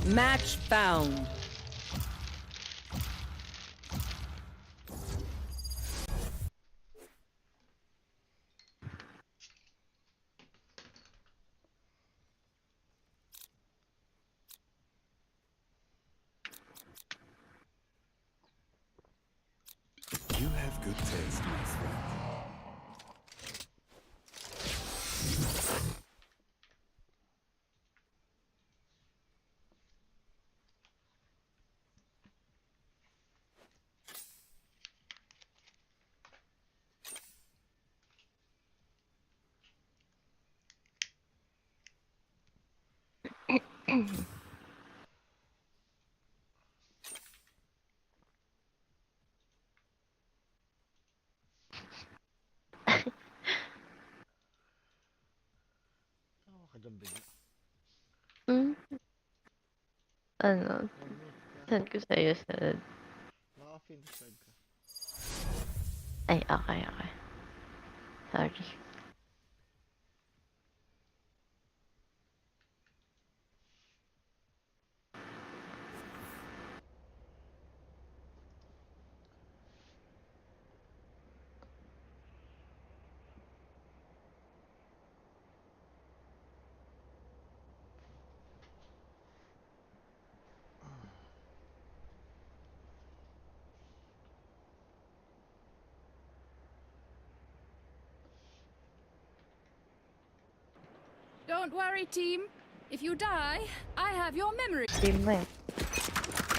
Match found. You have good taste, my friend. Tawa ka dyan bigla. Hmm? Ano? Nag-mute ka. Send ko sa'yo sa... Naka-finish ka. Ay, okay, okay. Sorry. Don't worry, team. If you die, I have your memory. Team mo eh.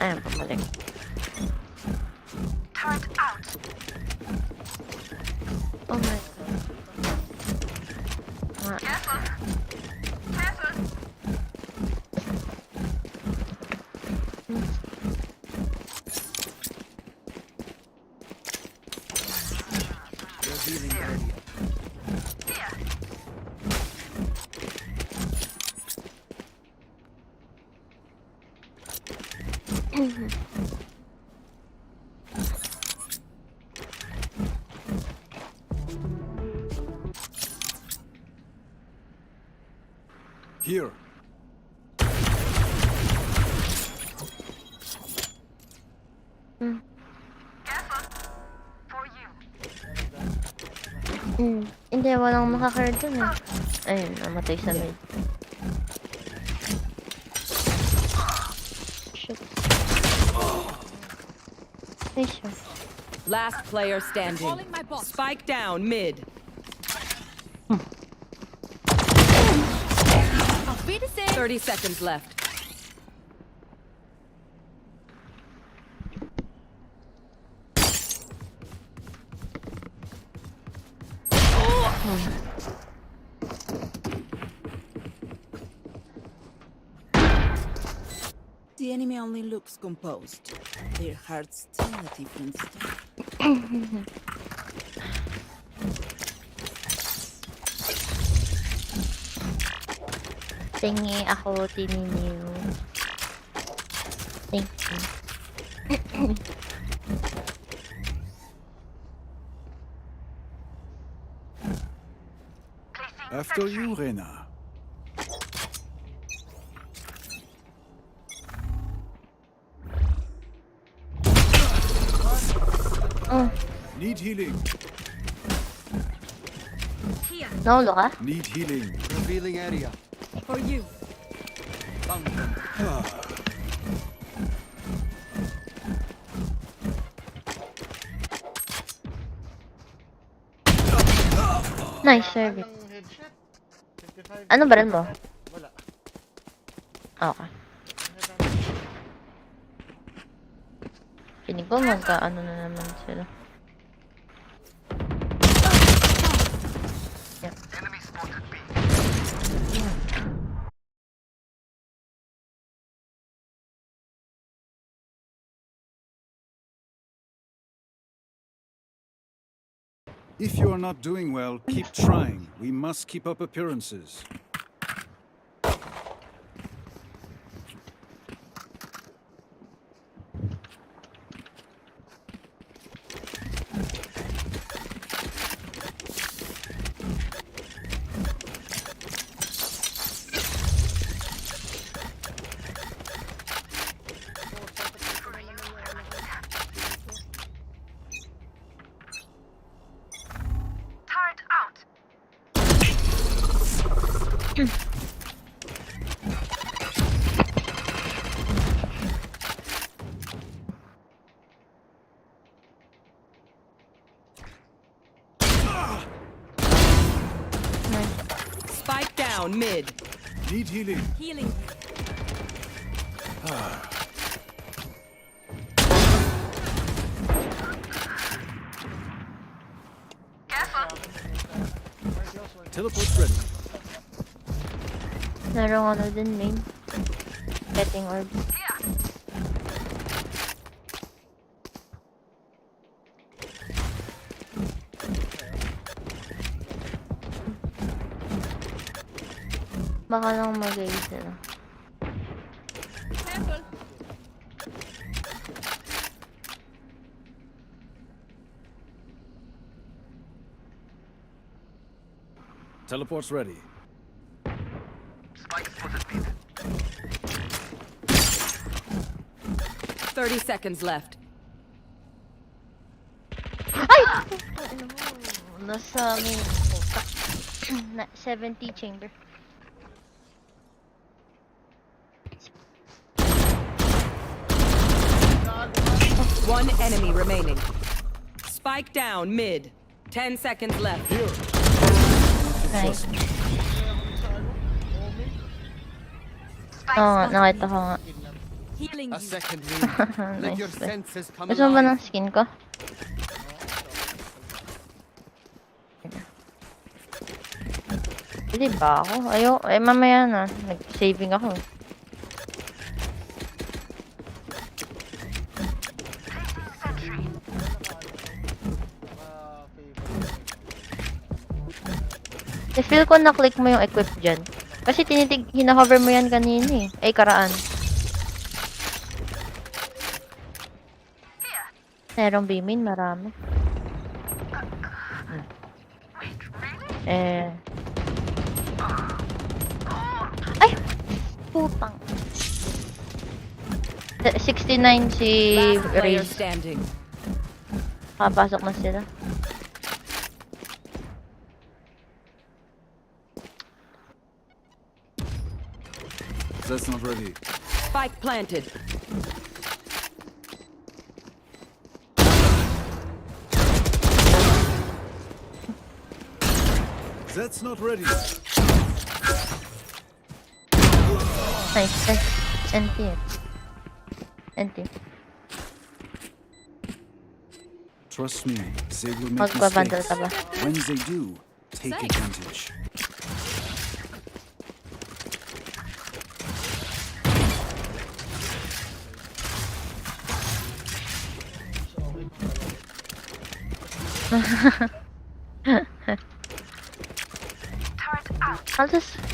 Ayun, pumalik. Oh my god. Revealing area. Here. Hindi, walang makakard dun eh. Ayun, namatay sa mid. Shit. Ay, siya. Last player standing. Calling my boss. Spike down mid. Auf Wiedersehen. 30 seconds left. The enemy only looks composed. Their hearts tell a different story. Tingi ako, tininiw. Thank you. After you, Rena. Need healing. Naulo ka? Need healing. Revealing area. For you. Found them. Nice service. Anong headshot? 55. Ano ba rin mo? Wala. Okay. Pinig ko magka-ano na naman sila. Yep. If you are not doing well, keep trying. We must keep up appearances. Spike down mid. Need healing. Healing. Teleport's ready. Merong ano din main. Getting orb. Baka lang mag-aid sila. Careful. Teleport's ready. 30 seconds left. Ay! Ano mo? Nasa main. Na 70 chamber. One enemy remaining. Spike down mid. 10 seconds left. Nice. Oo nga, nakita ko nga. Healing A you. second wind. Let your Nice. senses come Gusto mo ba ng alive. skin ko? Hindi ba ako? Mamaya na. Nag-saving ako. I-feel ko na-click mo yung equip dyan. Kasi hina-hover mo yan kanina eh. Ay, karaan. Merong B-main, marami. Ay! Putang. 69 si Last player Raze. standing. Kapasok na sila. That's not ready. Spike planted. That's not ready. Nice. NT. NT. Trust me, they will make Magbabundle mistakes. ka ba? When they do, take Safe. advantage.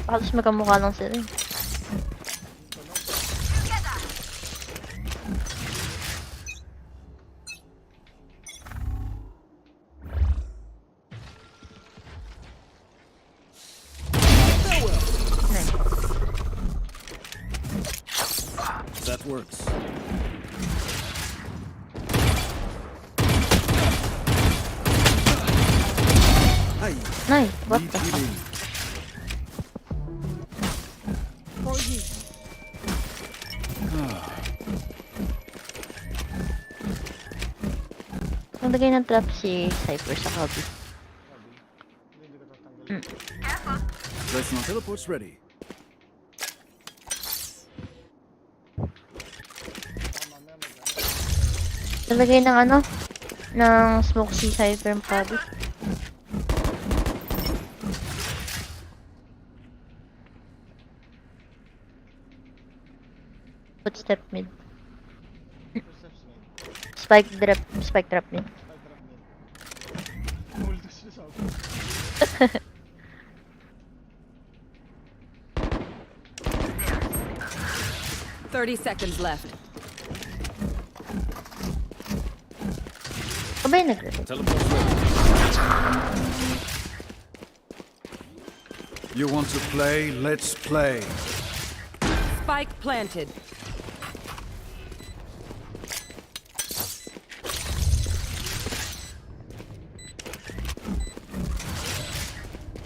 Halos magkamukha lang sila eh. That works. Hey, Nice. What need the fuck? healing. For you. Naglagay ng trap si Cypher sa copy. That's not teleport's ready. Naglagay ng ano? Ng smoke si Cypher yung copy. Footstep mid. Spike trap mid. Spike drop mid. Multis siya sa ako. 30 seconds left. Abay, nag-reload. Teleport's ready. You want to play? Let's play. Spike planted.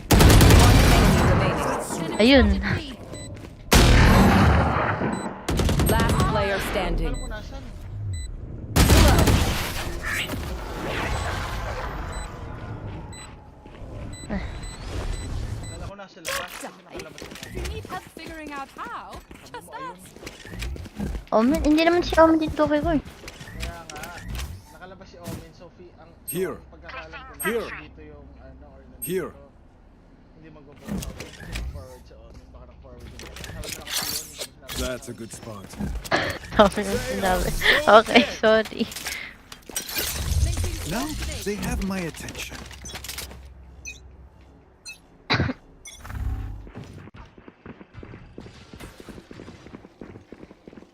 One enemy remaining. Ayun. Last player standing. Alam ko nasan. Kala ko nasa labas. Hindi nakalabas na. If you need help figuring out how, just ask. Omen, hindi naman si Omen dito kay ko eh. Kaya nga, nakalabas si Omen. Sophie, ang Here. ang pagkakaalam ko na Here. dito yung ano or nandito. Here. Hindi mag-forward sa Omen. Baka nag-forward yun. Sabi na kasi yun. Hindi ko sinabi. That's a good spot. Omen ang sinabi. Okay, sorry. Now they have my attention.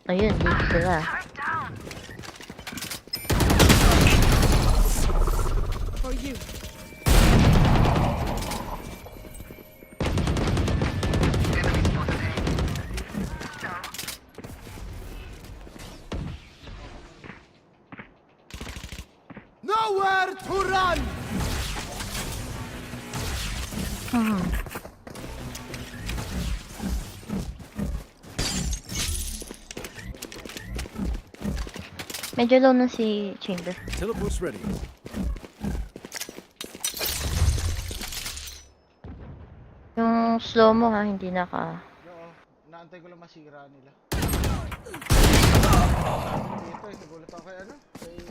Ayun, dito sila. For you. Nowhere to run! Medyo low na si Chamber. Teleport's ready. Yung slow mo ha, hindi naka... Oo, naantay ko lang masira nila. Dito, nagulat ako kay ano? Kay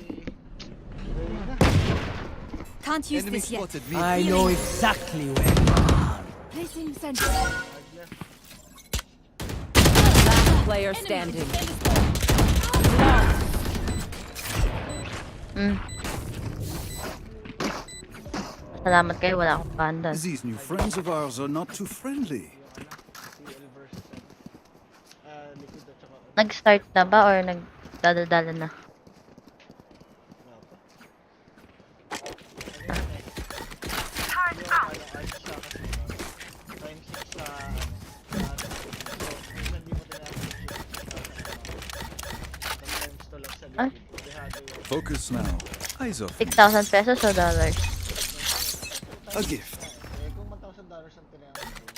Reyna. Can't use Enemy this yet. spotted me. I know exactly where. Placing sentry. Last player standing. Salamat kayo, wala akong pandan. These new friends of ours are not too friendly. CL versus likod at saka ano. Nag-start na ba or nagdadadala na? Ah. Focus now. Eyes off. 6,000 pesos o dollars? A gift. Kung $1,000 ang tinayaman ko.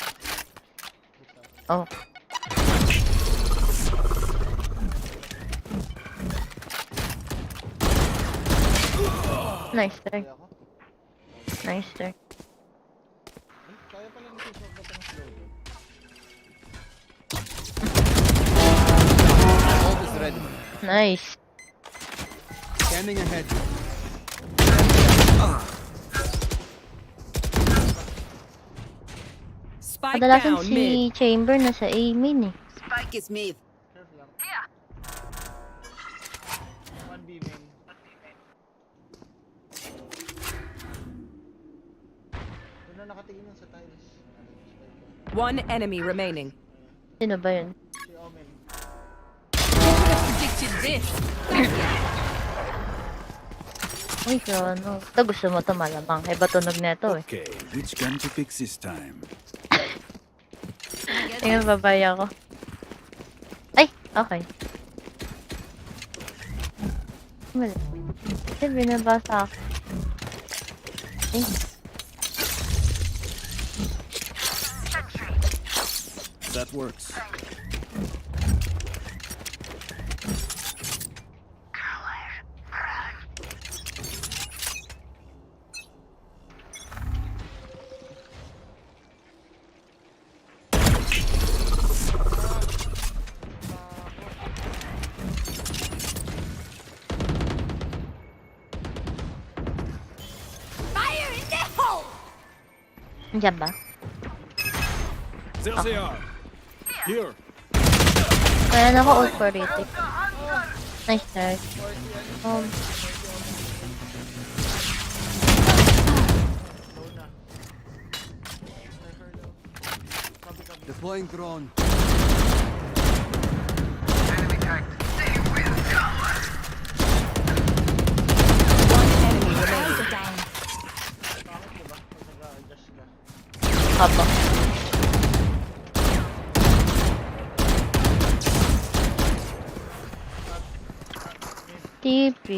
Oh. Nice try. Kaya ako. Nice try. Kaya pala ni Sisok ba ng slow down? Ult is ready. Nice. Scanning ahead. Spike Kadalasan down si mid. Chamber nasa A main eh. Spike is mid. Curve lang. 1B main. Doon na nakatingin yun sa tiles. One enemy remaining. Sino ba yun? Si Omen. Predicted this. Uy, so ano? Ito gusto mo ito malamang. Iba tunog na ito eh. Okay, which gun to pick this time? Tingnan babay ako. Ay! Okay. Wala. Kasi binabasa ako. Ay. That works. Fire in the hole! Andiyan ba? There they are. Here. Kaya na ako ult for retake. Nice try. Deploying drone. One enemy remaining. Bakit diba? Pag nag-a-adjust ka. Haba. TP.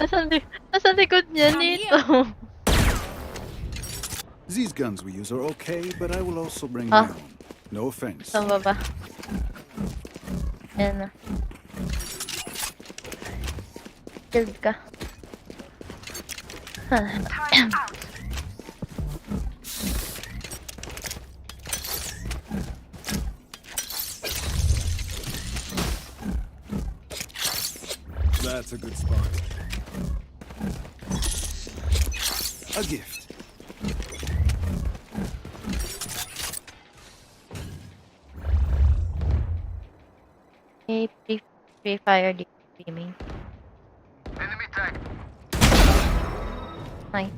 Nasa likod niya Come nito. These guns we use are okay, but I will also bring Ah. my own. No offense. Saan ba ba? Ayan na. Killed ka. That's a good spot. A gift. Okay, free fire di streaming. Nice.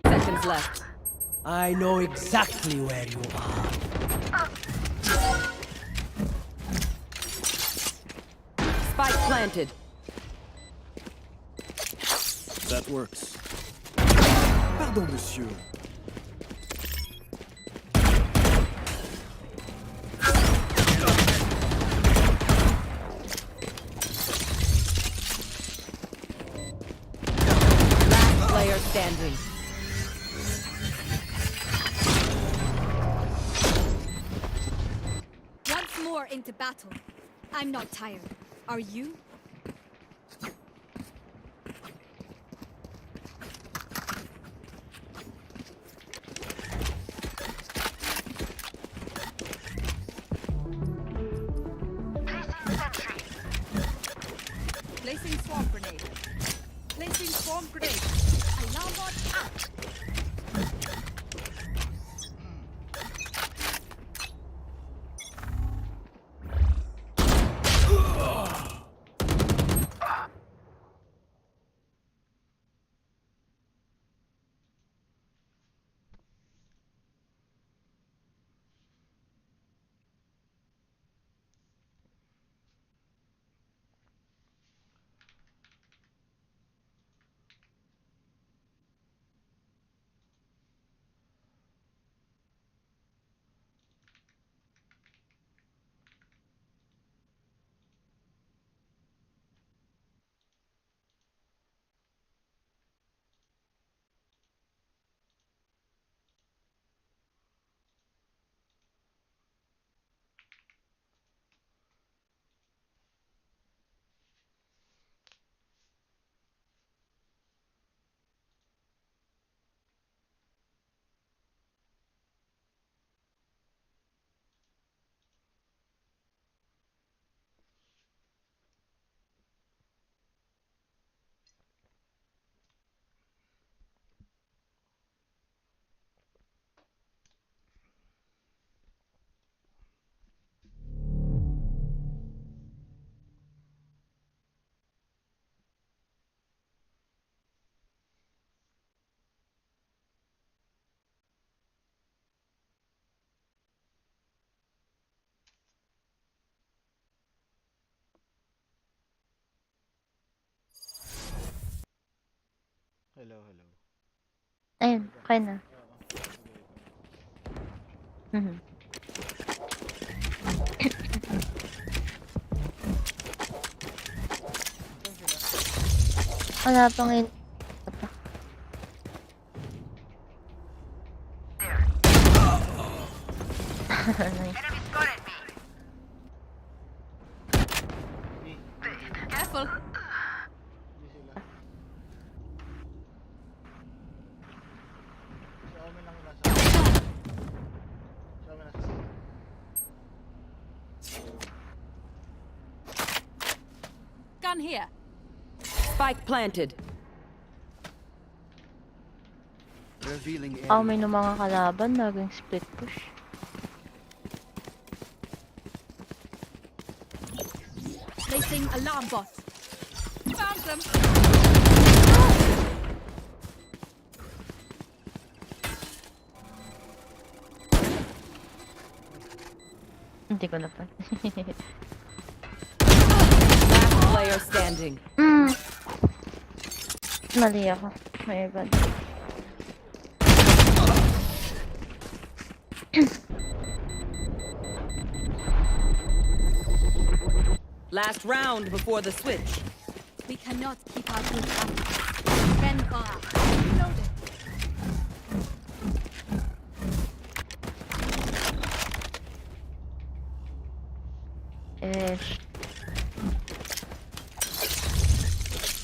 Seconds left. I know exactly where you are. Spike planted. That works. Pardon, monsieur. Last player standing. Once more into battle. I'm not tired. Are you? Placing swarm grenade. Placing swarm grenade. Alarm bot out. Hello, hello. Ayun, okay na. Oo. Sige, Mhm. saan sila? Wala pa ngayon. Nice. B. Careful. Hindi sila. Si Omen lang yung nasa. Si Omen nasa. Gun here. Spike planted. Revealing Ako area. may ng mga kalaban, naging split push. Placing alarm bot. Found them. Hindi ko na pa. Last player standing. Mali ako. My bad. Last round before the switch. We cannot keep our good up. Stand by. Reloaded. Ish.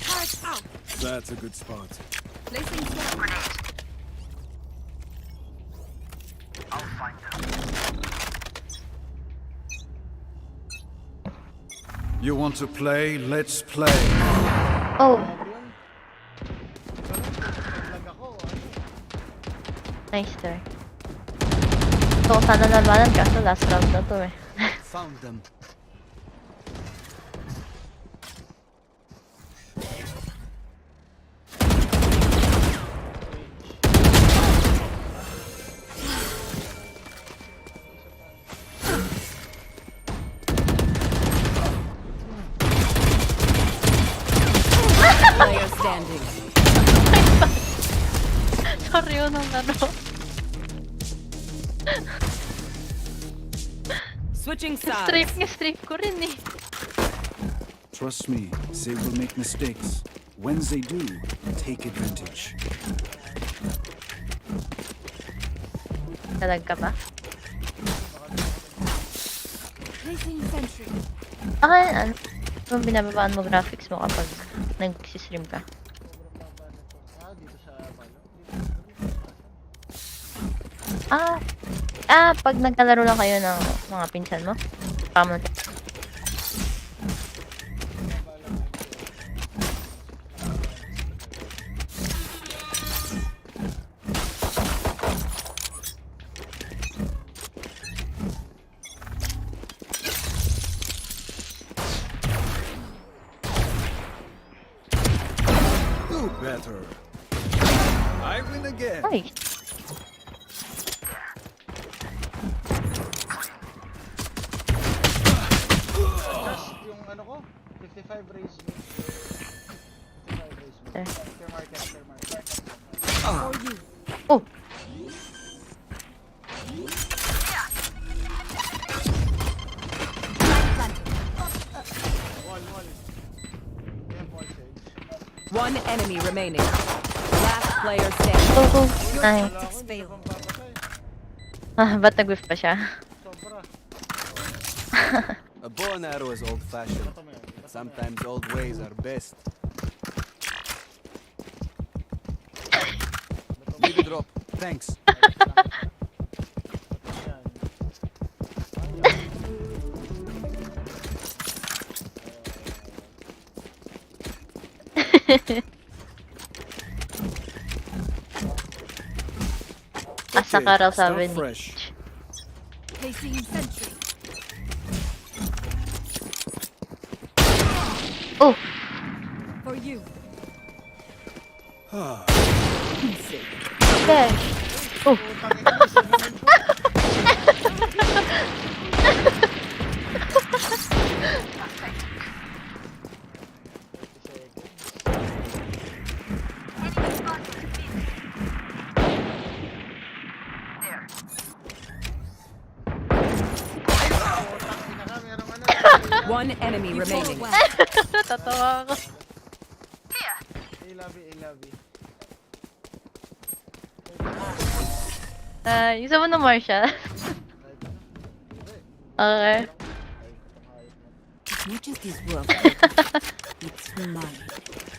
Turret out. That's a good spot. Placing swarm grenade. You want to play? Let's play. Oh, Nag-lag ako, nice try. So, sana labanan kaso last round na to eh. Found them. Player standing. Sorry yun ang ano. Switching Strafe sides. nga, strafe ko rin eh. Trust me, they will make mistakes. When they do, take advantage. Talag ka ba? Placing sentry. Okay, ano? Kung binababaan mo graphics mo kapag nag-stream ka. dito sa Paulo. Pag nagkalaro lang kayo ng mga pinsan mo. Tama. Do better. I win again. Ay, Just yung ano ko, 55 raise me. 55 raise me. Eh. Clear market, clear market. For you. oh, Planted. Wall, wall. Yan, wall sage. One enemy remaining. Last player standing. go, go. Your Ay, tactics failed. Pang papatay. ba't nag-whiff pa siya? Sobra. A bow and arrow is old-fashioned. Bato mo yan. Bato mo yan. Sometimes old ways are best. Need a drop. Thanks. Yan. Asa ka raw start sabi ni. fresh. Placing sentry. Oh, For you. okay. Oh, Putang ina, isabunin ko. Putang ina ka, merong ano. One enemy You fought remaining. well. natatawa ako. Ilabi, ilabi. Isa mo na Marshall. Okay. As much as this world it's mine,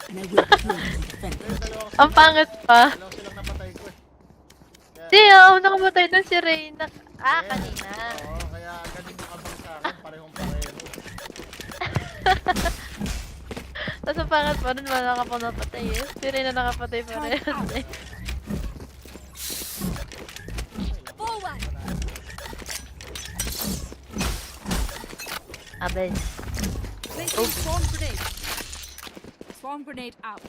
and I will kill to defend it. Ang pangit pa. Dalawa silang napatay ko eh. Si, nakamatay dun si Reyna. Kanina. Oo, kaya ganun yung abang sa akin, parehong pareho. Tapos ang pangit pa rin, wala ka pa napatay eh. Si Reyna nakapatay pa rin. Forward. Abel. Placing swarm grenade. Swarm grenade out.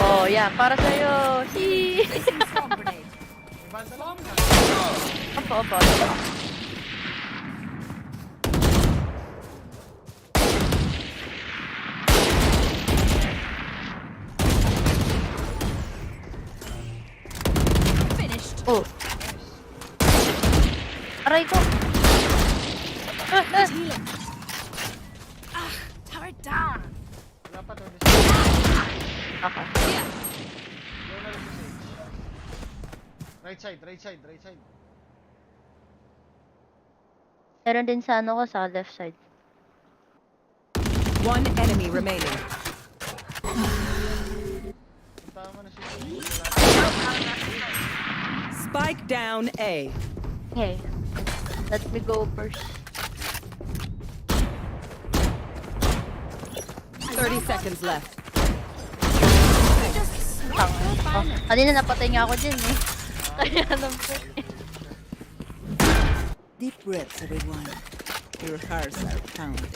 Oh, yan. Para sa'yo. Hee! Placing swarm grenade. May banda lang. Opo. Finished. Oh. Aray ko. Turret down. Wala pa 26. Okay. Go na lang sa stage. Right side. Meron din sa ano ko, sa left side. One enemy remaining. Punta mo na si Spike down A. Okay. Let me go first. 30 seconds left. Oh, kanina napatay nga ako dyan eh. Kaya alam ko. Deep breaths, everyone. Your hearts are pounding.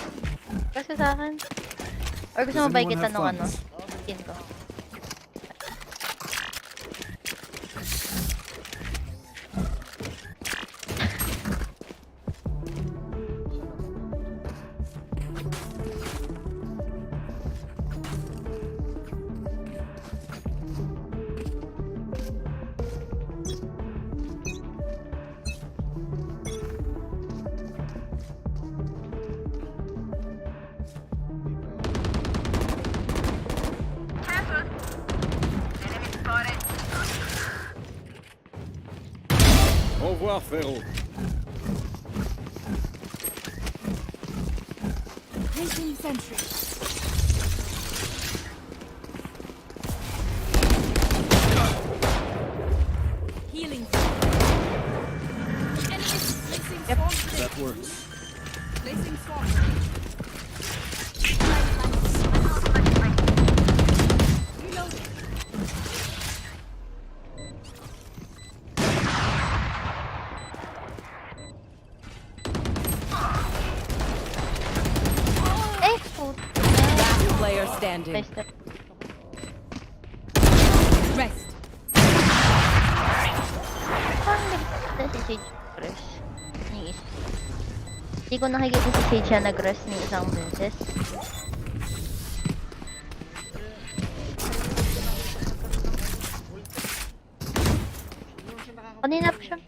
Kasi sa akin. Or gusto mo Does ba anyone kita have nung ano? funds? Skin ko. Au revoir, frérot. Placing sentry. Healing. Enemy placing swarm grenade. That works. Placing swarm grenade. Reloading. Eh! Oh. Last player standing. Nice na. Rest. Parang nag-rest si Sage rest. Hindi ko nakikita si Sage na nag-rest ni isang beses. Kanina pa siya.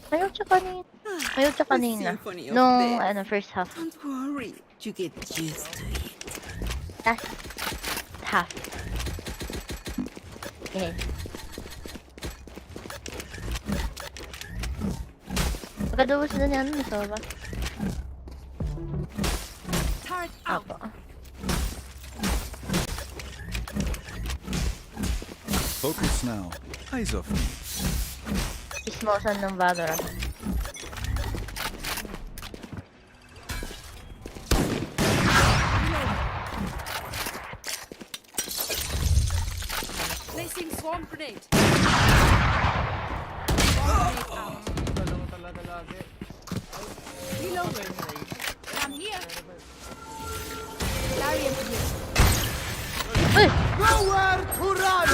Mayroon siya kanina. Symphony of Nung, Death. first half. Don't worry, you get used to it. Last half. Okay. Pagkadubos na niya, ano, Sova? Turret out. Apo. Focus now. Eyes off me. Ismosan ng Valorant. Placing swarm grenade. Swarm grenade out. Dala mo talaga lagi. Reloading. I'm here. Larian here. Uy! Nowhere to run!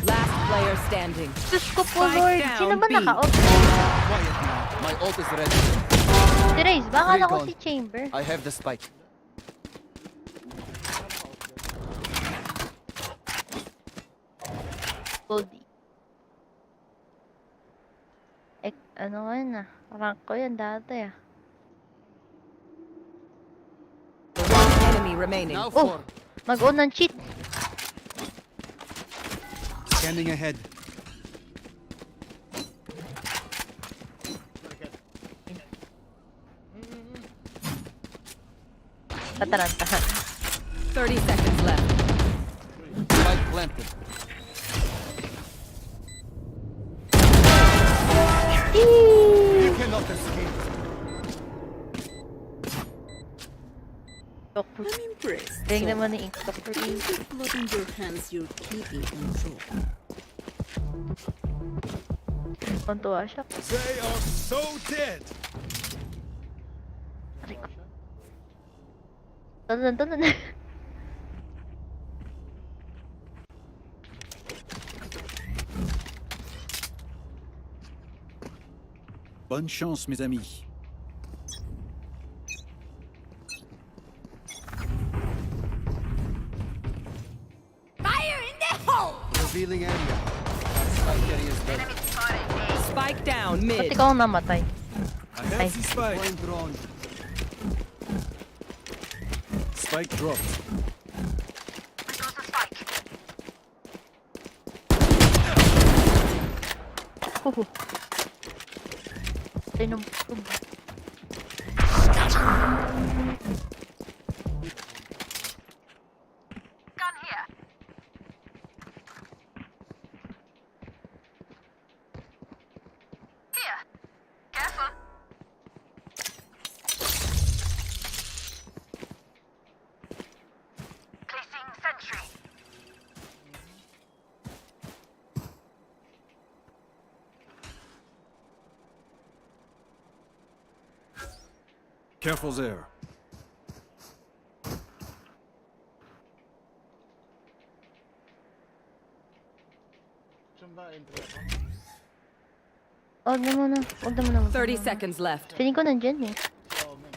Last player standing. Diyos ko po, Spike Lord. down, Sino ba B. naka-off? Quiet now. My ult is ready. Si Raze, baka Three ako gone. si Chamber. I have the spike. Goldie. Eh, ano nga yun ah. Rank ko yan dati ah. One enemy remaining. Now Oh! for Mag-on ng cheat. Scanning ahead. Tataranta. 30 seconds left. spike planted. You cannot escape. Doctor. I'm impressed. Galing naman ni Ink. Doctor Keep Ink. the blood in your hands, you're keeping control. Kontuwa siya. They are so dead. Tulun. Bonne chance, mes amis. Fire in the hole! Revealing area. Spike area is ready. Spike down Ba't mid. ikaw ang namatay? I have Ay. the spike. Deploying drone. Spike dropped. Huhu. Ay, nung... Careful there. Saan ba entry ako? Huwag na muna. 30 seconds left. Feeling ko nandyan eh. Oo, men.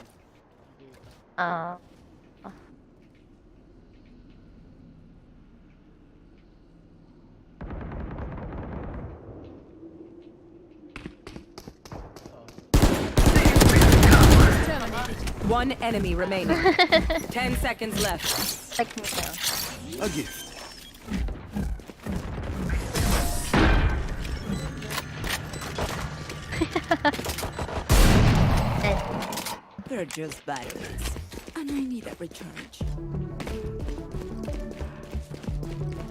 Ah. One enemy remaining. 10 seconds left. Technical. A gift. They're just batteries. And I need a recharge.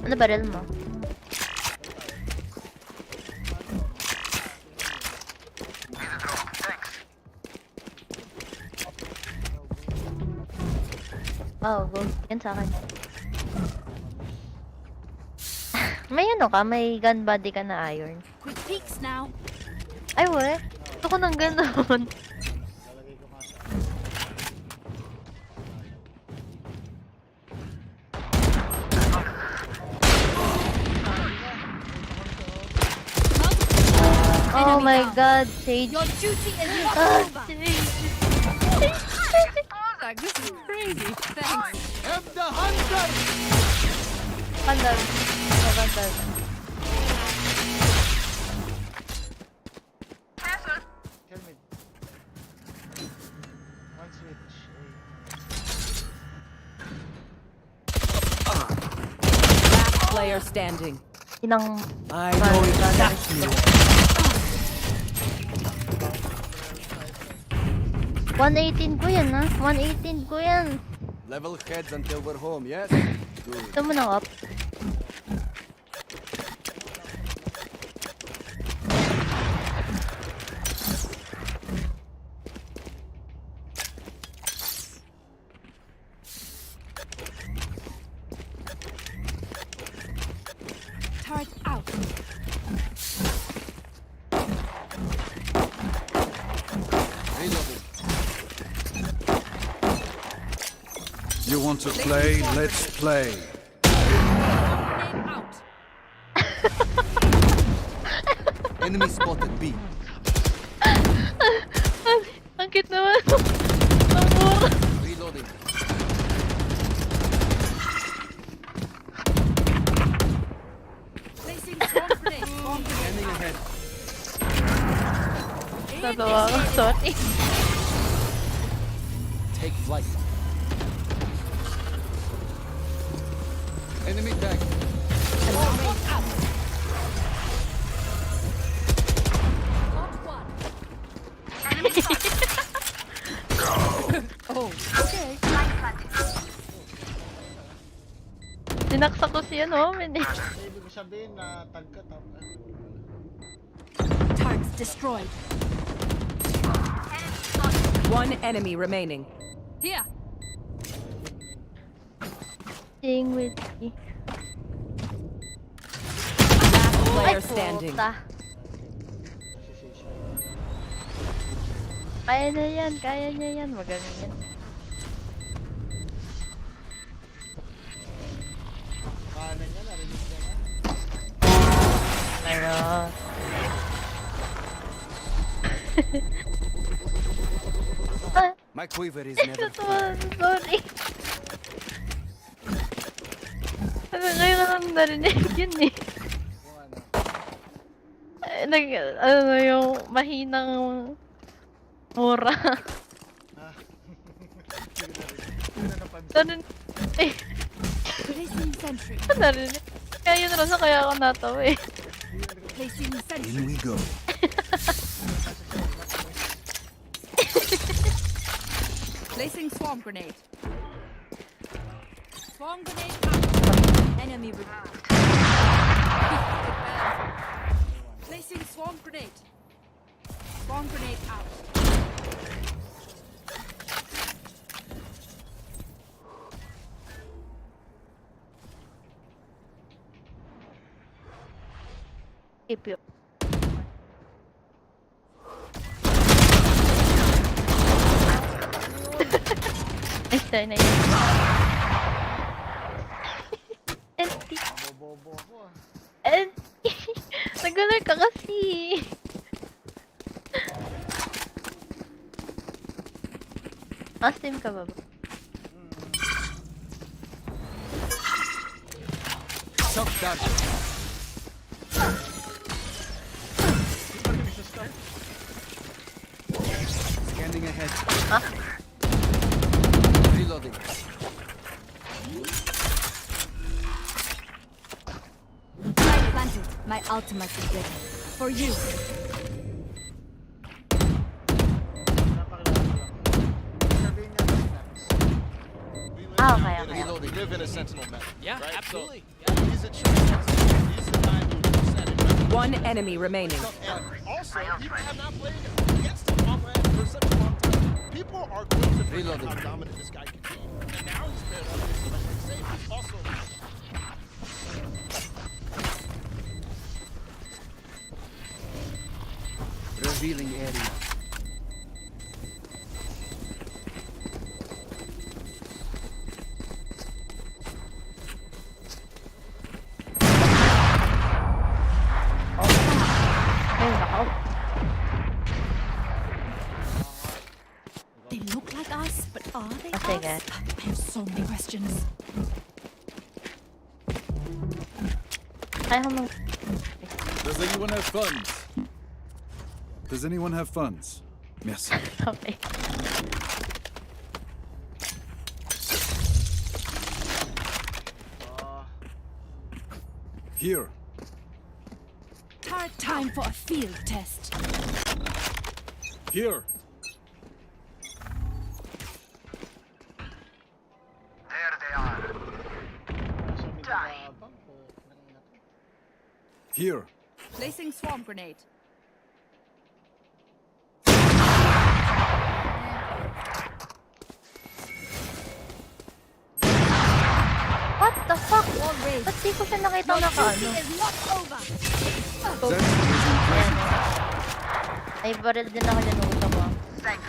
Ano baril mo? Oh, go. Yan sa akin. May ano ka? May gun body ka na iron. Quick peeks now. Ay, we. Gusto ko ng ganun. Lalagay ko nga sa... Oh my god, Sage. Your duty is not Ah, over. Sage. Like, this is crazy. Thanks. Have the hunter! Pandal. Oh, pandal. Helmet. One switch. Last player standing. Inang... I know exactly. 118 ko yan, ha? 118 ko yan. Level heads until we're home, yes? Good. Gusto mo ng up? Turret out. Reloading. You want to play? Let's play. Grenade out. Enemy spotted B. Ang cute naman. Ang Reloading. Placing swarm grenade. Swarm grenade. Scanning ahead. Tatawa ako, sorry. Take flight. Enemy tag. Got one. Oh, okay. Sinaksak ko si ano, men eh. Ibig ko sabihin na tag ka tapos... Targets destroyed. One enemy remaining. Here. Sing with me. Last player Ay, standing. puta. Kaya niya yan, kaya niya yan. Magaling yan. Ayun. Ah, My quiver is never full. sorry. Ngayon lang narinig yun eh. Yung ano. Ano yung mahinang mura. Sige na napansin. Narinig. Eh, Placing sentry. narinig. Kaya yun rin kaya ako natawa eh. Placing sentry. In we go. Placing swarm grenade. Swarm grenade out. Enemy removed. Placing swarm grenade. Swarm grenade out. Keep you. Nice try, nice. Empty. Bobo ako ah. Empty. Nag-alert ka kasi. Steam ka ba? Shock dart. Scanning ahead. Ah? Reloading. Spike planted. My ultimate is ready. For you. Napakilala ko lang. Sabihin niya na snaps. Ah, okay, okay. Reloading. Live in a sentinel map. Yeah, right? absolutely. So, he's a true sentinel. He's the guy who said it. One enemy remaining. And also, people have not played against him offhand for such a long time. People are going to forget Reloading. how dominant this guy can be. And now he's paired up with somebody like Safe, who's also Revealing area. Ayun, nakaw. They look like us, but are they Ah, sige. us? I have so many questions. Kaya ko mag... Does anyone have funds? Does anyone have funds? Merci. Okay. Here. Time for a field test. Here. So, may nag-aabang ko. Nangina to. Here. Placing swarm grenade. What the fuck? Wall raised. Ba't di ko siya nakita naka-ano? Is not over. That is impressive. Ay, baril din ako dyan utak ko. That's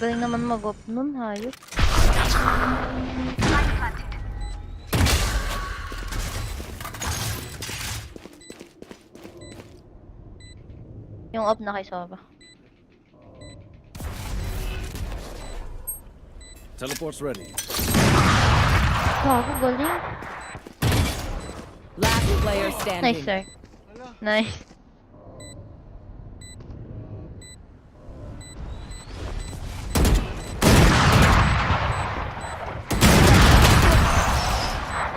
Galing naman mag-op nun, hayop. Yung op na kay Sova. teleport's ready. Gago, galing. Last player standing. Nice, sir. Nice.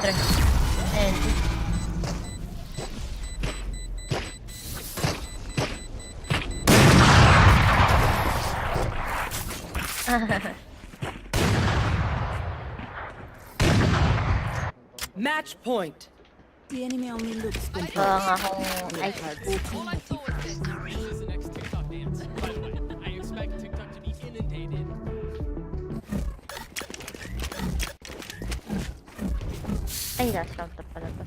Tara. And... Match point. The enemy only looks when Wala nga akong Look ice. at alternative This is the next TikTok dance. By the way, I expect TikTok to be inundated. Ay, last round na pala to.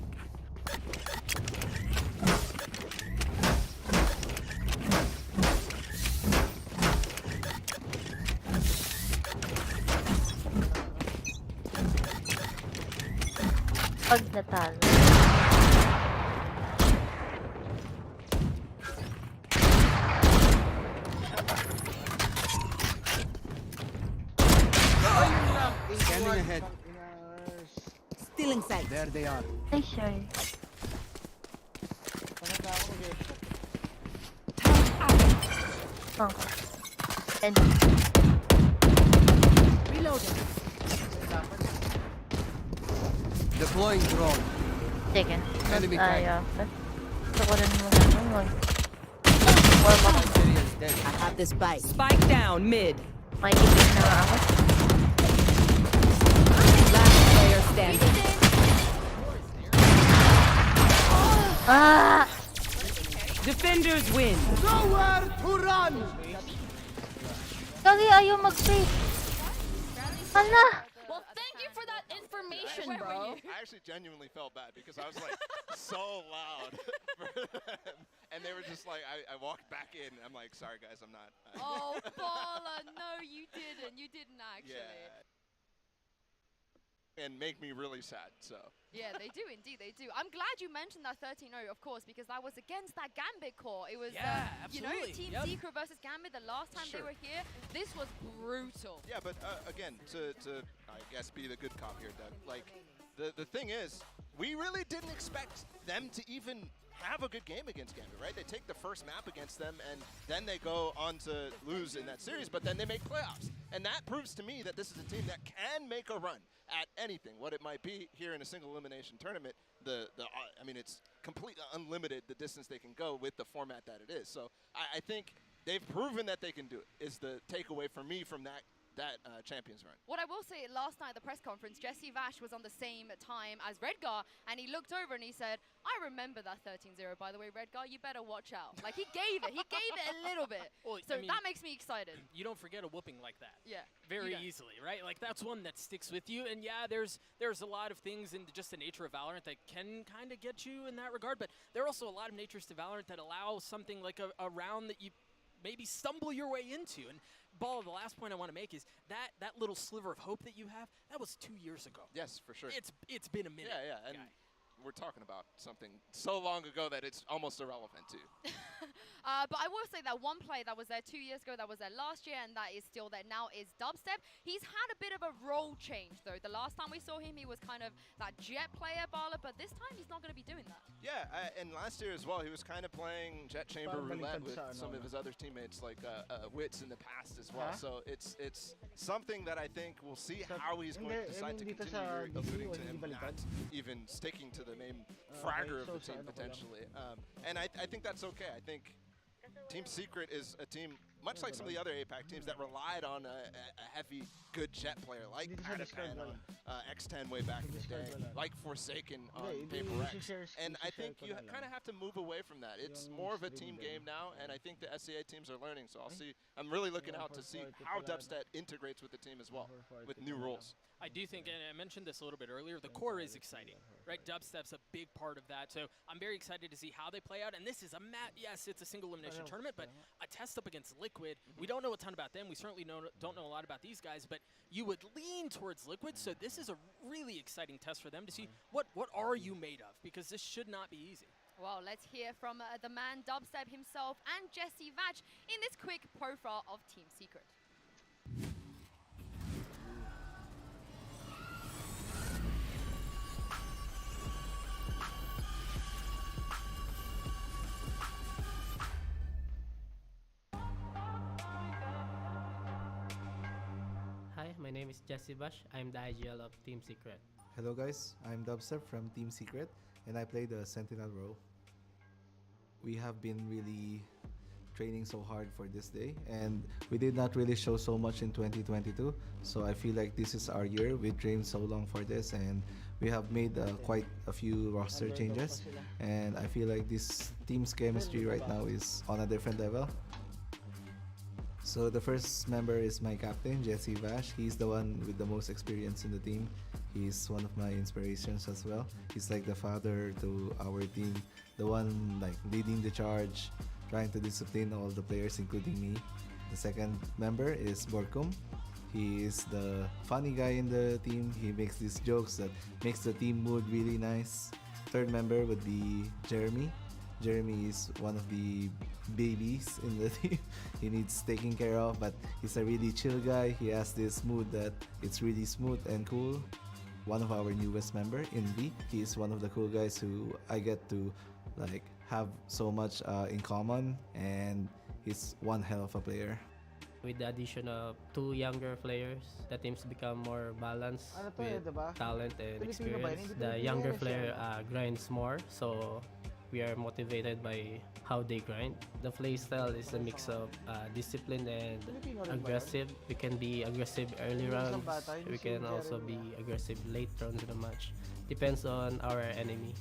Pag natalo. Scanning ahead. Still in sight. There they are. Ay, sure. Pananda ako mag-headshot. Oh. And Reloading. Deploying drone. sige. Enemy Tayo. Gusto ko rin warm up. Area is dead. I have this bite. Spike down mid. May kipit na nga ako. Last player standing. Ah! Defenders win. Nowhere to run. Kagi ayaw mag-fake. Hala! Well, thank you for that information, Where bro. I actually genuinely felt bad because I was like so loud for them. And they were just like, I walked back in and I'm like, sorry guys, I'm not. Oh, Paula, no, you didn't. You didn't actually. Yeah. And make me really sad, so. Yeah, they do indeed, they do. I'm glad you mentioned that 13-0, of course, because that was against that Gambit core. It was, you know, absolutely. Team Yep. Secret versus Gambit the last time they Sure. were here. This was brutal. Yeah, but again, to I guess be the good cop here, Doug. Like, the thing is, we really didn't expect them to even have a good game against Gambit, right? They take the first map against them, and then they go on to lose in that series, but then they make playoffs. And that proves to me that this is a team that can make a run at anything, what it might be here in a single elimination tournament. I mean, it's completely unlimited, the distance they can go with the format that it is. So I think they've proven that they can do it, is the takeaway for me from that Champions run. What I will say, last night at the press conference, Jesse Vash was on the same time as Redgar, and he looked over and he said, I remember that 13-0, by the way, Redgar, you better watch out. Like, he gave it a little bit. Well, So I mean, that makes me excited. you don't forget a whooping like that. Yeah. Very you don't. easily, right? Like that's one that sticks with you. And yeah, there's a lot of things in just the nature of Valorant that can kind of get you in that regard. But there are also a lot of natures to Valorant that allow something like a round that you maybe stumble your way into. And Ball, the last point I want to make is that little sliver of hope that you have, that was 2 years ago. Yes, for sure. It's been a minute. Yeah, and guy. we're talking about something so long ago that it's almost irrelevant too. But I will say that one play that was there 2 years ago, that was there last year, and that is still there now is Dubstep. He's had a bit of a role change, though. The last time we saw him, he was kind of that jet player, Bala, but this time he's not going to be doing that. Yeah, and last year as well, he was kind of playing jet chamber Parang roulette baliktad with sa some ano, of his other teammates, like Wits in the past as well. Huh? So it's something that I think we'll see Sa- how he's going to hindi, decide to dito continue. sa You're DC alluding o to him hindi not baliktad? even sticking to the main Okay, fragger of so the sa team ano ko lang. potentially. And I think that's okay. I think Team Secret is a team, much like some of the other APAC teams, that relied on a heavy, good jet player like Dito sa Discord Patapan wala. on X10 way back in the day, Discord wala. like Forsaken on Hindi, Paper Rex. isi-share- And I isi-share think ko you na lang. kind of have to move away from that. It's Yung more of a stream team din. game now, and I think the SCA teams are learning. So I'm really looking Yeah, out to for see forward, how pala, Dubstep integrates with the team as well, For forward, with pala new lang. roles. I do think, and I mentioned this a little bit earlier, the core is exciting, right? Dubstep's a big part of that, so I'm very excited to see how they play out. And this is yes, it's a single elimination tournament, but a test up against Liquid. We don't know a ton about them. We certainly don't know a lot about these guys, but you would lean towards Liquid, so this is a really exciting test for them to see what are you made of, because this should not be easy. Well, let's hear from the man Dubstep himself and Jesse Vach in this quick profile of Team Secret. Hi, my name is Jesse Bash. I'm the IGL of Team Secret. Hello guys, I'm Dubstep from Team Secret and I play the Sentinel role. We have been really training so hard for this day and we did not really show so much in 2022, so I feel like this is our year. We trained so long for this and we have made quite a few roster changes, and I feel like this team's chemistry right now is on a different level. So the first member is my captain, Jesse Vash. He's the one with the most experience in the team. He's one of my inspirations as well. He's like the father to our team, the one like leading the charge, trying to discipline all the players, including me. The second member is Borkum. He is the funny guy in the team. He makes these jokes that makes the team mood really nice. Third member would be Jeremy. Jeremy is one of the babies in the team. He needs taking care of, but he's a really chill guy. He has this mood that it's really smooth and cool. One of our newest member, Invi, he is one of the cool guys who I get to like have so much in common, and he's one hell of a player. With the addition of 2 younger players, the teams become more balanced Ano to with diba? talent and Pilipino ba yun? experience. Hindi The Pilipino younger yan siya. player grinds more, so we are motivated by how they grind. The play style is a mix of discipline and Pilipino rin ba yun? aggressive. We can be aggressive early Yung isang rounds. bata, yung We si can also Jeremy. be aggressive late rounds in the match. Depends on our enemy.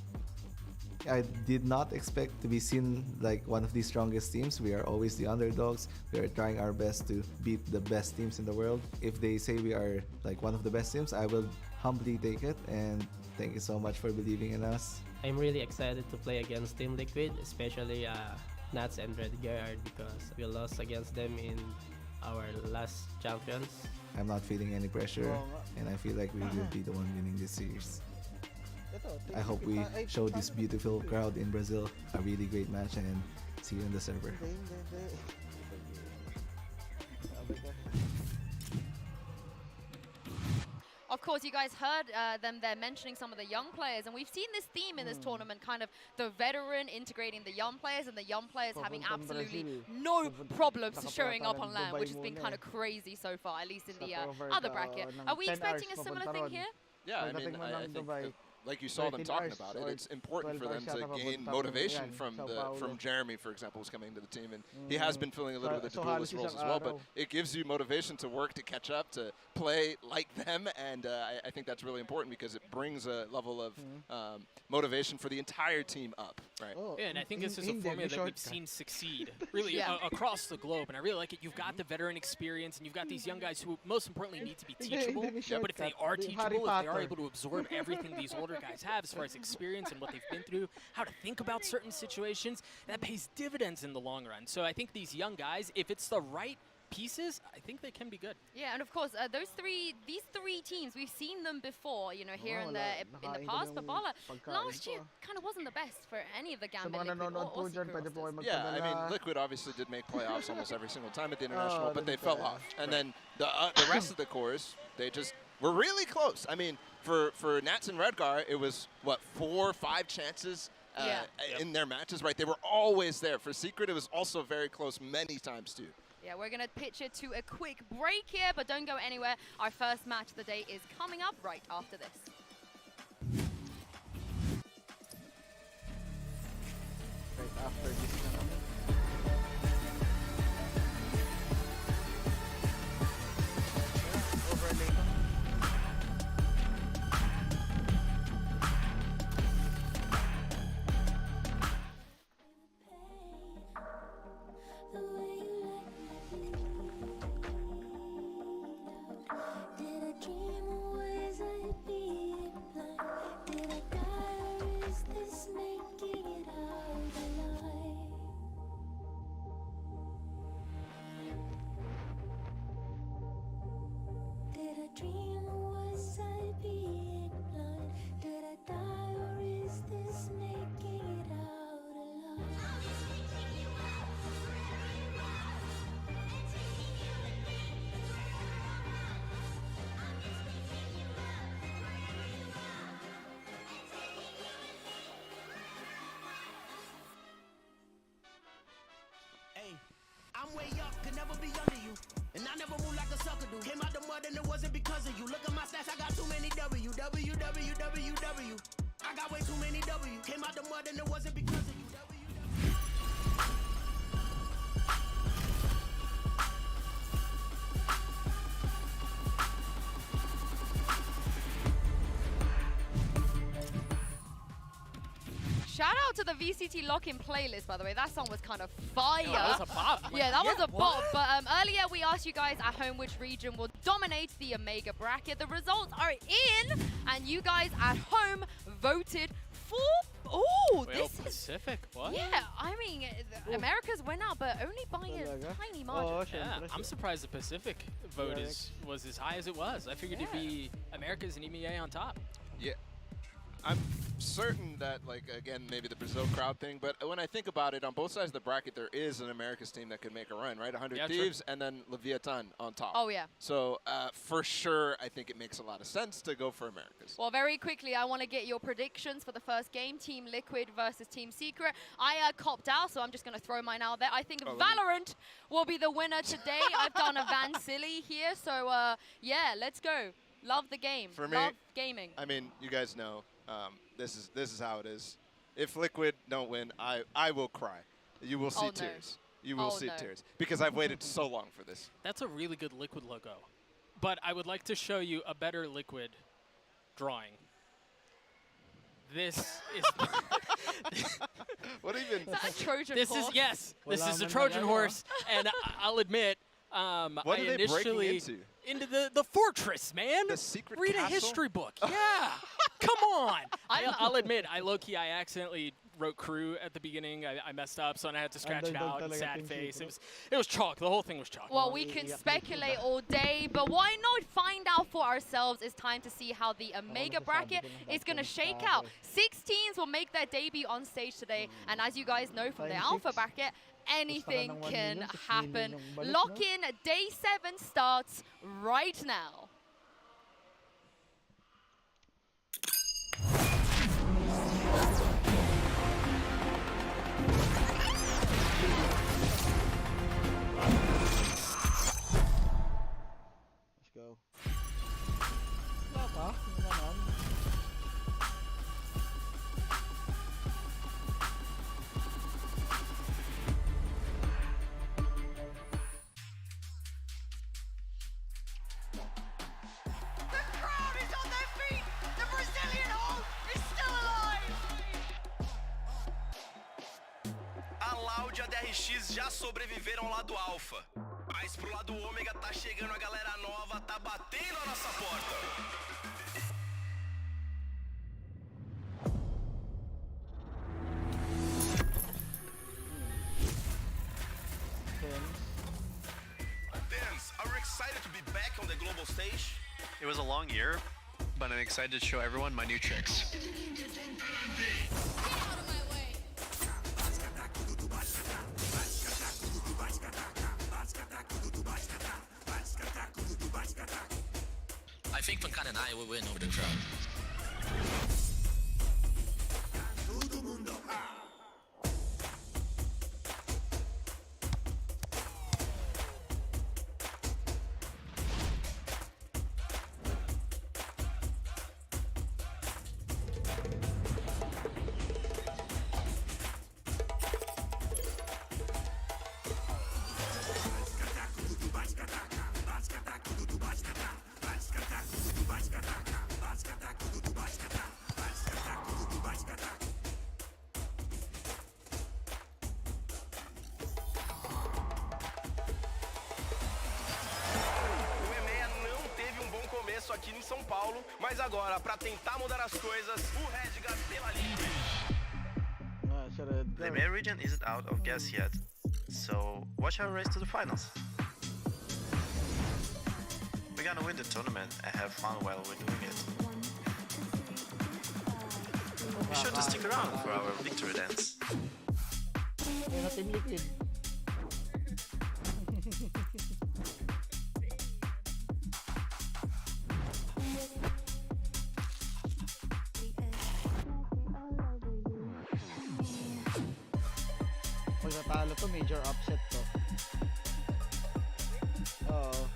I did not expect to be seen like one of the strongest teams. We are always the underdogs. We are trying our best to beat the best teams in the world. If they say we are like one of the best teams, I will humbly take it, and thank you so much for believing in us. I'm really excited to play against Team Liquid, especially Nats and Red Guard, because we lost against them in our last champions. I'm not feeling any pressure, Oo nga. and I feel like we will be the one winning this series. Ito, I hope we ay, show this paano- beautiful crowd in Brazil a really great match, and see you in the server. Hindi. Sabi ko. Of course, you guys heard them there mentioning some of the young players, and we've seen this theme in this tournament, kind of the veteran integrating the young players, and the young players having Papuntang absolutely Brazil. no Papunta- problems Nakapunta showing up ng on land, Dubai which has been muna kind of crazy so far, at least in the Stopover other ka, bracket. ng Are we 10 expecting a hours similar papunta thing ron. here? Yeah, I Pagdating mean, mo I ng think Dubai, like you saw them 13 talking hours about it, or it's important for 12 them hours to yata gain papunta motivation yan, from Sao the Paulo. from Jeremy, for example, who's coming to the team, and he has been filling a little bit of the So duelist halos roles as isang well. But araw. it gives you motivation to work, to catch up, to play like them, and I think that's really important because it brings a level of motivation for the entire team up, right? Oh, Yeah, and I think this is a hindi, formula may that short we've ka. seen succeed really Yeah. across the globe, and I really like it. You've got the veteran experience, and you've got these young guys who, most importantly, need to be Hindi, teachable. hindi, may But if they shortcut. are Harry teachable, if they are Potter. able to absorb everything these older guys have as far as experience and what they've been through, how to think about certain situations, that pays dividends in the long run. So I think these young guys, if it's the right pieces, I think they can be good. Yeah, and of course, these three teams, we've seen them before, you know, here Oo, and wala. there in the Nakain past. ko But ng Bala, pagkain last ko, year kind of wasn't the best for any of the Sa Gambit mga Liquid nanonood po or dyan, Secret pwede po rosters. kayo Yeah, I mean, magpadala. Liquid obviously did make playoffs almost every single time at the international, Oh, but they didn't fell they? off. And then the rest of the cores, they just were really close. I mean, for Nats and Redgar, it was, what, 4 or 5 chances Yeah. in their matches, right? They were always there. For Secret, it was also very close many times, too. Yeah, we're going to pitch it to a quick break here, but don't go anywhere. Our first match of the day is coming up right after this. Right after this na kami. Overlay ko. The way you let me Did I dream or was I being blind? Did I die or is this making it out alive? Did I dream or was I being blind? Did I die or is this making it out alive? Hey, I'm way up, could never be under you. And I never move like a sucker do. Came out the mud and it wasn't because of you. Look at my stats, I got too many W. W, W, W, W. I got way too many W. Came out the mud and it wasn't because of you. W. Shout out to the VCT lock-in playlist, by the way. That song was kind of fire. That was a bop. Yeah, that was a what? bop. But earlier we asked you guys at home which region will dominate the Omega bracket. The results are in, and you guys at home voted for Oh, Well, this is... Pacific, what? Yeah, I mean, America's went out, but only by a Talaga? tiny margin. Yeah, I'm surprised the Pacific vote was as high as it was. I figured it'd be Americas and EMEA on top. Yeah. I'm certain that, like, again, maybe the Brazil crowd thing, but when I think about it, on both sides of the bracket, there is an Americas team that could make a run, right? 100 Thieves and then Leviathan on top. Oh, yeah. So, for sure, I think it makes a lot of sense to go for Americas. Well, very quickly, I want to get your predictions for the first game, Team Liquid versus Team Secret. I copped out, so I'm just going to throw mine out there. I think Valorant will be the winner today. I've done a Van Silly here, so yeah, let's go. Love the game. For me, love gaming. I mean, you guys know, this is how it is. If Liquid don't win, I will cry. You will see tears. You will see tears. Because I've waited so long for this. That's a really good Liquid logo. But I would like to show you a better Liquid drawing. This is... What even? Is that a Trojan this horse? Is, yes, this is a Trojan horse. And I'll admit, what I are they initially... breaking into the fortress, man. The secret Read castle? a history book. Yeah. Come on. I'll admit, low-key, I accidentally wrote crew at the beginning. I messed up, so I had to scratch it out. And sad face. It was chalk. The whole thing was chalk. Well, we can speculate all day, but why not find out for ourselves? It's time to see how the Omega bracket is going to shake out. 6 teams will make their debut on stage today, and as you guys know from the Alpha bracket, anything can happen. Lock in, day 7 starts right now. Let's go. Wala pa? Ano naman? A Loud e a DRX já sobreviveram lá do Alpha. Mas pro lado Ômega tá chegando a galera nova, tá batendo a nossa porta. Dance, are you excited to be back on the global stage? It was a long year, but I'm excited to show everyone my new tricks. I think Pancada and I will win over the crowd. Aqui em São Paulo, mas agora, para tentar mudar as coisas, o Redgar pela Liquid. The EMEA region isn't out of gas yet, so watch our race to the finals. We're gonna win the tournament and have fun while we're doing it. Be sure to stick around for our victory dance. Team Liquid. Pag natalo to, major upset to. Oo.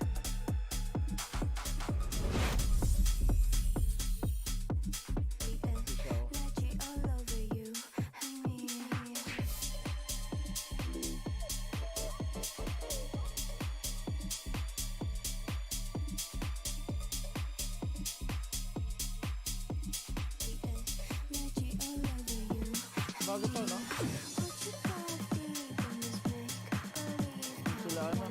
Bago to, no? Sila, ano?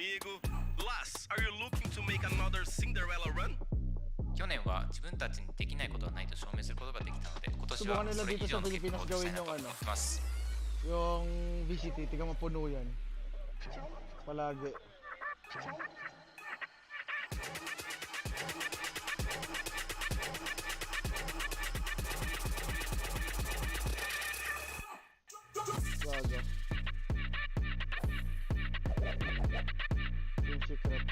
amigo. Last, are you looking to make another Cinderella run? 去年は自分たちにできないことはないと証明することができたので、今年 Subukan は nila それ dito 以 sa 上の結果 Pilipinas を出した gawin いな yung と思 ano, ってます。 yung VCT, tiga mapuno yan. Palagi. Gaga. Team Secret.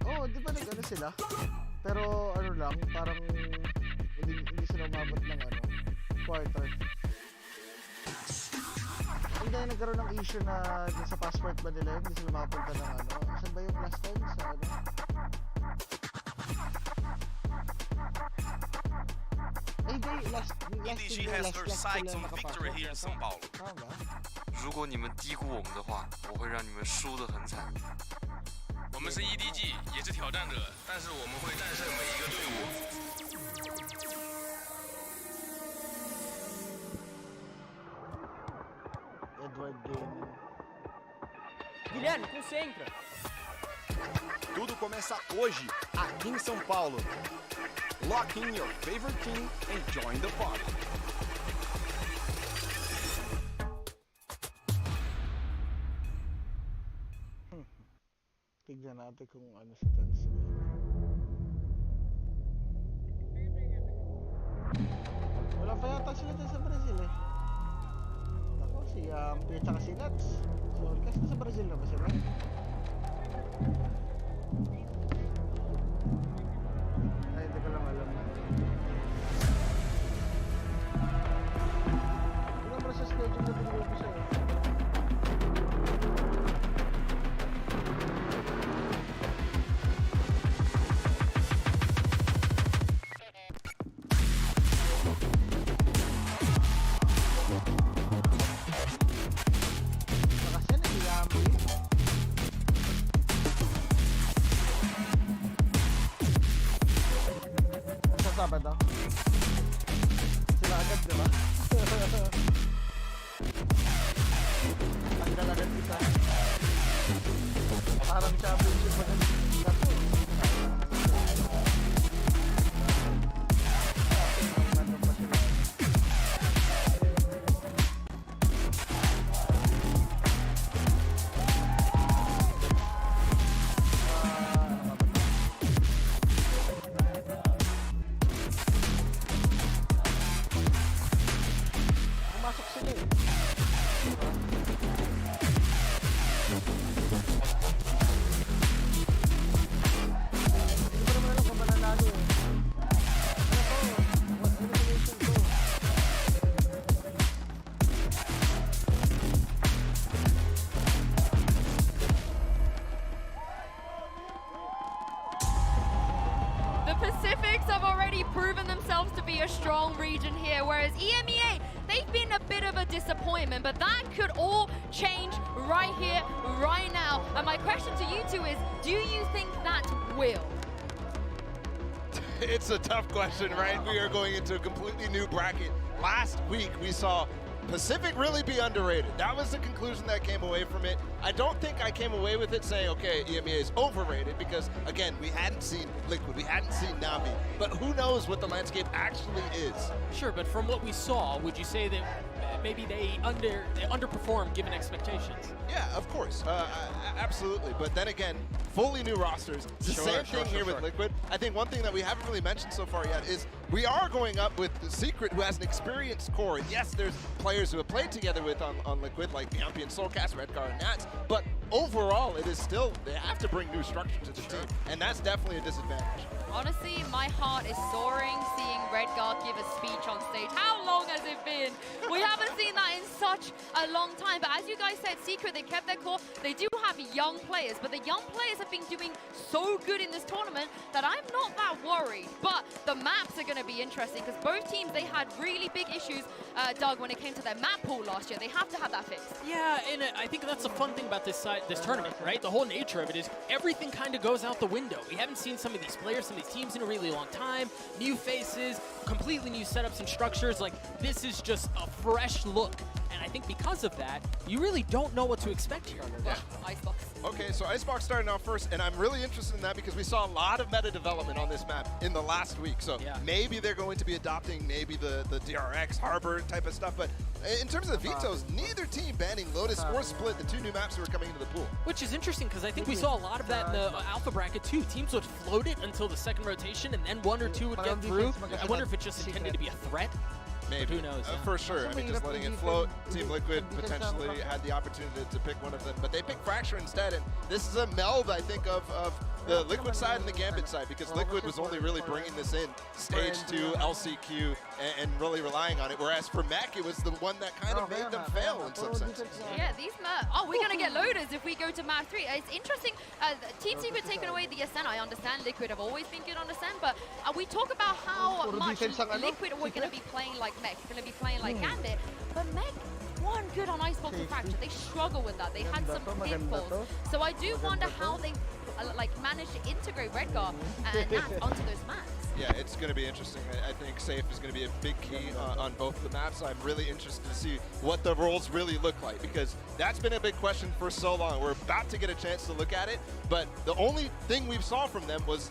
Oh, di ba nag-ano sila? Pero ano lang, parang hindi sila umabot ng ano, quarter. Hindi nagkaroon ng issue na dun sa passport ba nila, hindi sila makapunta ng ano. Saan ba yung last time sa ano? Ay, hindi, last EDG year, has last their sights sila on victory here in São Paulo. Tama ba? 如果你们低估我们的话，我会让你们输得很惨。我们是 EDG， 也是挑战者，但是我们会战胜每一个队伍。 Edward Gaming. Guilherme, concentra. Tudo começa hoje, aqui em São Paulo. Lock in your favorite team and join the party. Tignan natin kung ano sa tansi. Wala pa yata sila dyan sa Brazil eh. Ako, si Pia tsaka si Nats. Si Olcas, nasa Brazil na ba sila? Ay, hindi ko lang alam. Hindi naman sa schedule na binigay ko sa'yo. Sabado. Sila agad, di ba? Agad agad isa. Parang championship pa din. Naku. proven themselves to be a strong region here, whereas EMEA, they've been a bit of a disappointment, but that could all change right here, right now. And my question to you two is, do you think that will? It's a tough question, right? We are going into a completely new bracket. Last week, we saw Pacific really be underrated. That was the conclusion that came away from it. I don't think I came away with it saying, okay, EMEA is overrated, because again, we hadn't seen Liquid, we hadn't seen Navi, but who knows what the landscape actually is. Sure, but from what we saw, would you say that maybe they underperformed given expectations? Yeah, of course, absolutely. But then again, fully new rosters. The same thing here with Liquid. I think one thing that we haven't really mentioned so far yet is we are going up with the Secret, who has an experienced core. And yes, there's players who have played together with on Liquid, like Biampi and Soulcast, Redgar and Nats, but overall, it is still, they have to bring new structure to the team, and that's definitely a disadvantage. Honestly, my heart is soaring seeing Redgar give a speech on stage. How long has it been? We haven't seen that in such a long time. But as you guys said, Secret, they kept their core. They do have young players, but the young players have been doing so good in this tournament that I'm not that worried. But the maps are going to be interesting because both teams, they had really big issues, Doug, when it came to their map pool last year. They have to have that fixed. Yeah, and I think that's the fun thing about this tournament, right? The whole nature of it is everything kind of goes out the window. We haven't seen some of these players, some of these teams in a really long time. New faces, completely new setups and structures. Like, this is just a fresh look. And I think because of that, you really don't know what to expect here. Yeah. Icebox. Okay, so Icebox starting off first, and I'm really interested in that because we saw a lot of meta development on this map in the last week. So maybe they're going to be adopting maybe the DRX, Harbor type of stuff. But in terms of the vetoes, neither team banning Lotus or Split, the two new maps that were coming into the pool. Which is interesting because I think we saw a lot of that in the alpha bracket too. Teams would float it until the second rotation, and then 1 or 2 would get through. I wonder if it's just intended to be a threat. Maybe. Who knows? For sure. I mean, just letting it float. Team Liquid potentially had the opportunity to pick one of them, but they picked Fracture instead. And this is a meld, I think, of the Liquid side and the Gambit side, because Liquid was only really bringing this in stage 2, LCQ, and really relying on it. Whereas for Mech, it was the one that kind of made them fail in some sense. Yeah, these we're going to get loaders if we go to map 3. It's interesting. Team Secret taking away the Ascent. I understand Liquid have always been good on Ascent, but we talk about how much Liquid are going to be playing like Mech, going to be playing like Gambit, but Mech weren't good on Icebox and Fracture. They struggle with that. They had some pitfalls. So I do wonder how they managed to integrate Redgar and Nats onto those maps. Yeah, it's going to be interesting. I think Safe is going to be a big key on both the maps. I'm really interested to see what the roles really look like, because that's been a big question for so long. We're about to get a chance to look at it, but the only thing we saw from them was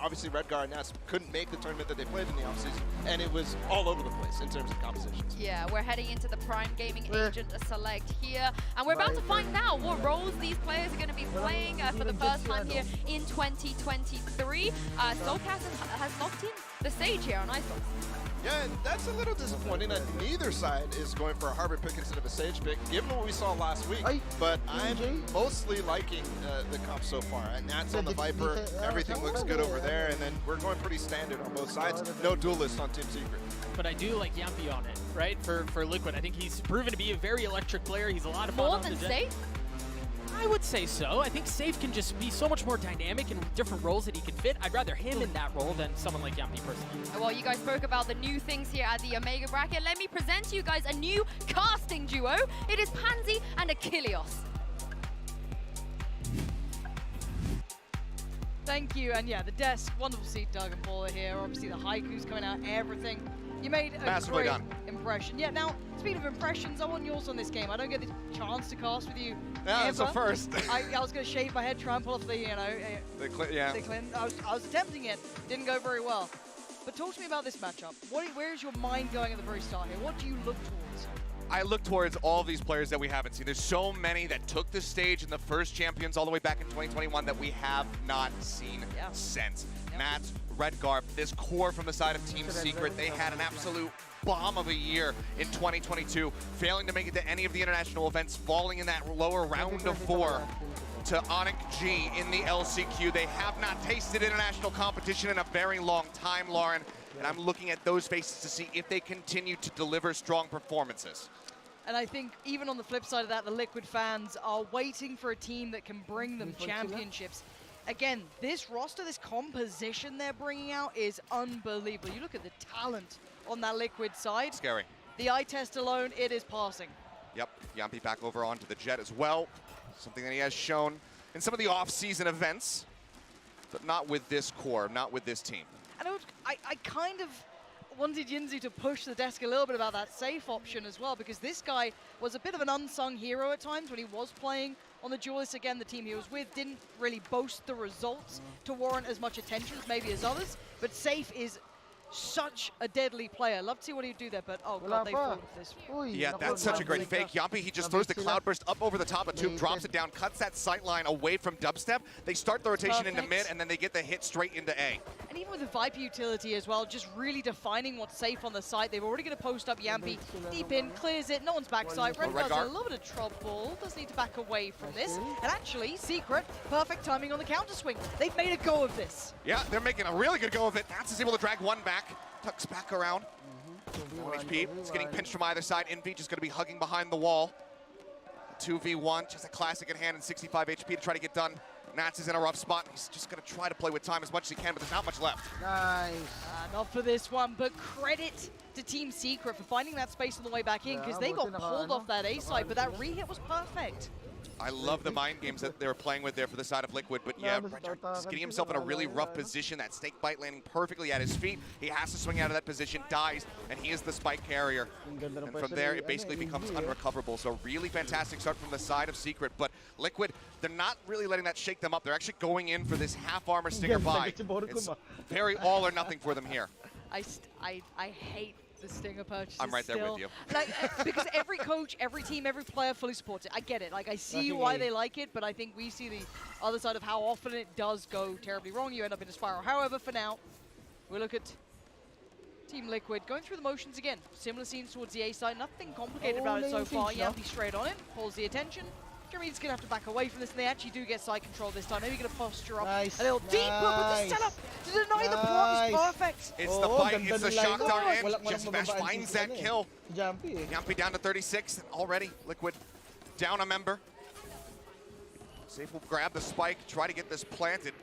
obviously Redgar and Nats couldn't make the tournament that they played in the offseason, and it was all over the place in terms of compositions. Yeah, we're heading into the Prime Gaming Agent Select here, and we're about to find out what roles these players are going to be playing for the first time here in 2023. Soulcast has locked in the stage here on Icebox. Yeah, that's a little disappointing that neither side is going for a Harbor pick instead of a Sage pick, given what we saw last week. But I'm mostly liking the comp so far. Nats on the Viper, everything looks good over there, and then we're going pretty standard on both sides. No duelist on Team Secret. But I do like Yampy on it, right? For Liquid, I think he's proven to be a very electric player. He's a lot of fun. More than Safe? I would say so. I think Safe can just be so much more dynamic in different roles that he can fit. I'd rather him in that role than someone like Yampy personally. Well, you guys spoke about the new things here at the Omega bracket. Let me present to you guys a new casting duo. It is Pansy and Achilles. Thank you, and yeah, the desk, wonderful to see Doug and Paulo here. Obviously the haikus coming out, everything. You made a great impression. Yeah, now, speaking of impressions, I want yours on this game. I don't get the chance to cast with you Yeah, it's a first. I was going to shave my head, try and pull off the, you know... the Clint. I was attempting it, didn't go very well. But talk to me about this matchup. Where is your mind going at the very start here? What do you look towards? I look towards all these players that we haven't seen. There's so many that took the stage in the first champions all the way back in 2021 that we have not seen since. Nats, Redgar, this core from the side of Team Secret, they had an absolute bomb of a year in 2022, failing to make it to any of the international events, falling in that lower round of 4 to Onyx G in the LCQ. They have not tasted international competition in a very long time, Lauren, and I'm looking at those faces to see if they continue to deliver strong performances. And I think even on the flip side of that, the Liquid fans are waiting for a team that can bring them championships. Again, this roster, this composition they're bringing out is unbelievable. You look at the talent on that Liquid side. Scary. The eye test alone, it is passing. Yep, Yampy back over onto the Jet as well. Something that he has shown in some of the off-season events, but not with this core, not with this team. And I kind of wanted Yinzu to push the desk a little bit about that safe option as well, because this guy was a bit of an unsung hero at times when he was playing on the duelists. Again, the team he was with didn't really boast the results to warrant as much attention as maybe as others, but Safe is such a deadly player. Love to see what he'd do there, but oh god, they fought this. Yeah, that's such a great fake. Yampy, he just throws the Cloudburst up over the top of Tube, drops it down, cuts that sight line away from Dubstep. They start the rotation into mid, and then they get the hit straight into A. And even with the Viper utility as well, just really defining what's safe on the site. They've already going to post up Yampy. Deep in, clears it, no one's backside. Redgar's in a little bit of trouble, does need to back away from this. And actually, Secret, perfect timing on the counter swing. They've made a go of this. Yeah, they're making a really good go of it. Nats is able to drag one back, tucks back around. 1 HP, he's getting pinched from either side. Envy just going to be hugging behind the wall. 2v1, just a classic at hand and 65 HP to try to get done. Nats is in a rough spot. He's just going to try to play with time as much as he can, but there's not much left. Nice. Not for this one, but credit to Team Secret for finding that space on the way back in, because they got pulled off that A side, but that re-hit was perfect. I love the mind games that they were playing with there for the side of Liquid, but yeah, Redguard getting himself in a really rough position. That snake bite landing perfectly at his feet. He has to swing out of that position, dies, and he is the spike carrier. And from there, it basically becomes unrecoverable. So really fantastic start from the side of Secret, but Liquid, they're not really letting that shake them up. They're actually going in for this half armor stinger buy. It's very all or nothing for them here. I hate the stinger purchases. I'm right there with you. Like, because every coach, every team, every player fully supports it. I get it. Like, I see why they like it, but I think we see the other side of how often it does go terribly wrong. You end up in a spiral. However, for now, we look at Team Liquid going through the motions again. Similar scenes towards the A side. Nothing complicated about it so far. Yampy straight on it. Pulls the attention. Jeremy's going to have to back away from this, and they actually do get side control this time. Maybe going to posture up a little deeper, but the setup to deny the plot is perfect. It's the bite, it's the shock dart, and Jesse Bash finds that kill. Yampy down to 36, and already Liquid down a member. Safe will grab the spike, try to get this planted.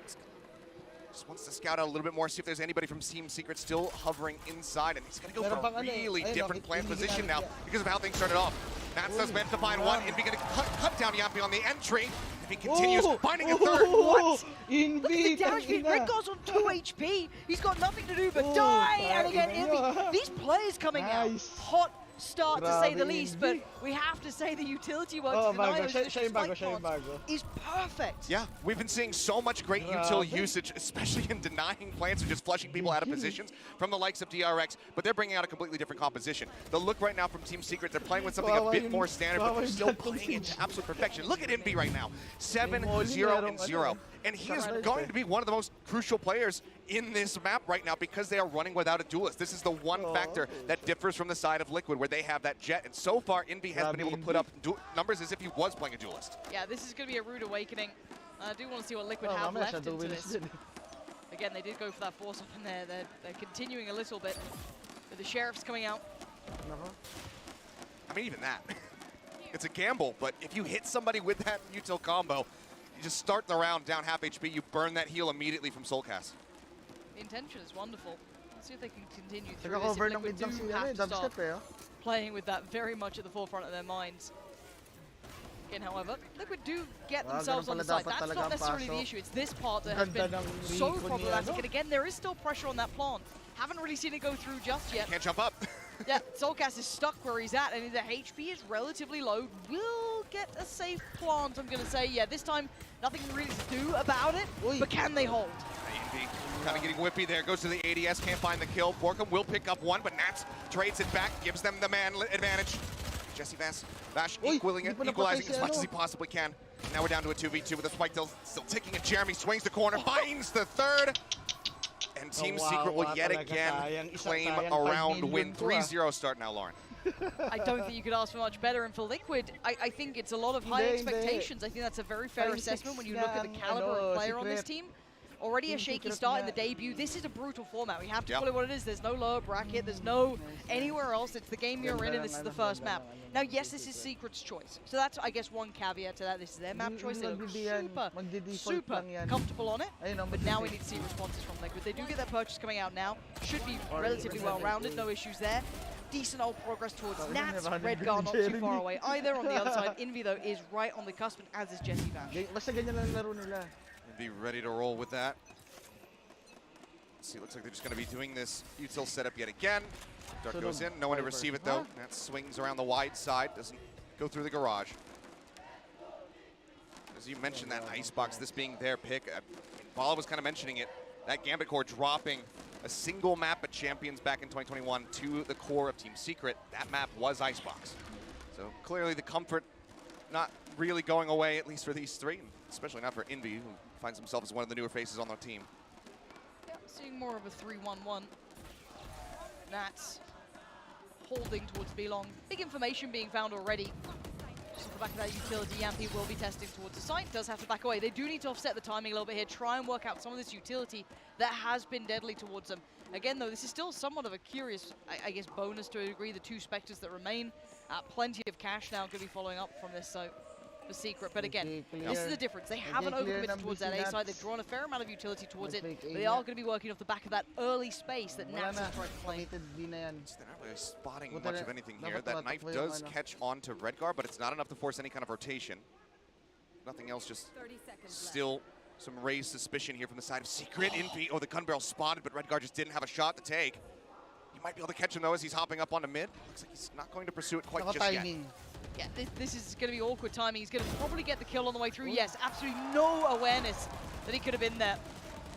Just wants to scout out a little bit more, see if there's anybody from Team Secret still hovering inside, and he's going to go for a really different plant position now because of how things started off. Nats does meant to find one. Envy going to cut down Yampy on the entry. If he continues, finding a third. What? Look at the damage speed. Redguard's on 2 HP. He's got nothing to do but die. And again, Envy. These players coming out hot start to say the least, but we have to say the utility work to deny those is perfect. Yeah, we've been seeing so much great util usage, especially in denying plants or just flushing people out of positions from the likes of DRX, but they're bringing out a completely different composition. The look right now from Team Secret, they're playing with something a bit more standard, but they're still playing it to absolute perfection. Look at Envy right now, 7-0-0. And he is going to be one of the most crucial players in this map right now because they are running without a duelist. This is the one factor that differs from the side of Liquid, where they have that jet. And so far, Envy has been able to put up numbers as if he was playing a duelist. Yeah, this is going to be a rude awakening. I do want to see what Liquid have left into this. Again, they did go for that force up in there. They're continuing a little bit with the Sheriffs coming out. I mean, even that. It's a gamble, but if you hit somebody with that util combo, you just start the round down half HP, you burn that heal immediately from Soulcast. The intention is wonderful. Let's see if they can continue through this. If Liquid do have to start playing with that very much at the forefront of their minds. Again, however, Liquid do get themselves on the side. That's not necessarily the issue. It's this part that has been so problematic. And again, there is still pressure on that plant. Haven't really seen it go through just yet. Can't jump up. Yeah, Soulcast is stuck where he's at, and the HP is relatively low. Will get a safe plant, I'm going to say. Yeah, this time, nothing really to do about it, but can they hold? Envy kind of getting whippy there, goes to the ADS, can't find the kill. Borkum will pick up one, but Nats trades it back, gives them the man advantage. Jesse Bash equalizing as much as he possibly can. Now we're down to a 2v2 with a spike still ticking, and Jeremy swings the corner, finds the third. And Team Secret will yet again claim a round win. 3-0 start now, Lauren. I don't think you could ask for much better. And for Liquid, I think it's a lot of high expectations. I think that's a very fair assessment when you look at the caliber of player on this team. Already a shaky start in the debut. This is a brutal format. We have to call it what it is. There's no lower bracket. There's no anywhere else. It's the game you're in, and this is the first map. Now, yes, this is Secret's choice. So that's, I guess, one caveat to that. This is their map choice. They look super comfortable on it. But now we need to see responses from Liquid. They do get their purchase coming out now. Should be relatively well-rounded. No issues there. Decent old progress towards Nats. Redguard not too far away either. On the other side, Envy, though, is right on the cusp, as is Jesse Bash. Be ready to roll with that. Let's see, looks like they're just going to be doing this util setup yet again. Dark goes in, no one to receive it though. That swings around the wide side, doesn't go through the garage. As you mentioned, that icebox, this being their pick, Paulo was kind of mentioning it, that Gambit core dropping a single map at Champions back in 2021 to the core of Team Secret. That map was icebox. So clearly the comfort not really going away, at least for these three, especially not for Envy, who finds himself as one of the newer faces on their team. Yeah, seeing more of a 3-1-1. Nats holding towards B-Long. Big information being found already. Just off the back of that utility, Yampy will be testing towards the site. Does have to back away. They do need to offset the timing a little bit here. Try and work out some of this utility that has been deadly towards them. Again, though, this is still somewhat of a curious, I guess, bonus to a degree. The two Spectres that remain. Plenty of cash now going to be following up from this, so for Secret. But again, Okay, this is clear. the difference. They Okay, haven't clear overcommitted ng towards that A Vicinats. side. They've drawn a fair amount of utility towards it. Fake A But they nga. are going to be working off the back of that early space that Wala Nats na. have tried to play. Committed B na yan. They're not really spotting Buti much na- of anything dapat here. That tumatakbo knife yung does ano. catch on to Redgar, but it's not enough to force any kind of rotation. Nothing else, just still some raised suspicion here from the side of Secret. Infi, oh, the gun barrel spotted, but Redgar just didn't have a shot to take. You might be able to catch him, though, as he's hopping up onto mid. Looks like he's not going to pursue it quite just yet. Naka-timing. Yeah, this is going to be awkward timing. He's going to probably get the kill on the way through. Yes, absolutely no awareness that he could have been there.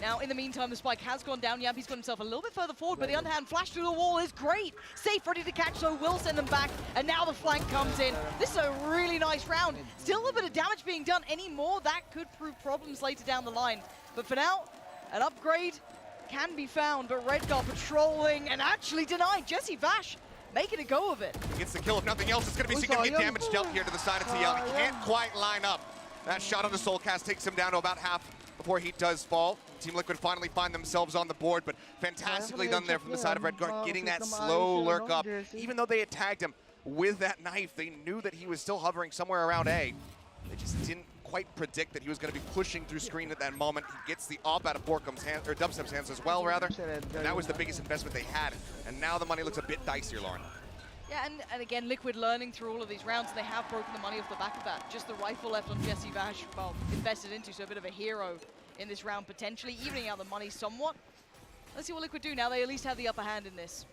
Now, in the meantime, the spike has gone down. Yampy's got himself a little bit further forward, but the underhand flash through the wall is great. Safe, ready to catch, so will send them back. And now the flank comes in. This is a really nice round. Still a bit of damage being done. Any more, that could prove problems later down the line. But for now, an upgrade can be found, but Redgar patrolling and actually denied. Jesse Vash making a go of it. He gets the kill. If nothing else, it's going to be significant damage dealt here to the side of TL. He can't quite line up. That shot on the Soulcast takes him down to about half before he does fall. Team Liquid finally find themselves on the board, but fantastically done there from the side of Redgar, getting that slow lurk up. Even though they had tagged him with that knife, they knew that he was still hovering somewhere around A. They just didn't quite predict that he was going to be pushing through screen at that moment. He gets the op out of Borkum's hands, or Dubstep's hands as well, rather. And that was the biggest investment they had. And now the money looks a bit dicier, Lauren. Yeah, and again, Liquid learning through all of these rounds, and they have broken the money off the back of that. Just the rifle left on Jesse Vash, well, invested into, so a bit of a hero in this round, potentially evening out the money somewhat. Let's see what Liquid do now. They at least have the upper hand in this.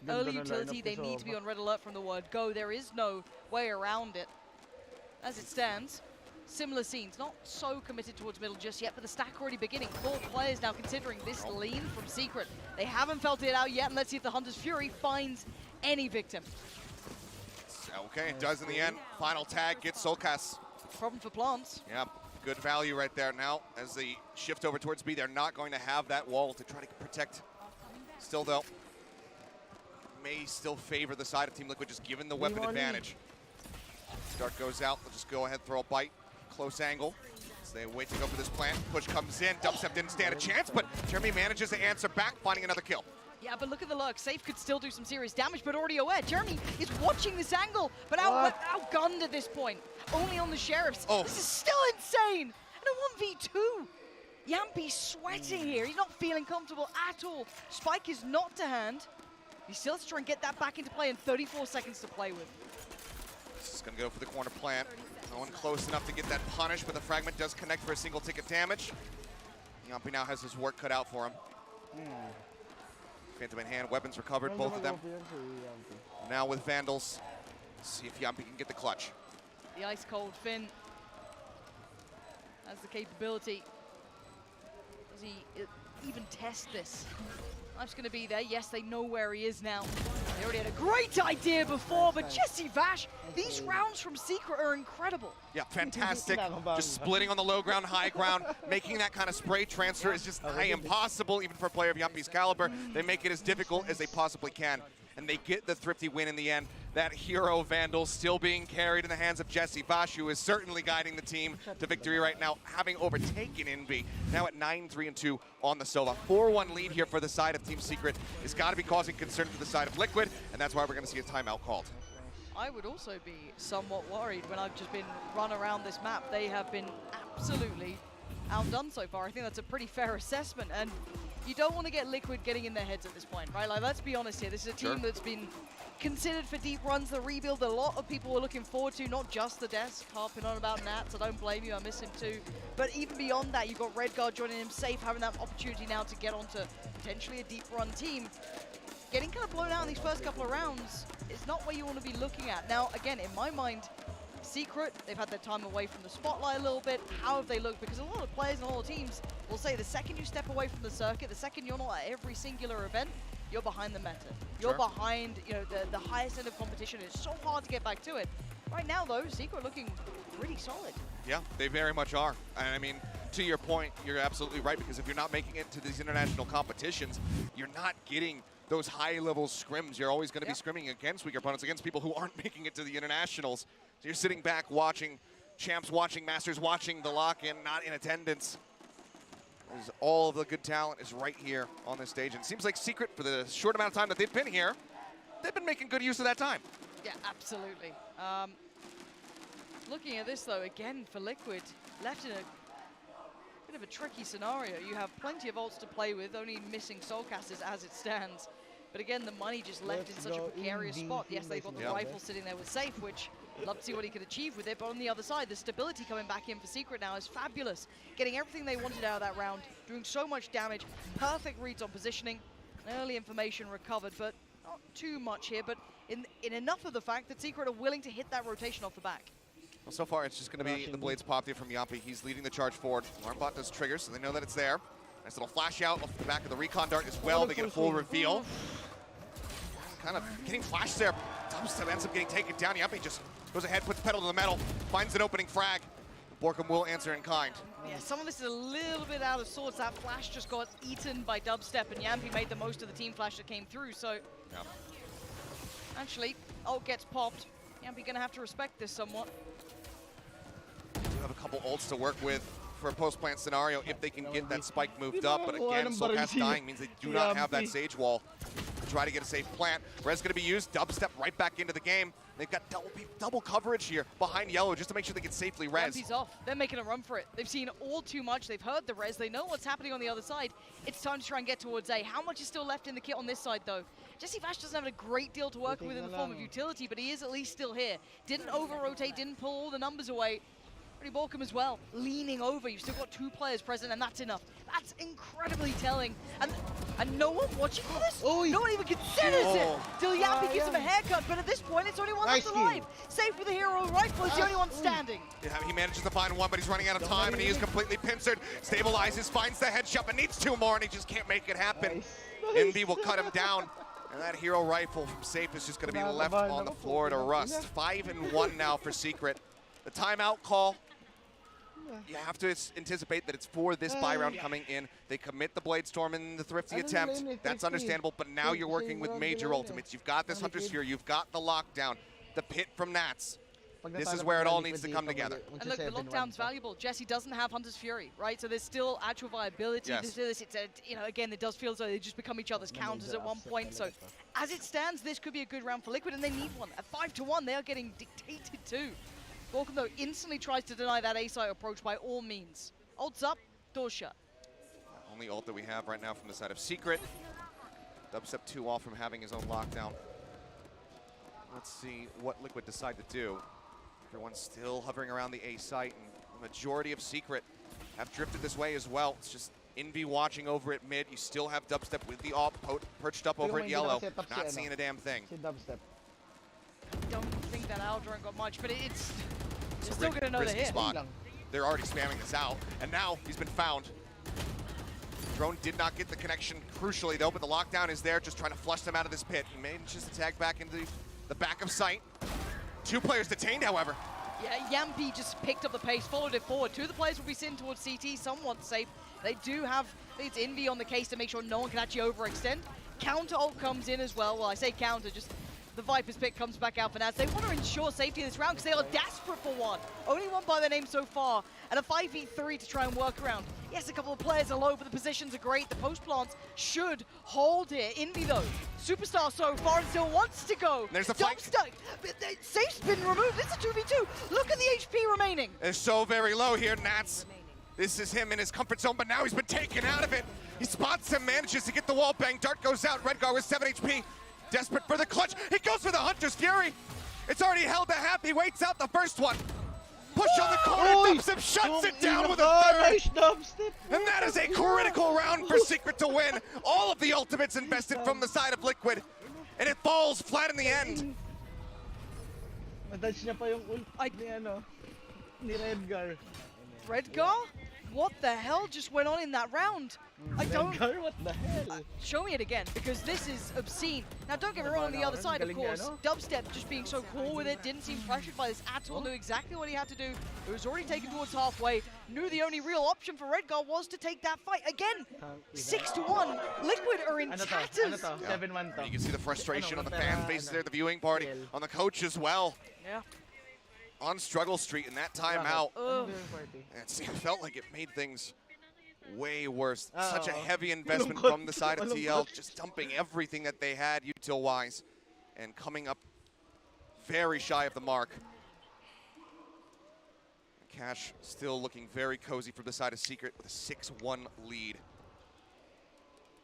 Early utility, they need to be on red alert from the word go. There is no way around it. As it stands, similar scenes. Not so committed towards middle just yet, but the stack already beginning. 4 players now considering this lean from Secret. They haven't felt it out yet, and let's see if the Hunter's Fury finds any victim. Okay, it does in the end. Final tag gets Soulcast. Problem for Plants. Yeah, good value right there. Now, as they shift over towards B, they're not going to have that wall to try to protect. Still, though, may still favor the side of Team Liquid, just given the weapon advantage. Dart goes out. They'll just go ahead, throw a bite. Close angle. So they wait to go for this plant. Push comes in. Dubstep didn't stand a chance, but Jeremy manages to answer back, finding another kill. Yeah, but look at the lurk. Safe could still do some serious damage, but already aware. Jeremy is watching this angle, but outgunned at this point. Only on the Sheriffs. Oh. This is still insane. And a 1v2. Yampy sweating here. He's not feeling comfortable at all. Spike is not to hand. He still has to try and get that back into play, and 34 seconds to play with. This is going to go for the corner plant. No one close enough to get that punish, but the fragment does connect for a single ticket damage. Yampy now has his work cut out for him. Phantom in hand, weapons recovered, both of them. Now with Vandals, see if Yampy can get the clutch. The ice cold Finn has the capability. Does he even test this? Knife's going to be there. Yes, they know where he is now. They already had a great idea before, but Jesse Vash, these rounds from Secret are incredible. Yeah, fantastic. Just splitting on the low ground, high ground, making that kind of spray transfer is just nigh impossible, even for a player of Yampy's caliber. They make it as difficult as they possibly can, and they get the thrifty win in the end. That hero Vandal still being carried in the hands of Jesse Vash, who is certainly guiding the team to victory right now, having overtaken Envy, now at 9-3-2 on the Sova. 4-1 lead here for the side of Team Secret has got to be causing concern for the side of Liquid, and that's why we're going to see a timeout called. I would also be somewhat worried when I've just been run around this map. They have been absolutely outdone so far. I think that's a pretty fair assessment, and you don't want to get Liquid getting in their heads at this point, right? Like, let's be honest here. This is a team that's been considered for deep runs, the rebuild a lot of people were looking forward to, not just the desk, harping on about Nats, I don't blame you, I miss him too. But even beyond that, you've got Redgar joining him, Safe having that opportunity now to get onto potentially a deep run team. Getting kind of blown out in these first couple of rounds is not where you want to be looking at. Now, again, in my mind, Secret, they've had their time away from the spotlight a little bit. How have they looked? Because a lot of players and a lot of teams will say the second you step away from the circuit, the second you're not at every singular event, you're behind the meta. You're behind, you know, the highest end of competition. It's so hard to get back to it. Right now, though, Secret looking pretty solid. Yeah, they very much are. And I mean, to your point, you're absolutely right, because if you're not making it to these international competitions, you're not getting those high-level scrims. You're always going to be scrimming against weaker opponents, against people who aren't making it to the internationals. So you're sitting back watching champs, watching masters, watching the lock-in, not in attendance. All of the good talent is right here on this stage. And it seems like Secret, for the short amount of time that they've been here, they've been making good use of that time. Yeah, absolutely. Looking at this though, again for Liquid, left in a bit of a tricky scenario. You have plenty of ults to play with, only missing Soulcasters as it stands. But again, the money just left in such a precarious spot. Yes, they've got the rifle sitting there with Safe, which love to see what he could achieve with it. But on the other side, the stability coming back in for Secret now is fabulous. Getting everything they wanted out of that round, doing so much damage, perfect reads on positioning, early information recovered, but not too much here. But in enough of the fact that Secret are willing to hit that rotation off the back. Well, so far it's just going to be the Blades pop from Yampi. He's leading the charge forward. Alarmbot does triggers, so they know that it's there. Nice little flash out off the back of the recon dart as well. They get a full reveal. Kind of getting flashed there. Dubstep ends up getting taken down. Yampi just goes ahead, puts pedal to the metal, finds an opening frag. Borkum will answer in kind. Yeah, some of this is a little bit out of sorts. That flash just got eaten by Dubstep, and Yampi made the most of the team flash that came through. So, actually, ult gets popped. Yampi gonna have to respect this somewhat. You have a couple ults to work with for a post-plant scenario if they can get that spike moved up. But again, Soulcast dying means they do not have that Sage wall to try to get a safe plant. Res going to be used. Dubstep right back into the game. They've got double coverage here behind Yellow just to make sure they can safely res. Yampi's off. They're making a run for it. They've seen all too much. They've heard the res. They know what's happening on the other side. It's time to try and get towards A. How much is still left in the kit on this side, though? Jesse Vash doesn't have a great deal to work with in the form of utility, but he is at least still here. Didn't over-rotate, didn't pull all the numbers away. Borkum as well, leaning over. You've still got 2 players present, and that's enough. That's incredibly telling. And no one watching for this? No one even considers it till Yampi gives him a haircut, but at this point, it's only one left alive. Safe with the hero rifle, it's the only one standing. Yeah, he manages to find one, but he's running out of time, and he is completely pincered. Stabilizes, finds the headshot, but needs 2 more, and he just can't make it happen. Envy will cut him down. And that hero rifle from Safe is just going to be left on the floor to rust. 5-1 now for Secret. The timeout call. You have to anticipate that it's for this buy round coming in. They commit the Blade Storm in the thrifty attempt. That's understandable, but now you're working with major ultimates. You've got this Hunter's Fury, you've got the lockdown, the pit from Nats. This is where it all needs to come together. And look, the lockdown's valuable. Jesse doesn't have Hunter's Fury, right? So there's still actual viability to this. It's again, it does feel as though they just become each other's counters at one point. So as it stands, this could be a good round for Liquid, and they need one. At 5-1, they are getting dictated to. Borkum, though, instantly tries to deny that A-site approach by all means. Ult's up, door shut. Only ult that we have right now from the side of Secret. Dubstep 2 off from having his own lockdown. Let's see what Liquid decide to do. Everyone's still hovering around the A-site, and the majority of Secret have drifted this way as well. It's just Envy watching over at mid. You still have Dubstep with the AWP perched up over at Yellow. Not seeing a damn thing. I don't think that Aldrin got much, but it's still going to know they're here. Spot. They're already spamming this out, and now he's been found. Drone did not get the connection crucially though, but the lockdown is there, just trying to flush them out of this pit. He manages to tag back into the back of sight. 2 players detained, however. Yeah, Yampi just picked up the pace, followed it forward. 2 of the players will be sitting towards CT, somewhat safe. They do have, it's Envy on the case to make sure no one can actually overextend. Counter ult comes in as well. Well, I say counter, just the Viper's pick comes back out for Nats. They want to ensure safety this round because they are desperate for one. Only one by their name so far, and a 5v3 to try and work around. Yes, a couple of players are low, but the positions are great. The post plants should hold here. Envy, though, superstar so far and still wants to go. There's the flank. Safe's been removed. It's a 2v2. Look at the HP remaining. They're so very low here, Nats. This is him in his comfort zone, but now he's been taken out of it. He spots him, manages to get the wall bang. Dart goes out. Redgar with 7 HP. Desperate for the clutch. He goes for the Hunter's Fury. It's already held to half. He waits out the first one. Push on the corner. Dubstep shuts it down with a 3rd. And that is a critical round for Secret to win. All of the ultimates invested from the side of Liquid. And it falls flat in the end. Madodge niya pa yung ult ni Redgar. Redgar? What the hell just went on in that round? I don't... What the hell? Show me it again, because this is obscene. Now, don't get me wrong, on the other side, of course, Dubstep just being so cool with it, didn't seem pressured by this at all, knew exactly what he had to do. It was already taken towards halfway, knew the only real option for Redgar was to take that fight. Again, 6-1, Liquid are in tatters. Yeah. You can see the frustration on the fan faces there, the viewing party, on the coach as well. Yeah. On struggle street in that timeout. It felt like it made things way worse. Such a heavy investment from the side of TL, just dumping everything that they had util-wise and coming up very shy of the mark. Cash still looking very cozy from the side of Secret with a 6-1 lead.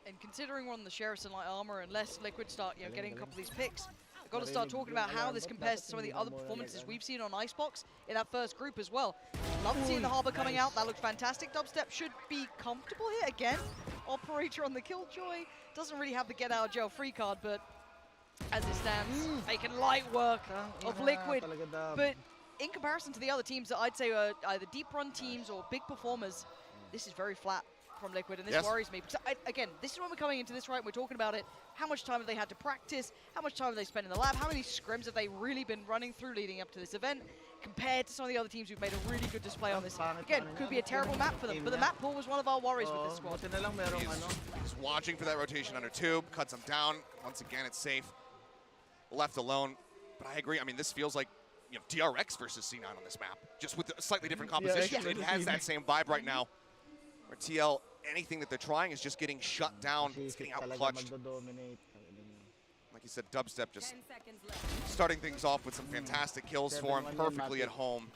And considering we're on the Sheriff's and light armor, unless Liquid start, getting a couple of these picks, I've got to start talking about how this compares to some of the other performances we've seen on Icebox in that first group as well. Love seeing the Harbor coming out. That looks fantastic. Dubstep should be comfortable here. Again, Operator on the Killjoy. Doesn't really have the get out of jail free card, but as it stands, making light work of Liquid. But in comparison to the other teams that I'd say are either deep run teams or big performers, this is very flat from Liquid, and this worries me. Because again, this is when we're coming into this, right? We're talking about it. How much time have they had to practice? How much time have they spent in the lab? How many scrims have they really been running through leading up to this event? Compared to some of the other teams who've made a really good display on this. Again, could be a terrible map for them, but the map pool was one of our worries with this squad. He's watching for that rotation under tube, cuts him down. Once again, it's safe. Left alone. But I agree. I mean, this feels like DRX versus C9 on this map, just with a slightly different composition. It has that same vibe right now, where TL, anything that they're trying is just getting shut down. It's getting out-clutched. Like you said, Dubstep just starting things off with some fantastic kills for him, perfectly at home.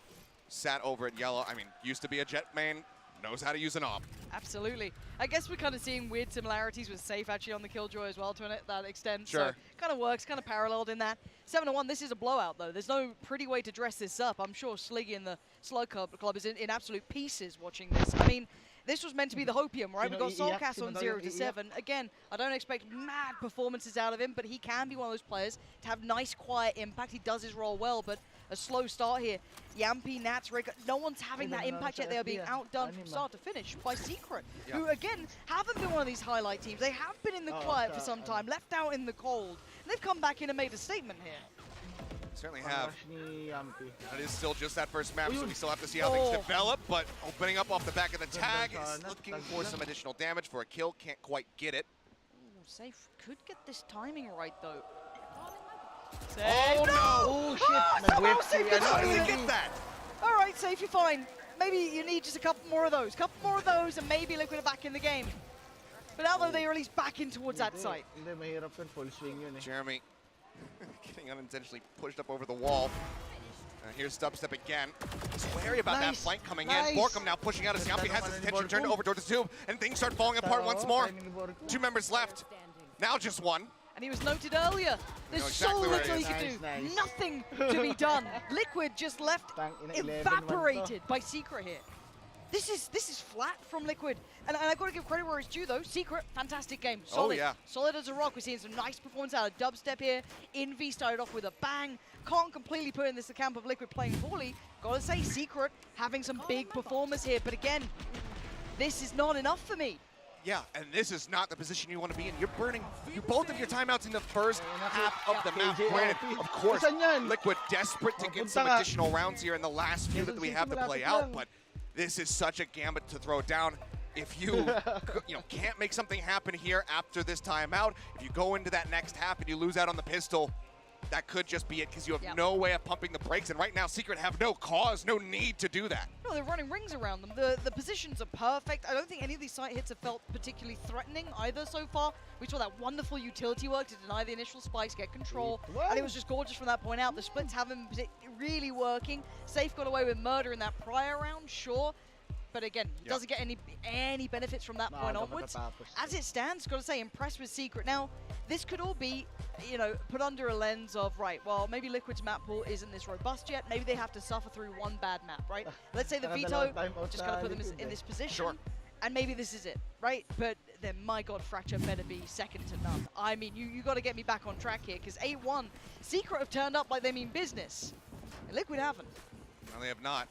Sat over at yellow. I mean, used to be a Jet main, knows how to use an op. Absolutely. I guess we're kind of seeing weird similarities with Safe actually on the Killjoy as well to that extent. Sure. So kind of works, kind of paralleled in that. 7-1, this is a blowout though. There's no pretty way to dress this up. I'm sure Sliggy and the Slug Club is in absolute pieces watching this. I mean, this was meant to be the hopium, right? We've got Soulcast on 0-7. Again, I don't expect mad performances out of him, but he can be one of those players to have nice, quiet impact. He does his role well, but a slow start here. Yampy, Nats, Rick, no one's having that impact yet. They are being outdone from start to finish by Secret, who, again, haven't been one of these highlight teams. They have been in the quiet for some time, left out in the cold, and they've come back in and made a statement here. Certainly have. It is still just that first map, so we still have to see how things develop, but opening up off the back of the tag is looking for some additional damage for a kill. Can't quite get it. Ooh, Safe could get this timing right, though. Safe. Oh, no! Oh, shit! Safe How did he get that? All right, Safe, you're fine. Maybe you need just a couple more of those, and maybe Liquid are back in the game. But although they are at least back in towards that site. Jeremy getting unintentionally pushed up over the wall. Here's Dubstep again. Just wary about that flank coming in. Borkum now pushing out as Yampi has his attention turned over towards the tube, and things start falling apart once more. 2 members left. Now just 1. And he was noted earlier. There's exactly so little he can do. Nothing to be done. Liquid just left evaporated by Secret here. This is flat from Liquid. And I've got to give credit where it's due, though. Secret, fantastic game. Solid. Solid as a rock. We're seeing some nice performance out of Dubstep here. Envy started off with a bang. Can't completely put in this the camp of Liquid playing poorly. Gotta say, Secret having some big performers here. But again, this is not enough for me. Yeah, and this is not the position you want to be in. You're burning both of your timeouts in the first half of the map. Granted, of course, Liquid desperate to get some additional rounds here in the last few that we have to play out, but this is such a gambit to throw down. If you can't make something happen here after this timeout, if you go into that next half and you lose out on the pistol, that could just be it because you have no way of pumping the brakes. And right now, Secret have no cause, no need to do that. No, they're running rings around them. The positions are perfect. I don't think any of these site hits have felt particularly threatening either so far. We saw that wonderful utility work to deny the initial spikes, get control. And it was just gorgeous from that point out. The splits haven't been really working. Safe got away with murder in that prior round, sure. But again, doesn't get any benefits from that point onwards. As it stands, got to say, impressed with Secret. Now, this could all be, put under a lens of, right, well, maybe Liquid's map pool isn't this robust yet. Maybe they have to suffer through one bad map, right? Let's say the Veto just kind of put them in this position. And maybe this is it, right? But then, my God, Fracture better be second to none. I mean, you got to get me back on track here, because 8-1, Secret have turned up like they mean business. And Liquid haven't. No, they have not.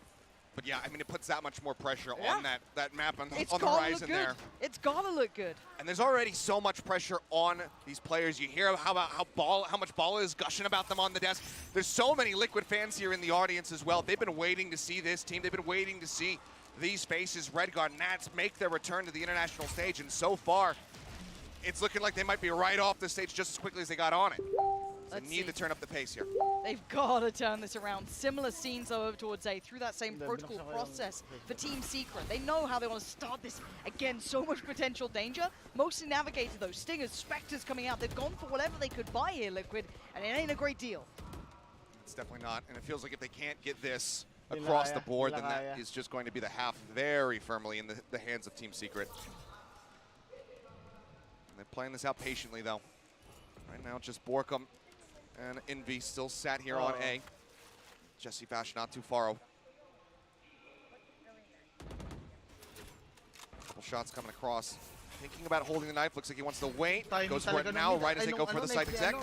But yeah, I mean, it puts that much more pressure on that map on the horizon there. It's gotta look good. And there's already so much pressure on these players. You hear how much Paulo is gushing about them on the desk. There's so many Liquid fans here in the audience as well. They've been waiting to see this team. They've been waiting to see these faces, Redguard, Nats, make their return to the international stage. And so far, it's looking like they might be right off the stage just as quickly as they got on it. They need to turn up the pace here. They've got to turn this around. Similar scenes though over towards A through that same protocol process for Team Secret. They know how they want to start this. Again, so much potential danger. Mostly navigated those Stingers, Spectres coming out. They've gone for whatever they could buy here, Liquid, and it ain't a great deal. It's definitely not, and it feels like if they can't get this across the board, then that is just going to be the half very firmly in the hands of Team Secret. And they're playing this out patiently, though. Right now, just Borkum and Envy still sat here on A. Jesse Bash not too far. Couple shots coming across. Thinking about holding the knife. Looks like he wants to wait. Goes for it now, right as they go for the side exec.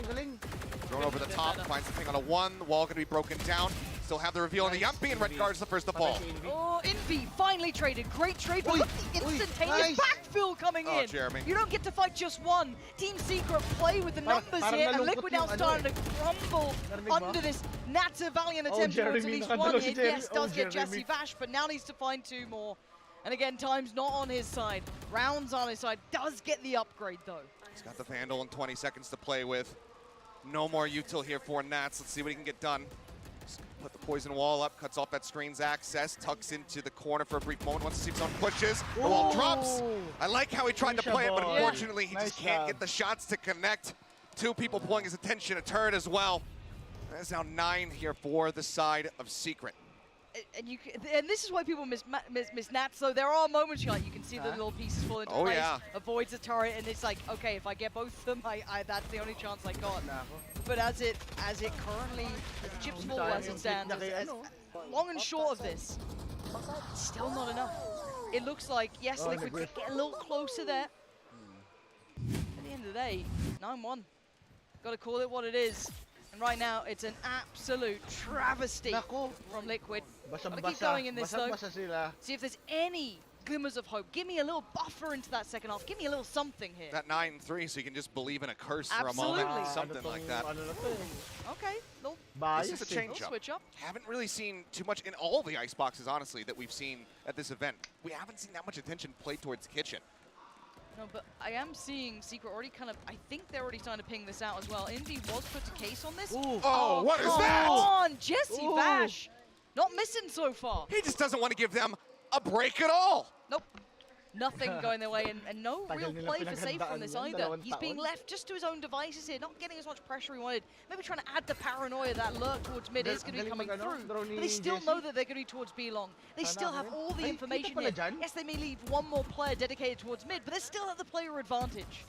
Thrown over the top, finds the thing on a 1. The wall going to be broken down. Still have the reveal on the Yumpy, and Redguard's the first to fall. Oh, Envy finally traded. Great trade, but look at the instantaneous backfill coming in. Jeremy. You don't get to fight just one. Team Secret play with the numbers here, and Liquid now starting to crumble under this Nats valiant attempt towards at least one hit. Yes, does get Jesse Vash, but now needs to find 2 more. And again, time's not on his side. Rounds on his side. Does get the upgrade, though. He's got the Vandal and 20 seconds to play with. No more util here for Nats. Let's see what he can get done. Just put the poison wall up, cuts off that screen's access, tucks into the corner for a brief moment. Once he sees on pushes, the wall drops. I like how he tried to play it, but unfortunately he just can't get the shots to connect. 2 people pulling his attention, a turret as well. There's now 9 here for the side of Secret. And this is why people miss Nats, though. There are moments you can see the little pieces fall into place, avoids the turret, and it's like, okay, if I get both of them, that's the only chance I got. But as it currently, as the chips fall as it stands, as long and short of this, still not enough. It looks like, yes, Liquid could get a little closer there. At the end of the day, 9-1. Got to call it what it is. And right now, it's an absolute travesty from Liquid. Gotta keep going in this, though. See if there's any glimmers of hope. Give me a little buffer into that second half. Give me a little something here. That 9-3, so you can just believe in a curse for a moment. Something like that. Okay. This is a change-up. Switch up. Haven't really seen too much in all the ice boxes, honestly, that we've seen at this event. We haven't seen that much attention played towards Kitchen. No, but I am seeing Secret already kind of, I think they're already starting to ping this out as well. Envy was put to case on this. Oh, what is that? Come on, Jesse Bash. Not missing so far. He just doesn't want to give them a break at all. Nope. Nothing going their way, and no real play for safe from this either. He's being left just to his own devices here, not getting as much pressure he wanted. Maybe trying to add the paranoia that lurk towards mid is going to be coming through. But they still know that they're going to be towards B long. They still have all the information here. Yes, they may leave one more player dedicated towards mid, but they still have the player advantage.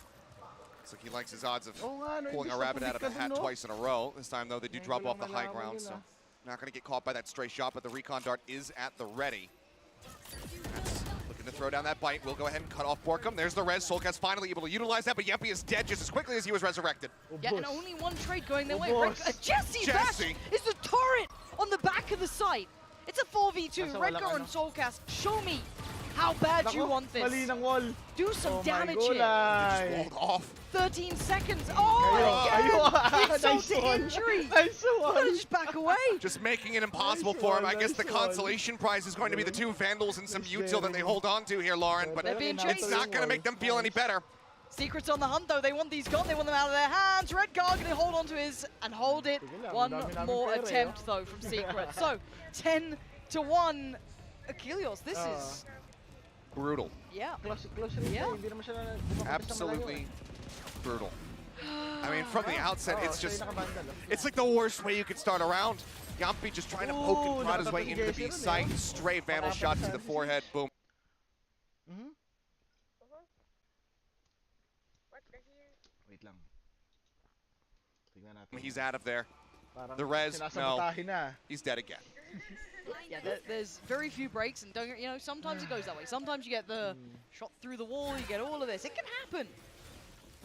Looks like he likes his odds of pulling a rabbit out of a hat twice in a row. This time, though, they do drop off the high ground, so not going to get caught by that stray shot, but the recon dart is at the ready. Looking to throw down that bite. We'll go ahead and cut off Borkum. There's the res. Soulcast finally able to utilize that, but Yempy is dead just as quickly as he was resurrected. Yeah, and only one trade going their way. Jesse Bash is the turret on the back of the site. It's a 4v2. Redgar and Soulcast, show me how bad you want this. Do some damage here. Just walled off. 13 seconds. Oh, again! Insult to injury. Just back away. Just making it impossible for him. I guess the consolation prize is going to be the 2 Vandals and some util that they hold on to here, Lauren. But it's not going to make them feel any better. Secret's on the hunt, though. They want these gone. They want them out of their hands. Redgar going to hold on to his and hold it. One more attempt, though, from Secret. So, 10-1. Achilles, this is brutal. Yeah. Absolutely brutal. I mean, from the outset, it's like the worst way you could start a round. Yumpy just trying to poke and prod his way into the B site. Stray Vandal shot to the forehead. Boom. He's out of there. The res, no. He's dead again. Yeah, there's very few breaks, and sometimes it goes that way. Sometimes you get the shot through the wall, you get all of this. It can happen.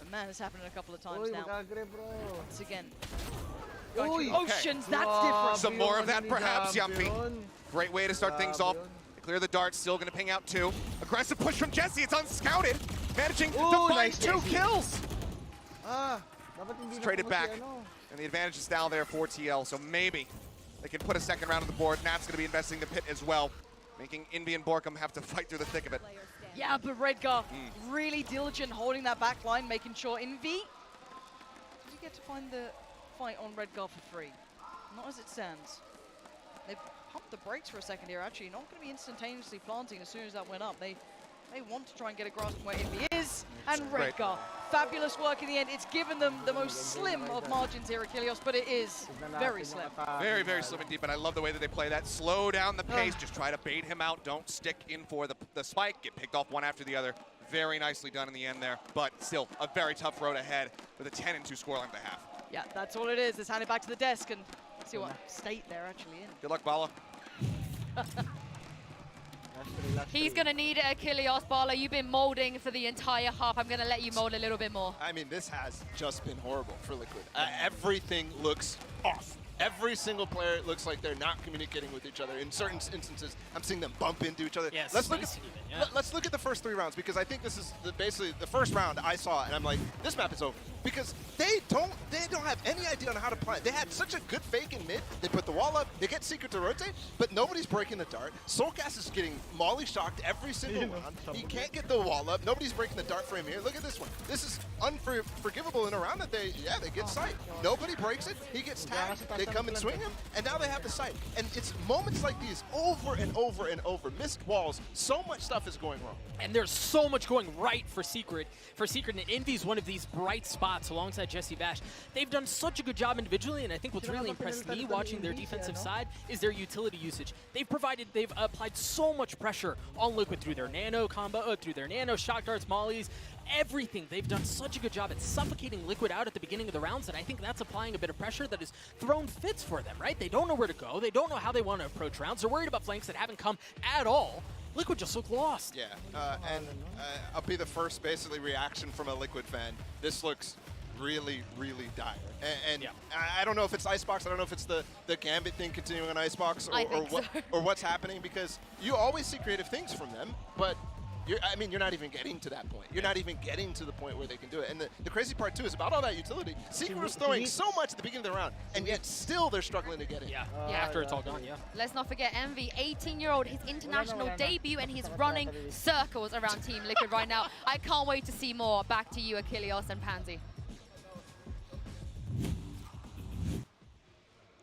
And man, it's happened a couple of times now. Once again. Oceans, that's different. Some more of that, perhaps, Yumpy. Great way to start things off. They clear the dart, still going to ping out 2. Aggressive push from Jesse, it's unscouted. Managing to find 2 kills. It's traded back. And the advantage is now there for TL, so maybe they can put a second round on the board. Nat's going to be investing the pit as well, making Envy and Borkum have to fight through the thick of it. Yeah, but Redgar really diligent holding that back line, making sure Envy. Did you get to find the fight on Redgar for free? Not as it stands. They've pumped the brakes for a second here, actually. Not going to be instantaneously planting as soon as that went up. They They want to try and get a grasp on where Envy is. And Redgar, fabulous work in the end. It's given them the most slim of margins here at Kilios, but it is very slim. Very, very slim indeed, but I love the way that they play that. Slow down the pace, just try to bait him out. Don't stick in for the spike. Get picked off one after the other. Very nicely done in the end there, but still a very tough road ahead with a 10-2 scoreline to half. Yeah, that's all it is. Let's hand it back to the desk and see what state they're actually in. Good luck, Paulo. He's going to need it at Kilios. Paulo, you've been molding for the entire half. I'm going to let you mold a little bit more. I mean, this has just been horrible for Liquid. Everything looks off. Every single player looks like they're not communicating with each other. In certain instances, I'm seeing them bump into each other. Yeah, let's look at the first 3 rounds, because I think this is basically the first round I saw, and I'm like, this map is over. Because they don't have any idea on how to play. They had such a good fake in mid. They put the wall up. They get Secret to rotate, but nobody's breaking the dart. Soulcast is getting molly shocked every single round. He can't get the wall up. Nobody's breaking the dart frame here. Look at this one. This is unforgivable in a round that they get sight. Nobody breaks it. He gets tagged. They come and swing him, and now they have the sight. And it's moments like these over and over and over. Missed walls. So much stuff is going wrong. And there's so much going right for Secret. And Envy's one of these bright spots alongside Jesse Vash. They've done such a good job individually, and I think what's really impressed me watching their defensive side is their utility usage. They've applied so much pressure on Liquid through their nano combo, through their nano shock darts, mollies, everything. They've done such a good job at suffocating Liquid out at the beginning of the rounds, and I think that's applying a bit of pressure that has thrown fits for them, right? They don't know where to go. They don't know how they want to approach rounds. They're worried about flanks that haven't come at all. Liquid just look lost. Yeah, I'll be the first basically reaction from a Liquid fan. This looks really, really dire. And yeah. I don't know if it's Icebox. I don't know if it's the Gambit thing continuing on Icebox or what's happening, because you always see creative things from them, but you're not even getting to that point. You're not even getting to the point where they can do it. And the crazy part, too, is about all that utility. Secret was throwing so much at the beginning of the round, and yet still they're struggling to get it. Yeah, after it's all gone, yeah. Let's not forget Envy, 18-year-old, his international debut, and he's running circles around Team Liquid right now. I can't wait to see more. Back to you, Achilleos and Pansy.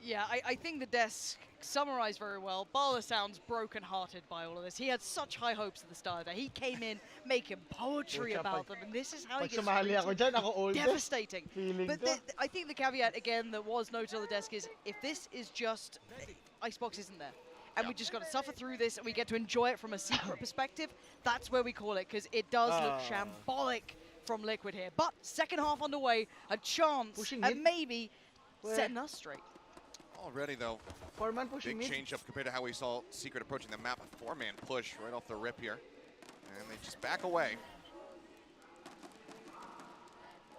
Yeah, I think the desk summarized very well. Bala sounds broken-hearted by all of this. He had such high hopes at the start. He came in making poetry about them, and this is how he gets devastating. But I think the caveat, again, that was noted on the desk is, if this is just, Icebox isn't there, and we just got to suffer through this, and we get to enjoy it from a Secret perspective, that's where we call it, because it does look shambolic from Liquid here. But second half underway, a chance at maybe setting us straight. Already, though, big change up compared to how we saw Secret approaching the map. A 4-man push right off the rip here. And they just back away.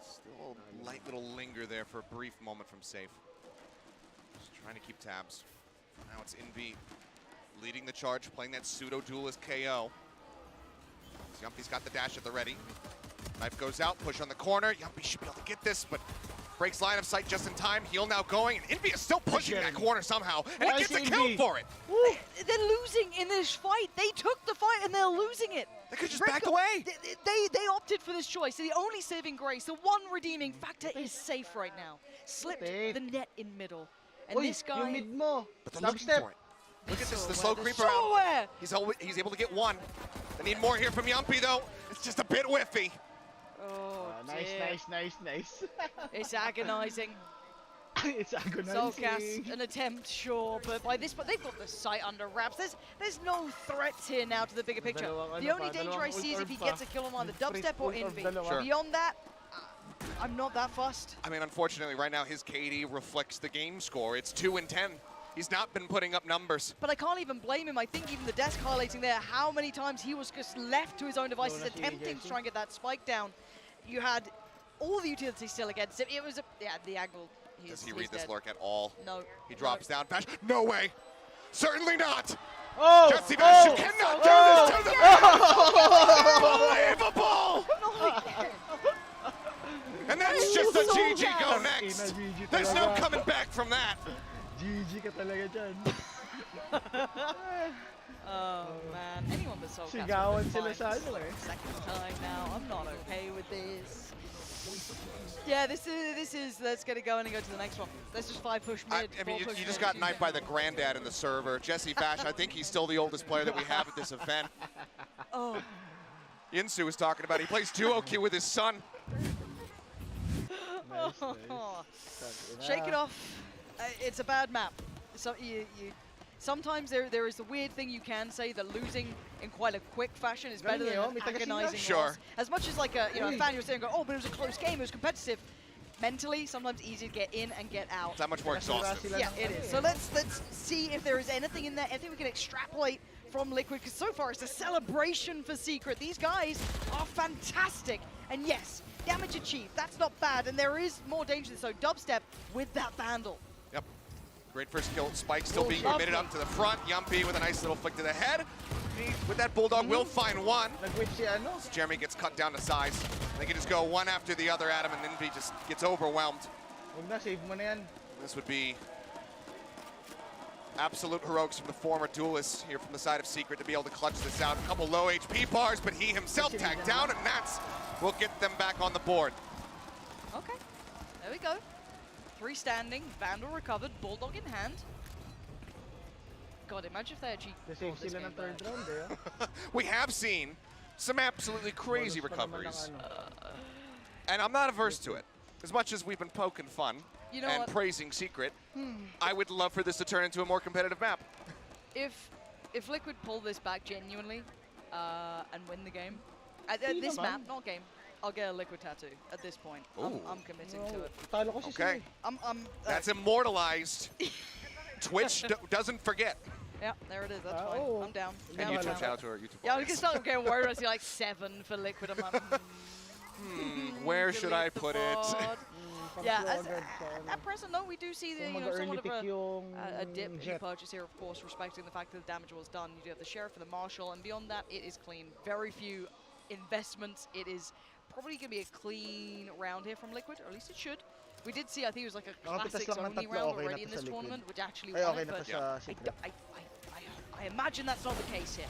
Still a light little linger there for a brief moment from Safe. Just trying to keep tabs. Now it's Envy leading the charge, playing that pseudo-duelist KO. Yumpy's got the dash at the ready. Knife goes out, push on the corner. Yumpy should be able to get this, but breaks line of sight just in time. Heal now going, and Envy is still pushing that corner somehow, and he gets a kill for it. They're losing in this fight. They took the fight, and they're losing it. They could just back away. They opted for this choice. The only saving grace, the one redeeming factor is Safe right now. Slipped the net in middle. And this guy... But they're looking for it. Look at this, the slow creep around. He's able to get one. They need more here from Yumpy, though. It's just a bit whiffy. Oh, nice. It's agonizing. It's agonizing. Soulcast, an attempt, sure, but by this point, they've got the site under wraps. There's no threats here now to the bigger picture. The only danger I see is if he gets a kill on either Dubstep or Envy. Sure. Beyond that, I'm not that fussed. I mean, unfortunately, right now, his KD reflects the game score. It's 2-10. He's not been putting up numbers. But I can't even blame him. I think even the desk highlighting there how many times he was just left to his own devices, attempting to try and get that spike down. You had all the utility still against him. It was, the angle. Does he read this lurk at all? No. He drops down. Bash. No way. Certainly not. Oh, Jesse Bash, you cannot do this to the Unbelievable. And that's just a GG go next. There's no coming back from that. GG ka talaga dyan. Oh man, anyone but Soulcast. Sigawan sila sa ano Second time now, I'm not okay with this. Yeah, this is, let's get it going and go to the next one. Let's just 5-push mid. I mean, you just got knifed by the granddad in the server. Jesse Bash, I think he's still the oldest player that we have at this event. Oh, Yinsu was talking about. He plays duo queue with his son. Shake it off. It's a bad map. So sometimes there is the weird thing you can say that losing in quite a quick fashion is better than an agonizing loss. As much as like a fan, you're saying, oh, but it was a close game, it was competitive. Mentally, sometimes easier to get in and get out. It's that much more exhaustive. Yeah, it is. So let's see if there is anything in there. Anything we can extrapolate from Liquid, because so far it's a celebration for Secret. These guys are fantastic. And yes, damage achieved. That's not bad. And there is more danger than so. Dubstep with that Vandal. Yep. Great first kill. Spike still being committed up to the front. Yumpy with a nice little flick to the head. With that Bulldog will find one. So Jeremy gets cut down to size. They can just go one after the other at him, and then he just gets overwhelmed. This would be absolute heroics from the former duelist here from the side of Secret to be able to clutch this out. A couple low HP bars, but he himself tagged down, and Nats will get them back on the board. Okay, there we go. 3 standing, Vandal recovered, Bulldog in hand. God, imagine if they actually pulled this game back. We have seen some absolutely crazy recoveries. And I'm not averse to it. As much as we've been poking fun and praising Secret, I would love for this to turn into a more competitive map. If Liquid pull this back genuinely and win the game, at this map, not game, I'll get a Liquid tattoo at this point. I'm committing to it. Okay. That's immortalized. Twitch doesn't forget. Yeah, there it is. That's fine. I'm down. And YouTube channel to our YouTube. Yeah, I can start getting worried. I see like 7 for Liquid. I'm like, where should I put it? Yeah, at present, though, we do see the, somewhat of a dip in the purchase here, of course, respecting the fact that the damage was done. You do have the Sheriff and the Marshal, and beyond that, it is clean. Very few investments. It is probably going to be a clean round here from Liquid, or at least it should. We did see, I think it was like a classics only round already in this tournament, which actually won it, but I imagine that's not the case here.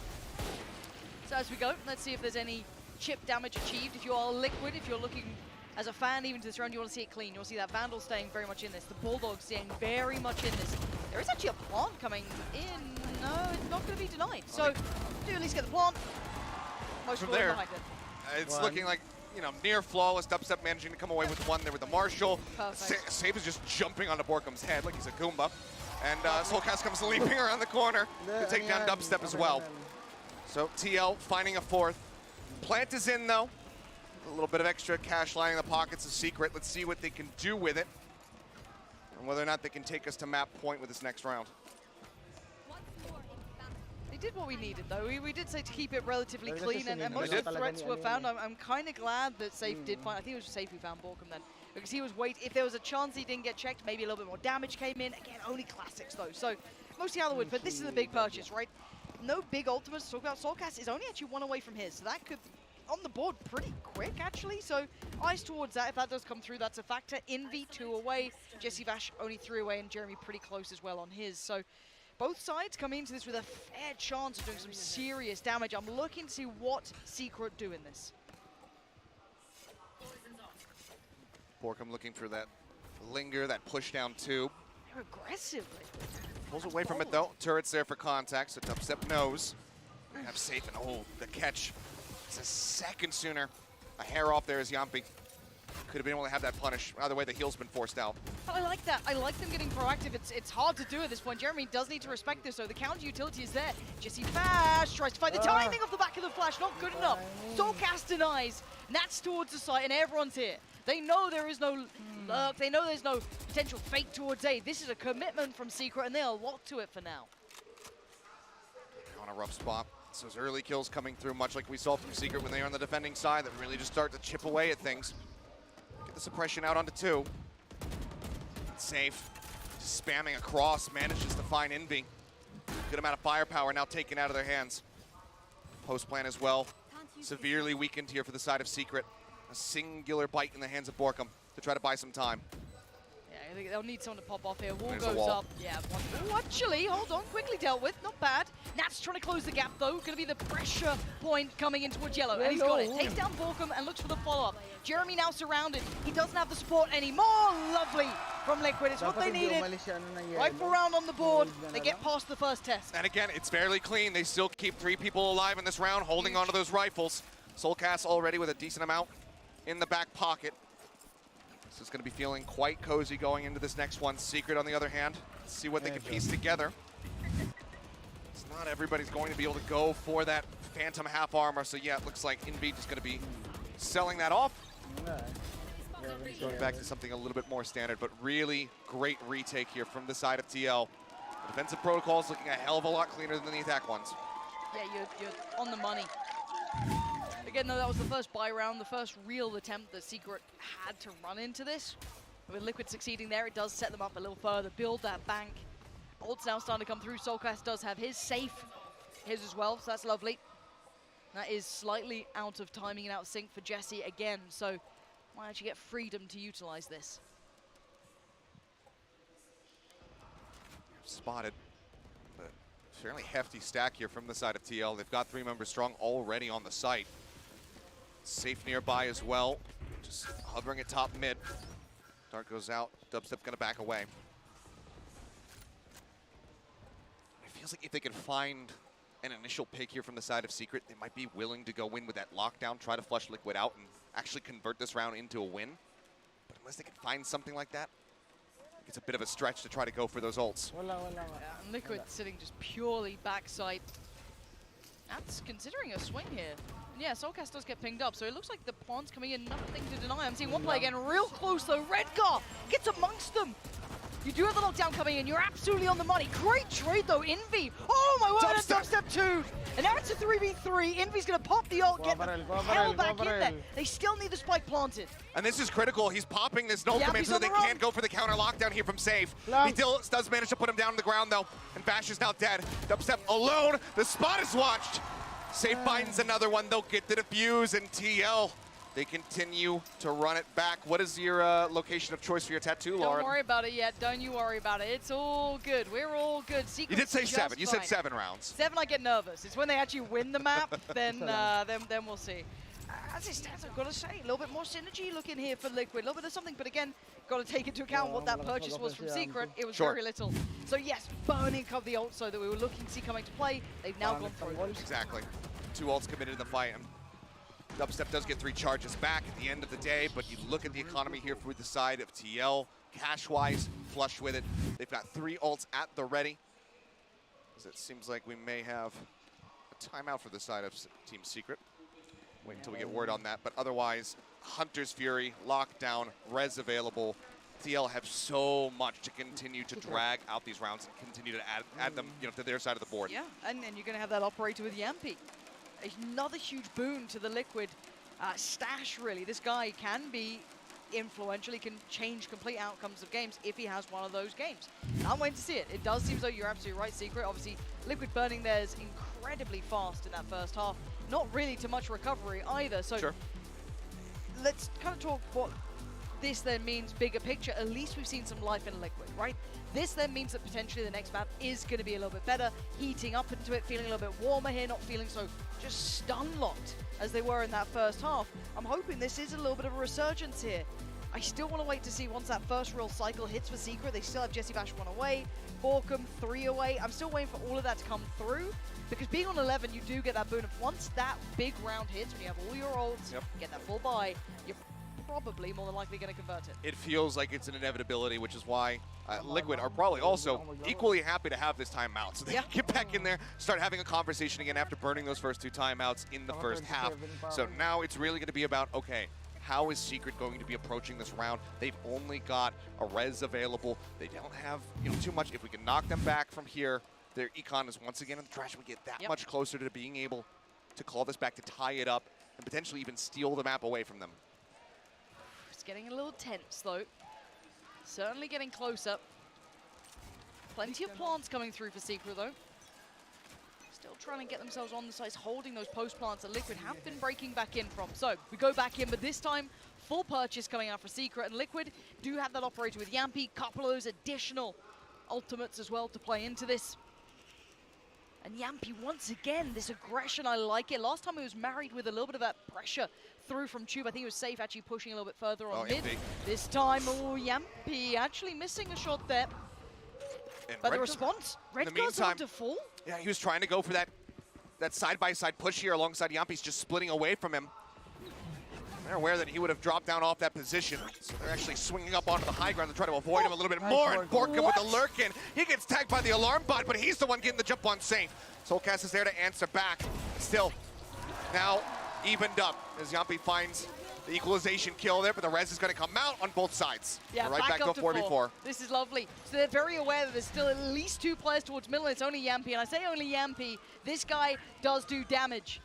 So as we go, let's see if there's any chip damage achieved. If you are Liquid, if you're looking as a fan even to this round, you want to see it clean. You want to see that Vandal staying very much in this, the Bulldog staying very much in this. There is actually a plant coming in. No, it's not going to be denied. So do at least get the plant. Most from there, behind it. It's looking like, near flawless. Dubstep managing to come away with one there with the Marshal. Save is just jumping onto Borkum's head like he's a Goomba. And Soulcast comes leaping around the corner to take down Dubstep as well. So TL finding a 4th. Plant is in though. A little bit of extra cash lining in the pockets of Secret. Let's see what they can do with it. And whether or not they can take us to map point with this next round. They did what we needed, though. We did say to keep it relatively clean, and most of the threats were found. I'm kind of glad that Safe did find. I think it was Safe who found Borkum then, because he was waiting. If there was a chance he didn't get checked, maybe a little bit more damage came in. Again, only classics though, so mostly Halloween. But this is a big purchase, right? No big ultimates to talk about. Soulcast is only actually 1 away from his, so that could be on the board pretty quick, actually. So eyes towards that. If that does come through, that's a factor. Envy 2 away. Jesse Vash only 3 away, and Jeremy pretty close as well on his. So both sides come into this with a fair chance of doing some serious damage. I'm looking to see what Secret do in this. Borkum looking for that linger, that push down 2. They're aggressive. Pulls away from it though. Turret's there for contact, so Dubstep knows. Have Safe and the catch. It's a second sooner. A hair off there is Yampi. Could have been able to have that punish. Either way, the heal's been forced out. I like that. I like them getting proactive. It's hard to do at this point. Jeremy does need to respect this, so the counter utility is there. Jesse Vash tries to find the timing of the back of the flash. Not good enough. Soulcast denies. Nats towards the site, and everyone's here. They know there is no lurk. They know there's no potential fake towards A. This is a commitment from Secret, and they are locked to it for now. On a rough spot. So those early kills coming through, much like we saw from Secret when they were on the defending side, that really just start to chip away at things. Get the suppression out onto 2. Safe. Just spamming across, manages to find Envy. Good amount of firepower now taken out of their hands. Post plan as well. Severely weakened here for the side of Secret. A singular bite in the hands of Borkum to try to buy some time. Yeah, I think they'll need someone to pop off here. Wall goes up. Yeah, one. Ooh, actually, hold on. Quickly dealt with. Not bad. Nats trying to close the gap, though. Going to be the pressure point coming in towards Yellow. And he's got it. Takes down Borkum and looks for the follow-up. Jeremy now surrounded. He doesn't have the support anymore. Lovely from Liquid. It's what they needed. Rifle round on the board. They get past the first test. And again, it's fairly clean. They still keep 3 people alive in this round, holding onto those rifles. Soulcast already with a decent amount in the back pocket. This is going to be feeling quite cozy going into this next one. Secret, on the other hand, let's see what they can piece together. It's not everybody's going to be able to go for that Phantom half armor, so yeah, it looks like Envy just going to be selling that off. Going back to something a little bit more standard, but really great retake here from the side of TL. The defensive protocols looking a hell of a lot cleaner than the attack ones. Yeah, you're on the money. Again, though, that was the first buy round, the first real attempt that Secret had to run into this. With Liquid succeeding there, it does set them up a little further, build that bank. Ult's now starting to come through. Soulcast does have his safe, his as well, so that's lovely. That is slightly out of timing and out of sync for Jesse again, so might actually get freedom to utilize this. Spotted, but fairly hefty stack here from the side of TL. They've got 3 members strong already on the site. Safe nearby as well, just hovering at top mid. Dart goes out, Dubstep gonna back away. It feels like if they could find an initial pick here from the side of Secret, they might be willing to go in with that lockdown, try to flush Liquid out, and actually convert this round into a win. But unless they can find something like that, it's a bit of a stretch to try to go for those ults. And Liquid sitting just purely backside. That's considering a swing here. And yeah, Soulcast does get pinged up, so it looks like the pawn's coming in, nothing to deny. I'm seeing one play again, real close though. Redgar gets amongst them. You do have the lockdown coming in, you're absolutely on the money. Great trade though, Envy. Oh my word, and Dubstep 2. And now it's a 3v3. Envy's gonna pop the ult, get the hell back in there. They still need the spike planted. And this is critical. He's popping this no command so they can't go for the counter lockdown here from Safe. He does manage to put him down on the ground though, and Bash is now dead. Dubstep alone. The spot is watched. Safe finds another one. They'll get the defuse, and TL, they continue to run it back. What is your location of choice for your tattoo, Lauren? Don't worry about it yet. Don't you worry about it. It's all good. We're all good. You did say 7. You said 7 rounds. 7, I get nervous. It's when they actually win the map, then we'll see. As it stands, I've got to say, a little bit more synergy looking here for Liquid. A little bit of something, but again, got to take into account what that purchase was from Secret. It was very little. So yes, burning a couple of the ults so that we were looking to see coming to play. They've now gone through. Exactly. 2 ults committed in the fight. And Dubstep does get 3 charges back at the end of the day, but you look at the economy here for the side of TL. Cash-wise, flush with it. They've got 3 ults at the ready. As it seems like we may have a timeout for the side of Team Secret. Wait until we get word on that, but otherwise, Hunter's Fury, lockdown, res available. TL have so much to continue to drag out these rounds and continue to add them, to their side of the board. Yeah, and you're going to have that operator with Yampi. Another huge boon to the Liquid stash, really. This guy can be influential. He can change complete outcomes of games if he has one of those games. I'm waiting to see it. It does seem as though you're absolutely right, Secret. Obviously, Liquid burning theirs incredibly fast in that first half. Not really too much recovery either. So let's kind of talk what this then means bigger picture. At least we've seen some life in Liquid, right? This then means that potentially the next map is going to be a little bit better, heating up into it, feeling a little bit warmer here, not feeling so just stun-locked as they were in that first half. I'm hoping this is a little bit of a resurgence here. I still want to wait to see once that first real cycle hits for Secret. They still have Jesse Bash 1 away, Borkum 3 away. I'm still waiting for all of that to come through, because being on 11, you do get that boon of once that big round hits, when you have all your ults, get that full buy, you're probably more than likely going to convert it. It feels like it's an inevitability, which is why Liquid are probably also equally happy to have this timeout. So they can get back in there, start having a conversation again after burning those first 2 timeouts in the first half. So now it's really going to be about, okay, how is Secret going to be approaching this round? They've only got a res available. They don't have too much. If we can knock them back from here, their econ is once again in the trash. We get that much closer to being able to call this back, to tie it up, and potentially even steal the map away from them. It's getting a little tense, though. Certainly getting closer. Plenty of plants coming through for Secret, though. Still trying to get themselves on the sides, holding those post plants that Liquid have been breaking back in from. So we go back in, but this time, full purchase coming out for Secret, and Liquid do have that operator with Yampi, couple of those additional ultimates as well to play into this. And Yampi, once again, this aggression, I like it. Last time he was married with a little bit of that pressure through from Tube. I think he was safe, actually pushing a little bit further on mid. This time, Yampi actually missing a shot there. And but the response, Redgar's about to fall. Yeah, he was trying to go for that that side-by-side push here alongside Yampi's just splitting away from him. They're aware that he would have dropped down off that position, so they're actually swinging up onto the high ground to try to avoid him a little bit more. And Borka with the lurkin. He gets tagged by the alarm bot, but he's the one getting the jump on safe. Soulcast is there to answer back. Still, now evened up as Yampi finds the equalization kill there, but the res is going to come out on both sides. Yeah, right back to a 4v4. This is lovely. So they're very aware that there's still at least 2 players towards middle, and it's only Yampi. And I say only Yampi, this guy does do damage.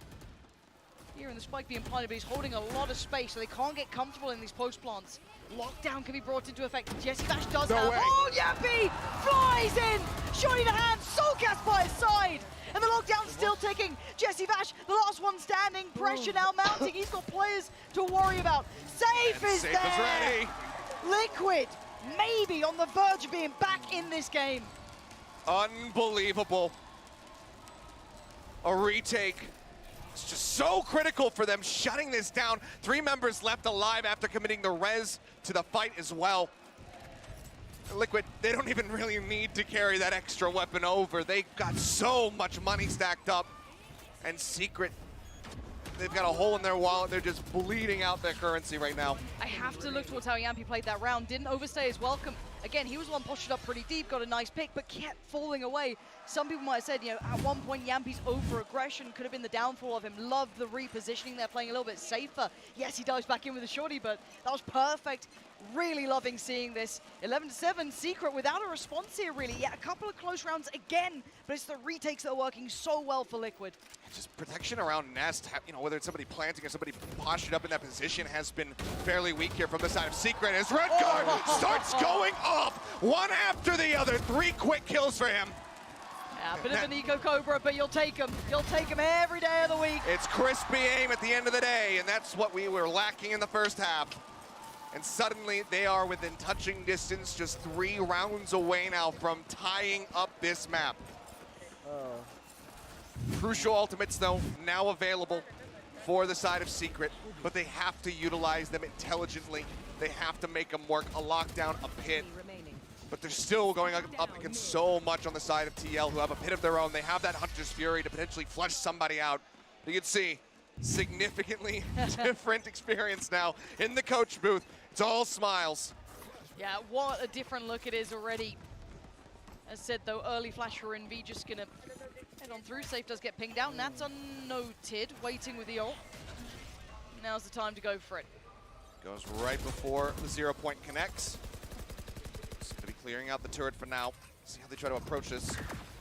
Here in the spike being planted, but he's holding a lot of space, so they can't get comfortable in these post plants. Lockdown can be brought into effect. Jesse Bash does have. Oh, Yampi flies in! Showing the hand, Soulcast by his side! And the lockdown's still ticking. Jesse Bash, the last one standing. Pressure now mounting. He's got players to worry about. Safe is there. Safe is ready. Liquid, maybe on the verge of being back in this game. Unbelievable. A retake. It's just so critical for them, shutting this down. 3 members left alive after committing the res to the fight as well. Liquid, they don't even really need to carry that extra weapon over. They got so much money stacked up. And Secret, they've got a hole in their wallet. They're just bleeding out their currency right now. I have to look towards how Yampi played that round. Didn't overstay his welcome. Again, he was the one pushed it up pretty deep, got a nice pick, but kept falling away. Some people might have said, you know, at one point Yampi's over-aggression could have been the downfall of him. Loved the repositioning there, playing a little bit safer. Yes, he dives back in with a shorty, but that was perfect. Really loving seeing this. 11-7, Secret without a response here, really. Yeah, a couple of close rounds again, but it's the retakes that are working so well for Liquid. Just protection around Nest, you know, whether it's somebody planting or somebody postured up in that position, has been fairly weak here from the side of Secret as Red Guard starts going off one after the other. 3 quick kills for him. Yeah, a bit of an eco Cobra, but you'll take him. You'll take him every day of the week. It's crispy aim at the end of the day, and that's what we were lacking in the first half. And suddenly they are within touching distance, just 3 rounds away now from tying up this map. Crucial ultimates, though, now available for the side of Secret, but they have to utilize them intelligently. They have to make them work. A lockdown, a pit. But they're still going up against so much on the side of TL, who have a pit of their own. They have that Hunter's Fury to potentially flush somebody out. You can see significantly different experience now in the coach booth. It's all smiles. Yeah, what a different look it is already. As said, though, early flash for NV, just gonna head on through. Safe does get pinged out. Nat's unnoted, waiting with the ult. Now's the time to go for it. Goes right before the 0 point connects. Just gonna be clearing out the turret for now. See how they try to approach this.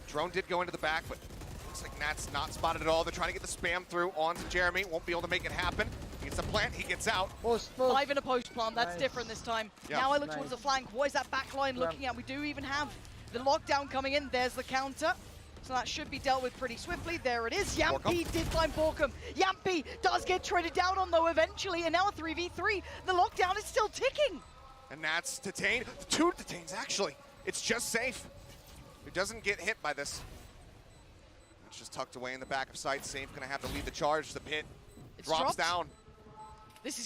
Drone did go into the back, but looks like Nat's not spotted at all. They're trying to get the spam through onto Jeremy. Won't be able to make it happen. He gets a plant, he gets out. Live in a post plant, that's different this time. Yeah. Now I look towards the flank. What is that back line looking at? We do even have the lockdown coming in. There's the counter. So that should be dealt with pretty swiftly. There it is. Yampi did find Borkum. Yampi does get traded down on, though, eventually. And now a 3v3. The lockdown is still ticking. And that's detained. 2 detains, actually. It's just Safe. He doesn't get hit by this. It's just tucked away in the back of sight. Safe gonna have to lead the charge. The pit drops down. This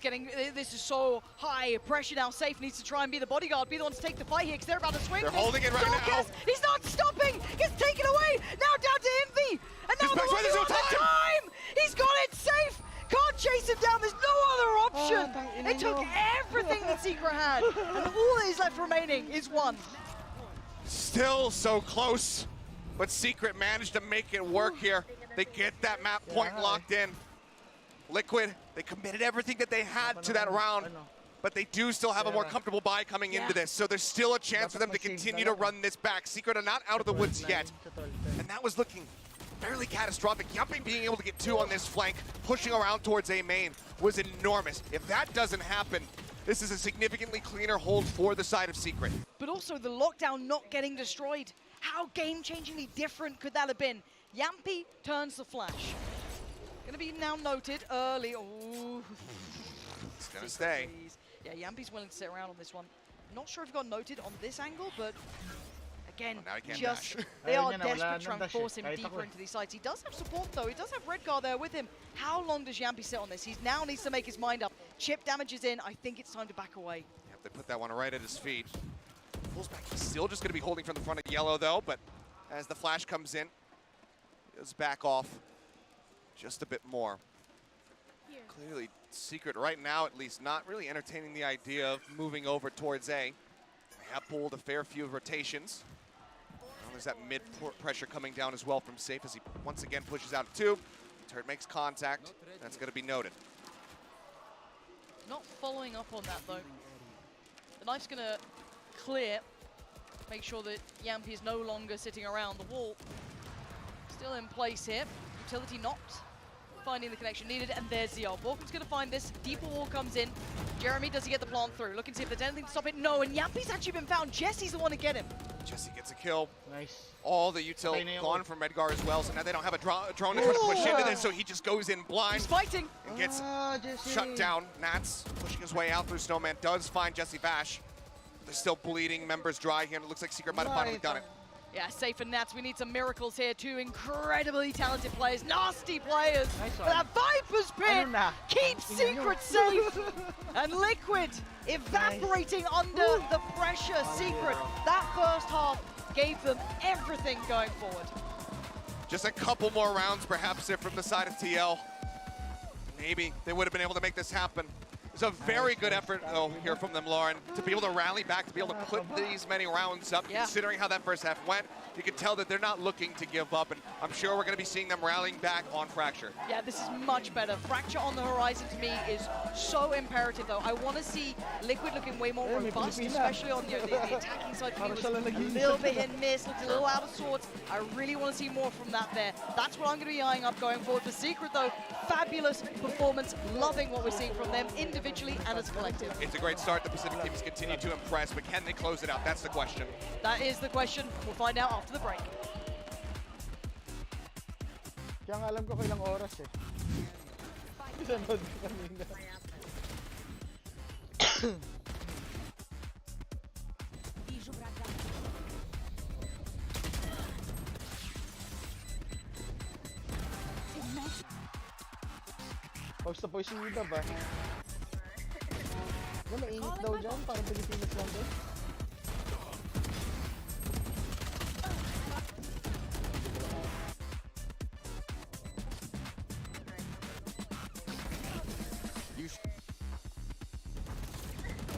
is so high pressure now. Safe needs to try and be the bodyguard, be the one to take the fight here, because they're about to swing. They're holding it right now. He's not stopping. Gets taken away. Now down to Envy. And now there's no time. He's got it. Safe. Can't chase him down. There's no other option. They took everything that Secret had. And all that is left remaining is 1. Still so close, but Secret managed to make it work here. They get that map point locked in. Liquid, they committed everything that they had to that round, but they do still have a more comfortable buy coming into this, so there's still a chance for them to continue to run this back. Secret are not out of the woods yet, and that was looking fairly catastrophic. Yampi being able to get 2 on this flank, pushing around towards A main, was enormous. If that doesn't happen, this is a significantly cleaner hold for the side of Secret. But also the lockdown not getting destroyed. How game-changingly different could that have been? Yampi turns the flash. Gonna be now noted early. Oh, it's gonna stay. Yeah, Yampi's willing to sit around on this one. Not sure if he got noted on this angle, but again, they are desperate to try and force him deeper into these sites. He does have support though. He does have Red Guard there with him. How long does Yampi sit on this? He now needs to make his mind up. Chip damage is in. I think it's time to back away. Yep, they put that one right at his feet. Pulls back. He's still just gonna be holding from the front of yellow though, but as the flash comes in, he does back off. just a bit more. Clearly, Secret right now, at least, not really entertaining the idea of moving over towards A. They have pulled a fair few rotations. Now there's that mid pressure coming down as well from Safe as he once again pushes out a tube. Turret makes contact. That's going to be noted. Not following up on that, though. The knife's going to clear. Make sure that Yampy is no longer sitting around the wall. Still in place here. Utility not finding the connection needed, and there's the ult. Borken's going to find this. Deeper wall comes in. Jeremy, does he get the plant through? Looking to see if there's anything to stop it. No, and Yampy's actually been found. Jesse's the one to get him. Jesse gets a kill. Nice. All the util gone from Redgar as well, so now they don't have a drone to try to push into this, so he just goes in blind. He's fighting. And gets shut down. Nats pushing his way out through Snowman, does find Jesse Vash. They're still bleeding, members dry here, and it looks like Secret might have finally done it. Yeah, Safe and Nats, we need some miracles here. Two incredibly talented players, nasty players. But that Viper's Pit keeps Secret safe. And Liquid evaporating under the pressure. Secret, that first half gave them everything going forward. Just a couple more rounds perhaps there from the side of TL. Maybe they would have been able to make this happen. It's a very good effort, though, here from them, Lauren, to be able to rally back, to be able to put these many rounds up, considering how that first half went. You can tell that they're not looking to give up, and I'm sure we're going to be seeing them rallying back on Fracture. Yeah, this is much better. Fracture on the horizon, to me, is so imperative, though. I want to see Liquid looking way more robust, especially on the attacking side. He was a little bit hit and miss, looked a little out of sorts. I really want to see more from that there. That's what I'm going to be eyeing up going forward. For Secret, though, fabulous performance. Loving what we're seeing from them individually and as a collective. It's a great start. The Pacific teams continue to impress, but can they close it out? That's the question. That is the question. We'll find out after the break. Kaya nga alam ko kailang oras eh. Sunod ko kanina. Pause na pause yung iba ba? Mainit daw dyan, parang Pilipinas lang doon.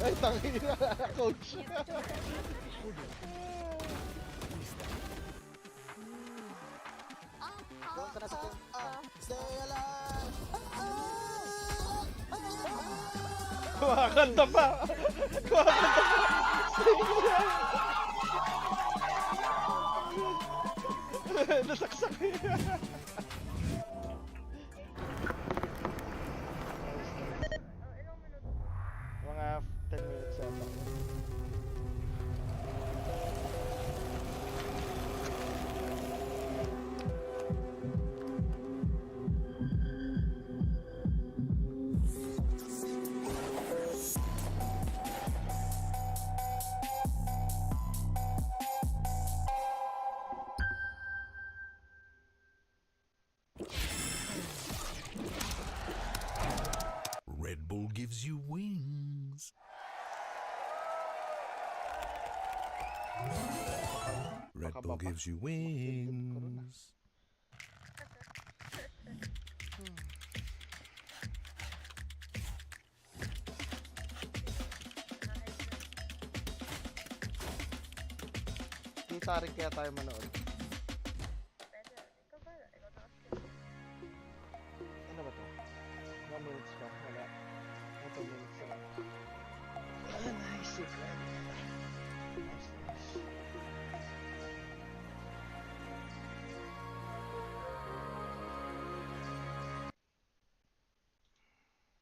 Ay, tangin na, coach. Kumakanta pa! Kumakanta pa! Nasaksak niya! Mga 10 minutes ata. Red Bull gives you wings. Red Bull gives you wings. Kita rin kaya tayo manood. Ano ba to? 1 minutes pa. Wala. 2 minutes lang. Nice. Nice.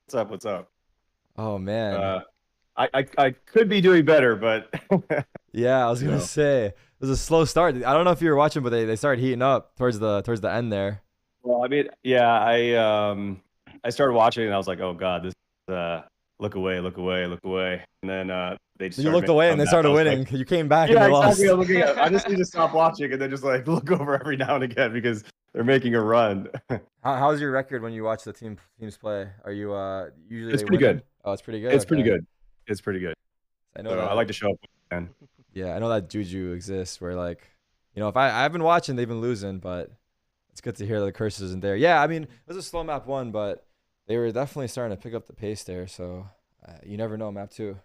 What's up? What's up? Oh man. I could be doing better, but yeah, I was gonna say it was a slow start. I don't know if you were watching, but they started heating up towards the end there. Well, I mean, yeah, I started watching and I was like, oh god, this look away, and then they just you looked away and they started winning. Like, you came back and they exactly. lost. I just need to stop watching and then just like look over every now and again because they're making a run. How's your record when you watch the teams play? Are you usually? It's pretty good. Oh, it's pretty good. It's pretty good. It's pretty good. I know. So I like to show up. Man. Yeah, I know that juju exists where like, you know, if I've been watching, they've been losing, but it's good to hear that the curse isn't there. Yeah, I mean, it was a slow map 1, but they were definitely starting to pick up the pace there. So you never know, map 2.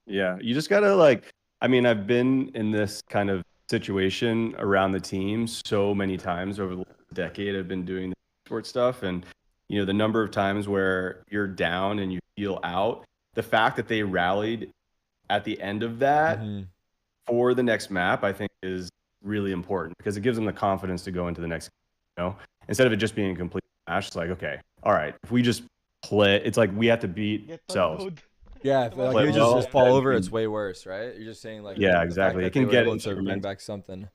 Yeah, you just gotta like. I mean, I've been in this kind of situation around the team so many times over the decade. I've been doing the sport stuff, and you know the number of times where you're down and you feel out. The fact that they rallied at the end of that for the next map, I think, is really important because it gives them the confidence to go into the next. You know, instead of it just being a complete smash, it's like, okay, all right, if we just play, it's like we have to beat ourselves. Yeah, if like, you just fall over, it's way worse, right? You're just saying like yeah, the exactly. fact It that can they were get able into to your bring mental. back something.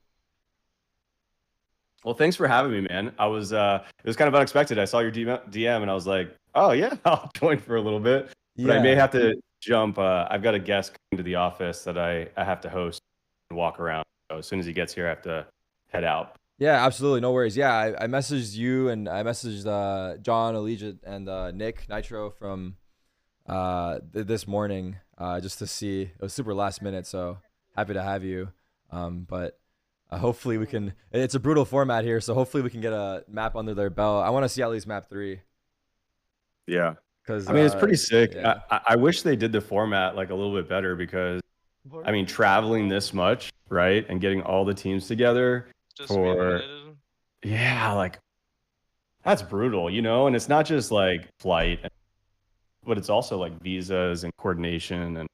Well, thanks for having me, man. I was it was kind of unexpected. I saw your DM and I was like, oh yeah, I'll join for a little bit. But I may have to jump. I've got a guest coming to the office that I have to host and walk around. So as soon as he gets here, I have to head out. Yeah, absolutely. No worries. Yeah, I messaged you and I messaged John, Allegiant, and Nick Nitro from this morning just to see. It was super last minute, so happy to have you. But hopefully we can. It's a brutal format here, so hopefully we can get a map under their belt. I want to see at least map 3. Yeah, because I mean it's pretty sick. Yeah. I wish they did the format like a little bit better because I mean traveling this much, right, and getting all the teams together for yeah, like that's brutal, you know. And it's not just like flight, but it's also like visas and coordination and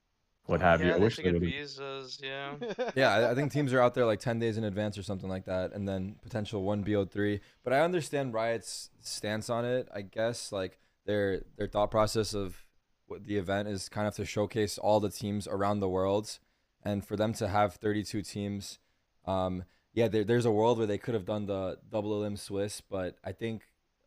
what have you. I wish they would have. visas, yeah. Yeah, I think teams are out there like 10 days in advance or something like that, and then potential 1 BO3. But I understand Riot's stance on it. I guess like their thought process of what the event is kind of to showcase all the teams around the world, and for them to have 32 teams. Yeah, there's a world where they could have done the double elim Swiss, but I think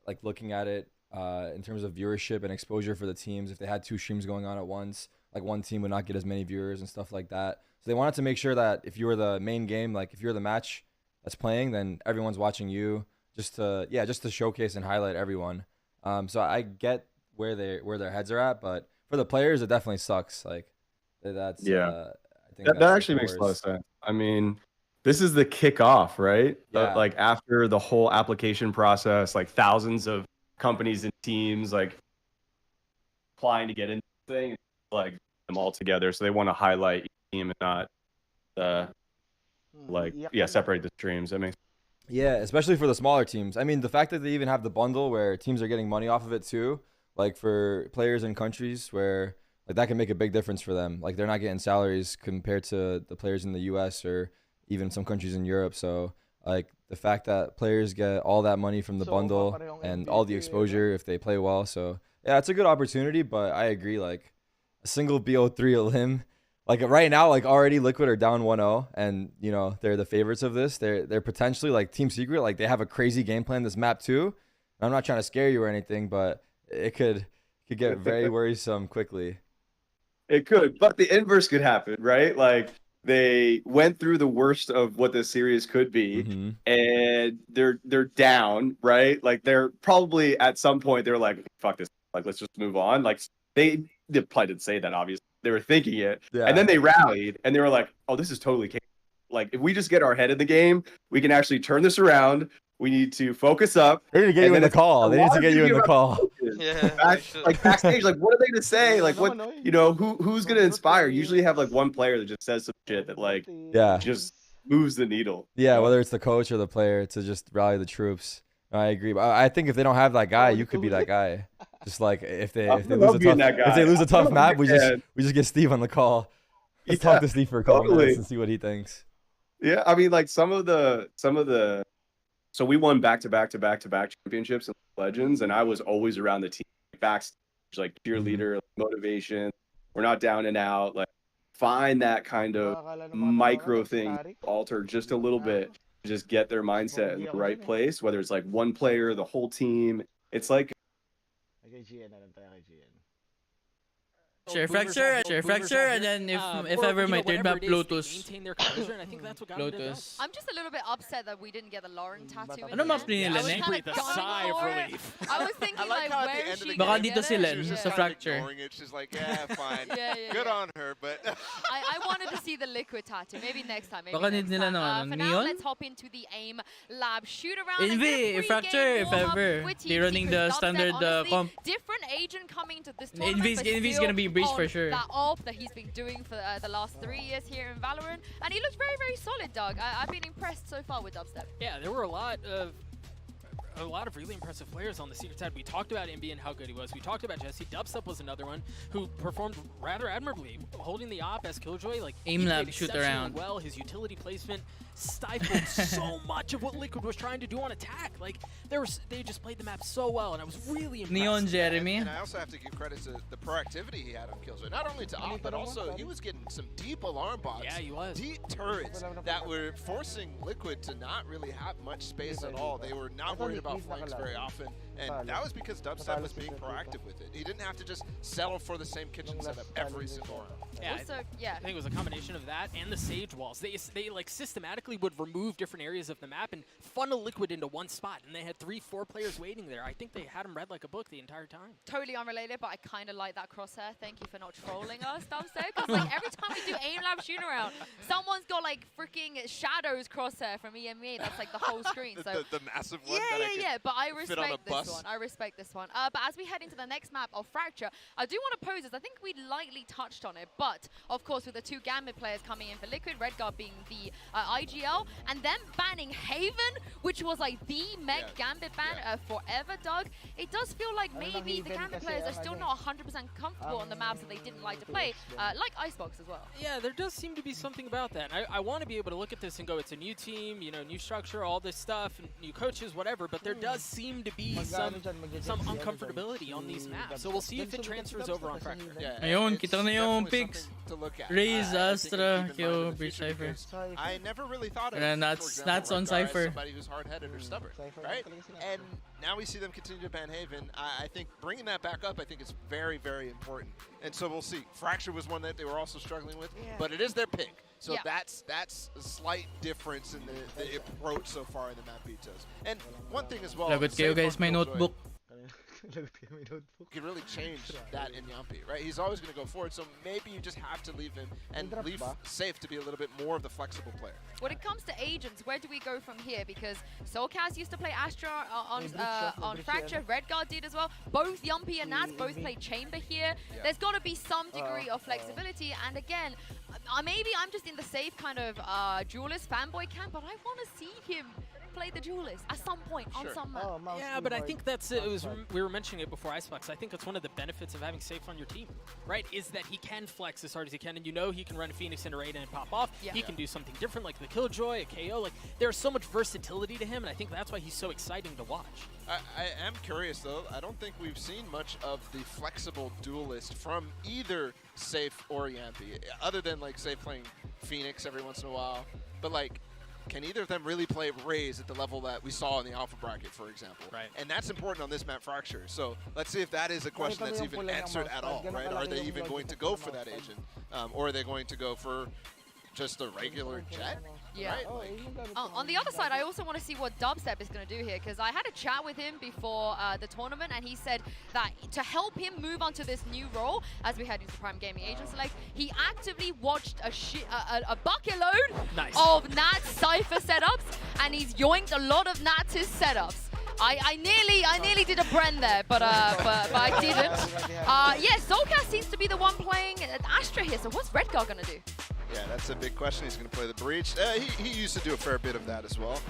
like looking at it in terms of viewership and exposure for the teams, if they had 2 streams going on at once, like one team would not get as many viewers and stuff like that. So they wanted to make sure that if you were the main game, like if you're the match that's playing, then everyone's watching you just to showcase and highlight everyone. So I get where their heads are at, but for the players, it definitely sucks. Like that's Yeah, I think that actually makes a lot of sense. I mean, this is the kickoff, right? Yeah. Like after the whole application process, like thousands of companies and teams like applying to get into the thing, like them all together. So they want to highlight each team and not like separate the streams. That makes Yeah, especially for the smaller teams. I mean, the fact that they even have the bundle where teams are getting money off of it too, like for players in countries where like that can make a big difference for them. Like they're not getting salaries compared to the players in the US or even some countries in Europe. So like the fact that players get all that money from the bundle and all the exposure if they play well. So yeah, it's a good opportunity, but I agree, like a single BO3 elim, like right now, like already Liquid are down 1-0 and you know, they're the favorites of this. They're potentially like Team Secret, like they have a crazy game plan this map too. I'm not trying to scare you or anything, but it could get very worrisome quickly. It could, but the inverse could happen, right? Like they went through the worst of what this series could be, and they're down, right? Like they're probably at some point they're like, "Fuck this! Like let's just move on." Like they probably didn't say that, obviously. They were thinking it, and then they rallied, and they were like, "Oh, this is totally capable. Like if we just get our head in the game, we can actually turn this around. We need to focus up." They need to get you in the call. They need to get you in the call. Yeah, like backstage, like what are they to say? Like what, you know, who's gonna inspire? Usually you have like one player that just says some shit that like just moves the needle. Yeah, whether it's the coach or the player to just rally the troops. I agree, but I think if they don't have that guy, you could be that guy. Just like if they lose a tough map, we just get Steve on the call. Let's talk to Steve for a couple minutes and see what he thinks. Yeah, I mean, like some of the. So we won back-to-back championships in Legends, and I was always around the team, backstage, like cheerleader, motivation. We're not down and out. Like find that kind of micro thing, alter just a little bit, just get their mindset in the right place. Whether it's like one player, the whole team, it's like Share fracture, and then if ever my third map, Lotus. Lotus. I'm just a little bit upset that we didn't get the Lauren tattoo. Ano map ni I Len was eh? kind of sigh of relief. I was thinking like, where is she Baka gonna dito get si it? Len sa fracture. Ignoring it. She's like, yeah, fine. Yeah. Good on her, but I wanted to see the liquid tattoo. Maybe next time. Maybe Baka next need nila time. ng ano, For now, neon? let's hop into the AIM lab shoot around. and Envy, get a fracture, pre-game if warm-up ever. with They're Team running Secret. the Dubstep, standard, honestly, comp. different agent coming to this tournament. Envy's but gonna be still breached for on sure. That off that he's been doing for the last 3 years here in Valorant, and he looks very, very solid, Doug. I've been impressed so far with Dubstep. Yeah, there were a lot of really impressive players on the Secret side. We talked about Envy and how good he was. We talked about Jesse. Dubstep was another one who performed rather admirably, holding the op as Killjoy. Like Aim he lab played shoot exceptionally around. well. His utility placement stifled so much of what Liquid was trying to do on attack. Like they just played the map so well, and I was really impressed. Neon Jeremy. And I also have to give credit to the proactivity he had on Killjoy. Not only to op, but also he was getting some deep alarm bots. Yeah, he was. Deep turrets that were forcing Liquid to not really have much space at all. They were not worried about flanks very often. And that was because Dubstep was being proactive with it. He didn't have to just settle for the same kitchen setup every single round. Yeah, Also, yeah. I think it was a combination of that and the Sage walls. They like systematically would remove different areas of the map and funnel Liquid into one spot, and they had 3-4 players waiting there. I think they had him read like a book the entire time. Totally unrelated, but I kind of like that crosshair. Thank you for not trolling us, Dubstep. Because like every time we do aim lab shoot around, someone's got like freaking Shadows crosshair from EMEA. That's like the whole screen. So the massive one. that I yeah. could But I fit on a respect this bus. one. I respect this one. But as we head into the next map of Fracture, I do want to pose this. I think we lightly touched on it, but of course with the two Gambit players coming in for Liquid, Redguard being the IGL, and them banning Haven, which was like the mech Gambit ban forever, Doug. It does feel like maybe the Gambit players are still not 100% comfortable on the maps that they didn't like to play, like Icebox as well. Yeah, there does seem to be something about that. I want to be able to look at this and go, it's a new team, you know, new structure, all this stuff, and new coaches, whatever, but there does seem to be some uncomfortability on these maps. So we'll see if it transfers over on Fracture. Ayun, kita na yung picks. To look at. Raze, I think Astra, keep in mind in Kyo, the Breach future Cypher. because I never really thought of And for that's example, on Redguard as Cypher. somebody who's hard-headed or stubborn, right? And now we see them continue to ban Haven. I think bringing that back up, I think is very, very important. And so we'll see. Fracture was one that they were also struggling with, but it is their pick. So that's a slight difference in the approach so far in the map vetoes. And one thing as well. Lagot kayo guys, my notebook. Could really change that in Yampi, right? He's always going to go forward, so maybe you just have to leave him and leave Safe to be a little bit more of the flexible player. When it comes to agents, where do we go from here? Because Soulcast used to play Astra on Fracture, Redguard did as well. Both Yumpy and Nats both play Chamber here. There's got to be some degree of flexibility. And again, maybe I'm just in the safe kind of duelist fanboy camp, but I want to see him play the duelist at some point on some map. Yeah, but I think that's we were mentioning it before Icebox. I think that's one of the benefits of having Safe on your team, right? Is that he can flex as hard as he can, and you know he can run a Phoenix into Raiden and pop off. He can do something different like the Killjoy, a KO. Like there's so much versatility to him, and I think that's why he's so exciting to watch. I am curious though. I don't think we've seen much of the flexible duelist from either Safe or Yampi, other than like Safe playing Phoenix every once in a while. But like, can either of them really play Raze at the level that we saw in the Alpha bracket, for example? Right. And that's important on this map Fracture. So let's see if that is a question that's even answered at all, right? Are they even going to go for that agent? Or are they going to go for just a regular jet? Yeah. Right? Like, On the other side, I also want to see what Dubstep is going to do here, because I had a chat with him before the tournament, and he said that to help him move on to this new role, as we head into Prime Gaming Agent Select, he actively watched a bucket load of Nat's Cypher setups, and he's yoinked a lot of Nat's setups. I nearly did a Bren there, but I didn't. Yeah, Soulcast seems to be the one playing Astra here, so what's Redguard going to do? Yeah, that's a big question. He's going to play the Breach. He used to do a fair bit of that as well.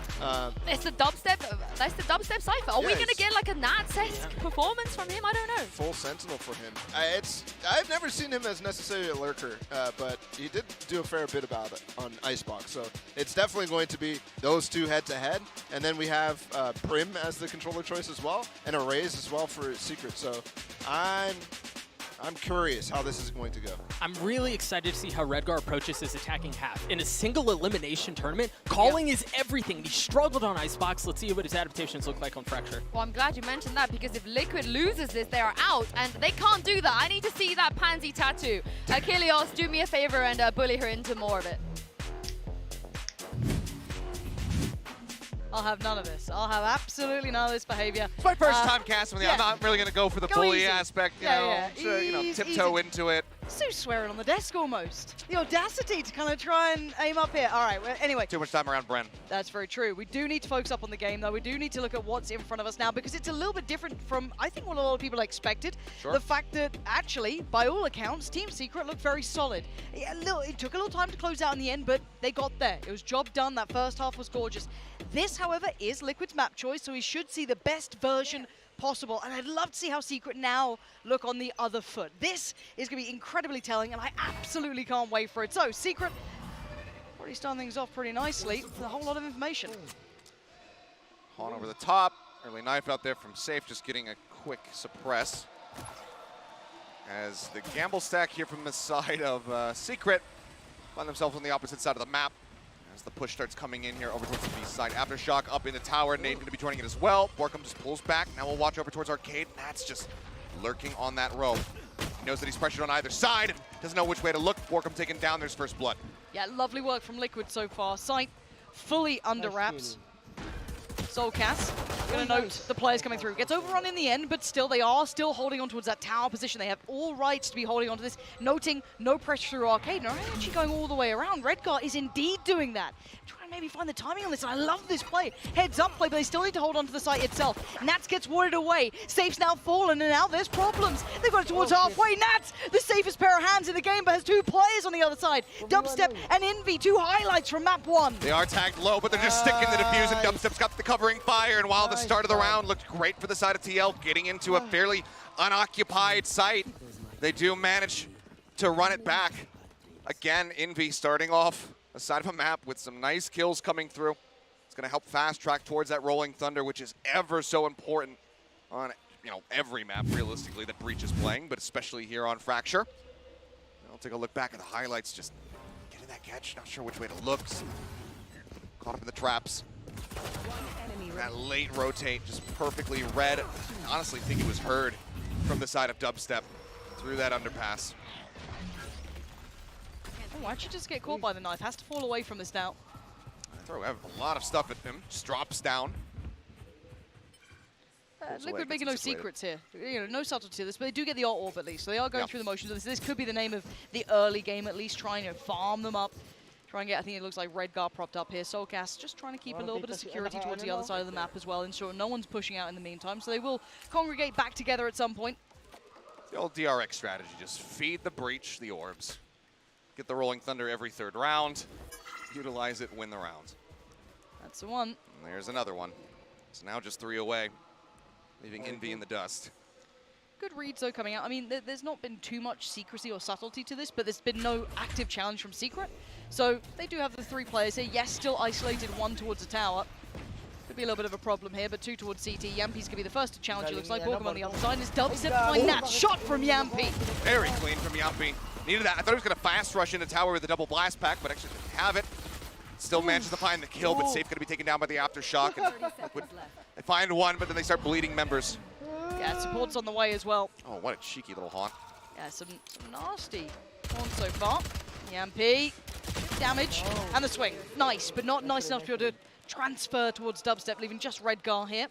It's the Dubstep. That's the Dubstep Cypher. Are we going to get like a Nats-esque performance from him? I don't know. Full Sentinel for him. I've never seen him as necessarily a lurker, but he did do a fair bit about it on Icebox. So it's definitely going to be those two head-to-head. And then we have Prim as the controller choice as well, and a Raze as well for Secret. So I'm I'm curious how this is going to go. I'm really excited to see how Redgar approaches his attacking half. In a single elimination tournament, calling is everything. He struggled on Icebox. Let's see what his adaptations look like on Fracture. Well, I'm glad you mentioned that because if Liquid loses this, they are out, and they can't do that. I need to see that pansy tattoo. Achilles, do me a favor and bully her into more of it. I'll have none of this. I'll have absolutely none of this behavior. It's my first time casting with you. I'm not really going to go for the bully easy. aspect, tiptoe into it. Sue's swearing on the desk almost. The audacity to kind of try and aim up here. All right, well, anyway. Too much time around Bren. That's very true. We do need to focus up on the game, though. We do need to look at what's in front of us now because it's a little bit different from, I think, what a lot of people expected. Sure. The fact that, actually, by all accounts, Team Secret looked very solid. It took a little time to close out in the end, but they got there. It was job done. That first half was gorgeous. This, however, is Liquid's map choice, so we should see the best version possible, and I'd love to see how Secret now look on the other foot. This is going to be incredibly telling, and I absolutely can't wait for it. So, Secret already starting things off pretty nicely with a whole lot of information. Han over the top. Early knife out there from Safe, just getting a quick suppress. As the gamble stack here from the side of Secret find themselves on the opposite side of the map. As the push starts coming in here over towards the B side. Aftershock up in the tower. Nate going to be joining it as well. Borkum just pulls back. Now we'll watch over towards Arcade. Nat's just lurking on that row. He knows that he's pressured on either side. Doesn't know which way to look. Borkum taking down. There's first blood. Yeah, lovely work from Liquid so far. Sight fully under wraps. Soulcast, gonna note the players coming through. Gets overrun in the end, but still, they are still holding on towards that tower position. They have all rights to be holding on to this. Noting no pressure through Arcade. No, actually going all the way around. Redgar is indeed doing that. Trying to maybe find the timing on this, and I love this play. Heads up play, but they still need to hold on to the site itself. Nats gets warded away. Safe's now fallen, and now there's problems. They've got it towards halfway. Nats, the safest pair of hands in the game, but has two players on the other side. Dubstep and Envy, two highlights from map one. They are tagged low, but they're just sticking the defuse, and Dubstep's got the covering fire, and while the start of the round looked great for the side of TL, getting into a fairly unoccupied site, they do manage to run it back. Again, Envy starting off a side of a map with some nice kills coming through. It's going to help fast track towards that Rolling Thunder, which is ever so important on every map, realistically, that Breach is playing, but especially here on Fracture. I'll take a look back at the highlights, just getting that catch, not sure which way to look. Caught up in the traps. That late rotate, just perfectly read. I honestly think it was heard from the side of Dubstep through that underpass. Oh, why'd you just get caught by the knife? Has to fall away from this now. I throw a lot of stuff at him, just drops down. Liquid making no secrets here. No subtlety to this, but they do get the orb at least, so they are going through the motions of this. This could be the name of the early game, at least trying to farm them up. Try and get, I think it looks like Redgar propped up here. Soulcast just trying to keep a little bit of security towards the other side of the map as well, ensure no one's pushing out in the meantime, so they will congregate back together at some point. The old DRX strategy, just feed the Breach the orbs. Get the Rolling Thunder every third round, utilize it, win the round. That's the one. And there's another one. It's now just 3 away, leaving Envy in the dust. Good reads, though, coming out. I mean, there's not been too much secrecy or subtlety to this, but there's been no active challenge from Secret. So they do have the 3 players here. Yes, still isolated, 1 towards the tower. Could be a little bit of a problem here, but 2 towards CT. Yampy's going to be the first to challenge, it looks like. Borkum on the other side. It's Dubstep behind that shot from Yampy. Very clean from Yampy. Needed that. I thought he was going to fast rush into tower with a double blast pack, but actually didn't have it. Still manages to find the kill, but Safe going to be taken down by the Aftershock. They find one, but then they start bleeding members. Yeah, support's on the way as well. Oh, what a cheeky little haunt. Yeah, some nasty haunt so far. Yampy, damage, and the swing. Nice, but not nice enough to be able to transfer towards Dubstep, leaving just Redgar here.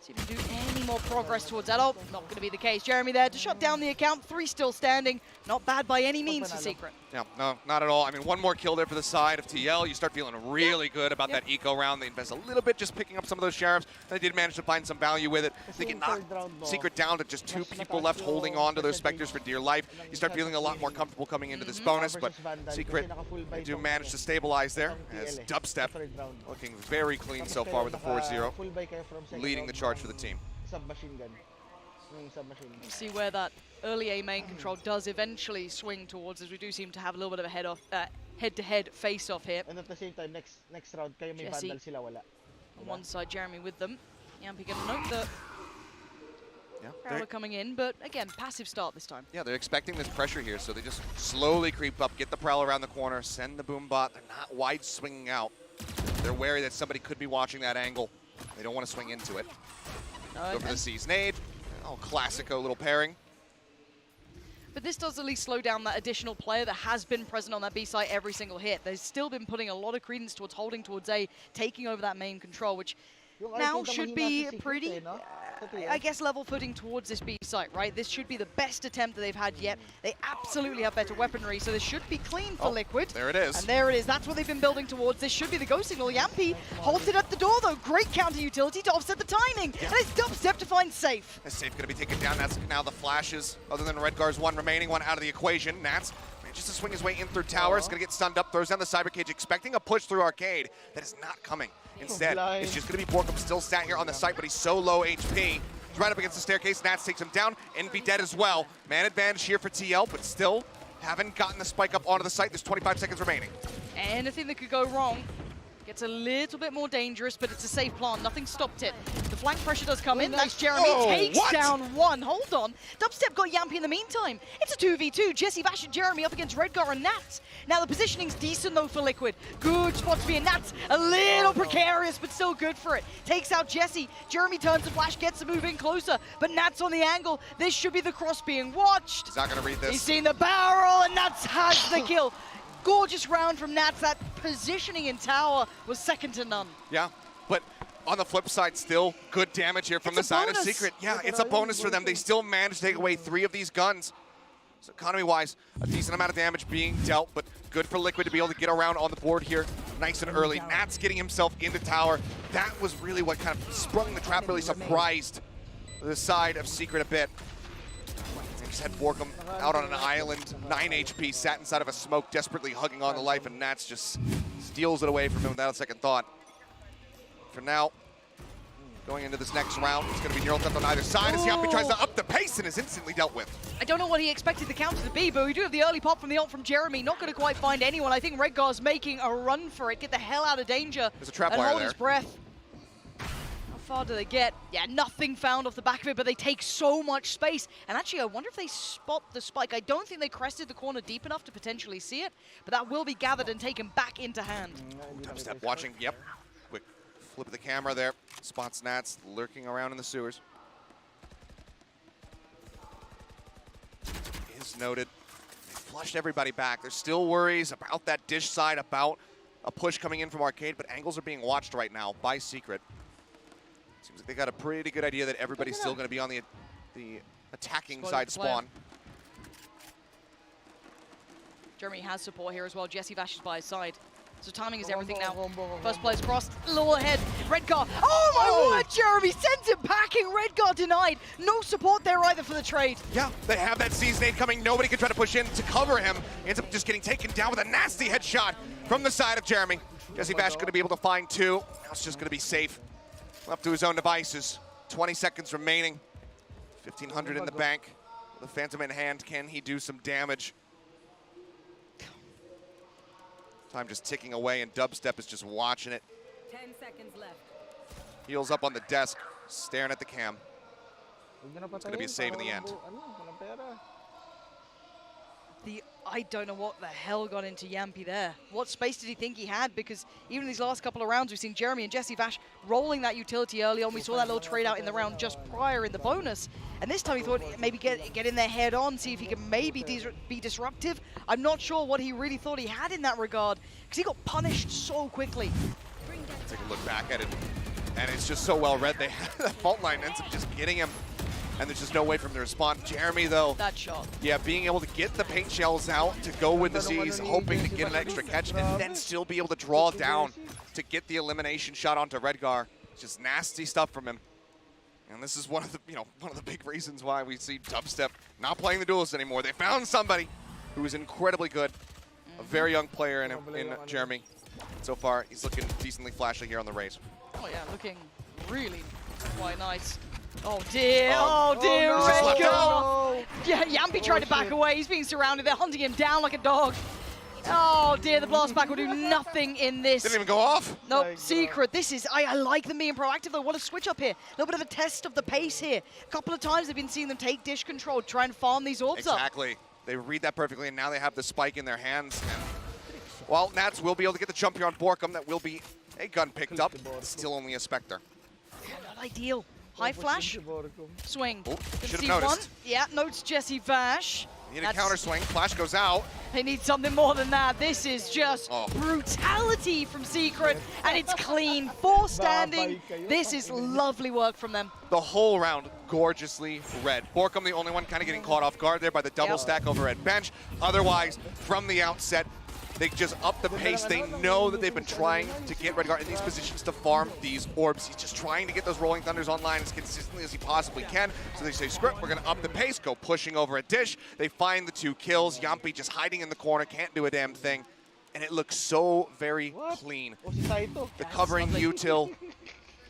See if he can do any more progress towards that. Oh, not going to be the case. Jeremy there to shut down the account. 3 still standing. Not bad by any means for Secret. Yeah, no, not at all. I mean, 1 more kill there for the side of TL. You start feeling really good about that eco round. They invest a little bit just picking up some of those sheriffs. They did manage to find some value with it. They can knock Secret down to just 2 people left holding on to those Spectres for dear life. You start feeling a lot more comfortable coming into this bonus, but Secret, they do manage to stabilize there as Dubstep looking very clean so far with the 4-0, leading the charge for the team. Submachine gun. We'll see where that early A main control does eventually swing towards, as we do seem to have a little bit of a head-to-head face-off here. And at the same time, next round, kayo may vandal sila wala. On one side, Jeremy with them. Yampy going to note that. Prowler coming in, but again, passive start this time. Yeah, they're expecting this pressure here, so they just slowly creep up, get the Prowler around the corner, send the boom bot. They're not wide swinging out. They're wary that somebody could be watching that angle. They don't want to swing into it. Go for the C's nade. Oh, classico little pairing. But this does at least slow down that additional player that has been present on that B site every single hit. They've still been putting a lot of credence towards holding towards A, taking over that main control, which now should be pretty, I guess, level footing towards this B site, right? This should be the best attempt that they've had yet. They absolutely have better weaponry, so this should be clean for Liquid. There it is. And there it is. That's what they've been building towards. This should be the go signal. Yampi halted at the door, though. Great counter utility to offset the timing. And it's Dubstep to find Safe. Is Safe going to be taken down? That's now the flashes. Other than Redgar's one remaining one out of the equation. Nats manages to swing his way in through tower. It's going to get stunned up, throws down the cyber cage, expecting a push through arcade. That is not coming. Instead, it's just going to be Borkum still sat here on the site, but he's so low HP. He's right up against the staircase. Nats takes him down. Envy dead as well. Man advantage here for TL, but still haven't gotten the spike up onto the site. There's 25 seconds remaining. Anything that could go wrong gets a little bit more dangerous, but it's a safe plan. Nothing stopped it. The flank pressure does come in. That's Jeremy. Takes down one. Hold on. Dubstep got Yampi in the meantime. It's a 2v2. Jesse Vash and Jeremy up against Redgar and Nats. Now the positioning's decent though for Liquid. Good spot to be in. Nats a little precarious, but still good for it. Takes out Jesse. Jeremy turns to Flash, gets to move in closer, but Nats on the angle. This should be the cross being watched. He's not going to read this. He's seen the barrel, and Nats has the kill. Gorgeous round from Nats. That positioning in tower was second to none. Yeah, but on the flip side, still good damage here from the side of Secret. Yeah, it's a bonus for them. They still managed to take away 3 of these guns. So economy-wise, a decent amount of damage being dealt, but good for Liquid to be able to get around on the board here nice and early. Nats getting himself into tower. That was really what kind of sprung the trap, really surprised the side of Secret a bit. Just had Borkum out on an island, 9 HP, sat inside of a smoke, desperately hugging on to life, and Nats just steals it away from him without a second thought. For now, going into this next round, it's going to be neural death on either side as Yampi tries to up the pace and is instantly dealt with. I don't know what he expected the counter to be, but we do have the early pop from the ult from Jeremy. Not going to quite find anyone. I think Redgar's making a run for it, get the hell out of danger. There's a trap and wire hold there. his breath. How far do they get? Yeah, nothing found off the back of it, but they take so much space. And actually, I wonder if they spot the spike. I don't think they crested the corner deep enough to potentially see it, but that will be gathered and taken back into hand. Dubstep watching, yep. Quick flip of the camera there. Spots Nats lurking around in the sewers. Is noted. They flushed everybody back. There's still worries about that dish side, about a push coming in from arcade, but angles are being watched right now by Secret. Seems like they got a pretty good idea that everybody's still going to be on the attacking side spawn. Jeremy has support here as well. Jesse Vash is by his side. So timing is everything now. First player's crossed, low ahead. Redgar, oh my word, Jeremy sends it packing. Redgar denied. No support there either for the trade. Yeah, they have that C's nade coming. Nobody can try to push in to cover him. He ends up just getting taken down with a nasty headshot from the side of Jeremy. Jesse Vash going to be able to find 2. Now it's just going to be safe. Left to his own devices. 20 seconds remaining. 1,500 in the bank. The Phantom in hand, can he do some damage? Time just ticking away, and Dubstep is just watching it. 10 seconds left. Heels up on the desk, staring at the cam. It's going to be a save in the end. I don't know what the hell got into Yampi there. What space did he think he had? Because even in these last couple of rounds, we've seen Jeremy and Jesse Vash rolling that utility early on. We saw that little trade out in the round just prior in the bonus. And this time he thought maybe get in there head on, see if he can maybe be disruptive. I'm not sure what he really thought he had in that regard, because he got punished so quickly. Take a look back at it, and it's just so well read. That fault line ends up just getting him, and there's just no way for him to respond. Jeremy, though, that shot. Yeah, being able to get the paint shells out to go with the Z's, hoping to get an extra catch, and then still be able to draw down to get the elimination shot onto Redgar. It's just nasty stuff from him. And this is one of the big reasons why we see Dubstep not playing the duels anymore. They found somebody who is incredibly good, a very young player in Jeremy. So far, he's looking decently flashy here on the race. Oh yeah, looking really quite nice. Oh dear, oh dear, Redgar! Yeah, Yampi tried to back away. He's being surrounded. They're hunting him down like a dog. Oh dear, the blast back will do nothing in this. Didn't even go off. Nope, Secret. This is, I like them being proactive though. What a switch up here. A little bit of a test of the pace here. A couple of times they've been seeing them take dish control, try and farm these orbs up. Exactly. They read that perfectly, and now they have the spike in their hands. And, well, Nats will be able to get the jump here on Borkum. That will be a gun picked up. Still only a Spectre. Yeah, not ideal. High flash. Swing. Oh, Can should see have one. noticed. Yeah, notes Jesse Vash. Need a counter swing. Flash goes out. They need something more than that. This is just brutality from Secret, and it's clean. 4 standing. This is lovely work from them. The whole round gorgeously read. Borkum the only one kind of getting caught off guard there by the double stack over at bench. Otherwise, from the outset, they just up the pace. They know that they've been trying to get Redguard in these positions to farm these orbs. He's just trying to get those Rolling Thunders online as consistently as he possibly can. So they say, screw it, we're going to up the pace, go pushing over a dish. They find the 2 kills. Yampi just hiding in the corner, can't do a damn thing. And it looks so very clean. The covering util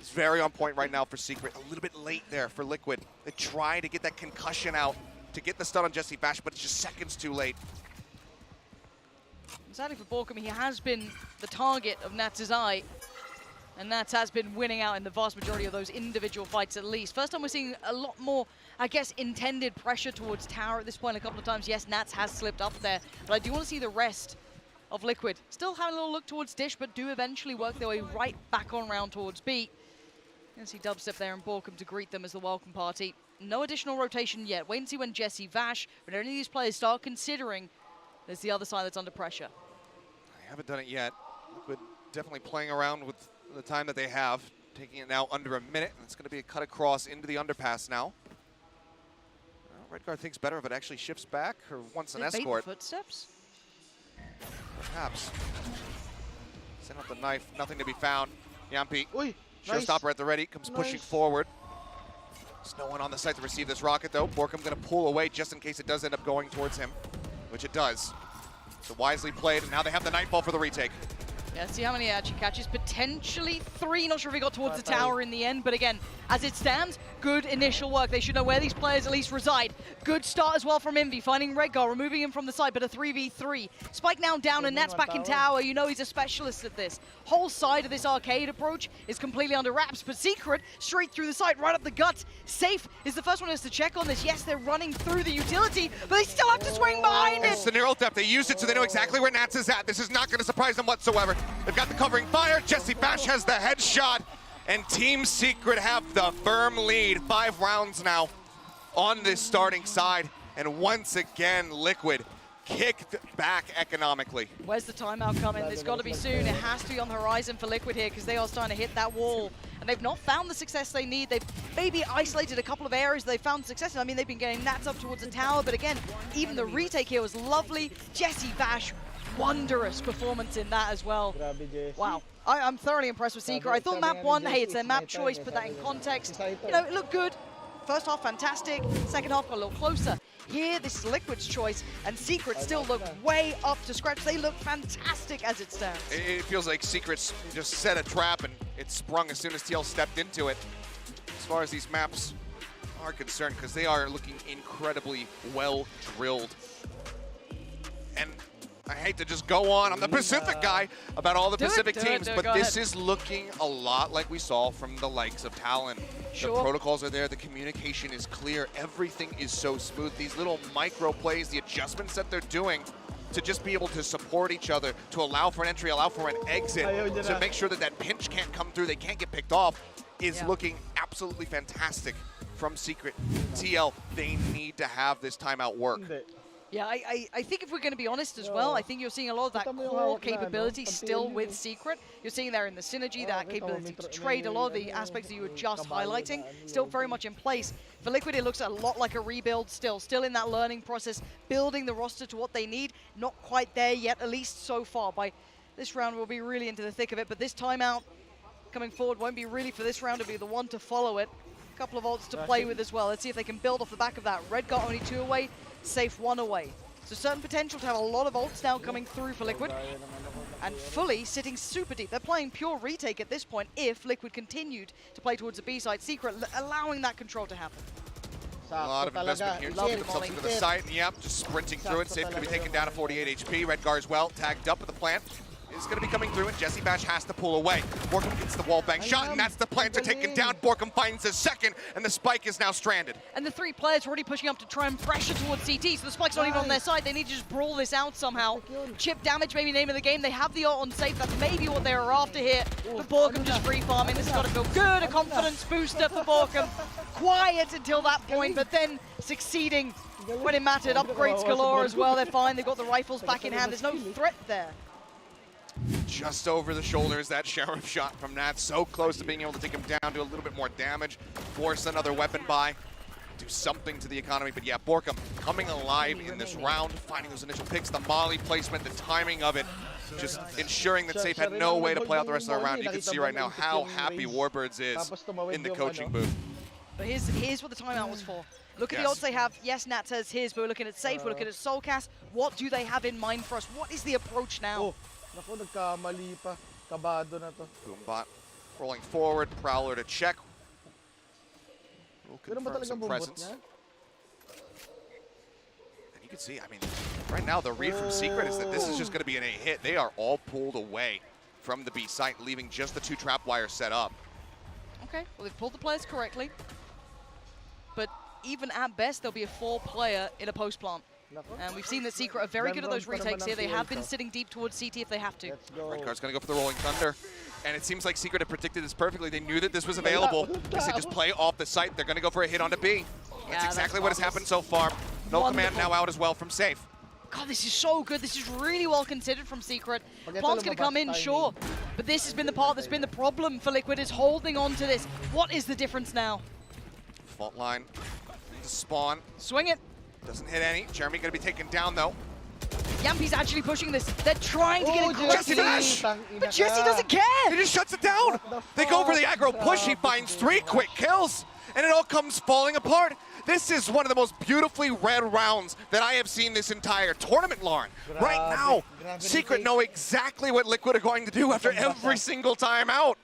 is very on point right now for Secret. A little bit late there for Liquid. They try to get that concussion out to get the stun on Jesse Vash, but it's just seconds too late. Sadly for Borkum, he has been the target of Nats' eye. And Nats has been winning out in the vast majority of those individual fights at least. First time we're seeing a lot more, I guess, intended pressure towards Tower at this point a couple of times. Yes, Nats has slipped up there, but I do want to see the rest of Liquid. Still having a little look towards Dish, but do eventually work their way right back on round towards B. You can see Dubstep there and Borkum to greet them as the welcome party. No additional rotation yet. Wait and see when Jesse Vash, when any of these players start considering there's the other side that's under pressure. They haven't done it yet. Liquid definitely playing around with the time that they have, taking it now under a minute. And it's going to be a cut across into the underpass now. Well, Redguard thinks better of it, actually shifts back or wants an escort. Footsteps? Perhaps. Send out the knife, nothing to be found. Yampi, nice. showstopper at the ready, comes pushing forward. There's no one on the site to receive this rocket though. Borkum going to pull away just in case it does end up going towards him, which it does. So wisely played, and now they have the Nightfall for the retake. Yeah, see how many actually catches. Potentially 3. Not sure if he got towards the tower in the end, but again, as it stands, good initial work. They should know where these players at least reside. Good start as well from Envy, finding Redguard, removing him from the side, but a 3v3. Spike now down, and Nats back in tower. You know he's a specialist at this. Whole side of this arcade approach is completely under wraps, but Secret, straight through the site, right up the guts. Safe is the first one who has to check on this. Yes, they're running through the utility, but they still have to swing behind it. It's the neural depth. They used it so they know exactly where Nats is at. This is not going to surprise them whatsoever. They've got the covering fire. Jesse Vash has the headshot. And Team Secret have the firm lead. 5 rounds now on this starting side. And once again, Liquid kicked back economically. Where's the timeout coming? It's got to be soon. It has to be on the horizon for Liquid here because they are starting to hit that wall. And they've not found the success they need. They've maybe isolated a couple of areas they found success in. I mean, they've been getting Nats up towards the tower. But again, even the retake here was lovely. Jesse Vash, wondrous performance in that as well. Wow. I'm thoroughly impressed with Secret. I thought map 1, hey, it's their map choice, put that in context. You know, it looked good. First half, fantastic. Second half, got a little closer. Here, this is Liquid's choice, and Secret still look way up to scratch. They look fantastic as it stands. It feels like Secret's just set a trap, and it sprung as soon as TL stepped into it. As far as these maps are concerned, because they are looking incredibly well drilled. And I hate to just go on. I'm the Pacific guy about all the Pacific teams, but this is looking a lot like we saw from the likes of Talon. The protocols are there. The communication is clear. Everything is so smooth. These little micro plays, the adjustments that they're doing to just be able to support each other, to allow for an entry, allow for an exit, to make sure that that pinch can't come through, they can't get picked off, is looking absolutely fantastic from Secret. TL, they need to have this timeout work. Yeah, I think if we're going to be honest as well, I think you're seeing a lot of that core capability still with Secret. You're seeing there in the synergy, that capability to trade, a lot of the aspects that you were just highlighting, still very much in place. For Liquid, it looks a lot like a rebuild still in that learning process, building the roster to what they need. Not quite there yet, at least so far. By this round, we'll be really into the thick of it, but this timeout coming forward won't be really for this round, it'll be the one to follow it. A couple of ults to play with as well. Let's see if they can build off the back of that. Red got only 2 away. Safe 1 away. So certain potential to have a lot of ults now coming through for Liquid. And Fully sitting super deep. They're playing pure retake at this point if Liquid continued to play towards the B side. Secret allowing that control to happen. A lot of investment here. Just get themselves into the site. And yep, just sprinting through it. Safe going to be taken down to 48 HP. Redgar as well, tagged up with the plant. Is going to be coming through, and Jesse Bash has to pull away. Borkum gets the wall bang shot, and that's the planter taken down. Borkum finds his second, and the spike is now stranded. And the 3 players are already pushing up to try and pressure towards CT, so the spike's not even on their side. They need to just brawl this out somehow. Chip damage, maybe name of the game. They have the ult on safe. That's maybe what they were after here. But Borkum just free farming. This has got to feel good. A confidence booster for Borkum. Quiet until that point, but then succeeding when it mattered. Upgrades galore as well. They're fine. They've got the rifles back in hand. There's no threat there. Just over the shoulders, that Sheriff shot from Nat. So close to being able to take him down, do a little bit more damage, force another weapon by, do something to the economy. But yeah, Borkum coming alive in this round, finding those initial picks, the molly placement, the timing of it, just ensuring that Safe had no way to play out the rest of the round. You can see right now how happy Warbirds is in the coaching booth. But here's what the timeout was for. Look at the odds they have. Yes, Nat says his, but we're looking at Safe, we're looking at Soulcast. What do they have in mind for us? What is the approach now? Naku, nagkamali pa. Kabado na to. Boombot rolling forward, Prowler to check. We'll confirm some presence. And you can see, I mean, right now the read from Secret is that this is just going to be an A hit. They are all pulled away from the B site, leaving just the 2 trap wires set up. Okay, well they've pulled the players correctly. But even at best, there'll be a 4-player in a post plant. And we've seen that Secret are very good at those retakes here. They have been sitting deep towards CT if they have to. Redcar's going to go for the Rolling Thunder. And it seems like Secret had predicted this perfectly. They knew that this was available. They said just play off the site. They're going to go for a hit onto B. That's exactly what has happened so far. No command now out as well from Safe. God, this is so good. This is really well considered from Secret. Plant's going to come in, sure. But this has been the part that's been the problem for Liquid, is holding on to this. What is the difference now? Fault line to spawn. Swing it. Doesn't hit any. Jeremy going to be taken down, though. Yampi's actually pushing this. They're trying to get aggressive. Jesse Bash! But Jesse doesn't care! He just shuts it down! They go for the aggro push. He finds 3 quick kills, and it all comes falling apart. This is one of the most beautifully read rounds that I have seen this entire tournament, Lauren. Right now, Secret know exactly what Liquid are going to do after every single time out.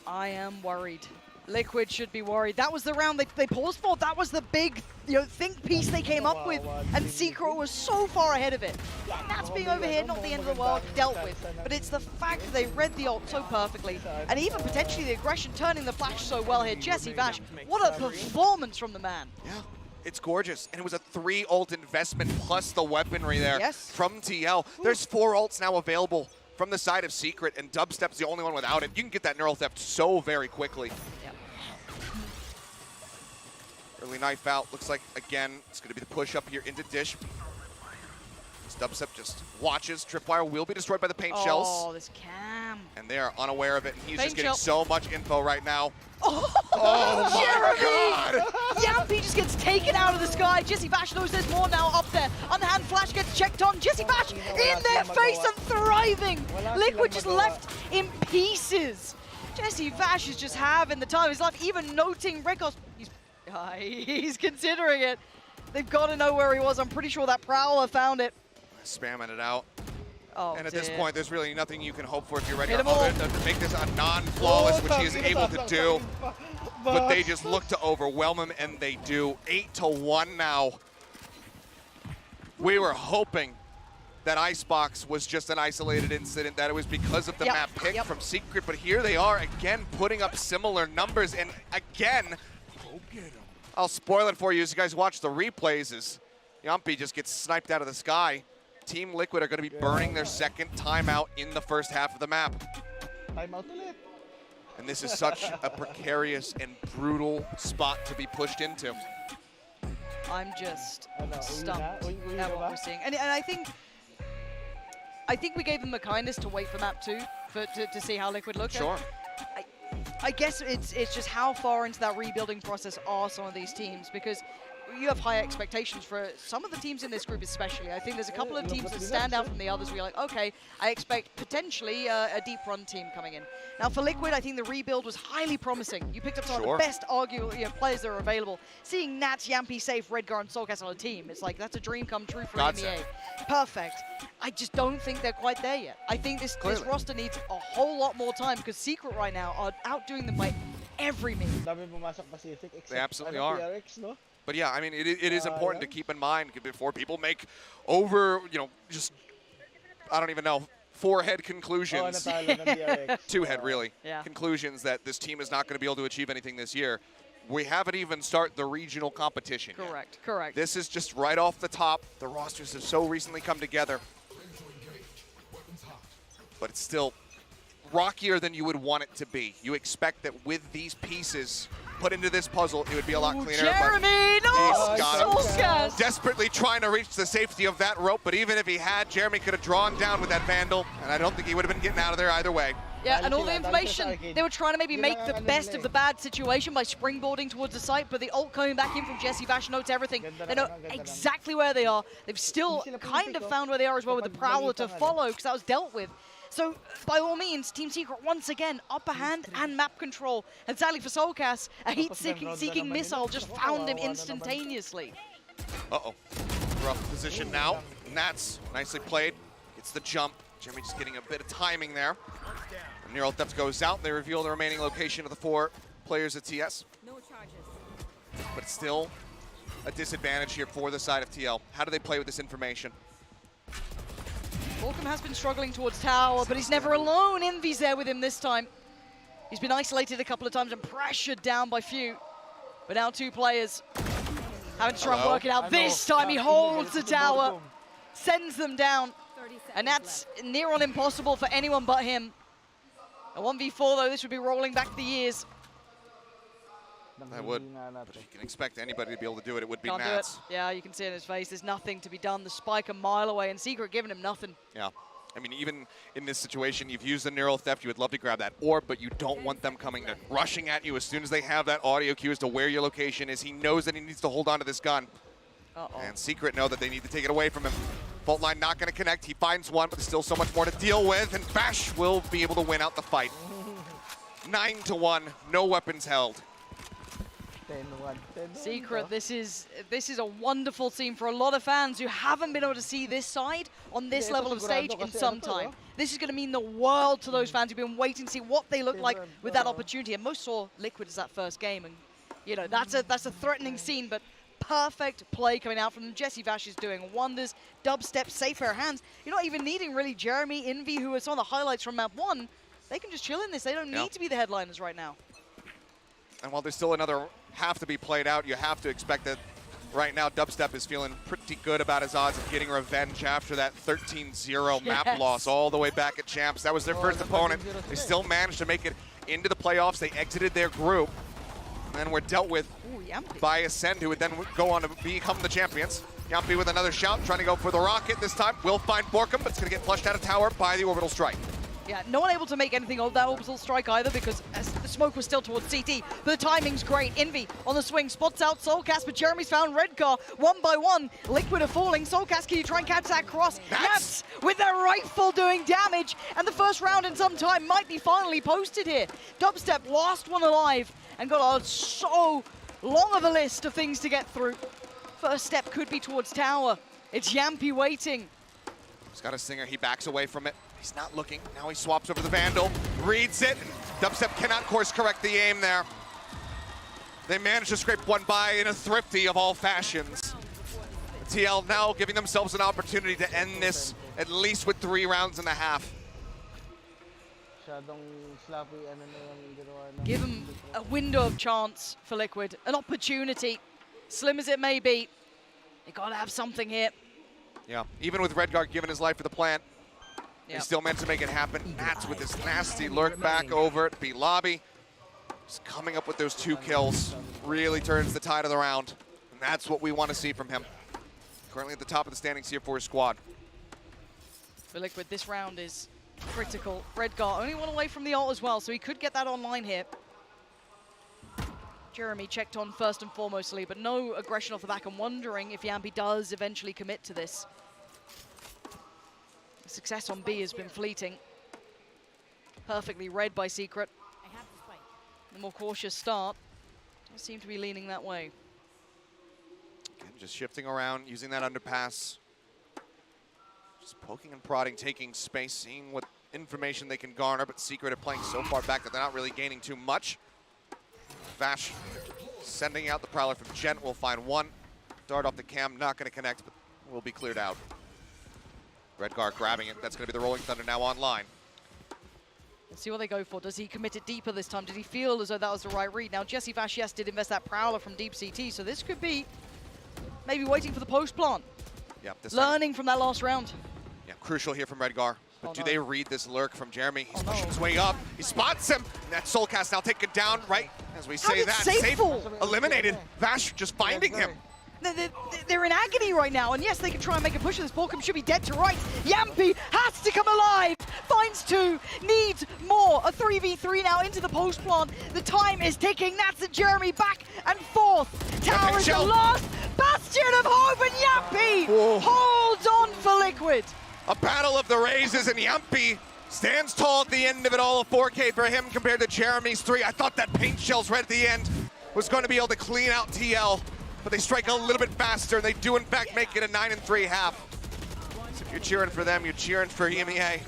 I am worried. Liquid should be worried. That was the round they paused for. That was the big, think piece they came up with, and Secret was so far ahead of it. Yeah, Nat's being over here, not the end of the world, dealt with. But it's the fact that they read the ult so perfectly, and even potentially the aggression, turning the flash so well here. Jesse Bash, what a performance from the man. Yeah, it's gorgeous. And it was a 3 ult investment plus the weaponry there from TL. There's 4 ults now available from the side of Secret, and Dubstep's the only one without it. You can get that neural theft so very quickly. Early knife out. Looks like, again, it's going to be the push up here into Dish. Dubstep just watches. Tripwire will be destroyed by the paint shells. Oh, this cam. And they are unaware of it, and he's Paint just getting shell. so much info right now. Oh, my God! Yampy just gets taken out of the sky. Jesse Bash knows there's more now up there. Underhand flash gets checked on. Jesse Bash in their face and thriving. Liquid just left in pieces. Jesse Bash is just having the time of his life, even noting Rekos. He's considering it. They've got to know where he was. I'm pretty sure that Prowler found it. Spamming it out. Oh, and at this dear. point, there's really nothing you can hope for if you're ready Hit 'em to make this a non-flawless, which he is able to do. But they just look to overwhelm him, and they do. 8-1 now. We were hoping that Icebox was just an isolated incident, that it was because of the map pick from Secret, but here they are again putting up similar numbers, and again, I'll spoil it for you as you guys watch the replays as Yampy just gets sniped out of the sky. Team Liquid are going to be burning their second timeout in the first half of the map. Timeout ulit. And this is such a precarious and brutal spot to be pushed into. I'm just stunned at what we're seeing. And I think we gave them the kindness to wait for map 2 to see how Liquid looked. Sure. I guess it's just how far into that rebuilding process are some of these teams, because you have high expectations for some of the teams in this group especially. I think there's a couple of teams that stand out from the others where you're like, okay, I expect potentially a deep run team coming in. Now for Liquid, I think the rebuild was highly promising. You picked up some of the best players that are available. Seeing Nats, Yampy, Safe, Redgar, and Soulcast on a team, it's like that's a dream come true for MEA. Perfect. I just don't think they're quite there yet. I think this roster needs a whole lot more time, because Secret right now are outdoing them by every mid. Dami pumasok Pacific except They absolutely ano, are. PRX, no? But yeah, I mean, it is important to keep in mind before people make over, just, I don't even know, four-head conclusions. natalo ng PRX. Two-head, really. Yeah. Conclusions that this team is not going to be able to achieve anything this year. We haven't even started the regional competition yet. Correct. This is just right off the top. The rosters have so recently come together. But it's still rockier than you would want it to be. You expect that with these pieces put into this puzzle, it would be a lot cleaner. Jeremy, no! He's got him. Soulcast. Desperately trying to reach the safety of that rope, but even if he had, Jeremy could have drawn down with that Vandal, and I don't think he would have been getting out of there either way. Yeah, and all the information, they were trying to maybe make the best of the bad situation by springboarding towards the site, but the ult coming back in from Jesse Vash notes everything. They know exactly where they are. They've still kind of found where they are as well with the Prowler to follow, because that was dealt with. So, by all means, Team Secret once again, upper hand and map control. And sadly for Soulcast, a heat-seeking missile just found him instantaneously. Uh-oh. Rough position now. Nats, nicely played. Gets the jump. Jeremy just getting a bit of timing there. Neural Theft goes out. They reveal the remaining location of the 4 players at TS. No charges. But it's still a disadvantage here for the side of TL. How do they play with this information? Volcom has been struggling towards tower, but he's never alone. Envy's there with him this time. He's been isolated a couple of times and pressured down by few. But now 2 players having to try and work it out. This time he holds the tower, sends them down. And that's near on impossible for anyone but him. A 1v4 though, this would be rolling back the years. I would, but if you can expect anybody to be able to do it, it would be Can't Nats. do it. Yeah, you can see it in his face. There's nothing to be done. The spike a mile away, and Secret giving him nothing. Yeah. I mean, even in this situation, you've used the Neural Theft, you would love to grab that orb, but you don't want them coming to rushing at you as soon as they have that audio cue as to where your location is. He knows that he needs to hold on to this gun. And Secret know that they need to take it away from him. Fault line not going to connect. He finds one, but there's still so much more to deal with, and Bash will be able to win out the fight. 9-1, no weapons held. 10-1. Secret, this is a wonderful scene for a lot of fans who haven't been able to see this side on this level of stage in some time. This is going to mean the world to those fans who've been waiting to see what they look like with that opportunity. And most saw Liquid as that first game, and that's a threatening scene, but perfect play coming out from them. Jesse Vash is doing wonders. Dubstep, safe pair of hands. You're not even needing really Jeremy, Envy, who are some of the highlights from map 1. They can just chill in this. They don't need to be the headliners right now. And while there's still another half to be played out, you have to expect that right now Dubstep is feeling pretty good about his odds of getting revenge after that 13-0 map loss all the way back at Champs. That was their first opponent. They still managed to make it into the playoffs. They exited their group and then were dealt with by Ascend, who would then go on to become the champions. Yampi with another shout, trying to go for the rocket this time. Will find Borkum, but it's going to get flushed out of tower by the orbital strike. Yeah, no one able to make anything of that orbital strike either because the smoke was still towards CT, but the timing's great. Envy on the swing, spots out Soulcast, but Jeremy's found Redcar. 1 by 1, Liquid are falling. Soulcast, can you try and catch that cross? Yes, with their rifle doing damage, and the first round in some time might be finally posted here. Dubstep, last one alive, and got so long of a list of things to get through. First step could be towards tower. It's Yampi waiting. He's got a Singer, he backs away from it. He's not looking, now he swaps over the Vandal, reads it. Dubstep cannot course correct the aim there. They managed to scrape one by in a thrifty of all fashions. TL now giving themselves an opportunity to end this at least with 3 rounds and a half. Give them a window of chance for Liquid, an opportunity, slim as it may be. They gotta have something here. Yeah, even with Redguard giving his life for the plant, they still managed to make it happen. Nats with this nasty lurk back over at B lobby. Just coming up with those 2 kills really turns the tide of the round. And that's what we want to see from him. Currently at the top of the standings here for his squad. For Liquid, this round is critical. Redgar only one away from the ult as well, so he could get that online here. Jeremy checked on first and foremostly, but no aggression off the back. I'm wondering if Yampi does eventually commit to this. Success on B has been fleeting. Perfectly read by Secret. The more cautious start does seem to be leaning that way. Again, just shifting around, using that underpass. Just poking and prodding, taking space, seeing what information they can garner, but Secret are playing so far back that they're not really gaining too much. Vash sending out the Prowler from Gent will find one. Dart off the cam, not going to connect, but will be cleared out. Redgar grabbing it. That's going to be the Rolling Thunder now online. Let's see what they go for. Does he commit it deeper this time? Did he feel as though that was the right read? Now, Jesse Vash, yes, did invest that Prowler from deep CT, so this could be maybe waiting for the post plant. Yep, this learning from that last round. Yeah, crucial here from Redgar. But do no. they read this lurk from Jeremy? He's pushing his way up. He spots him. And that Soulcast now taken down right as we say that. Safe eliminated. Vash just finding him. They're in agony right now, and yes, they can try and make a push of this. Balcom should be dead to right. Yampy has to come alive. Finds two, needs more. A 3v3 now into the post plant. The time is ticking. That's a Jeremy back and forth. Tower is the last bastion of hope, and Yampy holds on for Liquid. A battle of the raises, and Yampy stands tall at the end of it all. A 4K for him compared to Jeremy's 3. I thought that paint shells right at the end was going to be able to clean out TL. But they strike a little bit faster, and they do in fact make it a 9-3 half. So if you're cheering for them, you're cheering for EMEA.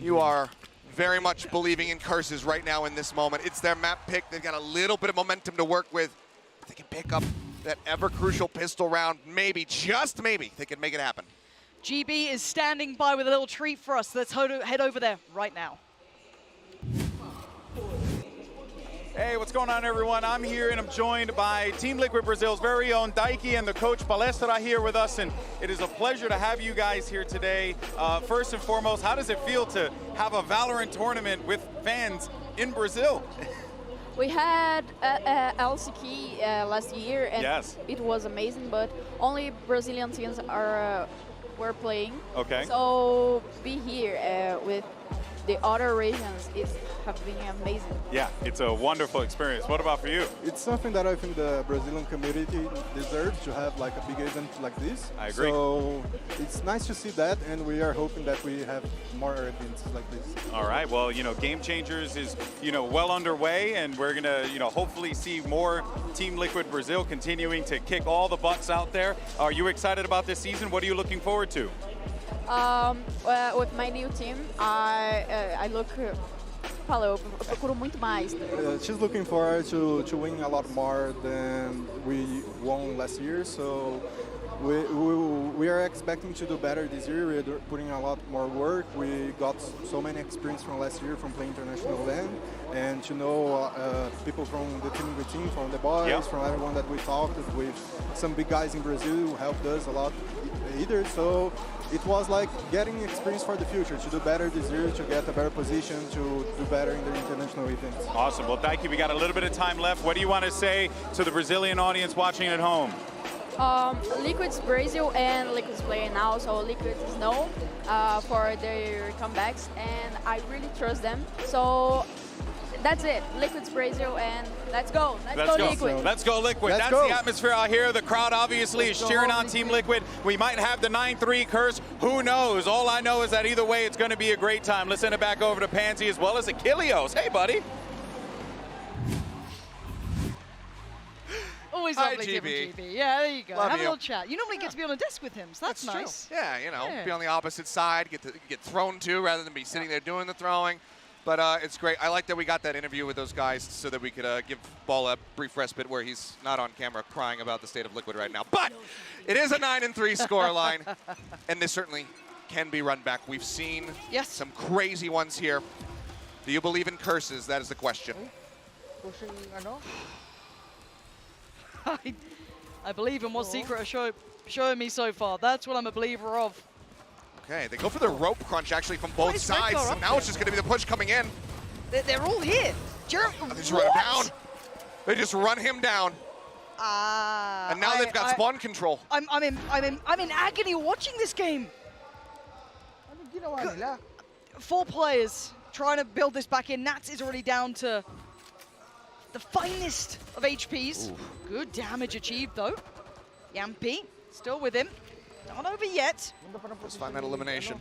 You are very much believing in curses right now in this moment. It's their map pick. They've got a little bit of momentum to work with. If they can pick up that ever crucial pistol round, maybe, just maybe, they can make it happen. GB is standing by with a little treat for us. Let's head over there right now. Hey, what's going on, everyone? I'm here and I'm joined by Team Liquid Brazil's very own Daiki and the coach Palestra here with us, and it is a pleasure to have you guys here today. First and foremost, how does it feel to have a Valorant tournament with fans in Brazil? We had LCK last year, and it was amazing, but only Brazilian teams were playing. Okay. So be here with the other regions have been amazing. Yeah, it's a wonderful experience. What about for you? It's something that I think the Brazilian community deserves, to have like a big event like this. I agree. So it's nice to see that, and we are hoping that we have more events like this. All right, well, Game Changers is, well underway, and we're gonna, hopefully see more Team Liquid Brazil continuing to kick all the butts out there. Are you excited about this season? What are you looking forward to? With my new team, I look. Paulo, eu procuro muito mais. She's looking forward to win a lot more than we won last year, so we are expecting to do better this year. We're putting a lot more work. We got so many experience from last year from playing international land, and to know people from the team, from the boys, from everyone that we talked with, some big guys in Brazil who helped us a lot either. So it was like getting experience for the future, to do better this year, to get a better position, to do better in the international events. Awesome. Well, thank you. We got a little bit of time left. What do you want to say to the Brazilian audience watching at home? Liquid's Brazil and Liquid's playing now, so Liquid is known for their comebacks, and I really trust them. So that's it. Liquid's Brazil, and let's go. Let's go Liquid. Let's go Liquid. That's the atmosphere out here. The crowd obviously is cheering on Team Liquid. We might have the 9-3 curse. Who knows? All I know is that either way, it's going to be a great time. Let's send it back over to Pansy as well as Achilleos. Hey, buddy. Always lovely to GB. Yeah, there you go. Have a little chat. You normally get to be on a desk with him, so that's nice. True. Yeah, be on the opposite side, get thrown to rather than be sitting there doing the throwing. But it's great. I like that we got that interview with those guys so that we could give Paul a brief respite where he's not on camera crying about the state of Liquid right now. But it is a 9-3 scoreline, and this certainly can be run back. We've seen some crazy ones here. Do you believe in curses? That is the question. I believe in what Secret are showing me so far. That's what I'm a believer of. Okay, they go for the rope crunch actually from both sides. So now it's just going to be the push coming in. They're all here. Jeremy, they just run him down. They just run him down. And now they've got spawn control. I'm in agony watching this game. 4 players trying to build this back in. Nats is already down to the finest of HPs. Ooh. Good damage achieved though. Yampy still with him. Not over yet. Let's find that elimination.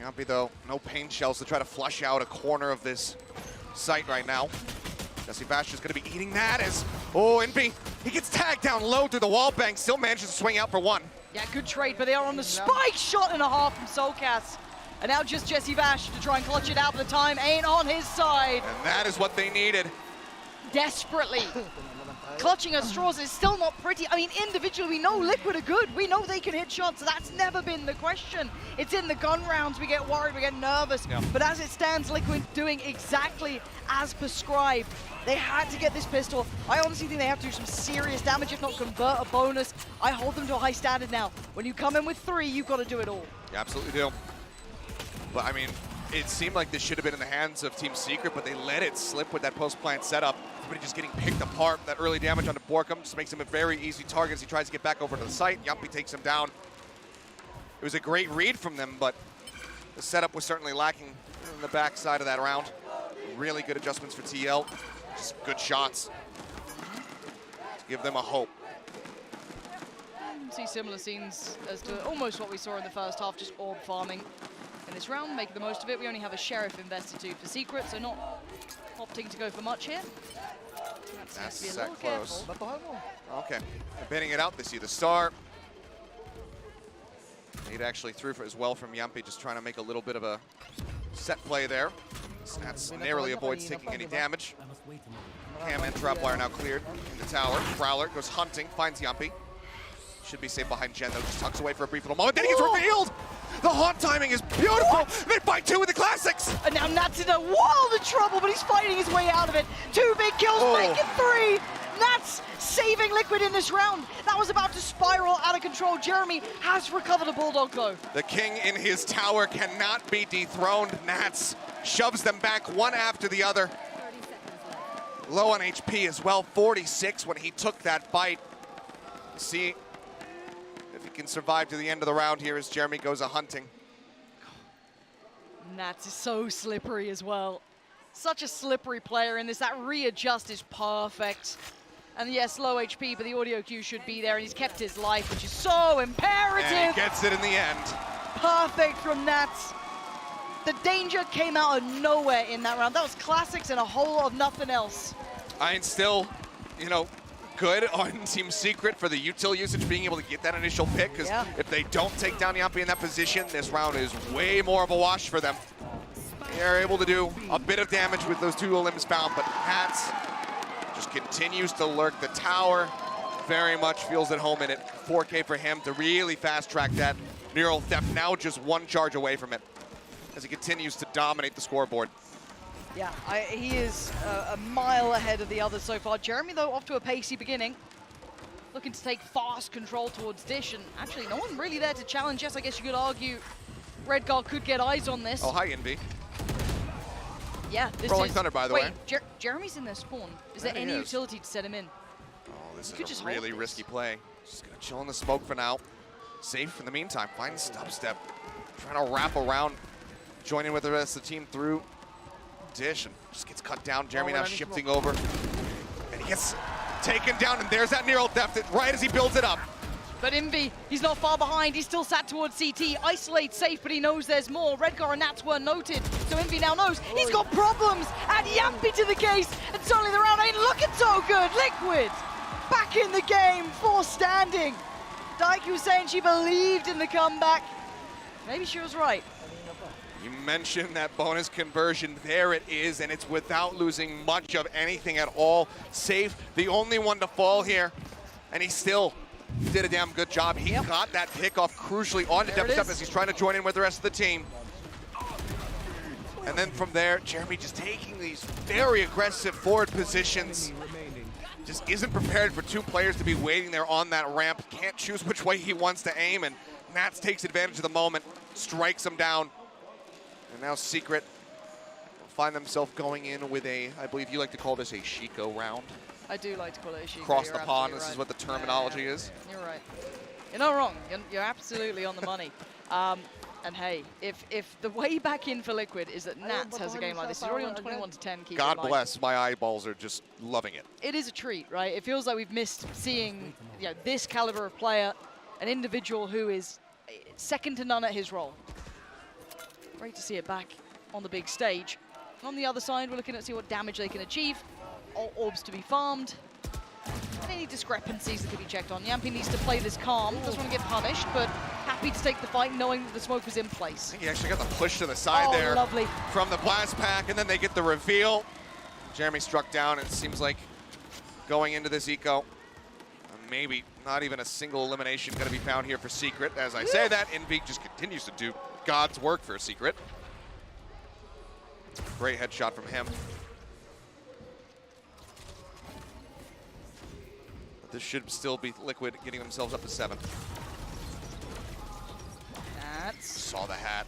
Yampy though, no pain shells to try to flush out a corner of this site right now. Jesse Vash is going to be eating that as, Envy, he gets tagged down low through the wall bank, still manages to swing out for 1. Yeah, good trade, but they are on the spike shot and a half from Soulcast. And now just Jesse Vash to try and clutch it out, but the time ain't on his side. And that is what they needed. desperately clutching at straws. It's still not pretty. I mean, individually, we know Liquid are good. We know they can hit shots. That's never been the question. It's in the gun rounds we get worried, we get nervous. Yeah. But as it stands, Liquid doing exactly as prescribed. They had to get this pistol. I honestly think they have to do some serious damage, if not convert a bonus. I hold them to a high standard now. When you come in with 3, you've got to do it all. You absolutely do. But I mean, it seemed like this should have been in the hands of Team Secret, but they let it slip with that post-plant setup. Everybody just getting picked apart. That early damage onto Borkum just makes him a very easy target as he tries to get back over to the site. Yumpy takes him down. It was a great read from them, but the setup was certainly lacking in the backside of that round. Really good adjustments for TL. Just good shots to give them a hope. See similar scenes as to almost what we saw in the first half, just orb farming in this round, making the most of it. We only have a Sheriff invested to for Secret, so not opting to go for much here. That's to be a little close. careful. Okay, they're baiting it out. They see the star. Nate actually threw for as well from Yumpy, just trying to make a little bit of a set play there. Snats narrowly avoids taking any damage. Cam and Trapwire now cleared in the tower. Prowler goes hunting, finds Yumpy. Should be safe behind Jen, though. Just tucks away for a brief little moment. Then he gets revealed! The haunt timing is beautiful! They fight 2 with the classics! And now Nats in a world of trouble, but he's fighting his way out of it. 2 big kills, make it 3! Nats saving Liquid in this round. That was about to spiral out of control. Jeremy has recovered a Bulldog, though. The king in his tower cannot be dethroned. Nats shoves them back one after the other. Low on HP as well, 46 when he took that bite. See if he can survive to the end of the round here as Jeremy goes a-hunting. Nats is so slippery as well. Such a slippery player in this. That readjust is perfect. And yes, low HP, but the audio cue should be there, and he's kept his life, which is so imperative. And he gets it in the end. Perfect from Nats. The danger came out of nowhere in that round. That was classics and a whole lot of nothing else. I'm still, you know, good on Team Secret for the util usage, being able to get that initial pick, because if they don't take down Yumpy in that position, this round is way more of a wash for them. They are able to do a bit of damage with those 2 limbs found, but Hats just continues to lurk. The tower very much feels at home in it. 4K for him to really fast track that Neural Theft, now just 1 charge away from it as he continues to dominate the scoreboard. Yeah, he is a mile ahead of the others so far. Jeremy, though, off to a pacey beginning. Looking to take fast control towards Dish, and actually no one really there to challenge. Yes, I guess you could argue Redguard could get eyes on this. Oh, hi, Envy. Yeah, this Rolling is... Thunder, by the way. Jeremy's in their spawn. Is there any utility to set him in? Oh, this is a really risky play. Just gonna chill in the smoke for now. Safe in the meantime. Finds Dubstep. Trying to wrap around, join in with the rest of the team through Dish, and just gets cut down. Jeremy now shifting over. And he gets taken down, and there's that Neural Theft right as he builds it up. But Envy, he's not far behind. He's still sat towards CT. Isolate safe, but he knows there's more. Redgar and Nats were noted, so Envy now knows he's got problems. Add Yumpy to the case, and suddenly the round ain't looking so good. Liquid back in the game, 4 standing. Daiki was saying she believed in the comeback. Maybe she was right. You mentioned that bonus conversion. There it is, and it's without losing much of anything at all. Safe, the only one to fall here, and he still did a damn good job. He got that pick off crucially onto Dubstep as he's trying to join in with the rest of the team. And then from there, Jeremy just taking these very aggressive forward positions. Just isn't prepared for 2 players to be waiting there on that ramp. Can't choose which way he wants to aim, and Nats takes advantage of the moment, strikes him down. And now Secret will find themselves going in with a, I believe you like to call this a Shiko round. I do like to call it a Shiko. Across the pond, this is what the terminology is. You're right. You're not wrong. You're absolutely on the money. And hey, if the way back in for Liquid is that Nats has a game like this, he's already on 21-10. God bless, my eyeballs are just loving it. It is a treat, right? It feels like we've missed seeing this caliber of player, an individual who is second to none at his role. Great to see it back on the big stage. And on the other side, we're looking at see what damage they can achieve. All orbs to be farmed. And any discrepancies that could be checked on. Yumpy needs to play this calm. Doesn't want to get punished, but happy to take the fight knowing that the smoke was in place. I think he actually got the push to the side there lovely. from the blast pack, and then they get the reveal. Jeremy struck down, and it seems like going into this eco, maybe not even a single elimination going to be found here for Secret. As I say that, Envy just continues to do God's work for Secret. Great headshot from him. But this should still be Liquid getting themselves up to 7. Saw the hat.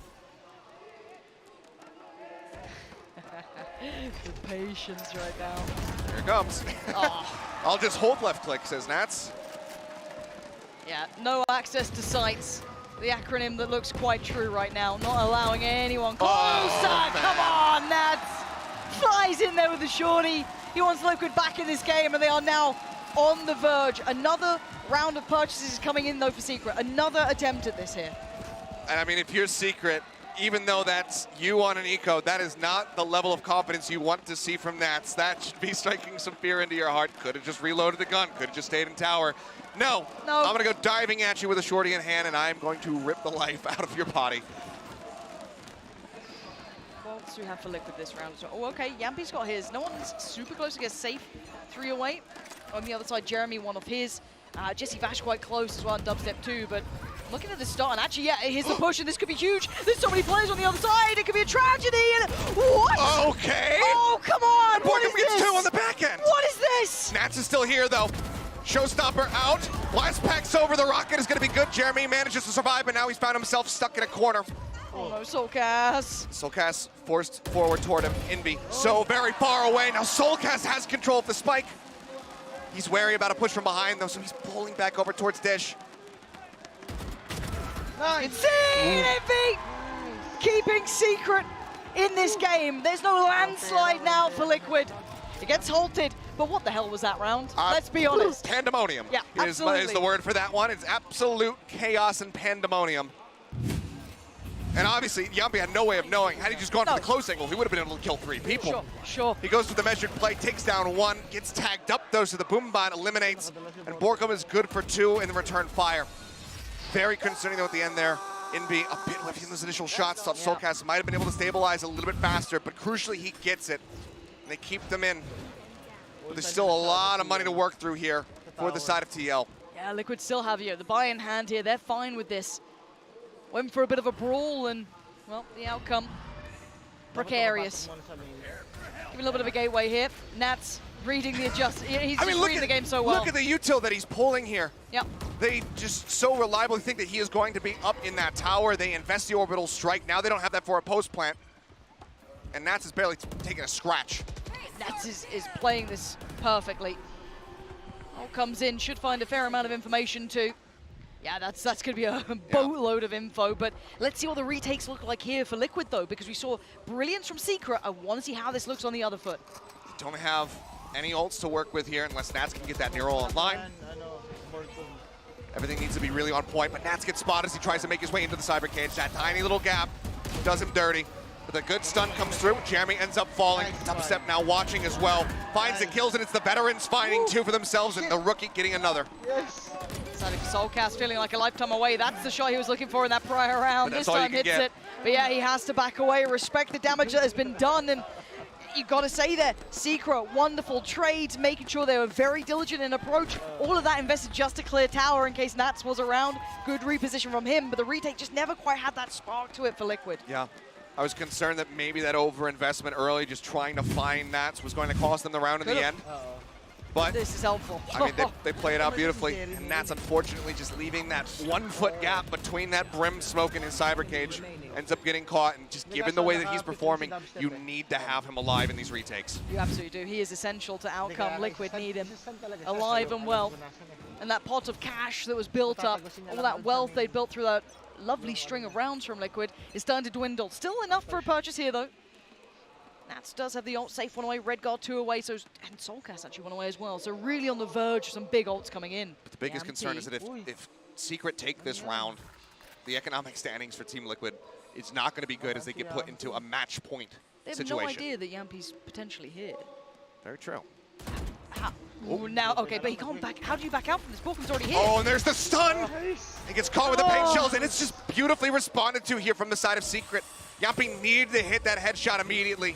The patience right now. Here it comes. I'll just hold left click, says Nats. Yeah, no access to sights. The acronym that looks quite true right now. Not allowing anyone closer. Come on, Nats. Flies in there with the shorty. He wants Liquid back in this game, and they are now on the verge. Another round of purchases is coming in, though, for Secret. Another attempt at this here. And I mean, if you're Secret, even though that's you on an eco, that is not the level of confidence you want to see from Nats. That should be striking some fear into your heart. Could have just reloaded the gun, could have just stayed in tower. No, I'm gonna go diving at you with a shorty in hand, and I'm going to rip the life out of your body. What else do we have for Liquid this round? Oh, okay, Yampi's got his. No one's super close to get safe. 3 away. On the other side, Jeremy, one of his. Jesse Vash quite close as well on dubstep too, but looking at the start, and actually, yeah, here's the push, and this could be huge. There's so many players on the other side, it could be a tragedy, and what? Okay. Oh, come on, what is gets this? 2 on the back end. What is this? Nats is still here, though. Showstopper out. Blast packs over. The rocket is going to be good. Jeremy manages to survive, but now he's found himself stuck in a corner. Oh no, Soulcast. Soulcast forced forward toward him. Envy so very far away. Now Soulcast has control of the spike. He's wary about a push from behind, though, so he's pulling back over towards Dish. Insane, Envy! Keeping Secret in this game. There's no landslide now for Liquid. It gets halted, but what the hell was that round? Let's be honest. Pandemonium yeah, is the word for that one. It's absolute chaos and pandemonium. And obviously, Yampi had no way of knowing. Had he just gone for the close angle, he would have been able to kill 3 people. Sure. He goes for the measured play, takes down 1, gets tagged up, though, so the boom bot eliminates, and Borkum is good for 2 in the return fire. Very concerning, though, at the end there. Envy a bit left in those initial shots. Thought Soulcast might have been able to stabilize a little bit faster, but crucially, he gets it. And they keep them in. But there's still a lot of money to work through here for the side of TL. Yeah, Liquid still have the buy in hand here. They're fine with this. Went for a bit of a brawl, and, well, the outcome, precarious. Give a little bit of a gateway here. Nats reading the adjust. He's reading the game so well. Look at the util that he's pulling here. Yep. They just so reliably think that he is going to be up in that tower. They invest the orbital strike. Now they don't have that for a post plant. And Nats is barely taking a scratch. Nats is playing this perfectly. All comes in, should find a fair amount of information too. Yeah, that's going to be a boatload of info, but let's see what the retakes look like here for Liquid, though, because we saw brilliance from Secret. I want to see how this looks on the other foot. Don't have any ults to work with here unless Nats can get that Neural online. Everything needs to be really on point, but Nats gets spotted as he tries to make his way into the cyber cage. That tiny little gap does him dirty. But the good stun comes through. Jeremy ends up falling. Dubstep now watching as well. Finds the kills, and it's the veterans finding 2 for themselves, and the rookie getting another. Yes. Soulcast feeling like a lifetime away. That's the shot he was looking for in that prior round. This time hits it. But yeah, he has to back away. Respect the damage that has been done. And you got to say there, Secret, wonderful trades, making sure they were very diligent in approach. All of that invested just to clear tower in case Nats was around. Good reposition from him, but the retake just never quite had that spark to it for Liquid. Yeah. I was concerned that maybe that overinvestment early, just trying to find Nats, was going to cost them the round in the end. But this is helpful. I mean, they play it out beautifully. And Nats, unfortunately, just leaving that 1-foot gap between that Brim smoke and his cyber cage, ends up getting caught. And just given the way that he's performing, you need to have him alive in these retakes. You absolutely do. He is essential to outcome. Liquid need him alive and well. And that pot of cash that was built up, all that wealth they built through that lovely string of rounds from Liquid is starting to dwindle. Still enough for a purchase here, though. Nats does have the ult safe 1 away, Redguard 2 away, and Soulcast actually 1 away as well. So really on the verge of some big ults coming in. But the biggest concern is that if Secret take this round, the economic standings for Team Liquid is not going to be good as they get put into a match point situation. They have no idea that Yampi's potentially here. Very true. Oh, now, okay, but he can't back. How do you back out from this? Borkum's already here. Oh, and there's the stun! He gets caught with the paint shells, and it's just beautifully responded to here from the side of Secret. Yampi needed to hit that headshot immediately.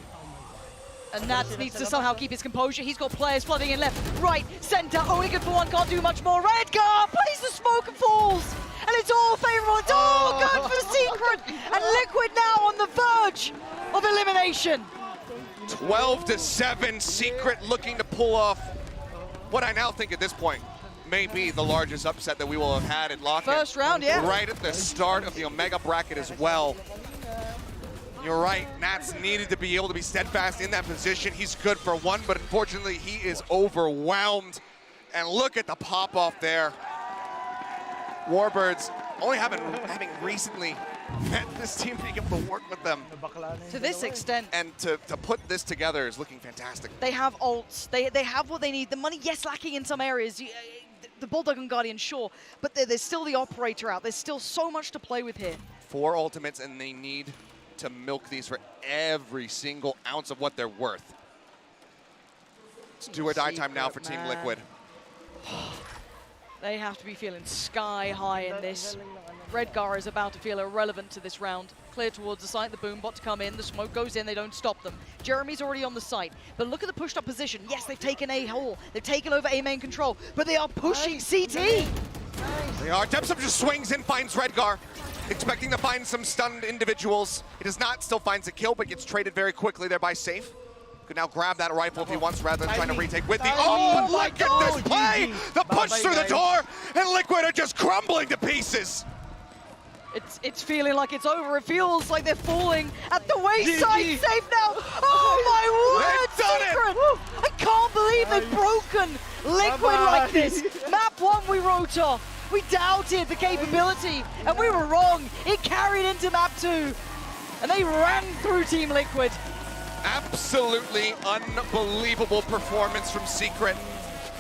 And Nats needs to somehow keep his composure. He's got players flooding in left, right, center. Only good for one, can't do much more. Redgar plays the smoke and falls. And it's all favorable. It's all good for Secret. And Liquid now on the verge of elimination. 12-7, Secret looking to pull off what I now think at this point may be the largest upset that we will have had in Lock-In. First round, yeah. Right at the start of the Omega bracket as well. You're right, Nats needed to be able to be steadfast in that position. He's good for one, but unfortunately he is overwhelmed. And look at the pop-off there. Warbirds only having recently met this team, being able to work with them. To this extent. And to put this together is looking fantastic. They have ults. They have what they need. The money, yes, lacking in some areas. The Bulldog and Guardian, sure. But there's still the Operator out. There's still so much to play with here. 4 ultimates, and they need to milk these for every single ounce of what they're worth. It's do or die time now for Team Liquid. They have to be feeling sky high in this. Redgar is about to feel irrelevant to this round. Clear towards the site, the boom bot to come in, the smoke goes in, they don't stop them. Jeremy's already on the site, but look at the pushed up position. Yes, they've taken A hole, they've taken over A main control, but they are pushing CT. They are. Depsum just swings in, finds Redgar, expecting to find some stunned individuals. He does not, still finds a kill, but gets traded very quickly there by Safe. Could now grab that rifle if he wants, rather than trying to retake with the... Oh, look at this play! The push through the door, and Liquid are just crumbling to pieces. It's feeling like it's over. It feels like they're falling at the wayside. Safe now. Oh my word, Secret! I can't believe they've broken Liquid like this. Map 1 we wrote off. We doubted the capability, and we were wrong. It carried into map 2, and they ran through Team Liquid. Absolutely unbelievable performance from Secret.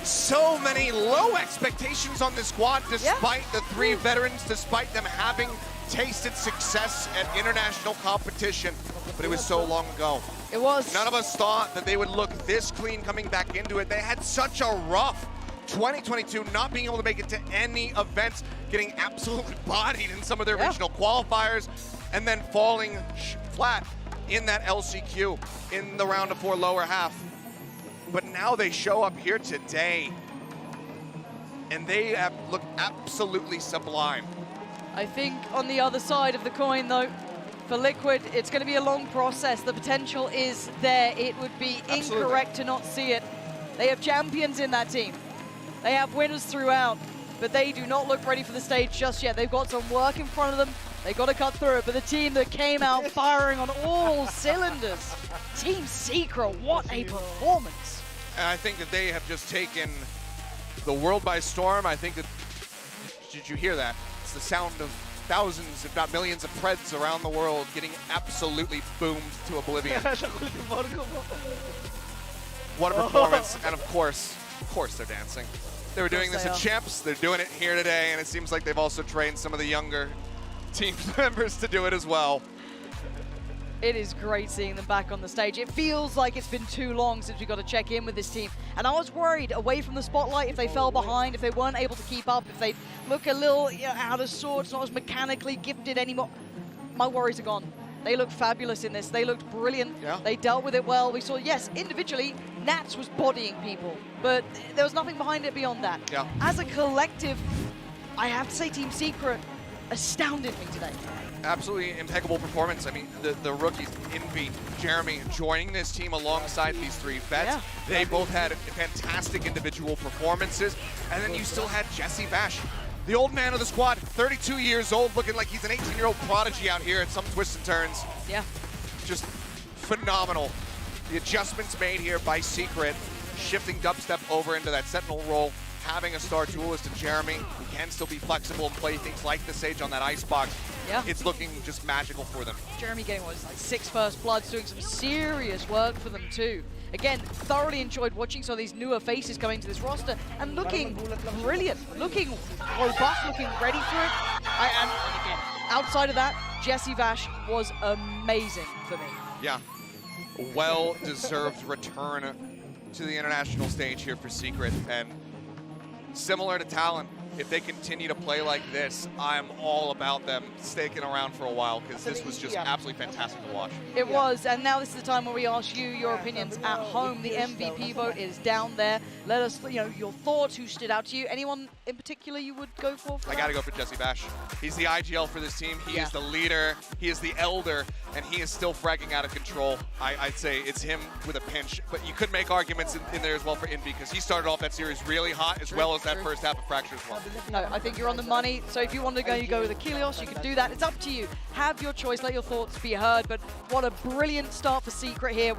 So many low expectations on the squad, despite the 3 veterans, despite them having tasted success at international competition. But it was so long ago. It was. None of us thought that they would look this clean coming back into it. They had such a rough 2022, not being able to make it to any events, getting absolutely bodied in some of their regional qualifiers, and then falling flat in that LCQ in the round of 4 lower half. But now they show up here today, and they look absolutely sublime. I think on the other side of the coin, though, for Liquid, it's going to be a long process. The potential is there. It would be incorrect to not see it. They have champions in that team. They have winners throughout, but they do not look ready for the stage just yet. They've got some work in front of them. They've got to cut through it, but the team that came out firing on all cylinders, Team Secret, what a performance. And I think that they have just taken the world by storm. I think that, did you hear that? It's the sound of thousands, if not millions of Preds around the world getting absolutely boomed to oblivion. What a performance, and of course they're dancing. They were doing this at Champs, they're doing it here today, and it seems like they've also trained some of the younger team members to do it as well. It is great seeing them back on the stage. It feels like it's been too long since we got to check in with this team. And I was worried away from the spotlight if they fell behind, if they weren't able to keep up, if they look a little out of sorts, not as mechanically gifted anymore. My worries are gone. They look fabulous in this. They looked brilliant. Yeah. They dealt with it well. We saw, yes, individually, Nats was bodying people, but there was nothing behind it beyond that. Yeah. As a collective, I have to say Team Secret astounded me today. Absolutely impeccable performance. I mean, the rookies, Envy, Jeremy, joining this team alongside these 3 vets. Yeah. They both had fantastic individual performances. And then you still had Jesse Bash, the old man of the squad, 32 years old, looking like he's an 18-year-old prodigy out here at some twists and turns. Yeah. Just phenomenal. The adjustments made here by Secret, shifting dubstep over into that Sentinel role, having a star duelist in Jeremy, who can still be flexible and play things like the Sage on that icebox. Yeah. It's looking just magical for them. Jeremy getting what is like 6 first bloods, doing some serious work for them too. Again, thoroughly enjoyed watching some of these newer faces coming to this roster and looking brilliant, looking robust, looking ready for it. And again, outside of that, Jesse Vash was amazing for me. Yeah, well-deserved return to the international stage here for Secret. And similar to Talon, if they continue to play like this, I'm all about them sticking around for a while because this was just absolutely fantastic to watch. It was, and now this is the time where we ask you your opinions at home. The MVP vote is down there. Let us, your thoughts, who stood out to you. Anyone in particular you would go for I got to go for Jesse Bash. He's the IGL for this team. He is the leader. He is the elder, and he is still fragging out of control. I'd say it's him with a pinch, but you could make arguments in there as well for Envy because he started off that series really hot as well as that first half of Fracture as well. No, I think you're on the money. So if you want to go, you go with Achilles. You can do that. It's up to you. Have your choice. Let your thoughts be heard. But what a brilliant start for Secret here.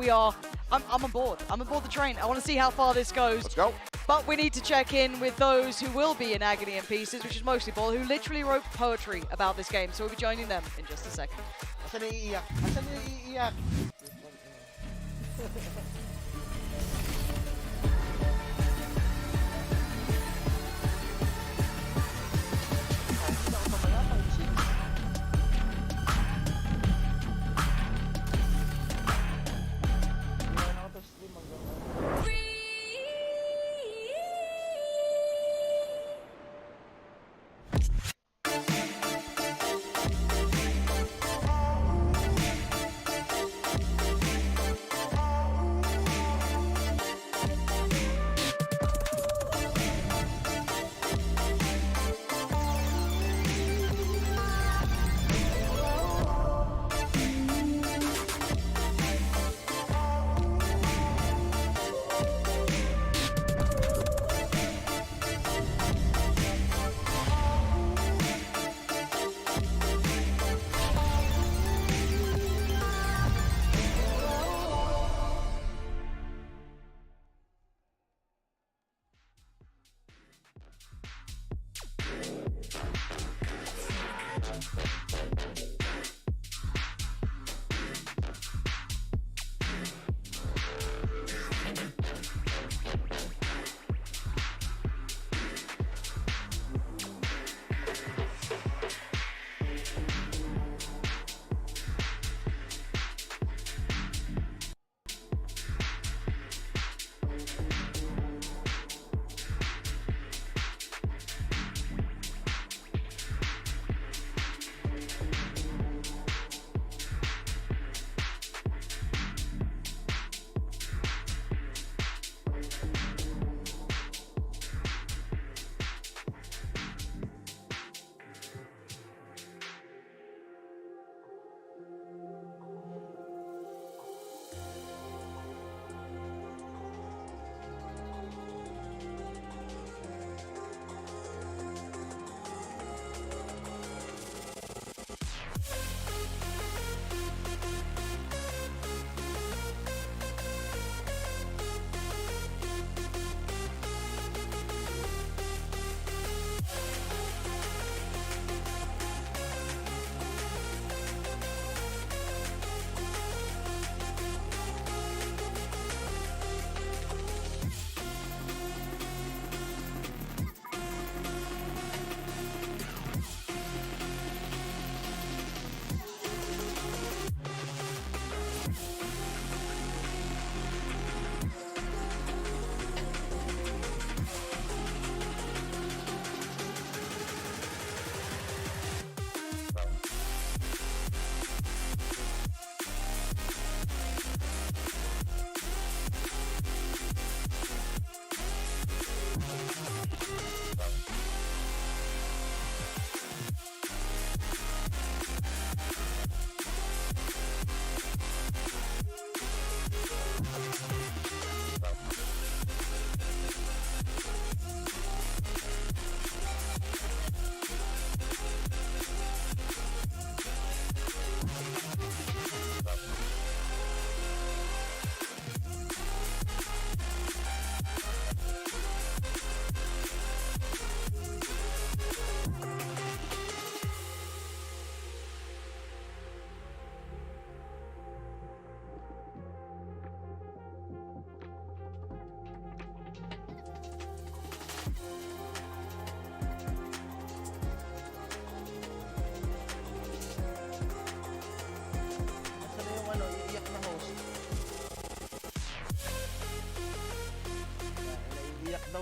I'm on board. I'm aboard the train. I want to see how far this goes. Let's go. But we need to check in with those who will be in agony and pieces, which is mostly Paulo, who literally wrote poetry about this game. So we'll be joining them in just a second. Asan iiyak? Asan iiyak?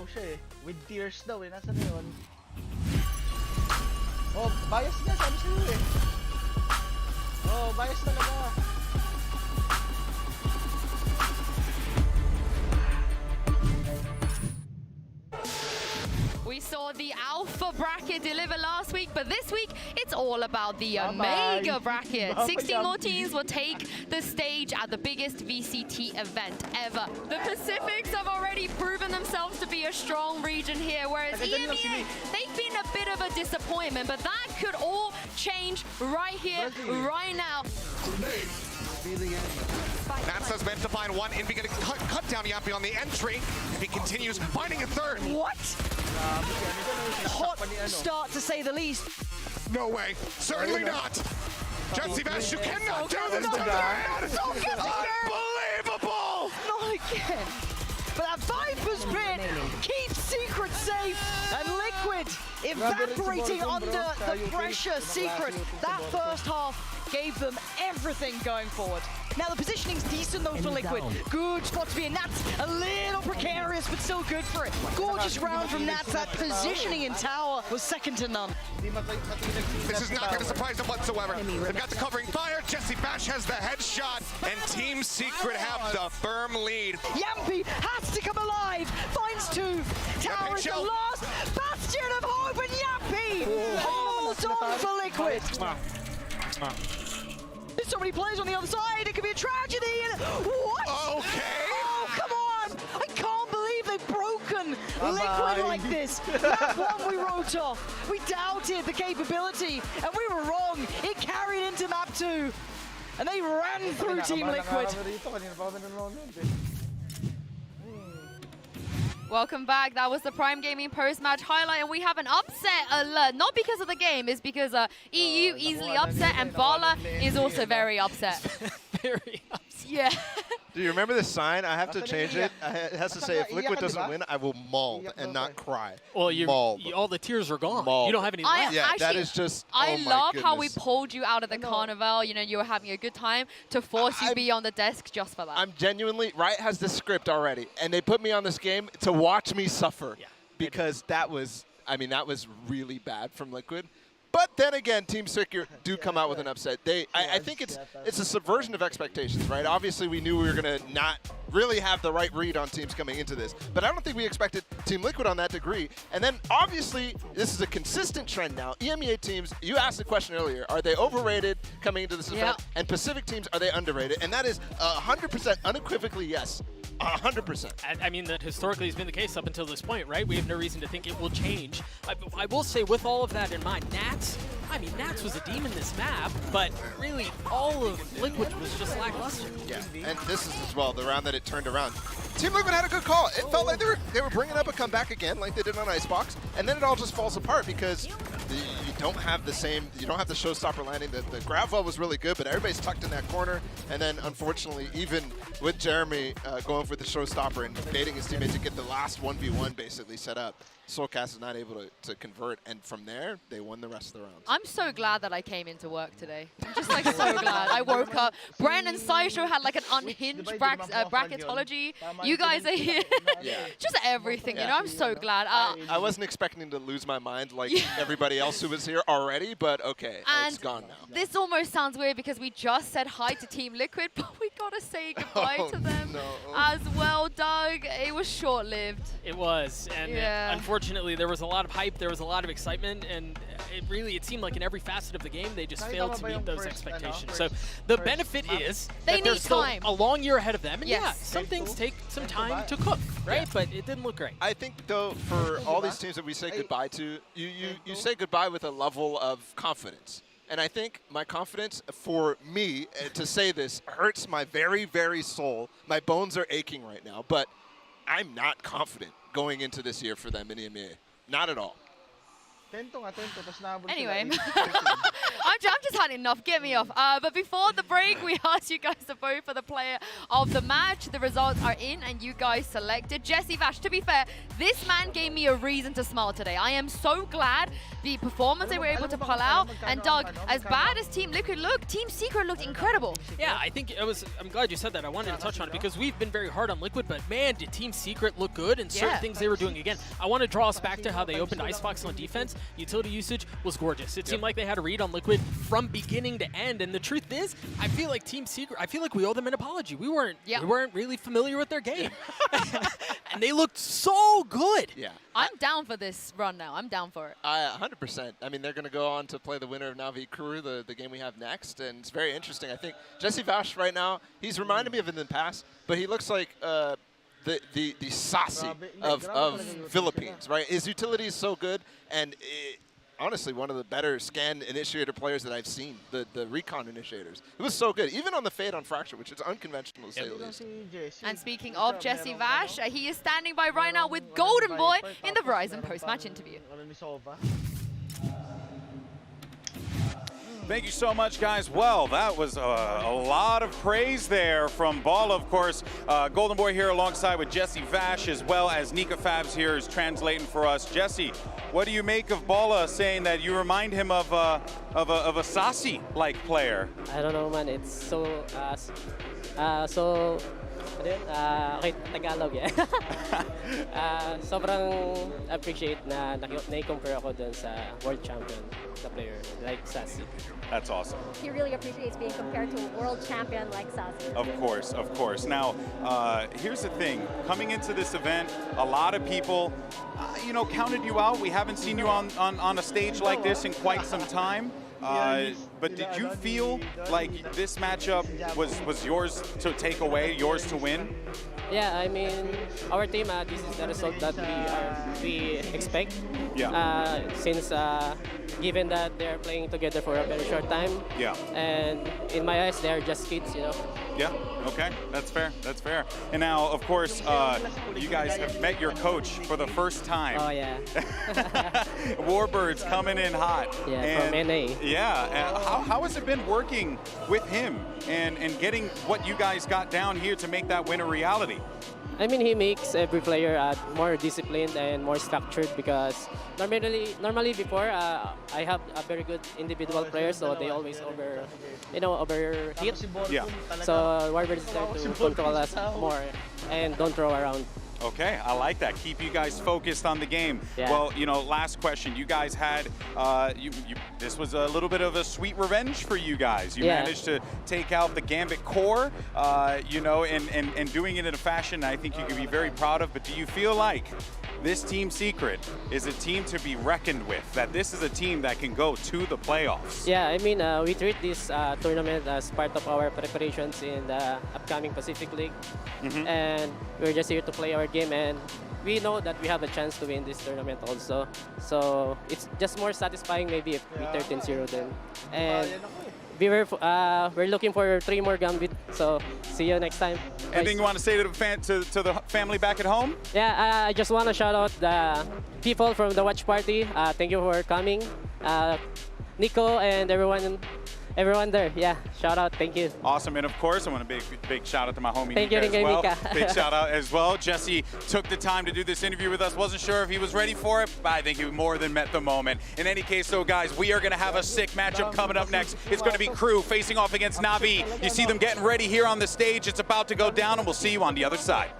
daw siya eh. With tears daw eh. Nasaan na yun? Oh, bias niya, sabi sa'yo eh. Oh, bias talaga. We saw the Alpha bracket deliver last week, but this week it's all about the Omega bracket. 16 more teams will take the stage at the biggest VCT event ever. The Pacifics have already proven themselves to be a strong region here, whereas EMEA, they've been a bit of a disappointment, but that could all change right here, right now. Nats has meant to find one. Envy going to cut down Yappy on the entry. If he continues, finding a third. What? Hot start to say the least. No way. Certainly not. Jesse Bash, you cannot do this to Unbelievable! Not again. But that Viper's Pit keeps Secret safe, and Liquid evaporating under the pressure. Secret, that first half gave them everything going forward. Now the positioning's decent though for Liquid. Good spot to be in. Nats a little precarious, but still good for it. Gorgeous round from Nats. That positioning in tower was second to none. This is not going to surprise them whatsoever. They've got the covering fire. Jesse Bash has the headshot, and Team Secret have the firm lead. Yampy has to come alive. Finds two. Tower is the last bastion of hope, and Yampy holds on for Liquid. There's so many players on the other side, it could be a tragedy, and what? Okay. Oh, come on! I can't believe they've broken Liquid like this. That one we wrote off. We doubted the capability, and we were wrong. It carried into map 2, and they ran through Team Liquid. Welcome back. That was the Prime Gaming post-match highlight, and we have an upset alert. Not because of the game, it's because EU easily upset, and Vala is also very upset. Very upset. Yeah. Do you remember the sign? I have to change it. It has to say, if Liquid doesn't win, I will maul and not cry. Well, all the tears are gone. Mauled. You don't have any left. Yeah, actually, that is just, I oh my love how we goodness. pulled you out of the carnival. You know, you were having a good time to force you to be on the desk just for that. I'm genuinely, Riot has the script already, and they put me on this game to watch me suffer because that was really bad from Liquid. But then again, Team Secret do come out with an upset. I think it's a subversion of expectations, right? Obviously, we knew we were going to not really have the right read on teams coming into this. But I don't think we expected Team Liquid on that degree. And then, obviously, this is a consistent trend now. EMEA teams, you asked the question earlier, are they overrated coming into this event? And Pacific teams, are they underrated? And that is 100% unequivocally yes. 100%. I mean, that historically has been the case up until this point, right? We have no reason to think it will change. I will say, with all of that in mind, Nats was a demon this map, but really all of Liquid was just lackluster. Yeah, and this is as well the round that it turned around. Team Liquid had a good call. It felt like they were bringing up a comeback again, like they did on Icebox, and then it all just falls apart because you don't have the showstopper landing. The grab wall was really good, but everybody's tucked in that corner, and then unfortunately, even with Jeremy going for the showstopper and baiting his teammate to get the last 1v1 basically set up, Soulcast is not able to convert, and from there, they won the rest of the rounds. I'm so glad that I came into work today. I'm just like so glad. I woke up. Brent and Sideshow had like an unhinged bracketology. You guys are here. Just everything, you know. I'm so glad. I wasn't expecting to lose my mind like everybody else who was here already, but okay, it's gone now. This almost sounds weird because we just said hi to Team Liquid, but we gotta say goodbye to them as well, Doug. It was short-lived. It was, and unfortunately, there was a lot of hype, there was a lot of excitement, and it seemed like in every facet of the game, they just failed to meet those expectations. So the benefit is that there's still a long year ahead of them, and some things take some time to cook, right? But it didn't look great. I think, though, for all these teams that we say goodbye to, you say goodbye with a level of confidence. And I think my confidence for me to say this hurts my very, very soul. My bones are aching right now, but I'm not confident going into this year for them in EMEA. Not at all. Anyway, I'm just had enough. Get me off. But before the break, we asked you guys to vote for the player of the match. The results are in, and you guys selected Jesse Vash. To be fair, this man gave me a reason to smile today. I am so glad the performance they were able to pull out. And Doug, as bad as Team Liquid looked, Team Secret looked incredible. Yeah, I think it was. I'm glad you said that. I wanted to touch on it because we've been very hard on Liquid, but man, did Team Secret look good and certain things they were doing. Again, I want to draw us back to how they opened Icebox on defense. Utility usage was gorgeous. It seemed like they had a read on Liquid from beginning to end. And the truth is, I feel like Team Secret, I feel like we owe them an apology. We weren't really familiar with their game. And they looked so good. Yeah. I'm down for this run now. I'm down for it. 100%. I mean, they're going to go on to play the winner of Navi Crew, the game we have next, and it's very interesting. I think Jesse Vash right now, he's reminded me of in the past, but he looks like the Saucy of Philippines, right? His utility is so good, and honestly, one of the better scan initiator players that I've seen, the recon initiators. It was so good, even on the Fade on Fracture, which is unconventional to say the least. And speaking of Jesse Vash, he is standing by right now with Golden Boy in the Verizon post-match interview. Thank you so much, guys. Well, that was a lot of praise there from Ball, of course. Golden Boy here alongside with Jesse Vash, as well as Nika Fabs here is translating for us. Jesse, what do you make of Balla saying that you remind him of a Sasi-like player? I don't know, man. It's so okay, Tagalog sobrang appreciate na na-compare ako dun sa world champion na player like Sasi. That's awesome. He really appreciates being compared to a world champion like Sasi. Of course, of course. Now, here's the thing. Coming into this event, a lot of people, counted you out. We haven't seen you on a stage like this in quite some time. But did you feel like this matchup was yours to take away, yours to win? Yeah, I mean, our team, this is the result that we expect. Yeah. Since given that they're playing together for a very short time. Yeah. And in my eyes, they're just kids, Yeah, okay, that's fair, that's fair. And now, of course, you guys have met your coach for the first time. Oh, yeah. Warbirds coming in hot. Yeah, from NA. Yeah, how has it been working with him and getting what you guys got down here to make that win a reality? I mean, he makes every player more disciplined and more structured because normally before I have a very good individual player, so they always overhit. Yeah. So Warbird is there to control us more and don't throw around. Okay, I like that. Keep you guys focused on the game. Yeah. Well, last question. You guys had, this was a little bit of a sweet revenge for you guys. You managed to take out the Gambit core, and doing it in a fashion I think you can be very proud of. But do you feel like this Team Secret is a team to be reckoned with, that this is a team that can go to the playoffs? Yeah, I mean, we treat this tournament as part of our preparations in the upcoming Pacific League. And we're just here to play our game, and we know that we have a chance to win this tournament also. So it's just more satisfying maybe if we 13-0 then. And we're looking for 3 more Gambit, so see you next time. Anything you want to say to the family back at home? Yeah, I just want to shout out the people from the watch party. Thank you for coming. Nico and everyone there. Yeah, shout out. Thank you. Awesome. And of course, I want a big shout out to my homie Thank Nika you, as well. Nika. Big shout out as well. Jesse took the time to do this interview with us. Wasn't sure if he was ready for it, but I think he more than met the moment. In any case, though, guys, we are going to have a sick matchup coming up next. It's going to be Crew facing off against Navi. You see them getting ready here on the stage. It's about to go down, and we'll see you on the other side.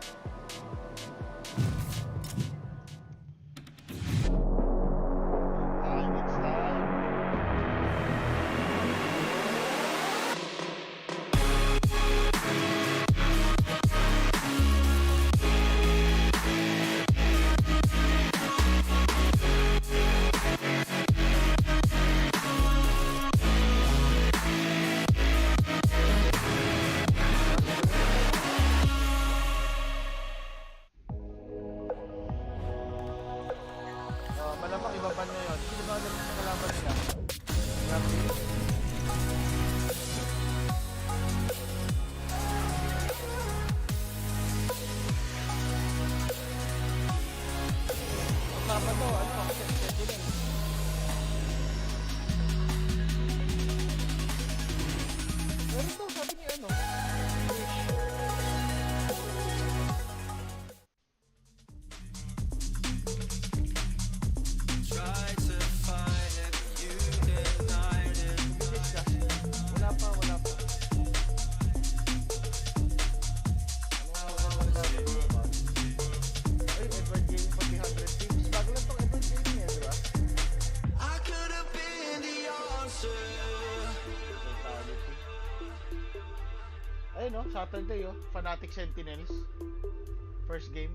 Ayun oh, Saturday oh, Fnatic Sentinels. First game.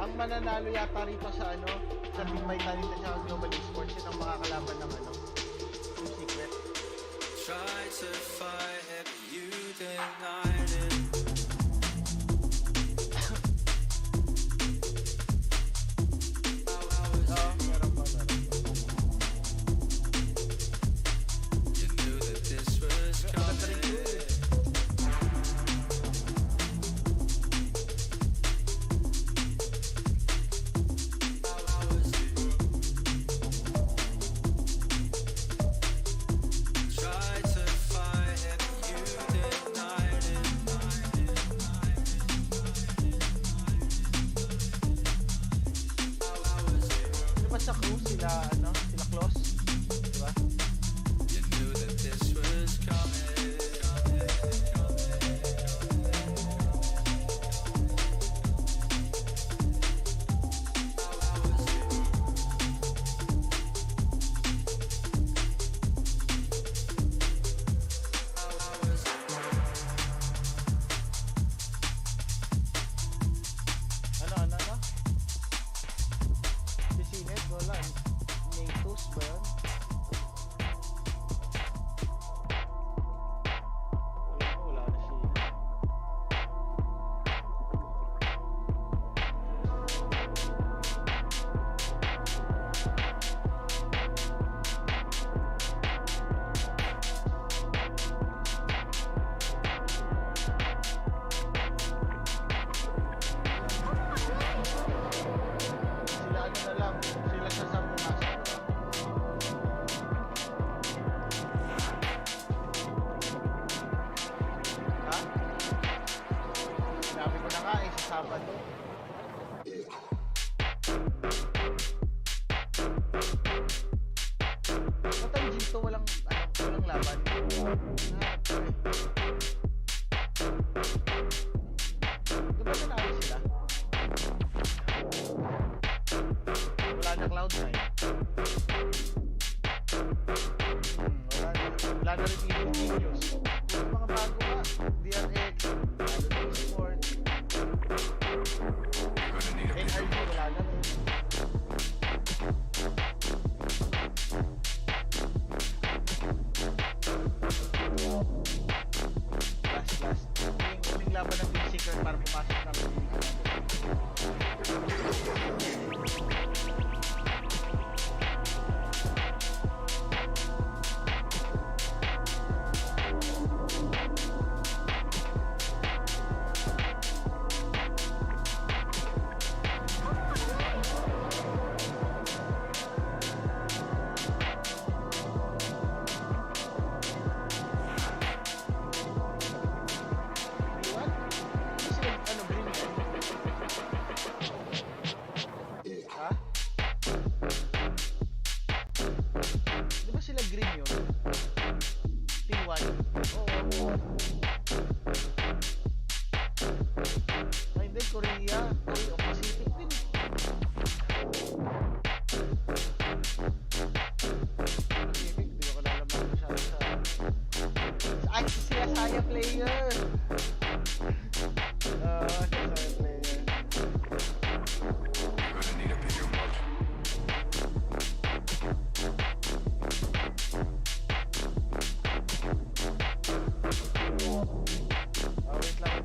Ang mananalo yata rito sa ano, sa Team Vitality at Global Esports, yun ang makakalaban ng ano, Team Secret. Try to fight it, you denied it. You knew that this was coming. Sa crew sila ano, sila close, di ba? You knew that this was coming. Ano? Sisined, wala. Natus ba yun? Wala na siya. Sila ano na lang, sila sa pumasok. Ha? Sinabi ko na nga eh, sa Sabado. Ba't ang G2 walang laban? Di ba nanalo sila? Wala na Cloud9. Wala na rin Evil Genius. Yung mga bago nga, DRX, lalo na Esport. NRG, wala na rin. Last. Huling laban ng Team Secret para pumasok ng sila green yun? T1. Oo. Ay, hindi. Korea o Pacific din. Pacific, hindi ko kalalaman masyado sa... Ay, sila Saya player! Saya player. Wait lang.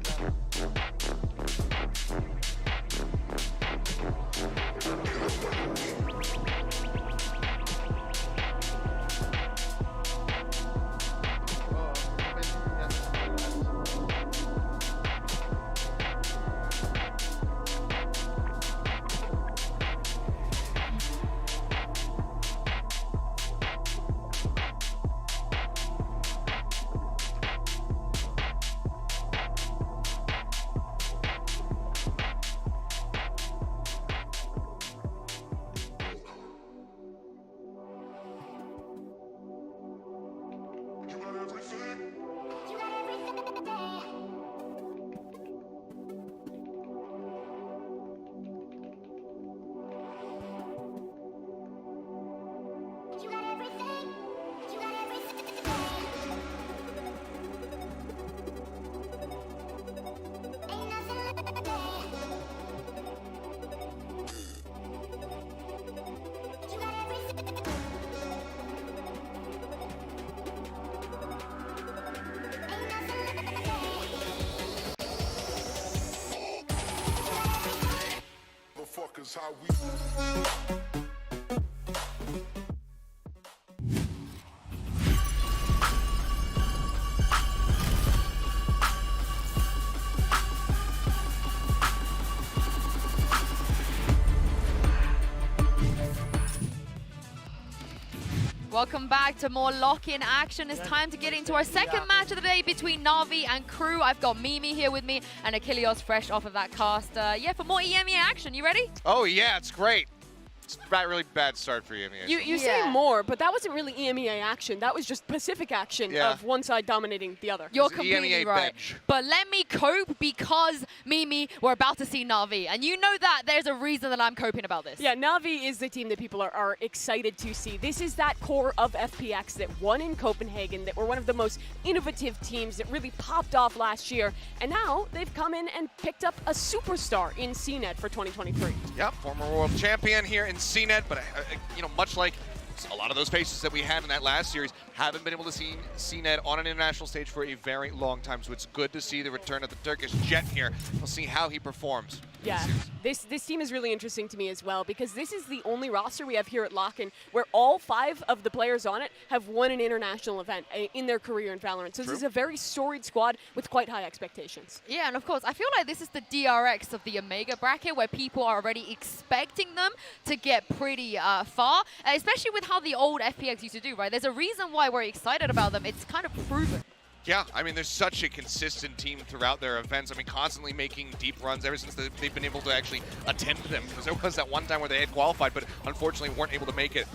Welcome back to more lock-in action. It's time to get into our second match of the day between Na'Vi and Crew. I've got Mimi here with me and Achilles fresh off of that cast. Yeah, for more EMEA action. You ready? Oh, yeah, it's great. It's a really bad start for EMEA. You say more, but that wasn't really EMEA action. That was just Pacific action of one side dominating the other. You're completely right. But let me cope because, Mimi, we're about to see Na'Vi. And you know that there's a reason that I'm coping about this. Yeah, Na'Vi is the team that people are excited to see. This is that core of FPX that won in Copenhagen, that were one of the most innovative teams that really popped off last year. And now they've come in and picked up a superstar in CNET for 2023. Yep, former world champion here in CNET, but much like a lot of those faces that we had in that last series, haven't been able to see CNET on an international stage for a very long time, so it's good to see the return of the Turkish Jet here. We'll see how he performs. Yeah, this team is really interesting to me as well, because this is the only roster we have here at Lock-In where all 5 of the players on it have won an international event in their career in Valorant. So this is a very storied squad with quite high expectations. Yeah, and of course, I feel like this is the DRX of the Omega bracket, where people are already expecting them to get pretty far, especially with how the old FPX used to do, right? There's a reason why we're excited about them. It's kind of proven. Yeah, I mean, there's such a consistent team throughout their events. I mean, constantly making deep runs ever since they've been able to actually attend them. Because there was that one time where they had qualified, but unfortunately weren't able to make it.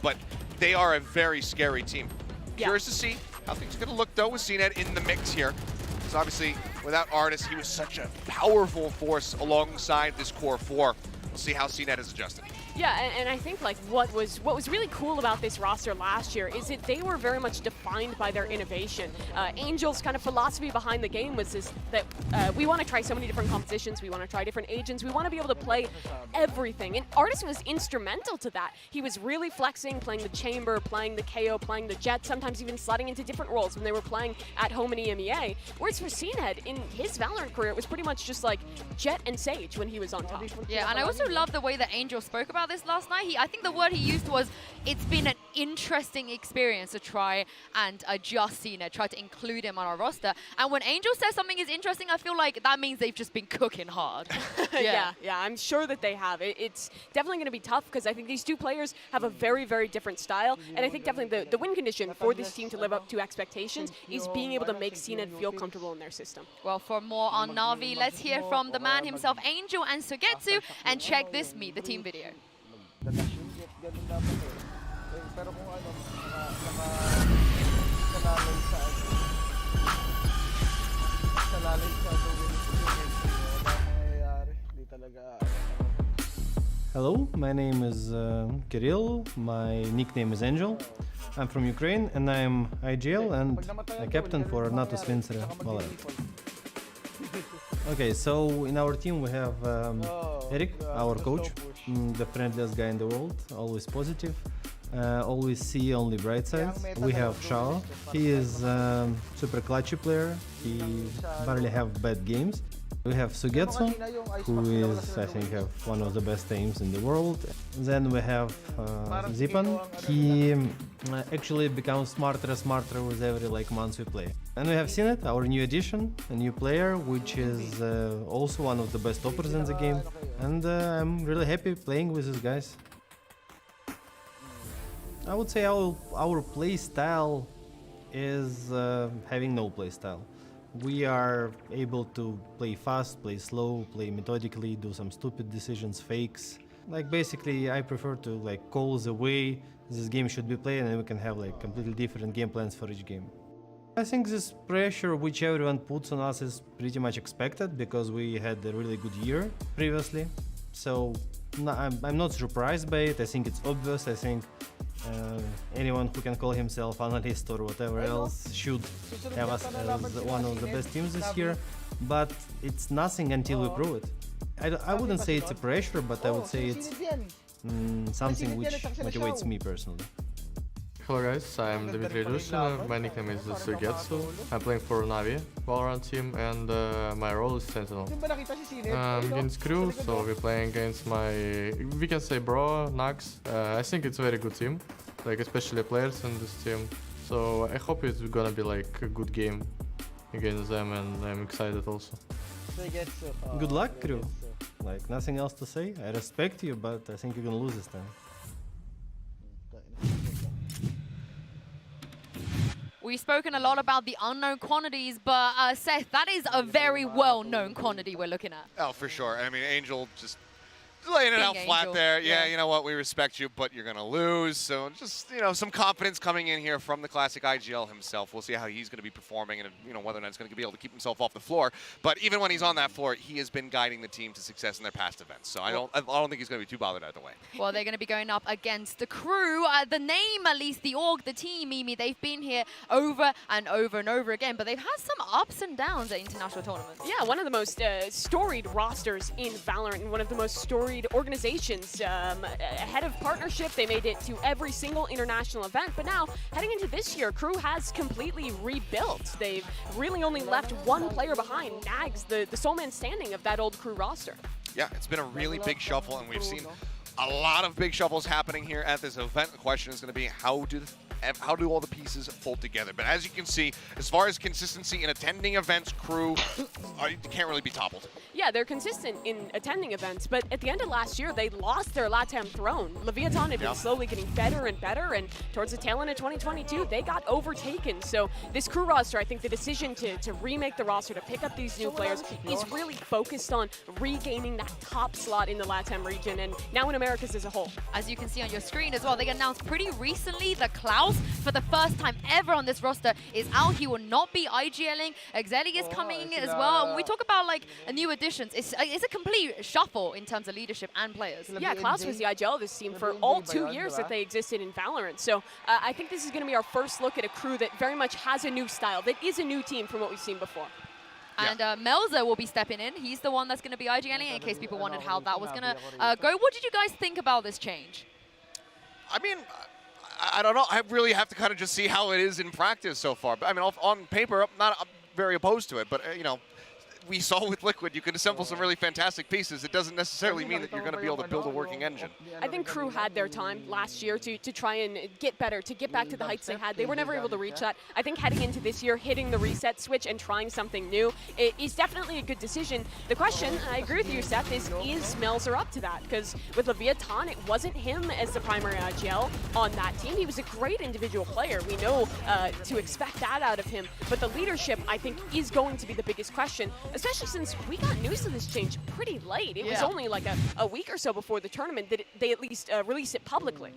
But they are a very scary team. Curious to see how things are going to look, though, with CNET in the mix here. Because obviously, without Artis, he was such a powerful force alongside this core 4. We'll see how CNET has adjusted. Yeah, and I think like what was really cool about this roster last year is that they were very much defined by their innovation. Angel's kind of philosophy behind the game was that we want to try so many different compositions, we want to try different agents, we want to be able to play everything. And Artis was instrumental to that. He was really flexing, playing the Chamber, playing the KO, playing the Jet, sometimes even slotting into different roles when they were playing at home in EMEA. Whereas for CNET, in his Valorant career, it was pretty much just like Jet and Sage when he was on top. Yeah, and I also love the way that Angel spoke about this last night. I think the word he used was, it's been an interesting experience to try and adjust CNET, try to include him on our roster. And when Angel says something is interesting, I feel like that means they've just been cooking hard. Yeah, I'm sure that they have. It's definitely going to be tough because I think these two players have a very, very different style. And I think definitely the win condition for this team to live up to expectations is being able to make CNET feel comfortable in their system. Well, for more on Na'Vi, let's hear from the man himself, Angel and Sugetsu, and check this Meet the Team video. Pero kung ano, Hello, my name is Kirill, my nickname is Angel. I'm from Ukraine and I'm IGL and a captain for Natus Vincere Valorant. Okay, so in our team we have Eric, our coach, the friendliest guy in the world, always positive, always see only bright sides. We have Shao, he is super clutchy player, he barely have bad games. We have Sugetsu, who is, I think, one of the best aims in the world. Then we have Zipan. He actually becomes smarter and smarter with every month we play. And we have CNET, our new addition, a new player, which is also one of the best toppers in the game. And I'm really happy playing with these guys. I would say our play style is having no play style. We are able to play fast, play slow, play methodically, do some stupid decisions, fakes. Basically, I prefer to call the way this game should be played, and then we can have completely different game plans for each game. I think this pressure which everyone puts on us is pretty much expected because we had a really good year previously. So I'm not surprised by it. I think it's obvious. I think anyone who can call himself analyst or whatever else should have us as one of the best teams this year, but it's nothing until we prove it. I wouldn't say it's a pressure, but I would say it's something which motivates me personally. Hello guys, I'm Dmitry Rushin, my nickname is Sugetsu. I'm playing for Navi, Valorant team, and my role is Sentinel. Against crew, so we're playing against we can say bro, Nax. I think it's a very good team, like especially players in this team. So I hope it's gonna be like a good game against them, and I'm excited also. Good luck, crew. Like, nothing else to say. I respect you, but I think you're gonna lose this time. We've spoken a lot about the unknown quantities, but Seth, that is a very well-known quantity we're looking at. Oh, for sure. I mean, Angel just laying it out flat there. Yeah, you know what? We respect you, but you're going to lose. So just, some confidence coming in here from the classic IGL himself. We'll see how he's going to be performing and, whether or not he's going to be able to keep himself off the floor. But even when he's on that floor, he has been guiding the team to success in their past events. So I don't think he's going to be too bothered either way. Well, they're going to be going up against the crew. The name, at least the org, the team, Mimi, they've been here over and over and over again, but they've had some ups and downs at international tournaments. Yeah, one of the most storied rosters in Valorant and one of the most storied organizations. Ahead of partnership, they made it to every single international event, but now heading into this year, crew has completely rebuilt. They've really only left one player behind, Nags, the sole man standing of that old crew roster. Yeah, it's been a really big shuffle, and we've seen a lot of big shuffles happening here at this event. The question is going to be, how do all the pieces fold together? But as you can see, as far as consistency in attending events, crew can't really be toppled. Yeah, they're consistent in attending events, but at the end of last year, they lost their LATAM throne. Leviathan had been slowly getting better and better, and towards the tail end of 2022, they got overtaken. So this crew roster, I think the decision to remake the roster, to pick up these new players, is really focused on regaining that top slot in the LATAM region, and now in Americas as a whole. As you can see on your screen as well, they announced pretty recently the Klaus, for the first time ever on this roster, is out. He will not be IGLing. Exeli is coming as well. And we talk about like a new additions. It's a complete shuffle in terms of leadership and players. Yeah, Klaus was the IGL of this team for all 2 years that they existed in Valorant. So I think this is going to be our first look at a crew that very much has a new style, that is a new team from what we've seen before. And Melzer will be stepping in. He's the one that's going to be IGLing, in case people wondered how that was going to go. What did you guys think about this change? I mean, I don't know. I really have to kind of just see how it is in practice so far. But I mean, on paper, I'm very opposed to it. But, we saw with Liquid, you can assemble some really fantastic pieces. It doesn't necessarily mean that you're going to be able to build a working engine. I think crew had their time last year to try and get better, to get back to the heights they had. They were never able to reach that. I think heading into this year, hitting the reset switch and trying something new is definitely a good decision. The question, I agree with you, Seth, is Melzer up to that? Because with Leviathan, it wasn't him as the primary IGL on that team. He was a great individual player. We know to expect that out of him. But the leadership, I think, is going to be the biggest question, especially since we got news of this change pretty late. It was only like a week or so before the tournament that they at least released it publicly.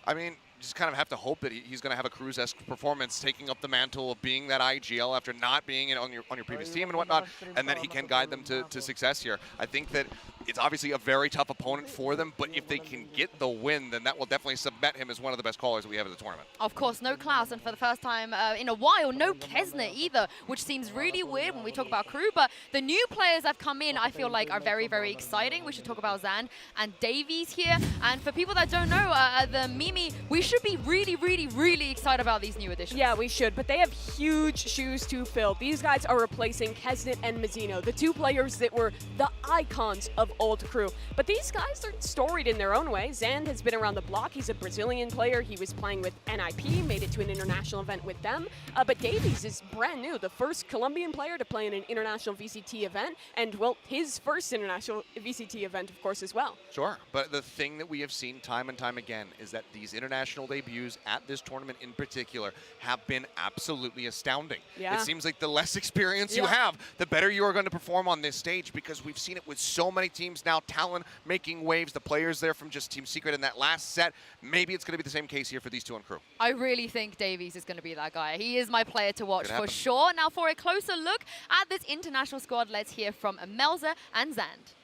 I mean, just kind of have to hope that he's going to have a Cruz-esque performance, taking up the mantle of being that IGL after not being on your previous team and whatnot, and then he can guide them to success here. I think that it's obviously a very tough opponent for them, but if they can get the win, then that will definitely cement him as one of the best callers that we have at the tournament. Of course, no Klaus, and for the first time in a while, no Kesner either, which seems really weird when we talk about crew, but the new players that have come in, I feel like, are very, very exciting. We should talk about Zand and Davies here, and for people that don't know, the Mimi, we should be really, really, really excited about these new additions. Yeah, we should, but they have huge shoes to fill. These guys are replacing Kesnet and Mazzino, the two players that were the icons of old crew. But these guys are storied in their own way. Zand has been around the block. He's a Brazilian player. He was playing with NIP, made it to an international event with them. But Davies is brand new, the first Colombian player to play in an international VCT event, and, well, his first international VCT event, of course, as well. Sure, but the thing that we have seen time and time again is that these international debuts at this tournament in particular have been absolutely astounding. Yeah. It seems like the less experience you have, the better you are going to perform on this stage, because we've seen it with so many teams now. Talon making waves, the players there from just Team Secret in that last set. Maybe it's going to be the same case here for these two on crew. I really think Davies is going to be that guy. He is my player to watch for sure. Now, for a closer look at this international squad, let's hear from Melzer and Zand.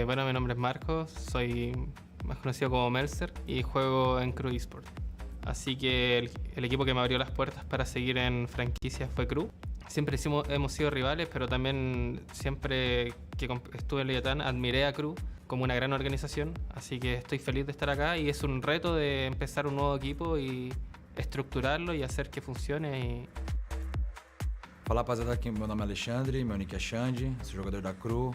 Bueno, mi nombre es Marcos, soy más conocido como Melzer y juego en Crew Esports. Así que el equipo que me abrió las puertas para seguir en franquicia fue Crew. Siempre hemos sido rivales, pero también siempre que estuve en Leviatán admiré a Crew como una gran organización. Así que estoy feliz de estar acá y es un reto de empezar un nuevo equipo y estruturarlo y hacer que funcione. Fala, rapaziada, aqui meu nome é Alexandre, meu nick é Xande, sou jogador da Crew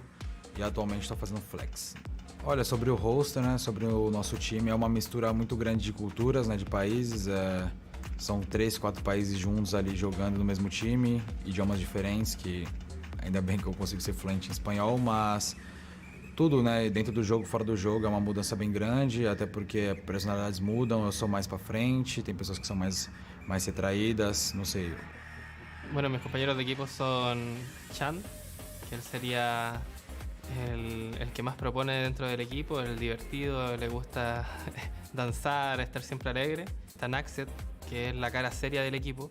e atualmente estou fazendo flex. Olha, sobre o roster, né, sobre o nosso time, é uma mistura muito grande de culturas, né, de países. São 3, 4 países juntos ali jogando no mesmo time, idiomas diferentes, que ainda bem que eu consigo ser fluente em espanhol, mas tudo, né, dentro do jogo, fora do jogo, é uma mudança bem grande, até porque personalidades mudam, eu sou mais pra frente, tem pessoas que são mais retraídas, não sei. Bueno, mis compañeros de equipo son Chan, que él sería el que más propone dentro del equipo, el divertido, le gusta danzar, estar siempre alegre. Está Naxet, que es la cara seria del equipo,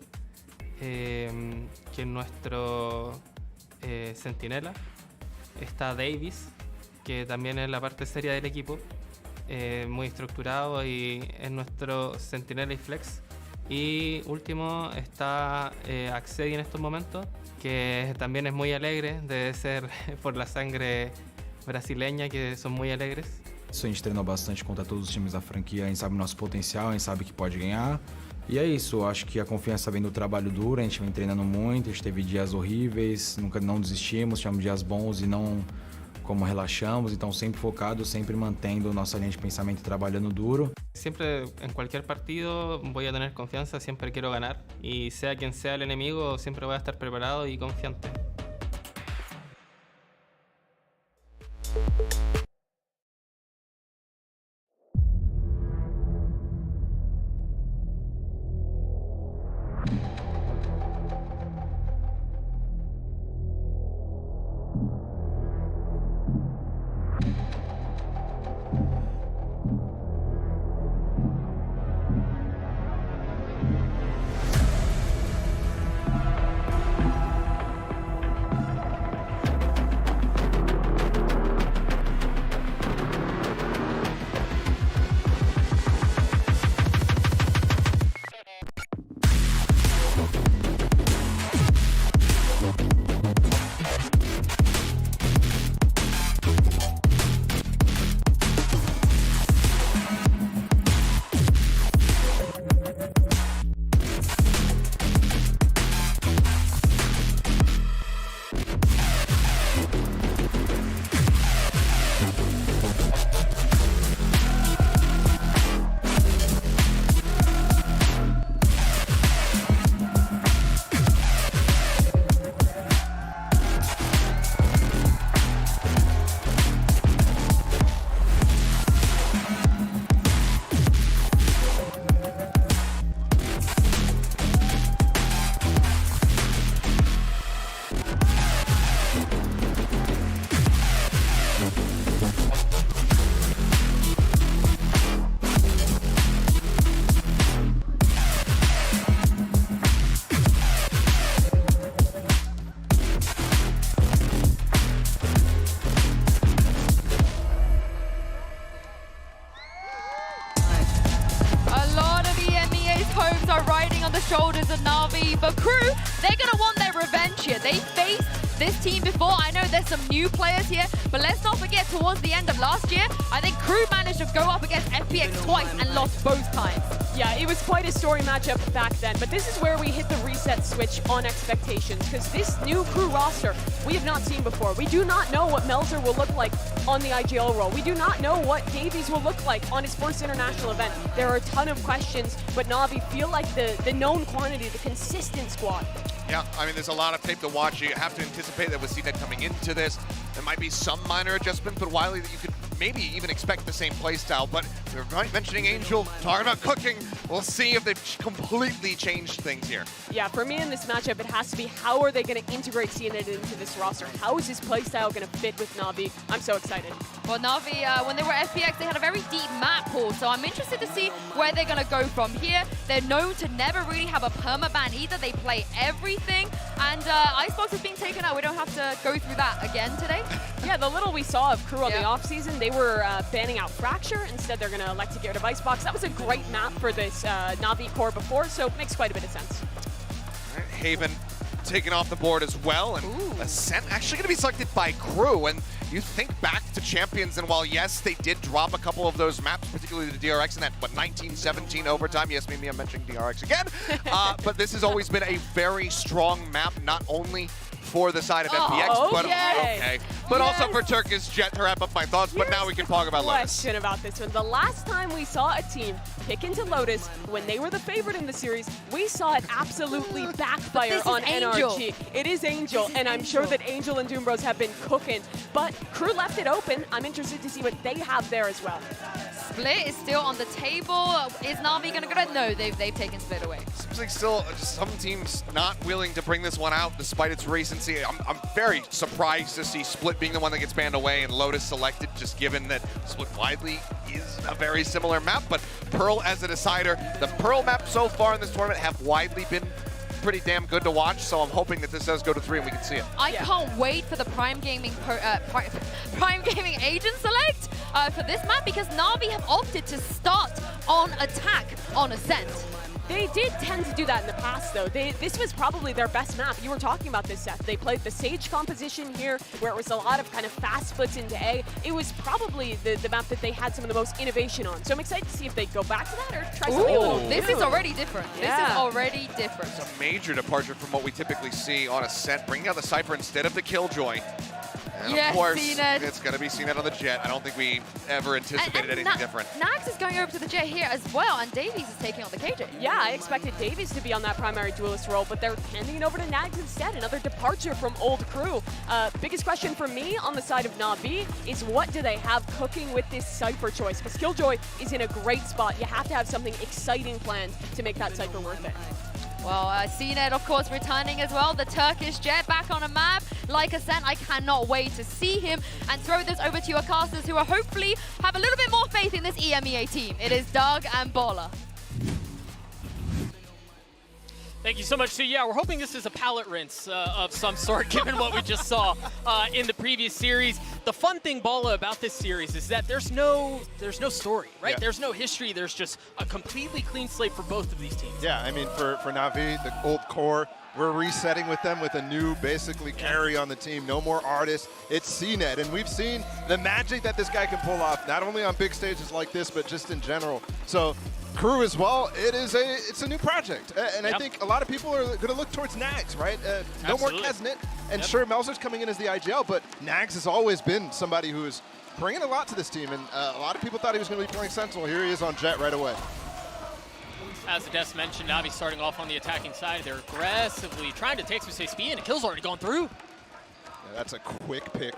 que es nuestro centinela. Está Davis, que también es la parte seria del equipo, muy estructurado y es nuestro centinela y flex. Y último está Axedi en estos momentos, que también es muy alegre, debe ser por la sangre brasileña, que son muy alegres. Isso, a gente treinou bastante contra todos os times da franquia, a gente sabe o nosso potencial, a gente sabe que pode ganhar. E é isso, acho que a confiança vem do trabalho duro, a gente vem treinando muito, a gente teve dias horríveis, não desistimos, tivemos dias bons e não como relaxamos, então sempre focado, sempre mantendo nossa linha de pensamento e trabalhando duro. Siempre en cualquier partido voy a tener confianza, siempre quiero ganar y sea quien sea el enemigo, siempre voy a estar preparado y confiante. Shoulders of Na'Vi, but Crew, they're going to want their revenge here. They faced this team before. I know there's some new players here, but let's not forget towards the end of last year, I think Crew managed to go up against FPX twice and lost both times. Yeah, it was quite a story matchup back then, but this is where we hit the reset switch on expectations, because this new Crew roster, we have not seen before. We do not know what Melzer will look like on the IGL role. We do not know what Davies will look like on his first international event. There are a ton of questions, but Na'Vi feel like the known quantity, the consistent squad. Yeah, I mean, there's a lot of tape to watch. You have to anticipate that with CNET coming into this, there might be some minor adjustment, but Wiley, that you could maybe even expect the same playstyle. But we were mentioning Angel, talking about cooking. We'll see if they've completely changed things here. Yeah, for me in this matchup, it has to be how are they going to integrate CNET into this roster? How is his playstyle going to fit with Na'Vi? I'm so excited. Well, Na'Vi, when they were FPX, they had a very deep map pool, so I'm interested to see where they're going to go from here. They're known to never really have a permaban either. They play everything, and Icebox is being taken out. We don't have to go through that again today. Yeah, the little we saw of Crew on the offseason, they were banning out Fracture. Instead, they're going to elect to get rid of Icebox. That was a great map for this Na'Vi core before, so it makes quite a bit of sense. All right, Haven taken off the board as well, and Ascent actually going to be selected by Crew. And you think back to Champions, and while yes, they did drop a couple of those maps, particularly the DRX in that, 1917 overtime. Yes, maybe I'm mentioning DRX again. But this has always been a very strong map, not only for the side of FPX, but also for Turkish Jet, to wrap up my thoughts. But now we can talk about Lotus. Question about this one. The last time we saw a team pick into Lotus when they were the favorite in the series, we saw it absolutely backfire on NRG. It is Angel, and I'm sure that Angel and Doombros have been cooking, but Crew left it open. I'm interested to see what they have there as well. Split is still on the table. Is Na'Vi going to go to? No, they've taken Split away. Seems like still just some teams not willing to bring this one out despite its recency. I'm very surprised to see Split being the one that gets banned away and Lotus selected, just given that Split widely is a very similar map. But Pearl as a decider, the Pearl maps so far in this tournament have widely been pretty damn good to watch, so I'm hoping that this does go to 3 and we can see it. I can't wait for the Prime Gaming agent select for this map, because Na'Vi have opted to start on attack on Ascent. They did tend to do that in the past, though. This was probably their best map. You were talking about this, Seth. They played the Sage composition here, where it was a lot of kind of fast splits into A. It was probably the map that they had some of the most innovation on. So I'm excited to see if they go back to that or try something a little new. This is already different. This is already different. It's a major departure from what we typically see on Ascent, bringing out the Cypher instead of the Killjoy. And of course, it's going to be CNET on the Jet. I don't think we ever anticipated anything different. Nags is going over to the Jet here as well, and Davies is taking on the KJ. Yeah, I expected Davies to be on that primary duelist role, but they're handing it over to Nags instead. Another departure from old Crew. Biggest question for me on the side of Na'Vi is, what do they have cooking with this Cypher choice? Because Killjoy is in a great spot. You have to have something exciting planned to make that Cypher worth it. Well, CNET, of course, returning as well. The Turkish Jet back on a map. Like Ascent, I cannot wait to see him and throw this over to your casters, who are hopefully have a little bit more faith in this EMEA team. It is Doug and Bola. Thank you so much. So yeah, we're hoping this is a palate rinse of some sort, given what we just saw in the previous series. The fun thing, Bola, about this series is that there's no story, right? Yeah. There's no history. There's just a completely clean slate for both of these teams. Yeah, I mean, for Na'Vi, the old core, we're resetting with them with a new, basically, carry on the team. No more artists. It's CNET, and we've seen the magic that this guy can pull off, not only on big stages like this, but just in general. So Crew as well, it's a new project. And I think a lot of people are going to look towards Nags, right? No more Kesnet. And sure, Melzer's coming in as the IGL, but Nags has always been somebody who is bringing a lot to this team. And a lot of people thought he was going to be playing Sentinel. Here he is on Jet right away. As Des mentioned, Na'Vi starting off on the attacking side. They're aggressively trying to take some safe speed, and the kill's already gone through. Yeah, that's a quick pick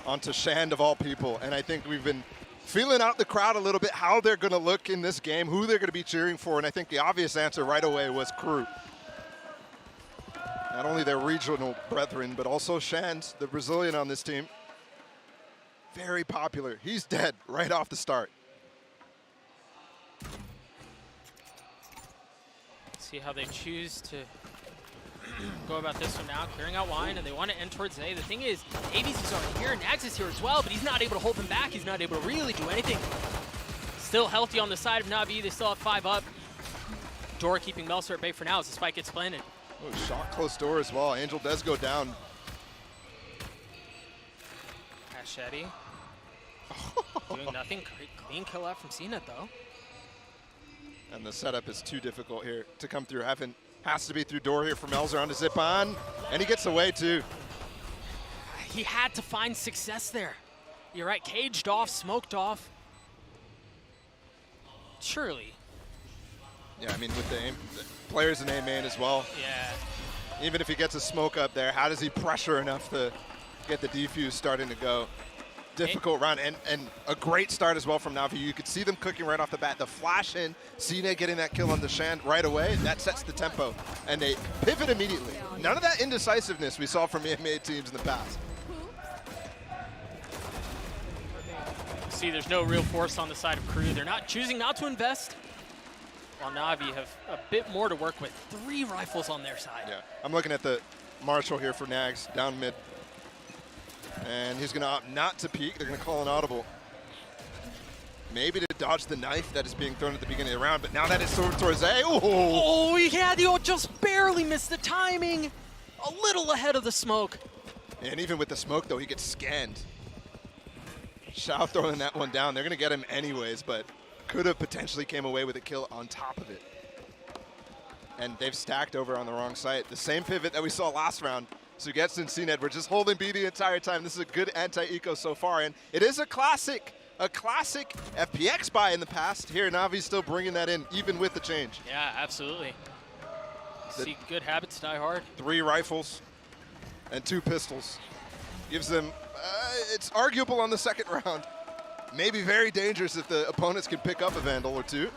onto Shand of all people. And I think we've been feeling out the crowd a little bit, how they're going to look in this game, who they're going to be cheering for. And I think the obvious answer right away was Crew. Not only their regional brethren, but also Shand, the Brazilian on this team. Very popular. He's dead right off the start. See how they choose to go about this one now, clearing out Wine, and they want to end towards A. The thing is, Davies is already here, Nags is here as well, but he's not able to hold them back. He's not able to really do anything. Still healthy on the side of Na'Vi. They still have 5 up. Dora keeping Melser at bay for now as the spike gets planted. Oh, shot close door as well. Angel does go down. Hashedi doing nothing. Great clean kill out from CNET though. And the setup is too difficult here to come through. Has to be through door here for Melzer on to zip on. And he gets away too. He had to find success there. You're right, caged off, smoked off. Surely. Yeah, I mean, with the players in A main as well. Yeah. Even if he gets a smoke up there, how does he pressure enough to get the defuse starting to go? Difficult round, and a great start as well from Na'Vi. You could see them cooking right off the bat. The flash in, CNET getting that kill on the Shand right away, that sets the tempo. And they pivot immediately. None of that indecisiveness we saw from EMEA teams in the past. see there's no real force on the side of Crew. They're not choosing not to invest, while Na'Vi have a bit more to work with. 3 rifles on their side. Yeah, I'm looking at the Marshall here for Nags, down mid. And he's going to opt not to peek. They're going to call an audible. Maybe to dodge the knife that is being thrown at the beginning of the round, but now that it's towards A. Oh, yeah, they just barely missed the timing. A little ahead of the smoke. And even with the smoke, though, he gets scanned. Shao throwing that one down. They're going to get him anyways, but could have potentially came away with a kill on top of it. And they've stacked over on the wrong site. The same pivot that we saw last round. Sugetsu and CNED were just holding B the entire time. This is a good anti-eco so far, and it is a classic FPX buy in the past. Here, Navi's still bringing that in, even with the change. Yeah, absolutely. See good habits die hard. 3 rifles and 2 pistols. Gives them, it's arguable on the second round. Maybe very dangerous if the opponents can pick up a Vandal or 2.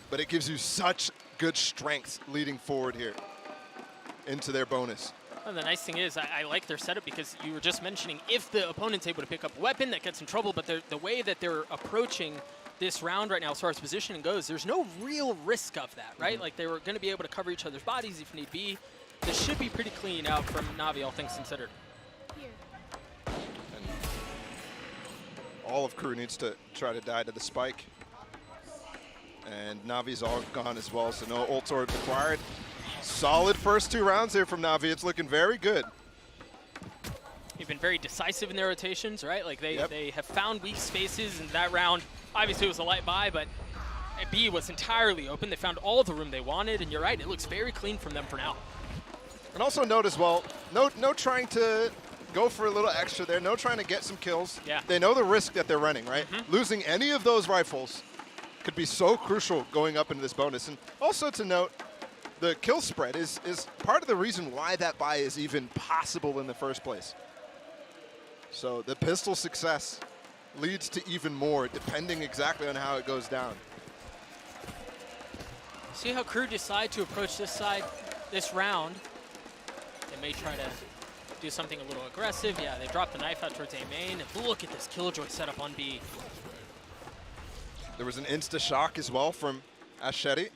But it gives you such good strength leading forward here into their bonus. Well, the nice thing is, I like their setup because you were just mentioning if the opponent's able to pick up a weapon, that gets in trouble, but the way that they're approaching this round right now as far as positioning goes, there's no real risk of that, right? Like they were going to be able to cover each other's bodies if need be. This should be pretty clean out from Na'Vi, all things considered. And all of Crew needs to try to die to the spike. And Navi's all gone as well, so no ult sword required. Solid first 2 rounds here from Na'Vi. It's looking very good. They've been very decisive in their rotations, right? Like they have found weak spaces in that round. Obviously it was a light buy, but B was entirely open. They found all the room they wanted, and you're right, it looks very clean from them for now. And also note as well, no trying to go for a little extra there, no trying to get some kills. Yeah. They know the risk that they're running, right? Losing any of those rifles could be so crucial going up into this bonus. And also to note, the kill spread is part of the reason why that buy is even possible in the first place. So the pistol success leads to even more, depending exactly on how it goes down. See how Crew decide to approach this side this round. They may try to do something a little aggressive. Yeah, they drop the knife out towards A main. And look at this Killjoy setup on B. There was an insta-shock as well from Aschetti.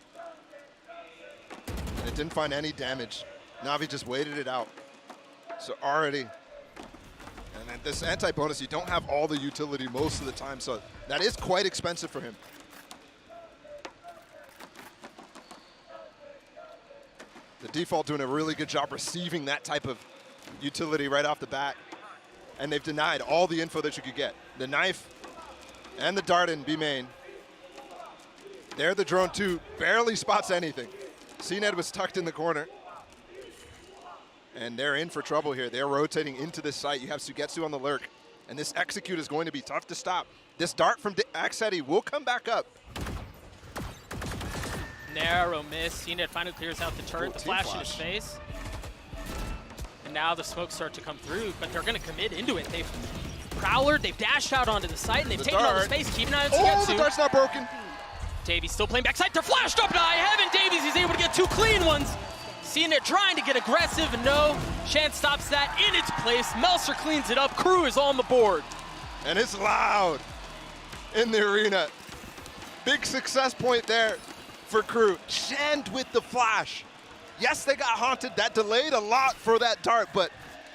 And it didn't find any damage. Na'Vi just waited it out. So already, and then this anti-bonus, you don't have all the utility most of the time, so that is quite expensive for him. The default doing a really good job receiving that type of utility right off the bat. And they've denied all the info that you could get. The knife and the dart in B main. There the drone 2 barely spots anything. CNED was tucked in the corner. And they're in for trouble here. They're rotating into this site. You have Sugetsu on the lurk. And this execute is going to be tough to stop. This dart from Aschetti will come back up. Narrow miss. CNED finally clears out the turret. The flash in his face. And now the smokes start to come through, but they're going to commit into it. They've prowlered, they've dashed out onto the site, and they've taken all the space. Keep an eye on Sugetsu. Oh, the dart's not broken. Davies still playing backside. They're flashed up to high heaven. Davies is able to get 2 clean ones. CNED trying to get aggressive, and no. Chance stops that in its place. Melser cleans it up. Crew is on the board. And it's loud in the arena. Big success point there for Crew. Shand with the flash. Yes, they got haunted. That delayed a lot for that dart, but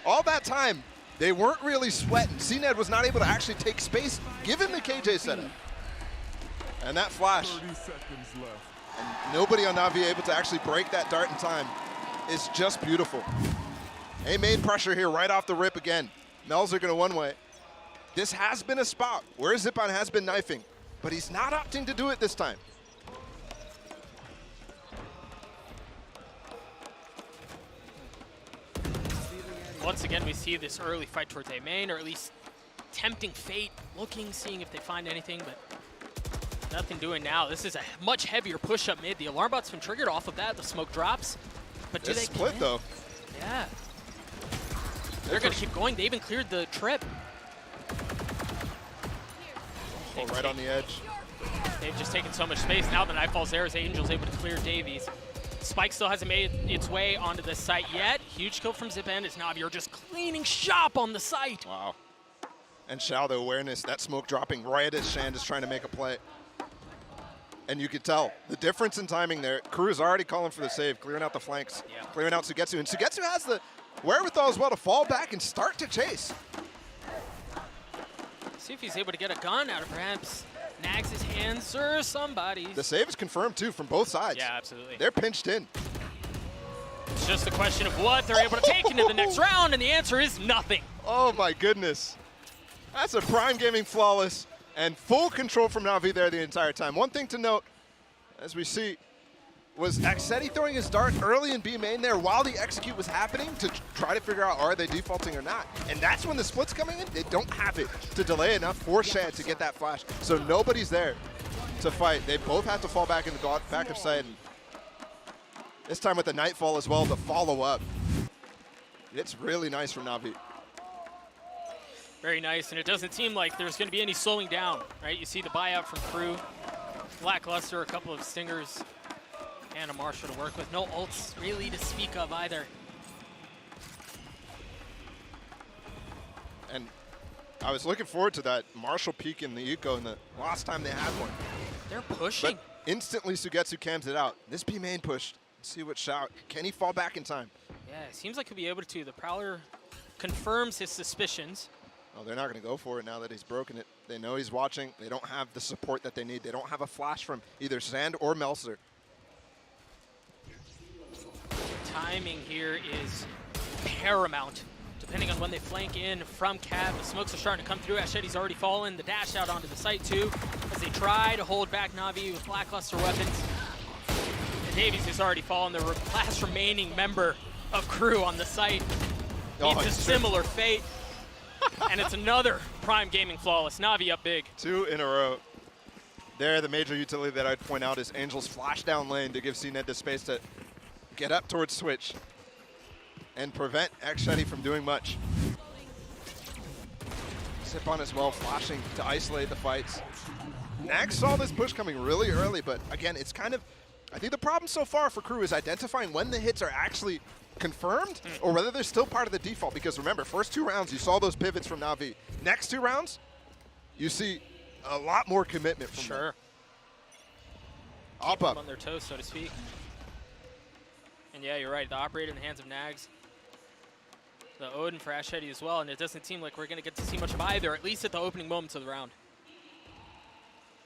all that time, they weren't really sweating. CNED was not able to actually take space given the KJ setup. And that flash. 30 seconds left. And nobody on Na'Vi able to actually break that dart in time. It's just beautiful. A main pressure here right off the rip again. Melzer going to one way. This has been a spot where Zipan has been knifing, but he's not opting to do it this time. Once again, we see this early fight towards A main, or at least tempting fate, looking, seeing if they find anything, but nothing doing now. This is a much heavier push up mid. The alarm bot's been triggered off of that. The smoke drops. But do they split though? Yeah. They're going to keep going. They even cleared the trip. Oh, right on the edge. They've just taken so much space. Now the knife falls there as Angel's able to clear Davies. Spike still hasn't made its way onto the site yet. Huge kill from Zipan as Na'Vi are just cleaning shop on the site. Wow. And Shao, the awareness, that smoke dropping right as Shand is trying to make a play. And you could tell the difference in timing there. Crew is already calling for the save, clearing out the flanks, clearing out Sugetsu. And Sugetsu has the wherewithal as well to fall back and start to chase. See if he's able to get a gun out of perhaps Nags' hands or somebody's. The save is confirmed too from both sides. Yeah, absolutely. They're pinched in. It's just a question of what they're able to take into the next round, and the answer is nothing. Oh my goodness. That's a Prime Gaming flawless and full control from Na'Vi there the entire time. One thing to note, as we see, was Axeti throwing his dart early in B main there while the execute was happening to try to figure out are they defaulting or not. And that's when the split's coming in. They don't have it to delay enough for Shad to get that flash. So nobody's there to fight. They both have to fall back in the back of sight. And this time with the Nightfall as well to follow up. It's really nice from Na'Vi. Very nice, and it doesn't seem like there's going to be any slowing down, right? You see the buyout from Crew, lackluster, a couple of stingers, and a Marshall to work with. No ults really to speak of either. And I was looking forward to that Marshall peak in the eco in the last time they had one. They're pushing. But instantly Sugetsu cams it out. This B main pushed. Let's see what Shao, can he fall back in time? Yeah, it seems like he'll be able to. The Prowler confirms his suspicions. Oh, they're not going to go for it now that he's broken it. They know he's watching. They don't have the support that they need. They don't have a flash from either Sand or Melzer. Timing here is paramount. Depending on when they flank in from Cav, the smokes are starting to come through. Asheti's already fallen. The dash out onto the site too, as they try to hold back Na'Vi with lackluster weapons. And Davies has already fallen, the last remaining member of Crew on the site. Meets a similar fate. And it's another Prime Gaming flawless. Na'Vi up big. 2 in a row. There, the major utility that I'd point out is Angel's flash down lane to give CNED the space to get up towards Switch and prevent Axeti from doing much. Sip on as well, flashing to isolate the fights. Nags saw this push coming really early, but again, it's kind of, I think the problem so far for Crew is identifying when the hits are actually confirmed or whether they're still part of the default, because remember, first 2 rounds you saw those pivots from Na'Vi. Next 2 rounds you see a lot more commitment from them. Keep them on their toes, so to speak. And yeah, you're right, the operator in the hands of Nags. The Odin for Asheti as well, and it doesn't seem like we're going to get to see much of either, at least at the opening moments of the round.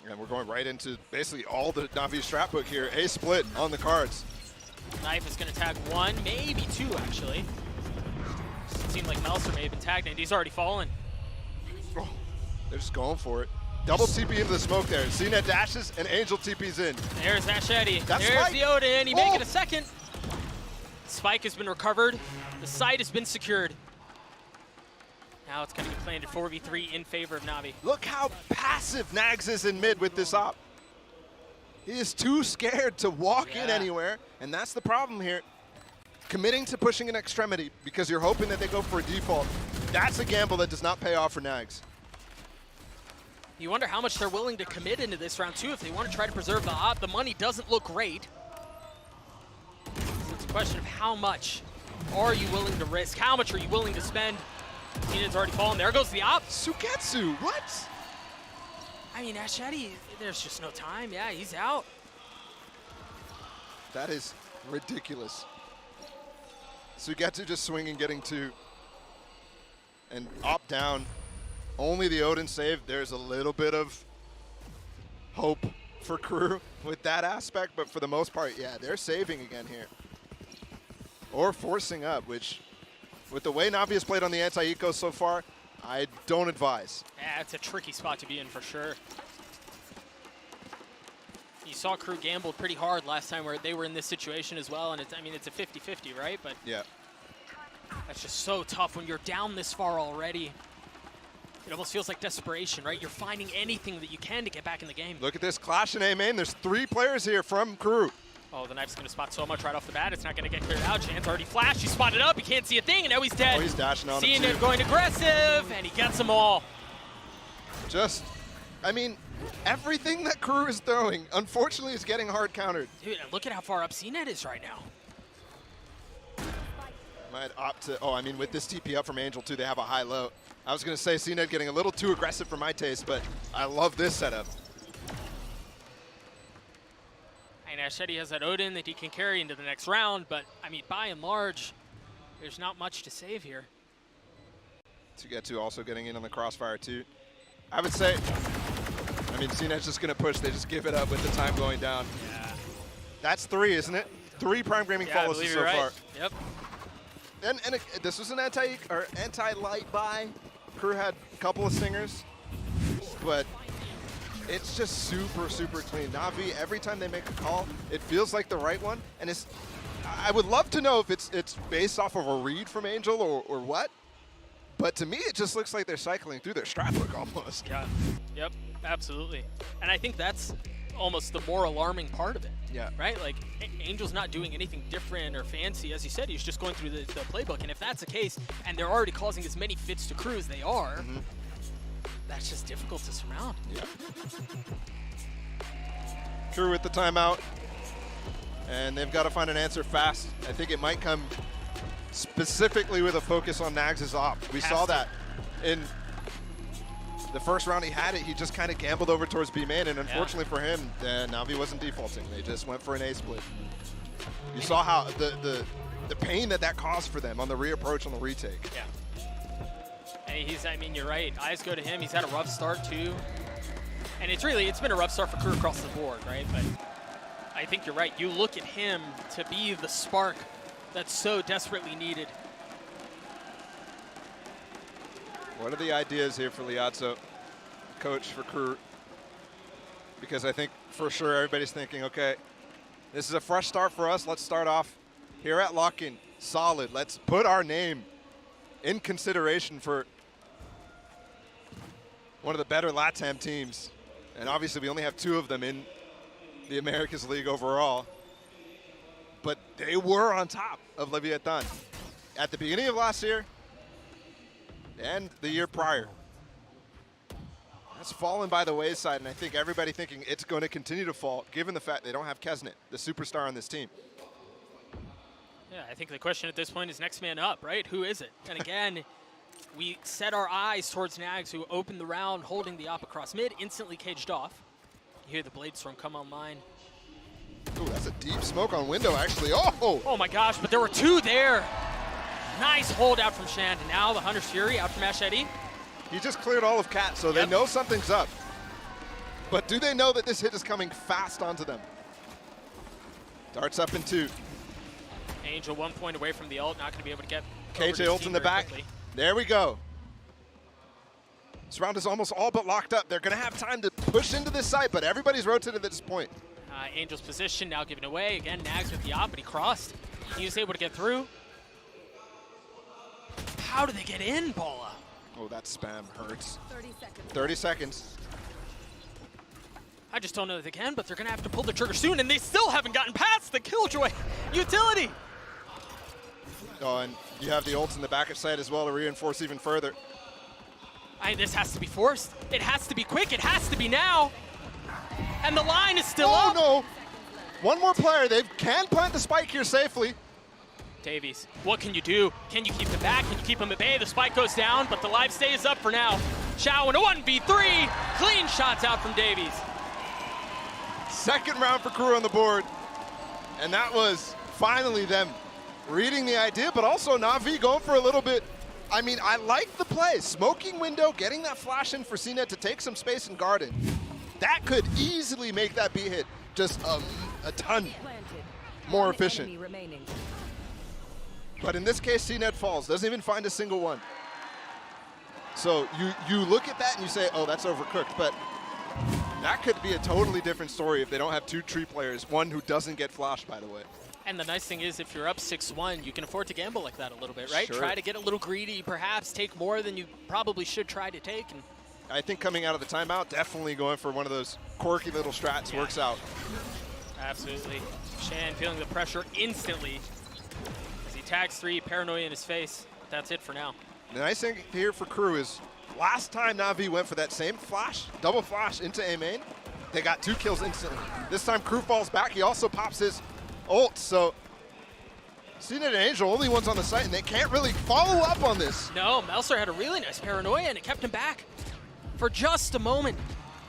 And we're going right into basically all the Na'Vi strat book here. A split on the cards. Knife is going to tag 1, maybe 2 actually. It seemed like Melzer may have been tagged, and he's already fallen. Oh, they're just going for it. Double TP into the smoke there. CNET dashes and Angel TP's in. There's Asheti. That's There's Spike. the Odin. He may get a second. Spike has been recovered. The site has been secured. Now it's going to be planted 4v3 in favor of Na'Vi. Look how passive Nags is in mid with this op. He is too scared to walk in anywhere, and that's the problem here. Committing to pushing an extremity because you're hoping that they go for a default. That's a gamble that does not pay off for Nags. You wonder how much they're willing to commit into this round too if they want to try to preserve the op. The money doesn't look great. So it's a question of how much are you willing to risk? How much are you willing to spend? Keenan's already fallen. There goes the op. Sugetsu, what? I mean, Asheti, there's just no time. Yeah, he's out. That is ridiculous. Sugetsu just swinging, getting 2. And op down. Only the Odin save. There's a little bit of hope for Crew with that aspect, but for the most part, yeah, they're saving again here. Or forcing up, which, with the way Na'Vi has played on the anti-eco so far, I don't advise. Yeah, it's a tricky spot to be in for sure. You saw Crew gambled pretty hard last time where they were in this situation as well, and it's, I mean, it's a 50-50, right? But yeah, that's just so tough when you're down this far already. It almost feels like desperation, right? You're finding anything that you can to get back in the game. Look at this clash in A main. There's 3 players here from Crew. Oh, the knife's going to spot so much right off the bat. It's not going to get cleared out. Chance already flashed. He spotted up. He can't see a thing, and now he's dead. Oh, he's dashing on Seeing it, it going aggressive, and he gets them all. Just, I mean, everything that Crew is throwing, unfortunately, is getting hard countered. Dude, and look at how far up CNET is right now. Might opt to, oh, I mean, with this TP up from Angel too, they have a high-low. I was gonna say CNED getting a little too aggressive for my taste, but I love this setup. And Ashedi has that Odin that he can carry into the next round, but I mean, by and large, there's not much to save here. To get to also getting in on the crossfire too. I would say, I mean, CNED's just gonna push. They just give it up with the time going down. Yeah. That's 3, isn't it? 3 Prime Gaming follows so right. far. Yep. And this was an anti-light buy. Crew had a couple of singers, but it's just super, super clean. Na'Vi, every time they make a call, it feels like the right one. And it's, I would love to know if it's based off of a read from Angel or what. But to me, it just looks like they're cycling through their strat book almost. Yeah. Yep. Absolutely. And I think that's almost the more alarming part of it. Yeah. Right? Like, Angel's not doing anything different or fancy. As you said, he's just going through the playbook. And if that's the case, and they're already causing as many fits to Crew as they are, that's just difficult to surmount. Yeah. Crew with the timeout. And they've got to find an answer fast. I think it might come specifically with a focus on Nags' op. We saw that in the first round he had it, he just kind of gambled over towards B main, and unfortunately for him, Na'Vi wasn't defaulting. They just went for an A split. You saw how the pain that caused for them on the reapproach on the retake. Yeah. And I mean, you're right. Eyes go to him. He's had a rough start too. And it's been a rough start for Crew across the board, right? But I think you're right. You look at him to be the spark that's so desperately needed. What are the ideas here for Liazzo, coach for Crew? Because I think for sure everybody's thinking, okay, this is a fresh start for us. Let's start off here at Lock-In, solid. Let's put our name in consideration for one of the better LATAM teams. And obviously we only have 2 of them in the Americas League overall. But they were on top of Leviathan at the beginning of last year and the year prior. That's fallen by the wayside, and I think everybody thinking it's going to continue to fall, given the fact they don't have Kesnet, the superstar on this team. Yeah, I think the question at this point is next man up, right? Who is it? And again, we set our eyes towards Nags, who opened the round holding the op across mid, instantly caged off. You hear the Blade Storm come online. Ooh, that's a deep smoke on window, actually. Oh! Oh my gosh, but there were 2 there. Nice hold out from Shand, and now the Hunter's Fury out from Ashedi. He just cleared all of Cat, so they know something's up. But do they know that this hit is coming fast onto them? Darts up in 2. Angel 1 point away from the ult, not going to be able to get KJ ult in the back. Quickly. There we go. This round is almost all but locked up. They're going to have time to push into this site, but everybody's rotated at this point. Angel's position now given away. Again, Nags with the op, but he crossed. He was able to get through. How do they get in, Paula? Oh, that spam hurts. 30 seconds. 30 seconds. I just don't know that they can, but they're going to have to pull the trigger soon, and they still haven't gotten past the Killjoy utility. Oh, and you have the ults in the back of site as well to reinforce even further. This has to be forced. It has to be quick. It has to be now. And the line is still up. Oh, no. One more player. They can plant the spike here safely. Davies, what can you do? Can you keep them back? Can you keep them at bay? The spike goes down, but the live stay is up for now. Xiao in a 1v3. Clean shots out from Davies. Second round for Crew on the board. And that was finally them reading the idea, but also Na'Vi going for a little bit. I mean, I like the play. Smoking window, getting that flash in for CNED to take some space in garden. That could easily make that B hit just a ton more efficient. But in this case, CNED falls, doesn't even find a single one. So you look at that and you say, oh, that's overcooked. But that could be a totally different story if they don't have 2 tree players, one who doesn't get flashed, by the way. And the nice thing is, if you're up 6-1, you can afford to gamble like that a little bit, right? Sure. Try to get a little greedy, perhaps take more than you probably should try to take. And I think coming out of the timeout, definitely going for one of those quirky little strats works out. Absolutely. Shan feeling the pressure instantly as he tags 3, paranoia in his face. But that's it for now. The nice thing here for Crew is last time Na'Vi went for that same flash, double flash into A main, they got 2 kills instantly. This time Crew falls back. He also pops his ult, so CNET and Angel, only ones on the site, and they can't really follow up on this. No, Melser had a really nice paranoia, and it kept him back for just a moment.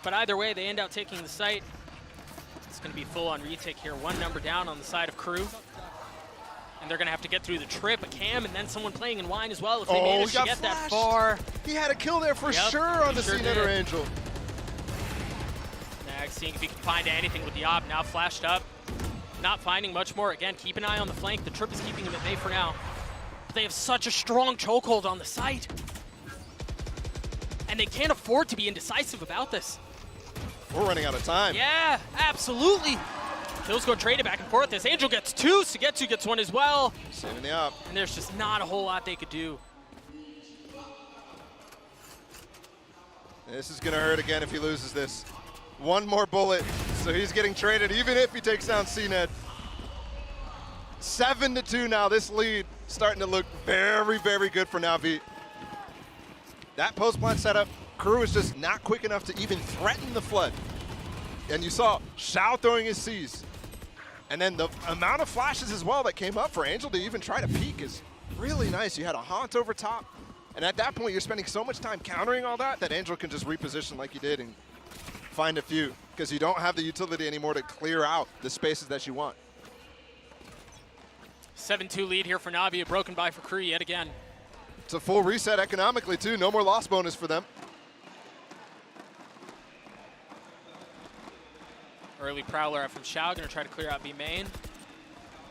But either way, they end up taking the site. It's going to be full-on retake here. One number down on the side of Crew. And they're going to have to get through the trip, a cam, and then someone playing in wine as well if they manage to get that far. He had a kill there for sure on the CNET or Angel. Nags seeing if he can find anything with the op. Now flashed up. Not finding much more. Again, keep an eye on the flank. The trip is keeping him at bay for now. But they have such a strong chokehold on the site. And they can't afford to be indecisive about this. We're running out of time. Yeah, absolutely. Kills go traded back and forth. This Angel gets two, Sugetsu gets one as well. Saving the op. And there's just not a whole lot they could do. This is gonna hurt again if he loses this. One more bullet, so he's getting traded even if he takes down CNET. 7-2 now, this lead starting to look very, very good for Navi. That post-plant setup, Crew is just not quick enough to even threaten the flood. And you saw Xiao throwing his C's. And then the amount of flashes as well that came up for Angel to even try to peek is really nice. You had a haunt over top. And at that point, you're spending so much time countering all that that Angel can just reposition like you did and find a few, because you don't have the utility anymore to clear out the spaces that you want. 7-2 lead here for Navi, a broken buy for Crew yet again. It's a full reset economically too, no more loss bonus for them. Early Prowler out from Xiao, gonna try to clear out B main.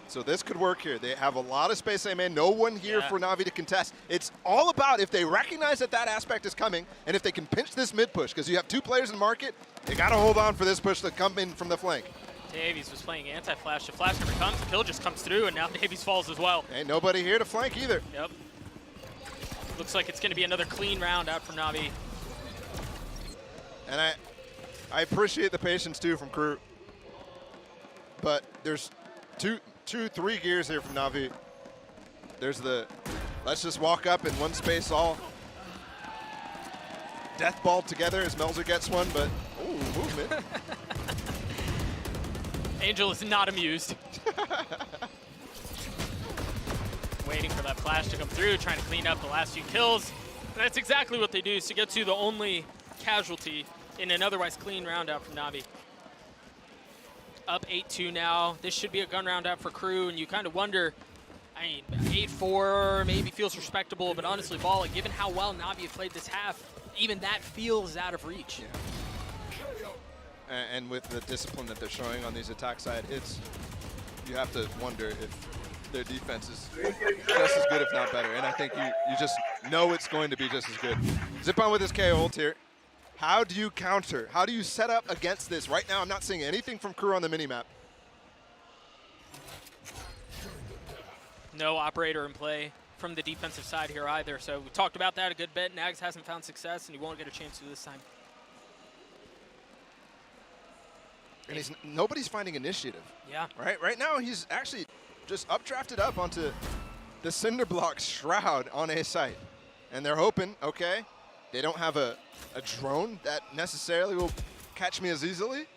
So this could work here. They have a lot of space, A main, no one here for Navi to contest. It's all about if they recognize that that aspect is coming, and if they can pinch this mid push, because you have two players in market, they gotta hold on for this push to come in from the flank. Davies was playing anti-flash. The flash never comes, the kill just comes through, and now Davies falls as well. Ain't nobody here to flank either. Yep. Looks like it's gonna be another clean round out from Navi. And I appreciate the patience too from Crew. But there's three gears here from Navi. There's the, let's just walk up in one space all. Death ball together as Melzer gets one, but, ooh, movement. Angel is not amused. Waiting for that flash to come through, trying to clean up the last few kills. And that's exactly what they do. Sugetsu, the only casualty in an otherwise clean round out from Navi. Up 8-2 now. This should be a gun round out for Crew, and you kind of wonder, I mean, 8-4 maybe feels respectable, but honestly, Ball, given how well Navi have played this half, even that feels out of reach. Yeah. And with the discipline that they're showing on these attack side, you have to wonder if their defense is just as good, if not better. And I think you just know it's going to be just as good. Zip on with his KO ult here. How do you counter? How do you set up against this? Right now, I'm not seeing anything from Crew on the minimap. No operator in play from the defensive side here either. So we talked about that a good bit. Nags hasn't found success, and he won't get a chance to this time. And nobody's finding initiative. Yeah. Right now, he's actually just updrafted up onto the cinder block shroud on a site. And they're hoping, okay, they don't have a drone that necessarily will catch me as easily.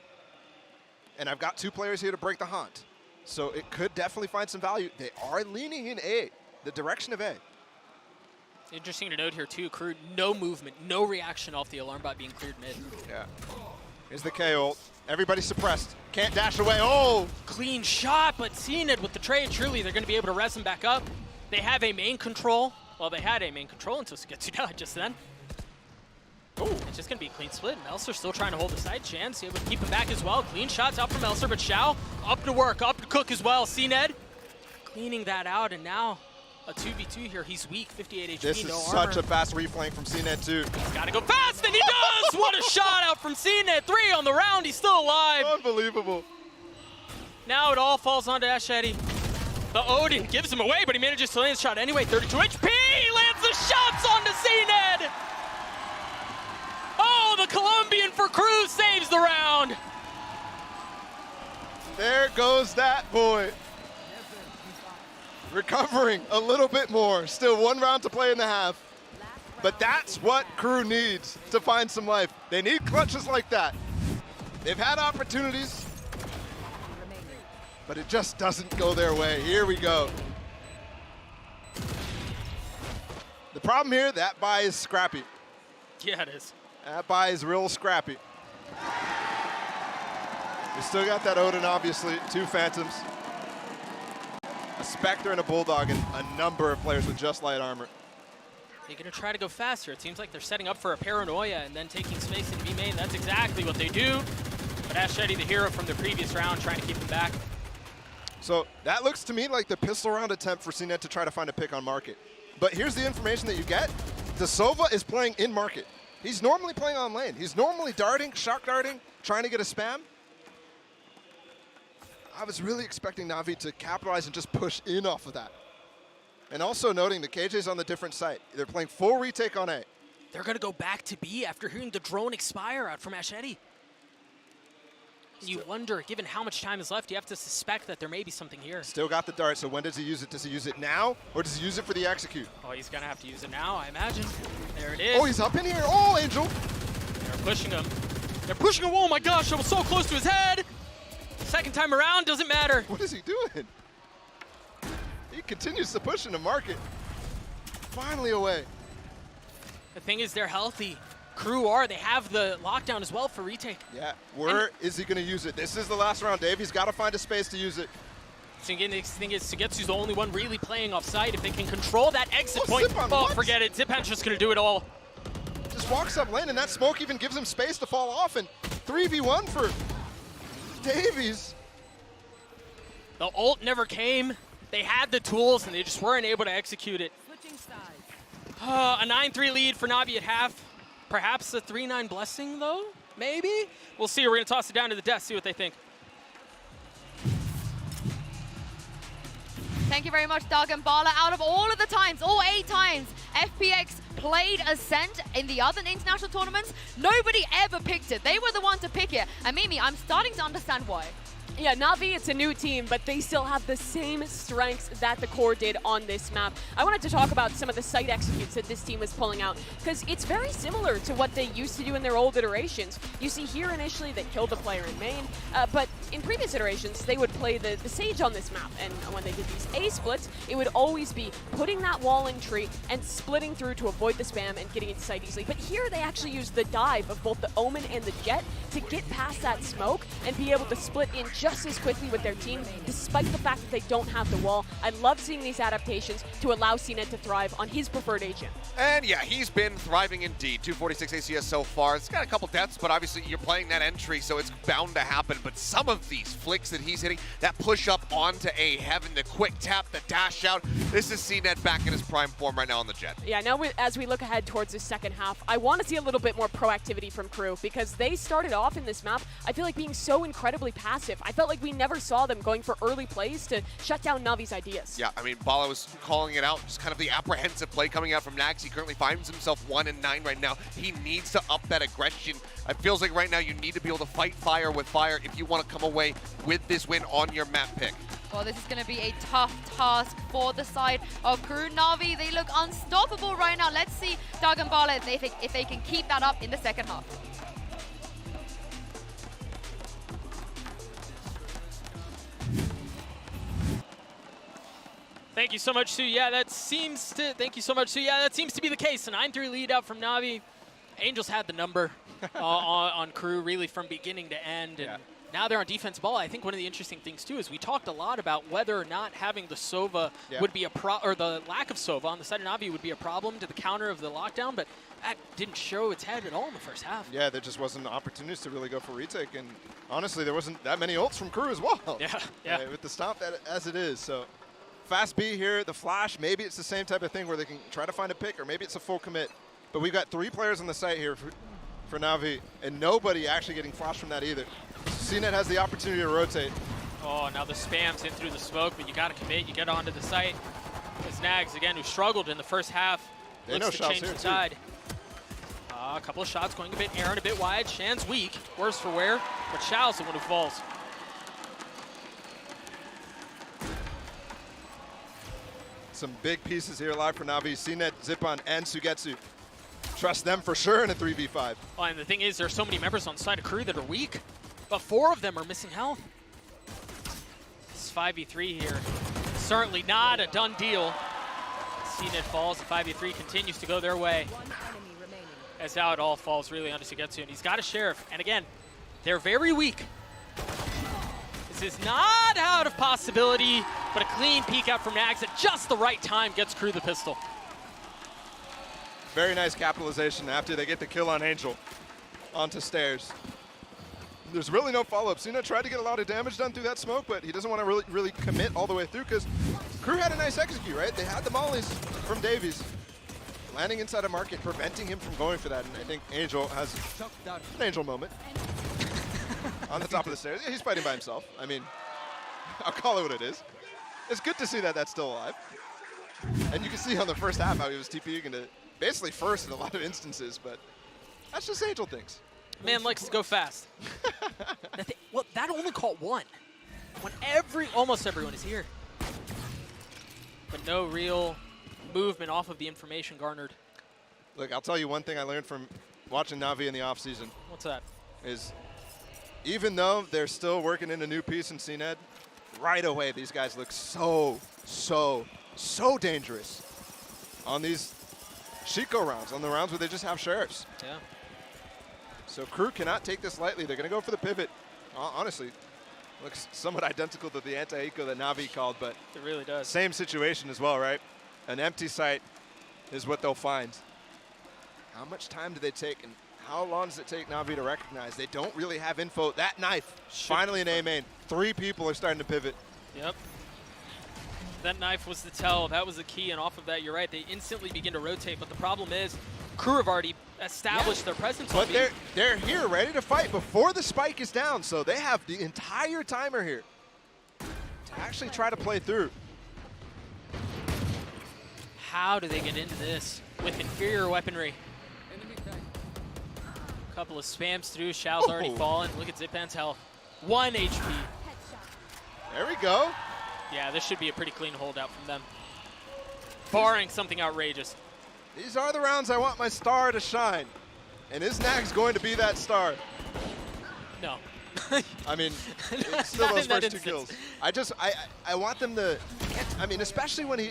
And I've got two players here to break the haunt. So it could definitely find some value. They are leaning in A, the direction of A. Interesting to note here too, Crew, no movement, no reaction off the alarm bot being cleared mid. Yeah. Here's the K ult. Everybody suppressed. Can't dash away. Oh! Clean shot, but seeing it with the trade, surely they're going to be able to res him back up. They have a main control. Well, they had a main control until Sugetsu died just then. Oh, it's just going to be a clean split. Melser still trying to hold the side. Chance able to keep him back as well. Clean shots out from Melser, but Xiao up to work, up to cook as well. CNED cleaning that out, and now a 2v2 here. He's weak, 58 HP, This is no such armor. a fast reflank from CNED too. He's got to go fast, and he does! What a shot out from CNED. 3 on the round, he's still alive. Unbelievable. Now it all falls onto Ashedi. The Odin gives him away, but he manages to land the shot anyway. 32 HP, he lands the shots onto CNED. Oh, the Colombian for Crew saves the round. There goes that boy. Recovering a little bit more. Still 1 round to play in the half. But that's what Crew needs to find some life. They need clutches like that. They've had opportunities, but it just doesn't go their way. Here we go. problem here, that buy is scrappy. Yeah, it is. That buy is real scrappy. We still got that Odin, obviously, 2 Phantoms, a Spectre and a Bulldog, and a number of players with just light armor. They're going to try to go faster. It seems like they're setting up for a paranoia and then taking space in B main. That's exactly what they do. But Ashetti, the hero from the previous round, trying to keep them back. So that looks to me like the pistol round attempt for CNET to try to find a pick on market. But here's the information that you get. The Sova is playing in market. He's normally playing on lane. He's normally darting, shock darting, trying to get a spam. I was really expecting Na'Vi to capitalize and just push in off of that. And also noting the KJ's on the different site. They're playing full retake on A. They're going to go back to B after hearing the drone expire out from Ashetti. You wonder, given how much time is left, you have to suspect that there may be something here. Still got the dart, so when does he use it? Does he use it now, or does he use it for the execute? Oh, he's going to have to use it now, I imagine. There it is. Oh, he's up in here. Oh, Angel. They're pushing him. They're pushing him. Oh, my gosh, I was so close to his head. Second time around, doesn't matter. What is he doing? He continues to push into market. Finally away. The thing is, they're healthy. Crew are. They have the lockdown as well for retake. Yeah. Where is he going to use it? This is the last round, Dave. He's got to find a space to use it. So again, the thing is, Sugetsu's the only one really playing off site. If they can control that exit point, forget it. Zipan's just going to do it all. Just walks up lane, and that smoke even gives him space to fall off. And 3v1 for Davies. The ult never came. They had the tools, and they just weren't able to execute it. A 9-3 lead for Na'Vi at half. Perhaps a 3-9 blessing, though? Maybe? We'll see. We're going to toss it down to the desk, see what they think. Thank you very much, Doug and Bala. Out of all of the times, all 8 times, FPX played Ascent in the other international tournaments, nobody ever picked it. They were the one to pick it. And Mimi, I'm starting to understand why. Yeah, Na'Vi, it's a new team, but they still have the same strengths that the core did on this map. I wanted to talk about some of the site executes that this team is pulling out, because it's very similar to what they used to do in their old iterations. You see here initially they killed the player in main, but in previous iterations they would play the Sage on this map, and when they did these A splits, it would always be putting that walling tree and splitting through to avoid the spam and getting into site easily. But here they actually use the dive of both the Omen and the Jet to get past that smoke and be able to split in just as quickly with their team, despite the fact that they don't have the wall. I love seeing these adaptations to allow CNET to thrive on his preferred agent. And yeah, he's been thriving indeed. 246 ACS so far. It's got a couple deaths, but obviously you're playing that entry, so it's bound to happen. But some of these flicks that he's hitting, that push up onto A, having the quick tap, the dash out, this is CNET back in his prime form right now on the Jet. Yeah, now as we look ahead towards the second half, I want to see a little bit more proactivity from Crew, because they started off in this map, I feel like, being so incredibly passive. I felt like we never saw them going for early plays to shut down Navi's ideas. Yeah, I mean, Bala was calling it out, just kind of the apprehensive play coming out from Nags. He currently finds himself 1-9 right now. He needs to up that aggression. It feels like right now you need to be able to fight fire with fire if you want to come away with this win on your map pick. Well, this is going to be a tough task for the side of Crew. Na'Vi, they look unstoppable right now. Let's see Doug and Bala if they can keep that up in the second half. Thank you so much, Sue. Yeah, that seems to. Thank you so much, Sue. Yeah, that seems to be the case. A 9-3 lead out from Na'Vi. Angels had the number on Crew really from beginning to end, and now they're on defense ball. I think one of the interesting things too is we talked a lot about whether or not having the Sova would be or the lack of Sova on the side of Na'Vi would be a problem to the counter of the lockdown, but that didn't show its head at all in the first half. Yeah, there just wasn't opportunities to really go for retake, and honestly, there wasn't that many ults from Crew as well. Yeah. With the stomp as it is, so. Fast B here, the flash, maybe it's the same type of thing where they can try to find a pick, or maybe it's a full commit. But we've got 3 players on the site here for Na'Vi, and nobody actually getting flash from that either. CNET has the opportunity to rotate. Oh, now the spam's in through the smoke, but you got to commit, you get onto the site. As Nags, again, who struggled in the first half, looks to change the tide. A couple of shots going a bit Aaron, a bit wide. Shan's weak, worse for wear, but Shao's the one who falls. Some big pieces here live for Na'Vi. CNET, Zipan, and Sugetsu. Trust them for sure in a 3v5. Oh, and the thing is, there's so many members on the side of Crew that are weak, but 4 of them are missing health. It's 5v3 here. Certainly not a done deal. CNET falls. The 5v3 continues to go their way. As how it all falls really onto Sugetsu. And he's got a Sheriff. And again, they're very weak. This is not out of possibility, but a clean peek out from Nags at just the right time gets Crew the pistol. Very nice capitalization after they get the kill on Angel onto stairs. There's really no follow-up. Cena tried to get a lot of damage done through that smoke, but he doesn't want to really commit all the way through because Crew had a nice execute, right? They had the mollies from Davies landing inside a market, preventing him from going for that. And I think Angel has an Angel moment on the top of the stairs. Yeah, he's fighting by himself. I mean, I'll call it what it is. It's good to see that that's still alive. And you can see on the first half how he was TPing into basically first in a lot of instances, but that's just Angel things. Man likes to go fast. Well, that only caught one. When almost everyone is here. But no real movement off of the information garnered. Look, I'll tell you one thing I learned from watching Na'Vi in the offseason. What's that? Is even though they're still working in a new piece in CNED, right away these guys look so dangerous on these Shiko rounds, on the rounds where they just have Sheriffs. Yeah. So Crew cannot take this lightly. They're going to go for the pivot. Honestly, looks somewhat identical to the anti-eco that Na'Vi called, but it really does. Same situation as well, right? An empty site is what they'll find. How much time do they take, and how long does it take Na'Vi to recognize? They don't really have info. That knife, finally an A main. 3 people are starting to pivot. Yep. That knife was the tell. That was the key, and off of that, you're right. They instantly begin to rotate, but the problem is Crew have already established their presence. But they're here, ready to fight before the spike is down, so they have the entire timer here to actually try to play through. How do they get into this with inferior weaponry? A couple of spams through. Shao's already fallen. Look at Zipan's health. 1 HP. There we go. Yeah, this should be a pretty clean holdout from them. Barring something outrageous. These are the rounds I want my star to shine. And is Nags going to be that star? No. I mean, it's still those first 2 kills. I want them to get, I mean, especially when he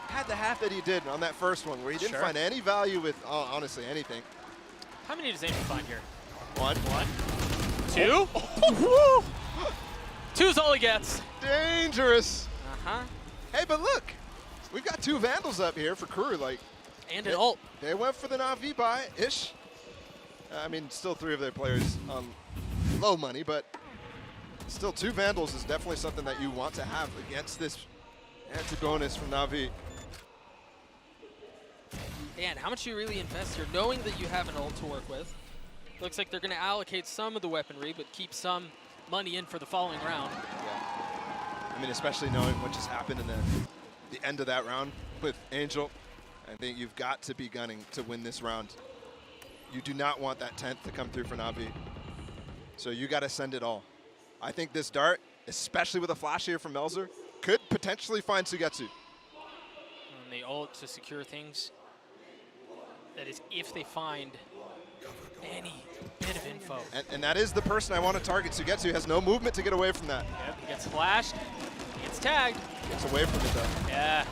had the half that he did on that first one, where he didn't find any value with, honestly, anything. How many does Angel find here? 1. 2? 2's all he gets. Dangerous. Uh-huh. Hey, but look, we've got 2 Vandals up here for Crew. Like, and an ult. They went for the Na'Vi buy-ish. I mean, still 3 of their players on low money, but still 2 Vandals is definitely something that you want to have against this anti-bonus from Na'Vi. Dan, how much do you really invest here, knowing that you have an ult to work with? Looks like they're going to allocate some of the weaponry, but keep some money in for the following round. Yeah. I mean, especially knowing what just happened in the end of that round with Angel. I think you've got to be gunning to win this round. You do not want that 10th to come through for Na'Vi. So you got to send it all. I think this dart, especially with a flash here from Melzer, could potentially find Sugetsu. And the ult to secure things. That is if they find any bit of info. And that is the person I want to target. Sugetsu has no movement to get away from that. Yep, he gets flashed. He gets tagged. Gets away from it, though. Yeah.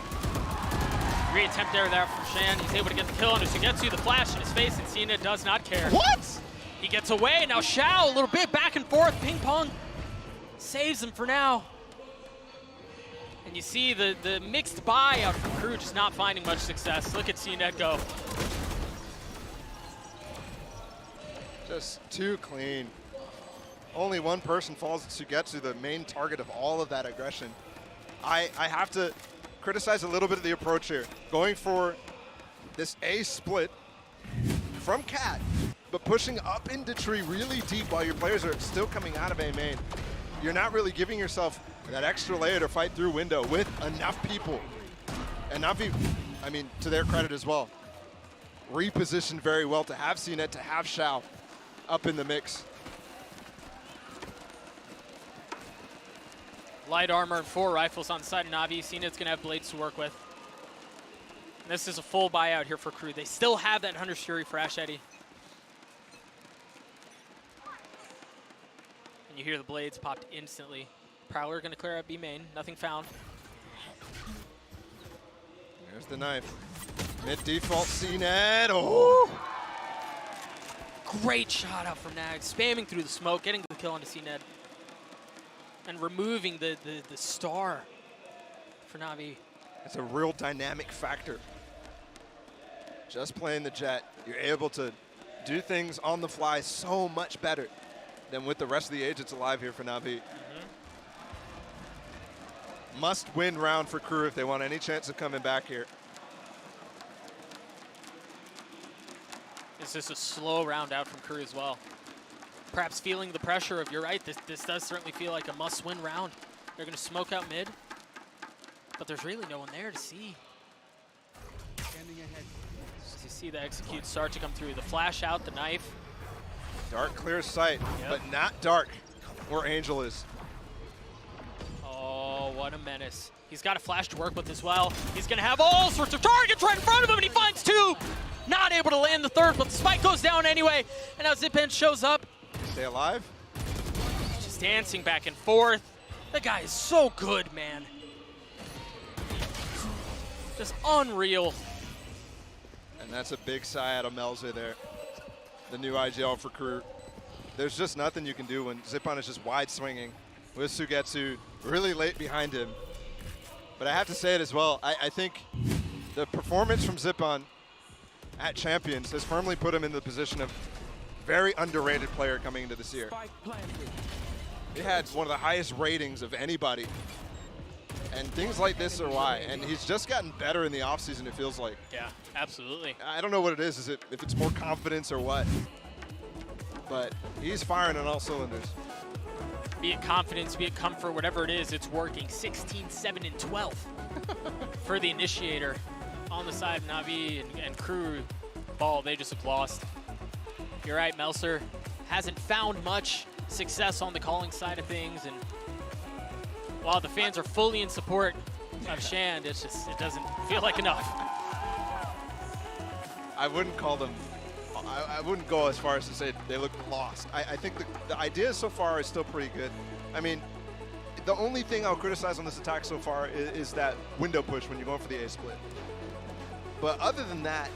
Reattempt there from Shan. He's able to get the kill on Sugetsu. The flash in his face, and Cena does not care. What? He gets away. Now Shao, a little bit back and forth. Ping pong saves him for now. And you see the mixed buy out from Crew just not finding much success. Look at CNET go. Just too clean. Only one person falls to Sugetsu, the main target of all of that aggression. I have to criticize a little bit of the approach here. Going for this A split from Cat, but pushing up into tree really deep while your players are still coming out of A main. You're not really giving yourself that extra layer to fight through window with enough people. And Na'Vi, I mean, to their credit as well, repositioned very well to have CNET, to have Shao up in the mix. Light armor and 4 rifles on the side of Na'Vi. CNET's going to have blades to work with. And this is a full buyout here for Crew. They still have that Hunter's Fury for Ash Eddy. And you hear the blades popped instantly. Prowler going to clear out B main. Nothing found. There's the knife. Mid default CNET. Oh! Great shot out from Nag, spamming through the smoke, getting the kill onto CNET, and removing the star for Na'Vi. It's a real dynamic factor. Just playing the Jet, you're able to do things on the fly so much better than with the rest of the agents alive here for Na'Vi. Must-win round for Crew if they want any chance of coming back here. It's just a slow round out from Crew as well. Perhaps feeling the pressure of, you're right, this does certainly feel like a must-win round. They're going to smoke out mid, but there's really no one there to see. As you see the execute start to come through. The flash out, the knife. Dark clears sight, but not Dark where Angel is. Oh, what a menace. He's got a flash to work with as well. He's going to have all sorts of targets right in front of him, and he finds two. Not able to land the third, but the spike goes down anyway. And now Zipan shows up. Stay alive. Just dancing back and forth. The guy is so good, man. Just unreal. And that's a big sigh out of Melzer there. The new IGL for Crew. There's just nothing you can do when Zipan is just wide swinging with Sugetsu really late behind him. But I have to say it as well. I think the performance from Zipan at Champions has firmly put him in the position of very underrated player coming into this year. He had one of the highest ratings of anybody. And things like this are why. And he's just gotten better in the offseason, it feels like. Yeah, absolutely. I don't know what it is if it's more confidence or what. But he's firing on all cylinders. Be it confidence, be it comfort, whatever it is, it's working. 16, 7, and 12 for the initiator. On the side of Na'Vi and Crew ball, they just have lost. You're right, Melzer hasn't found much success on the calling side of things, and while the fans are fully in support of Shand, it doesn't feel like enough. I wouldn't call them, I wouldn't go as far as to say they look lost. I think the idea so far is still pretty good. I mean, the only thing I'll criticize on this attack so far is that window push when you're going for the A split. But other than that,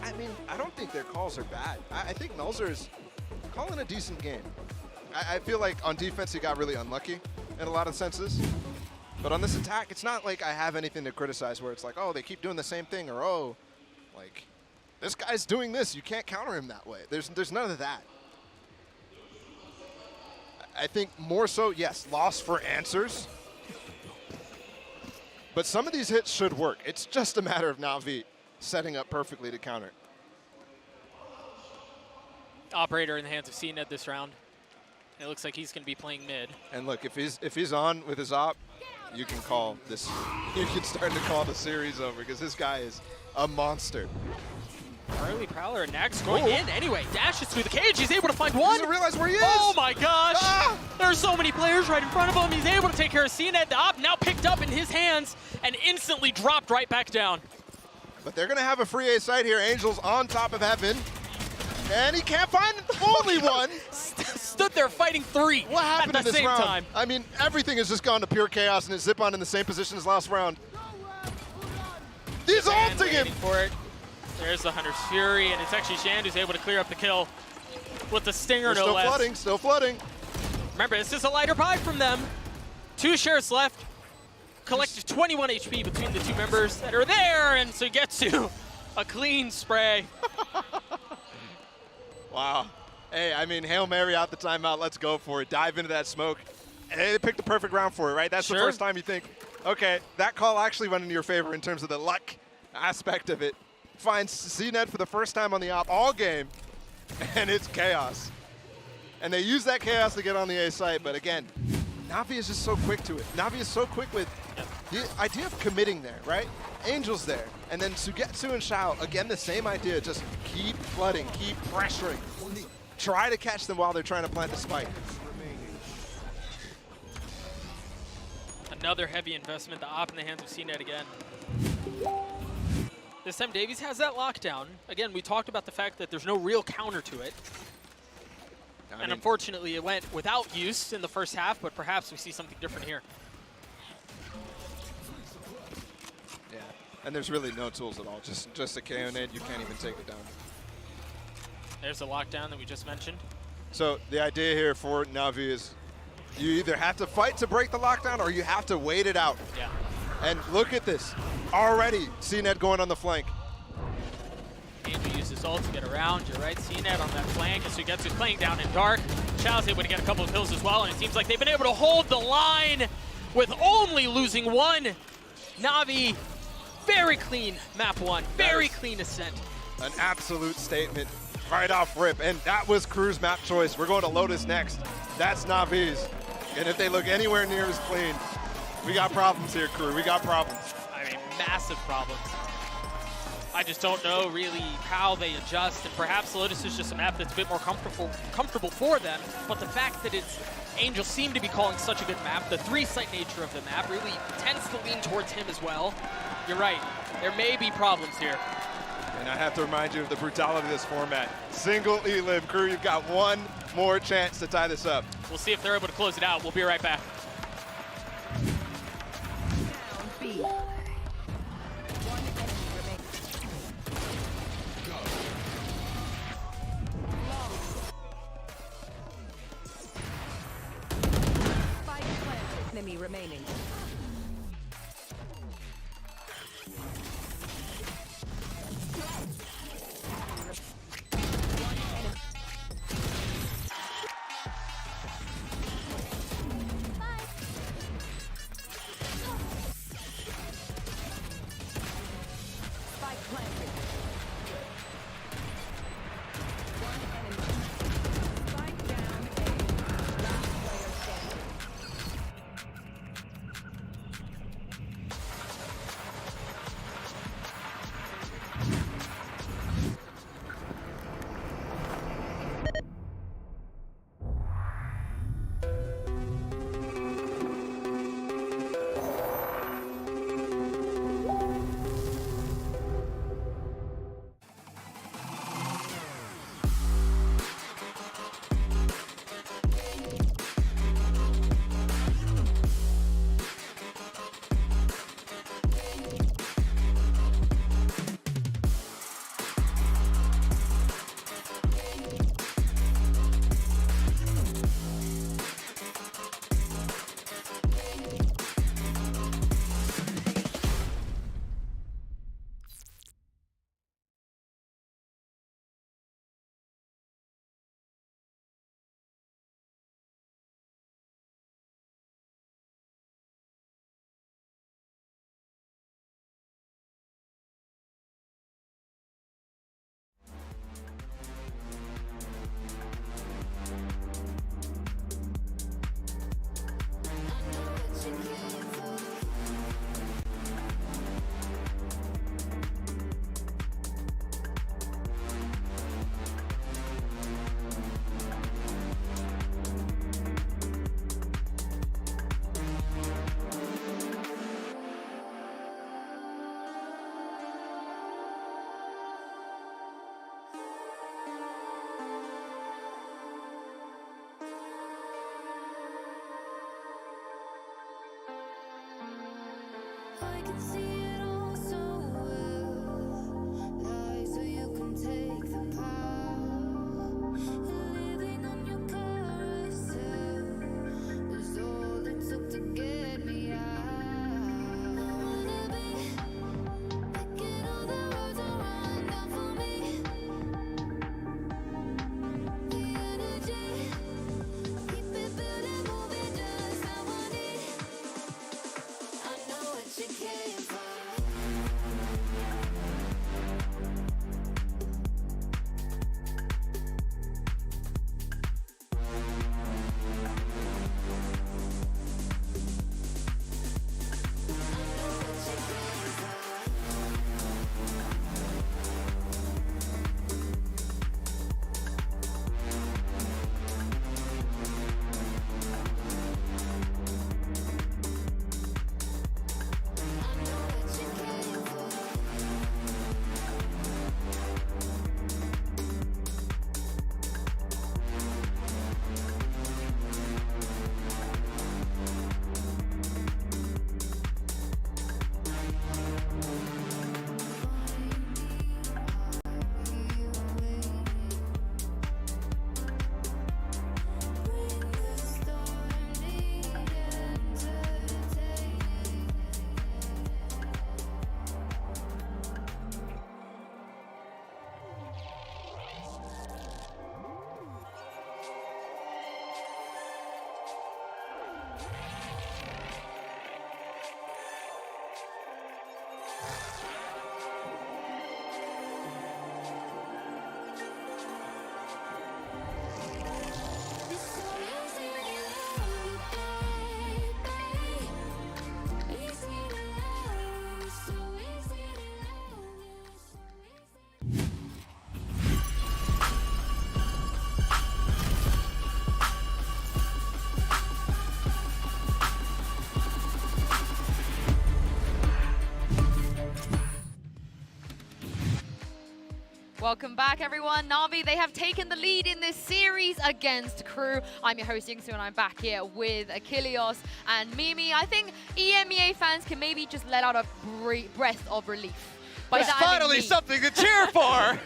I mean, I don't think their calls are bad. I think Melzer is calling a decent game. I feel like on defense he got really unlucky in a lot of senses. But on this attack, it's not like I have anything to criticize where it's like, oh, they keep doing the same thing, or oh, like, this guy's doing this. You can't counter him that way. There's none of that. I think more so, yes, loss for answers. But some of these hits should work. It's just a matter of Na'Vi setting up perfectly to counter. Operator in the hands of CNET this round. It looks like he's going to be playing mid. And look, if he's on with his op, you can call this. You can start to call the series over because this guy is a monster. Early Prowler and Nax going in anyway. Dashes through the cage. He's able to find one. Doesn't realize where he is. Oh my gosh. Ah! There's so many players right in front of him. He's able to take care of CNET. The op now picked up in his hands and instantly dropped right back down. But they're going to have a free A site here. Angel's on top of heaven. And he can't find only one. Stood there fighting three what happened at the in this same round? time. I mean, everything has just gone to pure chaos, and it's Zipan in the same position as last round. He's ulting him. For it. There's the Hunter's Fury, and it's actually Shand who's able to clear up the kill with the Stinger, no less. Still flooding. Remember, this is a lighter pie from them. 2 shares left. Collective 21 HP between the two members that are there, and so gets to a clean spray. Wow. Hey, I mean, Hail Mary out the timeout. Let's go for it. Dive into that smoke. Hey, they picked the perfect round for it, right? That's the first time you think, okay, that call actually went into your favor in terms of the luck aspect of it. Finds CNET for the first time on the op all game, and it's chaos. And they use that chaos to get on the A site, but again, Na'Vi is just so quick to it. Na'Vi is so quick with the idea of committing there, right? Angel's there, and then Sugetsu and Shao, again, the same idea, just keep flooding, keep pressuring. Try to catch them while they're trying to plant the spike. Another heavy investment, the op in the hands of CNET again. This time Davies has that lockdown. Again, we talked about the fact that there's no real counter to it. And unfortunately, it went without use in the first half, but perhaps we see something different here. Yeah. And there's really no tools at all. Just a KO nade, you can't even take it down. There's the lockdown that we just mentioned. So the idea here for Na'Vi is you either have to fight to break the lockdown or you have to wait it out. Yeah. And look at this. Already, CNET going on the flank. Angel uses ult to get around. You're right, CNET on that flank as he gets it playing down in dark. Chao's able to get a couple of kills as well, and it seems like they've been able to hold the line with only losing one. Na'Vi, very clean map one, very clean ascent. An absolute statement right off rip, and that was Crew's map choice. We're going to Lotus next. That's Na'Vi's. And if they look anywhere near as clean, we got problems here, Crew. We got problems. I mean, massive problems. I just don't know really how they adjust, and perhaps Lotus is just a map that's a bit more comfortable for them, but the fact that Angel seem to be calling such a good map, the three-site nature of the map really tends to lean towards him as well. You're right, there may be problems here. And I have to remind you of the brutality of this format. Single elim, Crew, you've got one more chance to tie this up. We'll see if they're able to close it out. We'll be right back. Enemy remaining. Welcome back, everyone. Na'Vi, they have taken the lead in this series against Crew. I'm your host, Yingsu, and I'm back here with Achilleos and Mimi. I think EMEA fans can maybe just let out a breath of relief. There's finally something to cheer for!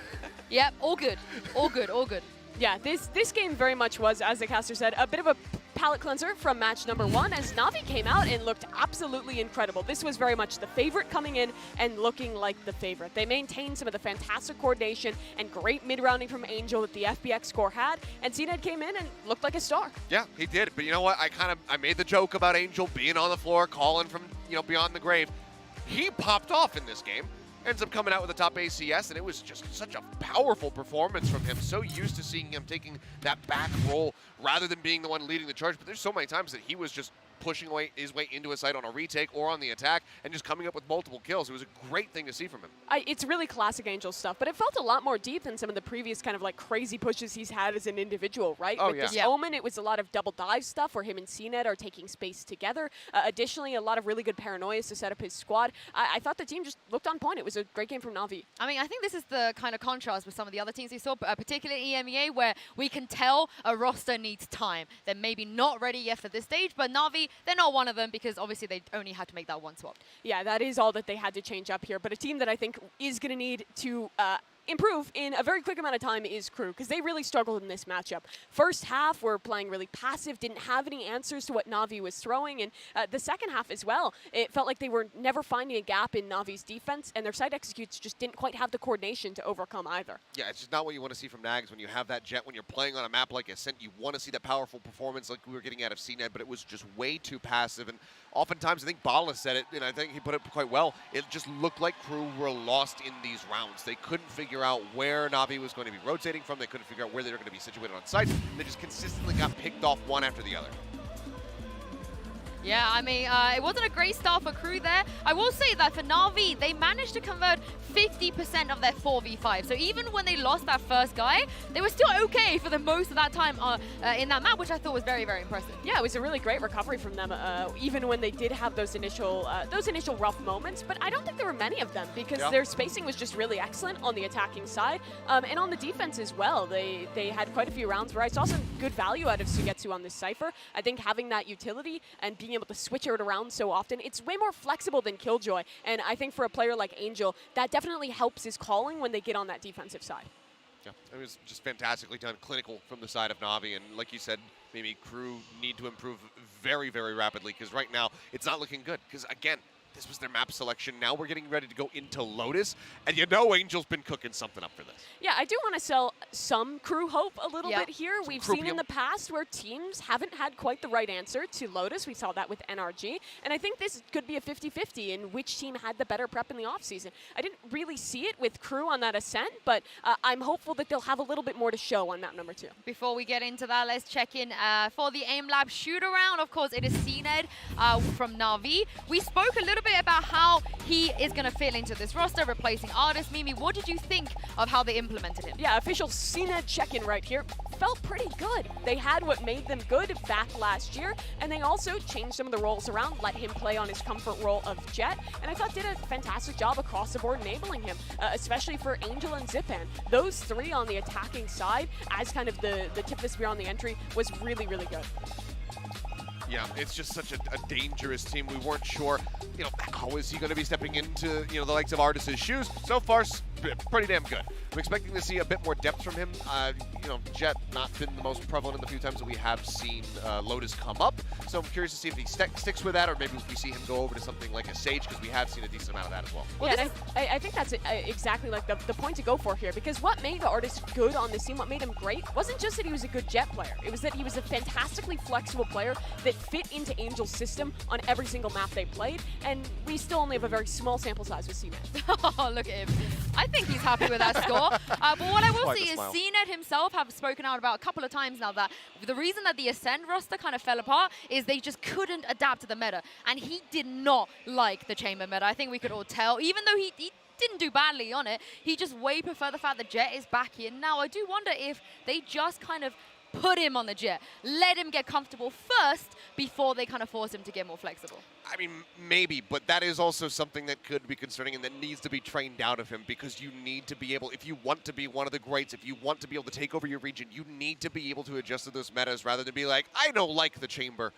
Yep, all good. All good, all good. Yeah, this game very much was, as the caster said, a bit of a palate cleanser from match number 1 as Na'Vi came out and looked absolutely incredible. This was very much the favorite coming in and looking like the favorite. They maintained some of the fantastic coordination and great mid-rounding from Angel that the FBX score had, and CNED came in and looked like a star. Yeah, he did. But you know what? I made the joke about Angel being on the floor, calling from beyond the grave. He popped off in this game. Ends up coming out with the top ACS, and it was just such a powerful performance from him. So used to seeing him taking that back roll rather than being the one leading the charge. But there's so many times that he was just pushing his way into a site on a retake or on the attack and just coming up with multiple kills. It was a great thing to see from him. It's really classic Angel stuff, but it felt a lot more deep than some of the previous kind of like crazy pushes he's had as an individual, right? Oh, With this Omen, it was a lot of double dive stuff where him and CNED are taking space together. Additionally, a lot of really good paranoias to set up his squad. I thought the team just looked on point. It was a great game from Na'Vi. I mean, I think this is the kind of contrast with some of the other teams we saw, particularly EMEA, where we can tell a roster needs time. They're maybe not ready yet for this stage, but Na'Vi, they're not one of them because obviously they only had to make that one swap. Yeah, that is all that they had to change up here. But a team that I think is going to need to improve in a very quick amount of time is Crew, because they really struggled in this matchup. First half, were playing really passive, didn't have any answers to what Na'Vi was throwing, and the second half as well, it felt like they were never finding a gap in Navi's defense, and their side executes just didn't quite have the coordination to overcome either. Yeah, it's just not what you want to see from Nags when you have that Jet, when you're playing on a map like Ascent. You want to see that powerful performance like we were getting out of CNED, but it was just way too passive. And oftentimes, I think Paulo said it, and I think he put it quite well, it just looked like Crew were lost in these rounds. They couldn't figure out where Na'Vi was going to be rotating from. They couldn't figure out where they were going to be situated on sites. They just consistently got picked off one after the other. Yeah, I mean, it wasn't a great start for Crew there. I will say that for Na'Vi, they managed to convert 50% of their 4v5. So even when they lost that first guy, they were still okay for the most of that time in that map, which I thought was very, very impressive. Yeah, it was a really great recovery from them, even when they did have those initial rough moments. But I don't think there were many of them because their spacing was just really excellent on the attacking side. And on the defense as well, they had quite a few rounds where I saw some good value out of Sugetsu on this Cypher. I think having that utility and being able to switch it around so often, it's way more flexible than Killjoy. And I think for a player like Angel, that definitely helps his calling when they get on that defensive side. Yeah, it was just fantastically done, clinical from the side of Na'Vi. And like you said, maybe Crew need to improve very, very rapidly because right now it's not looking good. Because again, this was their map selection. Now we're getting ready to go into Lotus. And you know Angel's been cooking something up for this. Yeah, I do want to sell some Crew hope a little bit here. We've seen in the past where teams haven't had quite the right answer to Lotus. We saw that with NRG. And I think this could be a 50-50 in which team had the better prep in the offseason. I didn't really see it with Crew on that Ascent, but I'm hopeful that they'll have a little bit more to show on map number 2. Before we get into that, let's check in for the Aim Lab shoot-around. Of course, it is CNED from Na'Vi. We spoke a little bit about how he is going to fit into this roster, replacing Artist. Mimi, what did you think of how they implemented him? Yeah, official CNED check-in right here. Felt pretty good. They had what made them good back last year, and they also changed some of the roles around, let him play on his comfort role of Jet, and I thought did a fantastic job across the board enabling him, especially for Angel and Zipan. Those three on the attacking side, as kind of the tip of the spear on the entry, was really, really good. Yeah, it's just such a dangerous team. We weren't sure, how is he going to be stepping into, the likes of Artis' shoes. So far, pretty damn good. I'm expecting to see a bit more depth from him. Jet not been the most prevalent in the few times that we have seen Lotus come up. So I'm curious to see if he sticks with that, or maybe if we see him go over to something like a Sage, because we have seen a decent amount of that as well. Yeah, and I think that's exactly like the point to go for here, because what made the Artis good on this team, what made him great, wasn't just that he was a good Jet player. It was that he was a fantastically flexible player that fit into Angel's system on every single map they played, and we still only have a very small sample size with CNED. Oh, look at him. I think he's happy with that score. But what I will say is CNED himself have spoken out about a couple of times now that the reason that the Ascend roster kind of fell apart is they just couldn't adapt to the meta. And he did not like the Chamber meta. I think we could all tell, even though he didn't do badly on it, he just way preferred the fact that Jet is back in. Now, I do wonder if they just kind of put him on the jet. Let him get comfortable first before they kind of force him to get more flexible. I mean, maybe, but that is also something that could be concerning and that needs to be trained out of him, because you need to be able, if you want to be one of the greats, if you want to be able to take over your region, you need to be able to adjust to those metas rather than be like, I don't like the chamber.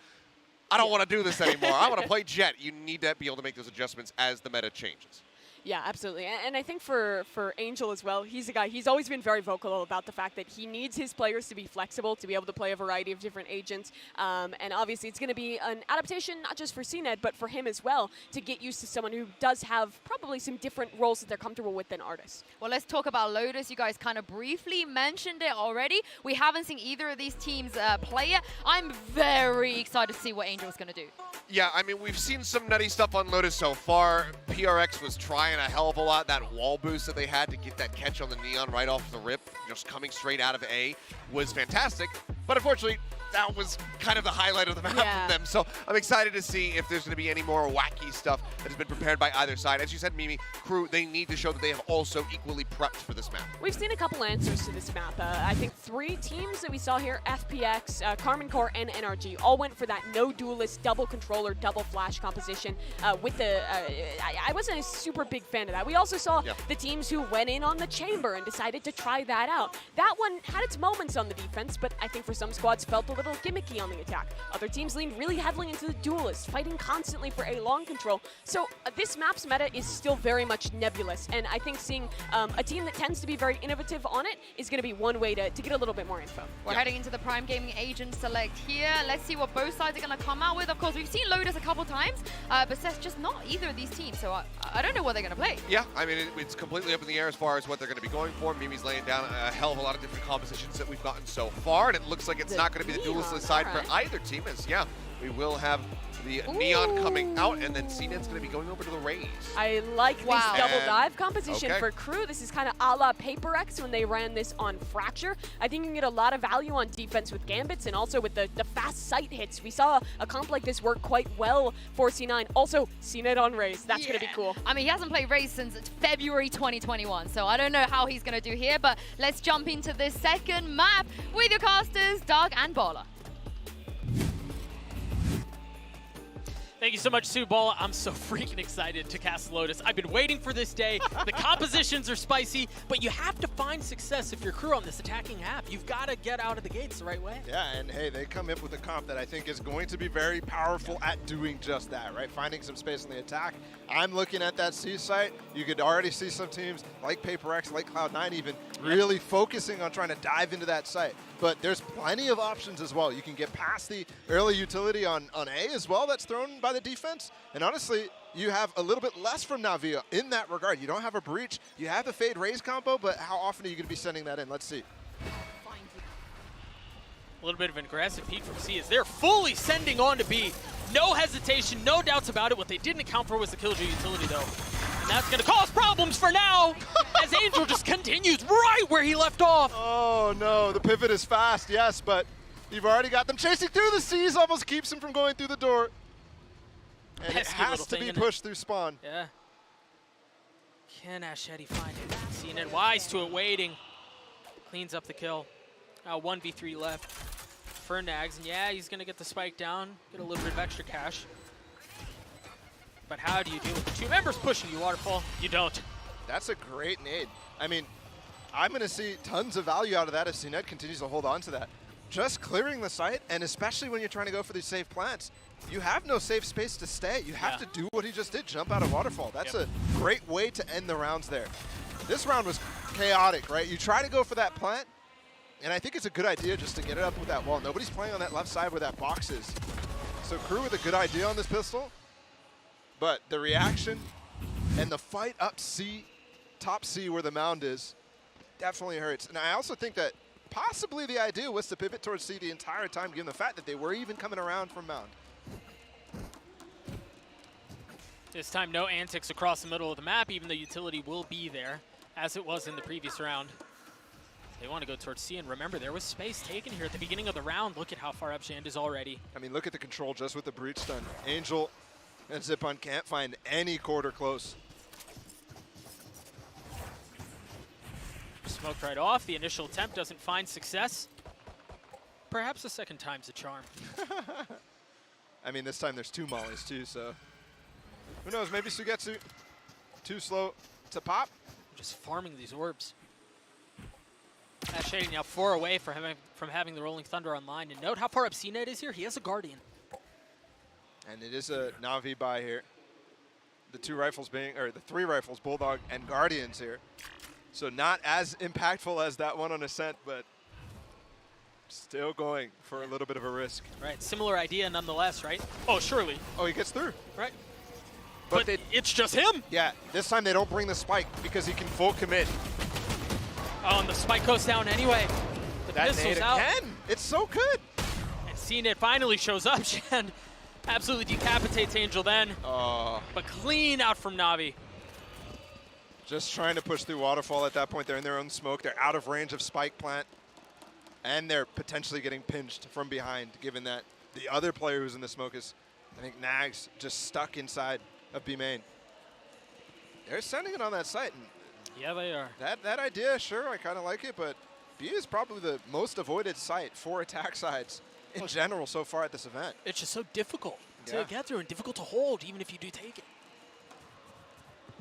I don't want to do this anymore. I want to play jet. You need to be able to make those adjustments as the meta changes. Yeah, absolutely. And I think for Angel as well, he's a guy, he's always been very vocal about the fact that he needs his players to be flexible, to be able to play a variety of different agents. And obviously it's going to be an adaptation, not just for CNED, but for him as well, to get used to someone who does have probably some different roles that they're comfortable with than Artis. Well, let's talk about Lotus. You guys kind of briefly mentioned it already. We haven't seen either of these teams play yet. I'm very excited to see what Angel's going to do. Yeah, I mean, we've seen some nutty stuff on Lotus so far. PRX was trying a hell of a lot. That wall boost that they had to get that catch on the Neon right off the rip, just coming straight out of A, was fantastic. But unfortunately, that was kind of the highlight of the map for them. So I'm excited to see if there's going to be any more wacky stuff that has been prepared by either side. As you said, Mimi, Crew, they need to show that they have also equally prepped for this map. We've seen a couple answers to this map. I think 3 teams that we saw here, FPX, Carmen Core, and NRG, all went for that no duelist, double controller, double flash composition. With the, I wasn't a super big fan of that. We also saw the teams who went in on the chamber and decided to try that out. That one had its moments on the defense, but I think for some squads felt a little gimmicky on the attack. Other teams leaned really heavily into the duelist, fighting constantly for a long control. So this map's meta is still very much nebulous, and I think seeing a team that tends to be very innovative on it is going to be one way to get a little bit more info. We're heading into the Prime Gaming agent select here. Let's see what both sides are going to come out with. Of course, we've seen Lotus a couple times, but that's just not either of these teams, so I don't know what they're going to play. Yeah, I mean, it's completely up in the air as far as what they're going to be going for. Mimi's laying down a hell of a lot of different compositions that we've gotten so far, and it looks like it's not going to be the duelist side for either team, as we will have the Neon coming out, and then CNED's going to be going over to the Raze. I like this double dive composition for Crew. This is kind of a la Paper X when they ran this on Fracture. I think you can get a lot of value on defense with Gambits and also with the fast sight hits. We saw a comp like this work quite well for C9. Also, CNED on Raze. That's going to be cool. I mean, he hasn't played Raze since February 2021, so I don't know how he's going to do here, but let's jump into this second map with your casters, Doug and Baller. Thank you so much, Sue Ball. I'm so freaking excited to cast Lotus. I've been waiting for this day. The compositions are spicy, but you have to find success if you're Crew on this attacking half. You've got to get out of the gates the right way. Yeah, and hey, they come in with a comp that I think is going to be very powerful at doing just that, right? Finding some space in the attack. I'm looking at that C site. You could already see some teams like Paper X, like Cloud9 even, really focusing on trying to dive into that site. But there's plenty of options as well. You can get past the early utility on A as well that's thrown by the defense. And honestly, you have a little bit less from Na'Vi in that regard. You don't have a breach. You have the Fade Raze combo, but how often are you going to be sending that in? Let's see. A little bit of an aggressive peek from C as they're fully sending on to B. No hesitation, no doubts about it. What they didn't account for was the Killjoy utility, though. And that's going to cause problems for now as Angel just continues right where he left off. Oh, no. The pivot is fast, yes, but you've already got them chasing through the C's. Almost keeps him from going through the door. And it has to be pushed through spawn. Yeah. Can Ashetti find it? CNED wise to it, waiting. Cleans up the kill. 1v3 left for Nags, and yeah, he's gonna get the spike down, get a little bit of extra cash. But how do you deal with the 2 members pushing you, Waterfall? You don't. That's a great nade. I mean, I'm gonna see tons of value out of that as CNED continues to hold on to that. Just clearing the site, and especially when you're trying to go for these safe plants, you have no safe space to stay. You have to do what he just did, jump out of Waterfall. That's a great way to end the rounds there. This round was chaotic, right? You try to go for that plant, and I think it's a good idea just to get it up with that wall. Nobody's playing on that left side where that box is. So Crew with a good idea on this pistol, but the reaction and the fight up C, top C where the mound is, definitely hurts. And I also think that possibly the idea was to pivot towards C the entire time, given the fact that they were even coming around from mound. This time, no antics across the middle of the map, even though utility will be there, as it was in the previous round. They want to go towards C, and remember, there was space taken here at the beginning of the round. Look at how far up Shand is already. I mean, look at the control just with the breach stun. Angel and Zipon can't find any quarter close. Smoked right off. The initial attempt doesn't find success. Perhaps the second time's a charm. I mean, this time there's 2 mollies too, so who knows? Maybe Sugetsu too slow to pop. Just farming these orbs. Shady now 4 away from having the Rolling Thunder online. And note how far up CNET is here. He has a Guardian. And it is a Na'Vi buy here. The 3 rifles, Bulldog and Guardians here. So not as impactful as that one on Ascent, but still going for a little bit of a risk. Right, similar idea nonetheless, right? Oh, surely. Oh, he gets through. Right. But it's just him. Yeah, this time they don't bring the spike because he can full commit. Oh, and the spike goes down anyway. The that pistol's nade out. Again. It's so good. And CNET finally shows up. Shan absolutely decapitates Angel then. Oh. But clean out from Na'Vi. Just trying to push through Waterfall at that point. They're in their own smoke. They're out of range of spike plant. And they're potentially getting pinched from behind, given that the other player who's in the smoke is, I think, Nags, just stuck inside of B main. They're sending it on that site. And yeah, they are. That idea, sure, I kind of like it, but B is probably the most avoided site for attack sides in general so far at this event. It's just so difficult to get through and difficult to hold, even if you do take it.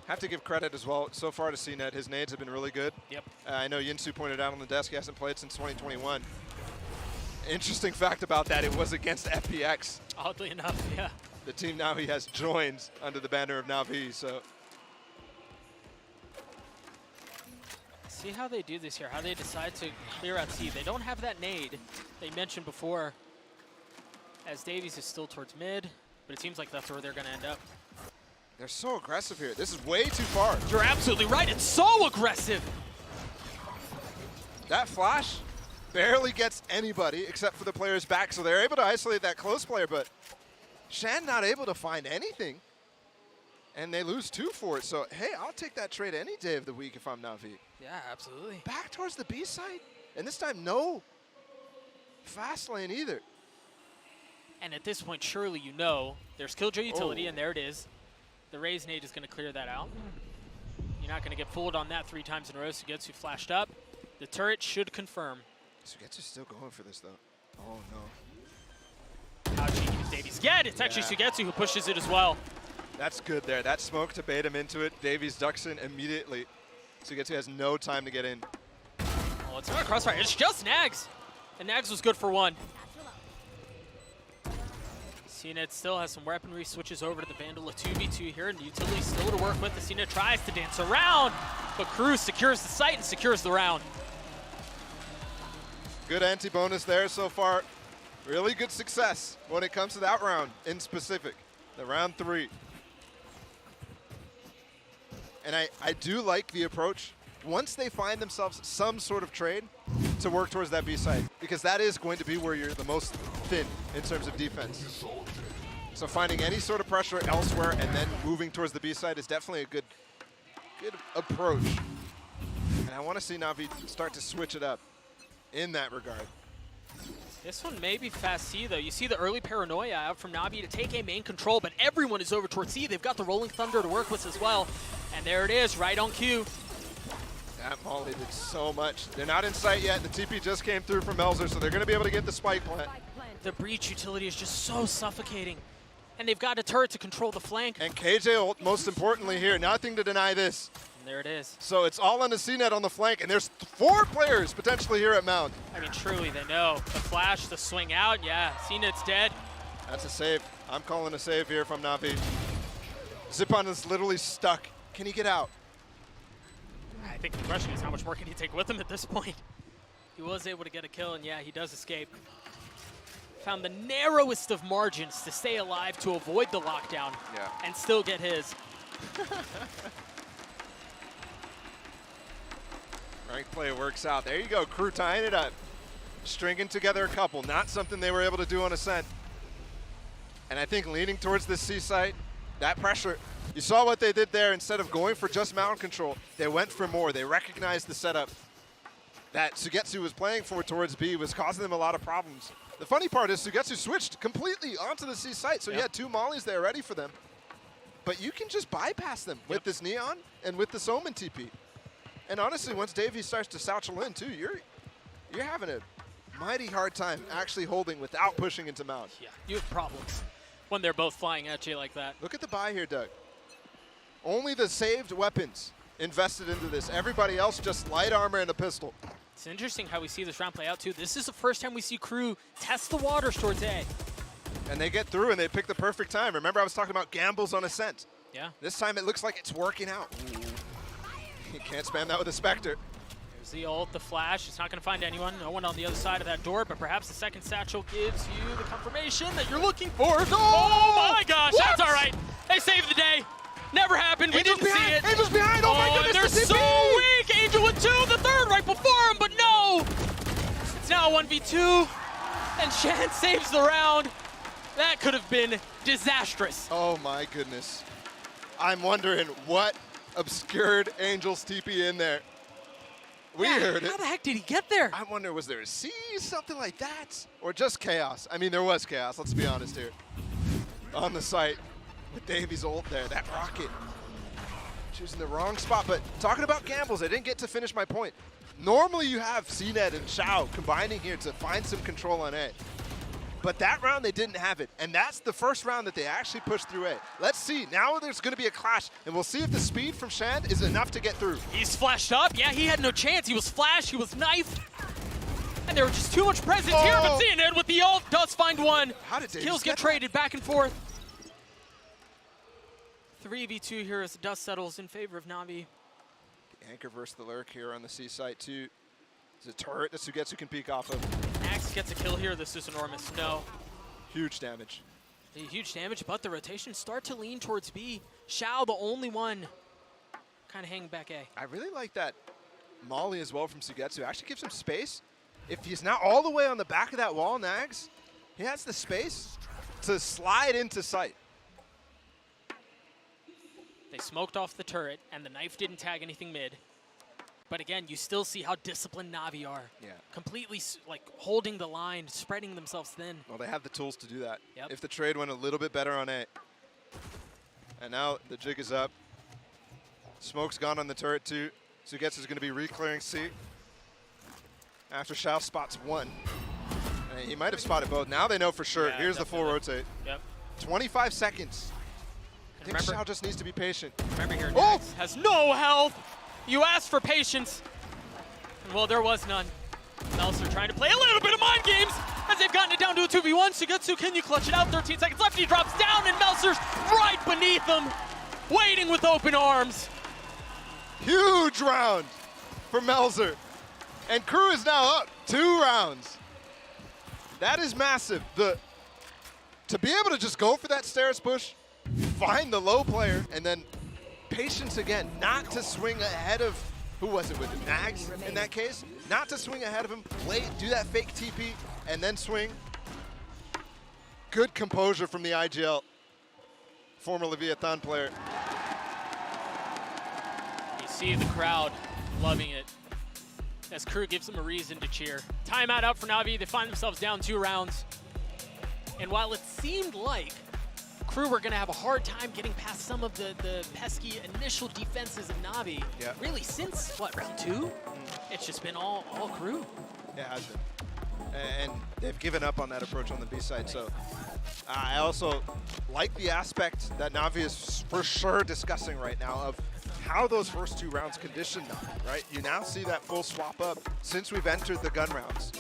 Have to give credit as well so far to CNET. His nades have been really good. Yep. I know Yinsu pointed out on the desk he hasn't played since 2021. Interesting fact about that, it was against FPX. Oddly enough, yeah. The team now he has joined under the banner of Na'Vi, so. See how they do this here, how they decide to clear out C. They don't have that nade they mentioned before, as Davies is still towards mid, but it seems like that's where they're going to end up. They're so aggressive here. This is way too far. You're absolutely right. It's so aggressive. That flash barely gets anybody except for the player's back, so they're able to isolate that close player, but Shan not able to find anything, and they lose 2 for it. So, hey, I'll take that trade any day of the week if I'm Na'Vi. Yeah, absolutely. Back towards the B side, and this time no fast lane either. And at this point, surely you know there's Killjoy utility, and there it is. The Raze nade is going to clear that out. You're not going to get fooled on that 3 times in a row. Sugetsu flashed up. The turret should confirm. Sugetsu's still going for this, though. Oh, no. How cheeky does Davies get? It's actually Sugetsu who pushes it as well. That's good there. That smoke to bait him into it. Davies ducks in immediately. Sugetsu has no time to get in. Oh, it's not a crossfire. It's just Nags. And Nags was good for 1. CNET still has some weaponry, switches over to the Vandal, a 2v2 here, and the utility still to work with. The CNET tries to dance around, but Cruz secures the site and secures the round. Good anti-bonus there so far. Really good success when it comes to that round in specific, the round 3. And I do like the approach once they find themselves some sort of trade to work towards that B side, because that is going to be where you're the most thin in terms of defense. So finding any sort of pressure elsewhere and then moving towards the B side is definitely a good approach. And I want to see Na'Vi start to switch it up in that regard. This one may be fast C, though. You see the early paranoia out from Na'Vi to take A main control, but everyone is over towards C. They've got the Rolling Thunder to work with as well. And there it is, right on cue. That Molly did so much. They're not in sight yet. The TP just came through from Elzer, so they're going to be able to get the spike plant. The breach utility is just so suffocating. And they've got a turret to control the flank. And KJ ult, most importantly here, nothing to deny this. And there it is. So it's all on the CNET on the flank, and there's 4 players potentially here at Mound. I mean, truly, they know. The flash, the swing out, yeah, CNET's dead. That's a save. I'm calling a save here from Na'Vi. Zipan is literally stuck. Can he get out? I think the question is how much more can he take with him at this point? He was able to get a kill, and yeah, he does escape. Found the narrowest of margins to stay alive to avoid the lockdown and still get his. Ranked play works out. There you go, Crew tying it up. Stringing together a couple, not something they were able to do on Ascent. And I think leaning towards this C site, that pressure, you saw what they did there. Instead of going for just mountain control, they went for more. They recognized the setup that Sugetsu was playing for towards B was causing them a lot of problems. The funny part is Sugetsu switched completely onto the C site, so he had 2 mollies there ready for them. But you can just bypass them with this Neon and with this Omen TP. And honestly, once Davey starts to satchel in too, you're having a mighty hard time actually holding without pushing into Mound. Yeah, you have problems when they're both flying at you like that. Look at the buy here, Doug. Only the saved weapons invested into this. Everybody else just light armor and a pistol. It's interesting how we see this round play out, too. This is the first time we see Crew test the waters towards A. And they get through and they pick the perfect time. Remember I was talking about gambles on Ascent. Yeah. This time it looks like it's working out. You can't spam that with a Spectre. There's the ult, the flash. It's not going to find anyone. No one on the other side of that door, but perhaps the second satchel gives you the confirmation that you're looking for. No! Oh my gosh, What? that's all right. They saved the day. Never happened. We Angel's didn't behind. see it. Angel's behind. Oh my goodness. They're the so CP! weak. Angel with 2, the third right before him, but no. It's now 1v2, and Shan saves the round. That could have been disastrous. Oh my goodness. I'm wondering what obscured Angel's TP in there. We heard it. How the heck did he get there? I wonder, was there a C, something like that? Or just chaos? I mean, there was chaos, let's be honest here. On the site with Davies' ult there, that rocket. Choosing the wrong spot, but talking about gambles, I didn't get to finish my point. Normally you have CNET and Xiao combining here to find some control on A. But that round, they didn't have it. And that's the first round that they actually pushed through A. Let's see. Now there's going to be a clash, and we'll see if the speed from Shand is enough to get through. He's flashed up. Yeah, he had no chance. He was flashed. He was knifed. And there was just too much presence here. But CNN with the ult does find one. How did Davies Kills get traded back and forth. 3v2 here as the dust settles in favor of Na'Vi. The anchor versus the lurk here on the C site, too. There's a turret that Sugetsu can peek off of. Axe gets a kill here. This is enormous. No. Huge damage. Huge damage, but the rotations start to lean towards B. Xiao, the only one, kind of hanging back A. I really like that Molly as well from Sugetsu. Actually gives him space. If he's not all the way on the back of that wall, Nags, he has the space to slide into sight. They smoked off the turret, and the knife didn't tag anything mid. But again, you still see how disciplined Na'Vi are. Yeah. Completely like holding the line, spreading themselves thin. Well, they have the tools to do that. Yep. If the trade went a little bit better on A. And now the jig is up. Smoke's gone on the turret too. Sugetsu is going to be re-clearing C. After Xiao spots one. And he might have spotted both. Now they know for sure. Yeah, Here's definitely. the full rotate. Yep. 25 seconds. I think remember- Xiao just needs to be patient. Remember here, Oh! Nax has no health. You asked for patience. And well, there was none. Melzer trying to play a little bit of mind games as they've gotten it down to a 2v1. Sugetsu, can you clutch it out? 13 seconds left. He drops down, and Melzer's right beneath him, waiting with open arms. Huge round for Melzer. And Crew is now up 2 rounds. That is massive. To be able to just go for that stairs push, find the low player, and then patience again, not to swing ahead of, who was it with him? Nags in that case? Not to swing ahead of him, do that fake TP, and then swing. Good composure from the IGL, former Leviathan player. You see the crowd loving it as Crew gives them a reason to cheer. Timeout out for Na'Vi. They find themselves down 2 rounds. And while it seemed like Crew were going to have a hard time getting past some of the pesky initial defenses of Na'Vi, Yeah. really since, what, round 2? It's just been all Crew. Yeah, it has been. And they've given up on that approach on the B side. So I also like the aspect that Na'Vi is for sure discussing right now of how those first 2 rounds condition Na'Vi, right? You now see that full swap up since we've entered the gun rounds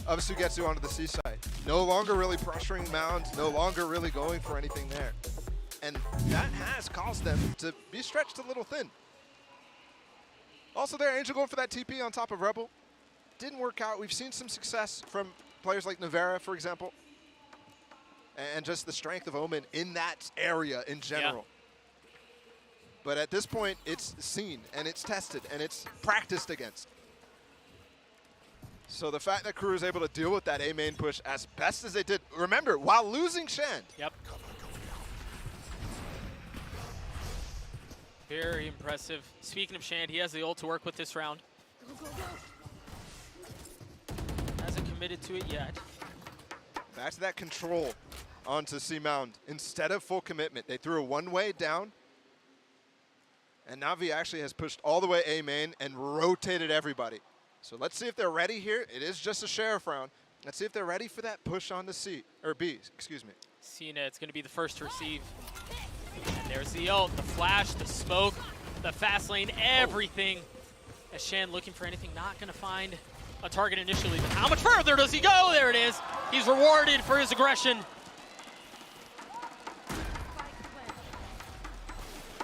of Sugetsu onto the C side. No longer really pressuring Mound, no longer really going for anything there. And that has caused them to be stretched a little thin. Also there, Angel going for that TP on top of Rebel. Didn't work out. We've seen some success from players like Navera, for example. And just the strength of Omen in that area in general. Yeah. But at this point, it's seen, and it's tested, and it's practiced against. So the fact that Crew is able to deal with that A main push as best as they did, remember, while losing Shand. Yep. Very impressive. Speaking of Shand, he has the ult to work with this round. Hasn't committed to it yet. Back to that control onto C Mound. Instead of full commitment, they threw a one-way down. And Na'Vi actually has pushed all the way A main and rotated everybody. So let's see if they're ready here. It is just a sheriff round, Let's see if they're ready for that push on to C, or B, excuse me. Cena, it's going to be the first to receive. And there's the ult, the flash, the smoke, the fast lane, everything. As Shan looking for anything, not going to find a target initially. But how much further does he go? There it is. He's rewarded for his aggression.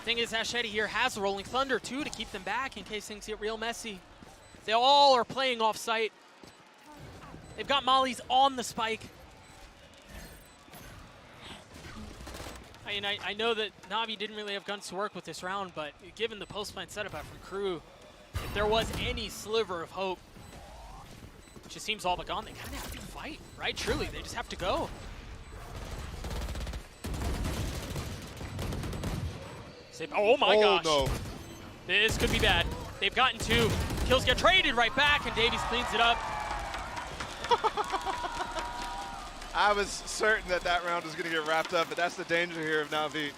Thing is, Ashedi here has the Rolling Thunder too to keep them back in case things get real messy. They all are playing off site. They've got mollies on the spike. I mean, I know that Na'Vi didn't really have guns to work with this round, but given the post-plant setup out from Crew, if there was any sliver of hope, it just seems all but gone. They kind of have to fight, right? Truly, they just have to go. Oh my gosh. No. This could be bad. They've gotten 2. Kills get traded right back, and Davies cleans it up. I was certain that that round was going to get wrapped up, but that's the danger here of Na'Vi.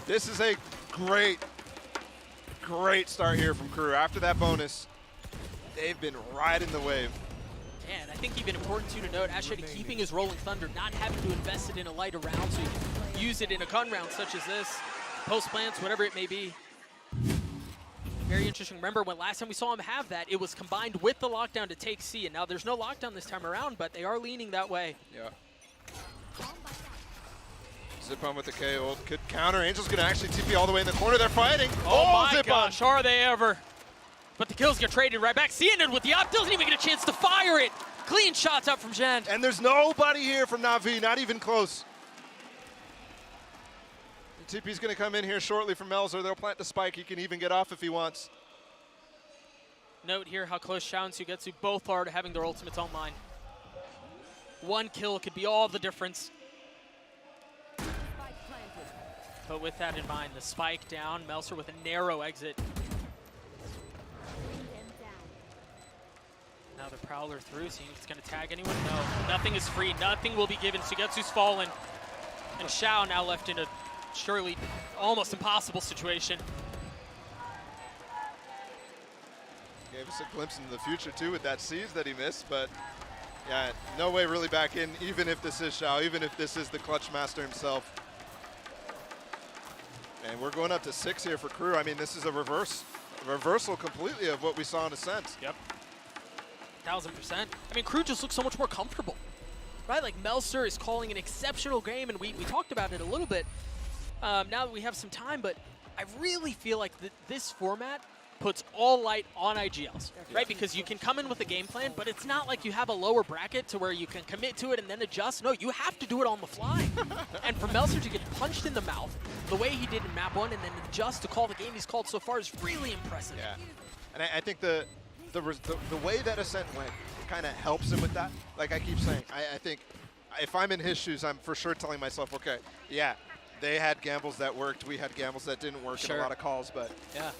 This is a great, great start here from Crew. After that bonus, they've been riding the wave. Yeah, and I think even important too to note, Ashedi keeping his Rolling Thunder, not having to invest it in a lighter round so he can use it in a gun round such as this, post plants, whatever it may be. Very interesting. Remember when last time we saw him have that, it was combined with the lockdown to take C, and now there's no lockdown this time around, but they are leaning that way. Yeah. Zip-on with the KO. Could counter. Angel's going to actually TP all the way in the corner. They're fighting. Oh my gosh, are they ever? But the kills get traded right back. Cianid with the op doesn't even get a chance to fire it. Clean shots up from Jen. And there's nobody here from Na'Vi, not even close. TP's going to come in here shortly from Melzer. They'll plant the spike. He can even get off if he wants. Note here how close Xiao and Sugetsu both are to having their ultimates online. One kill could be all the difference. But with that in mind, the spike down, Melzer with a narrow exit. Now the Prowler through, seeing if it's going to tag anyone. No, nothing is free. Nothing will be given. Sugetsu's fallen. And Xiao now left in a surely almost impossible situation. Gave us a glimpse into the future too with that seize that he missed, but yeah, no way really back in, even if this is Xiao, even if this is the clutch master himself. And we're going up to 6 here for Crew. I mean, this is a reversal completely of what we saw in Ascent. Yep. 1000%. I mean, Crew just looks so much more comfortable, right? Like Melzer is calling an exceptional game, and we talked about it a little bit now that we have some time, but I really feel like this format puts all light on IGLs, right? Because you can come in with a game plan, but it's not like you have a lower bracket to where you can commit to it and then adjust. No, you have to do it on the fly. And for Melzer to get punched in the mouth the way he did in map 1 and then adjust to call the game he's called so far is really impressive. Yeah, and I think the way that Ascent went kind of helps him with that. Like I keep saying, I think if I'm in his shoes, I'm for sure telling myself, okay, yeah, they had gambles that worked, we had gambles that didn't work in a lot of calls, but yeah.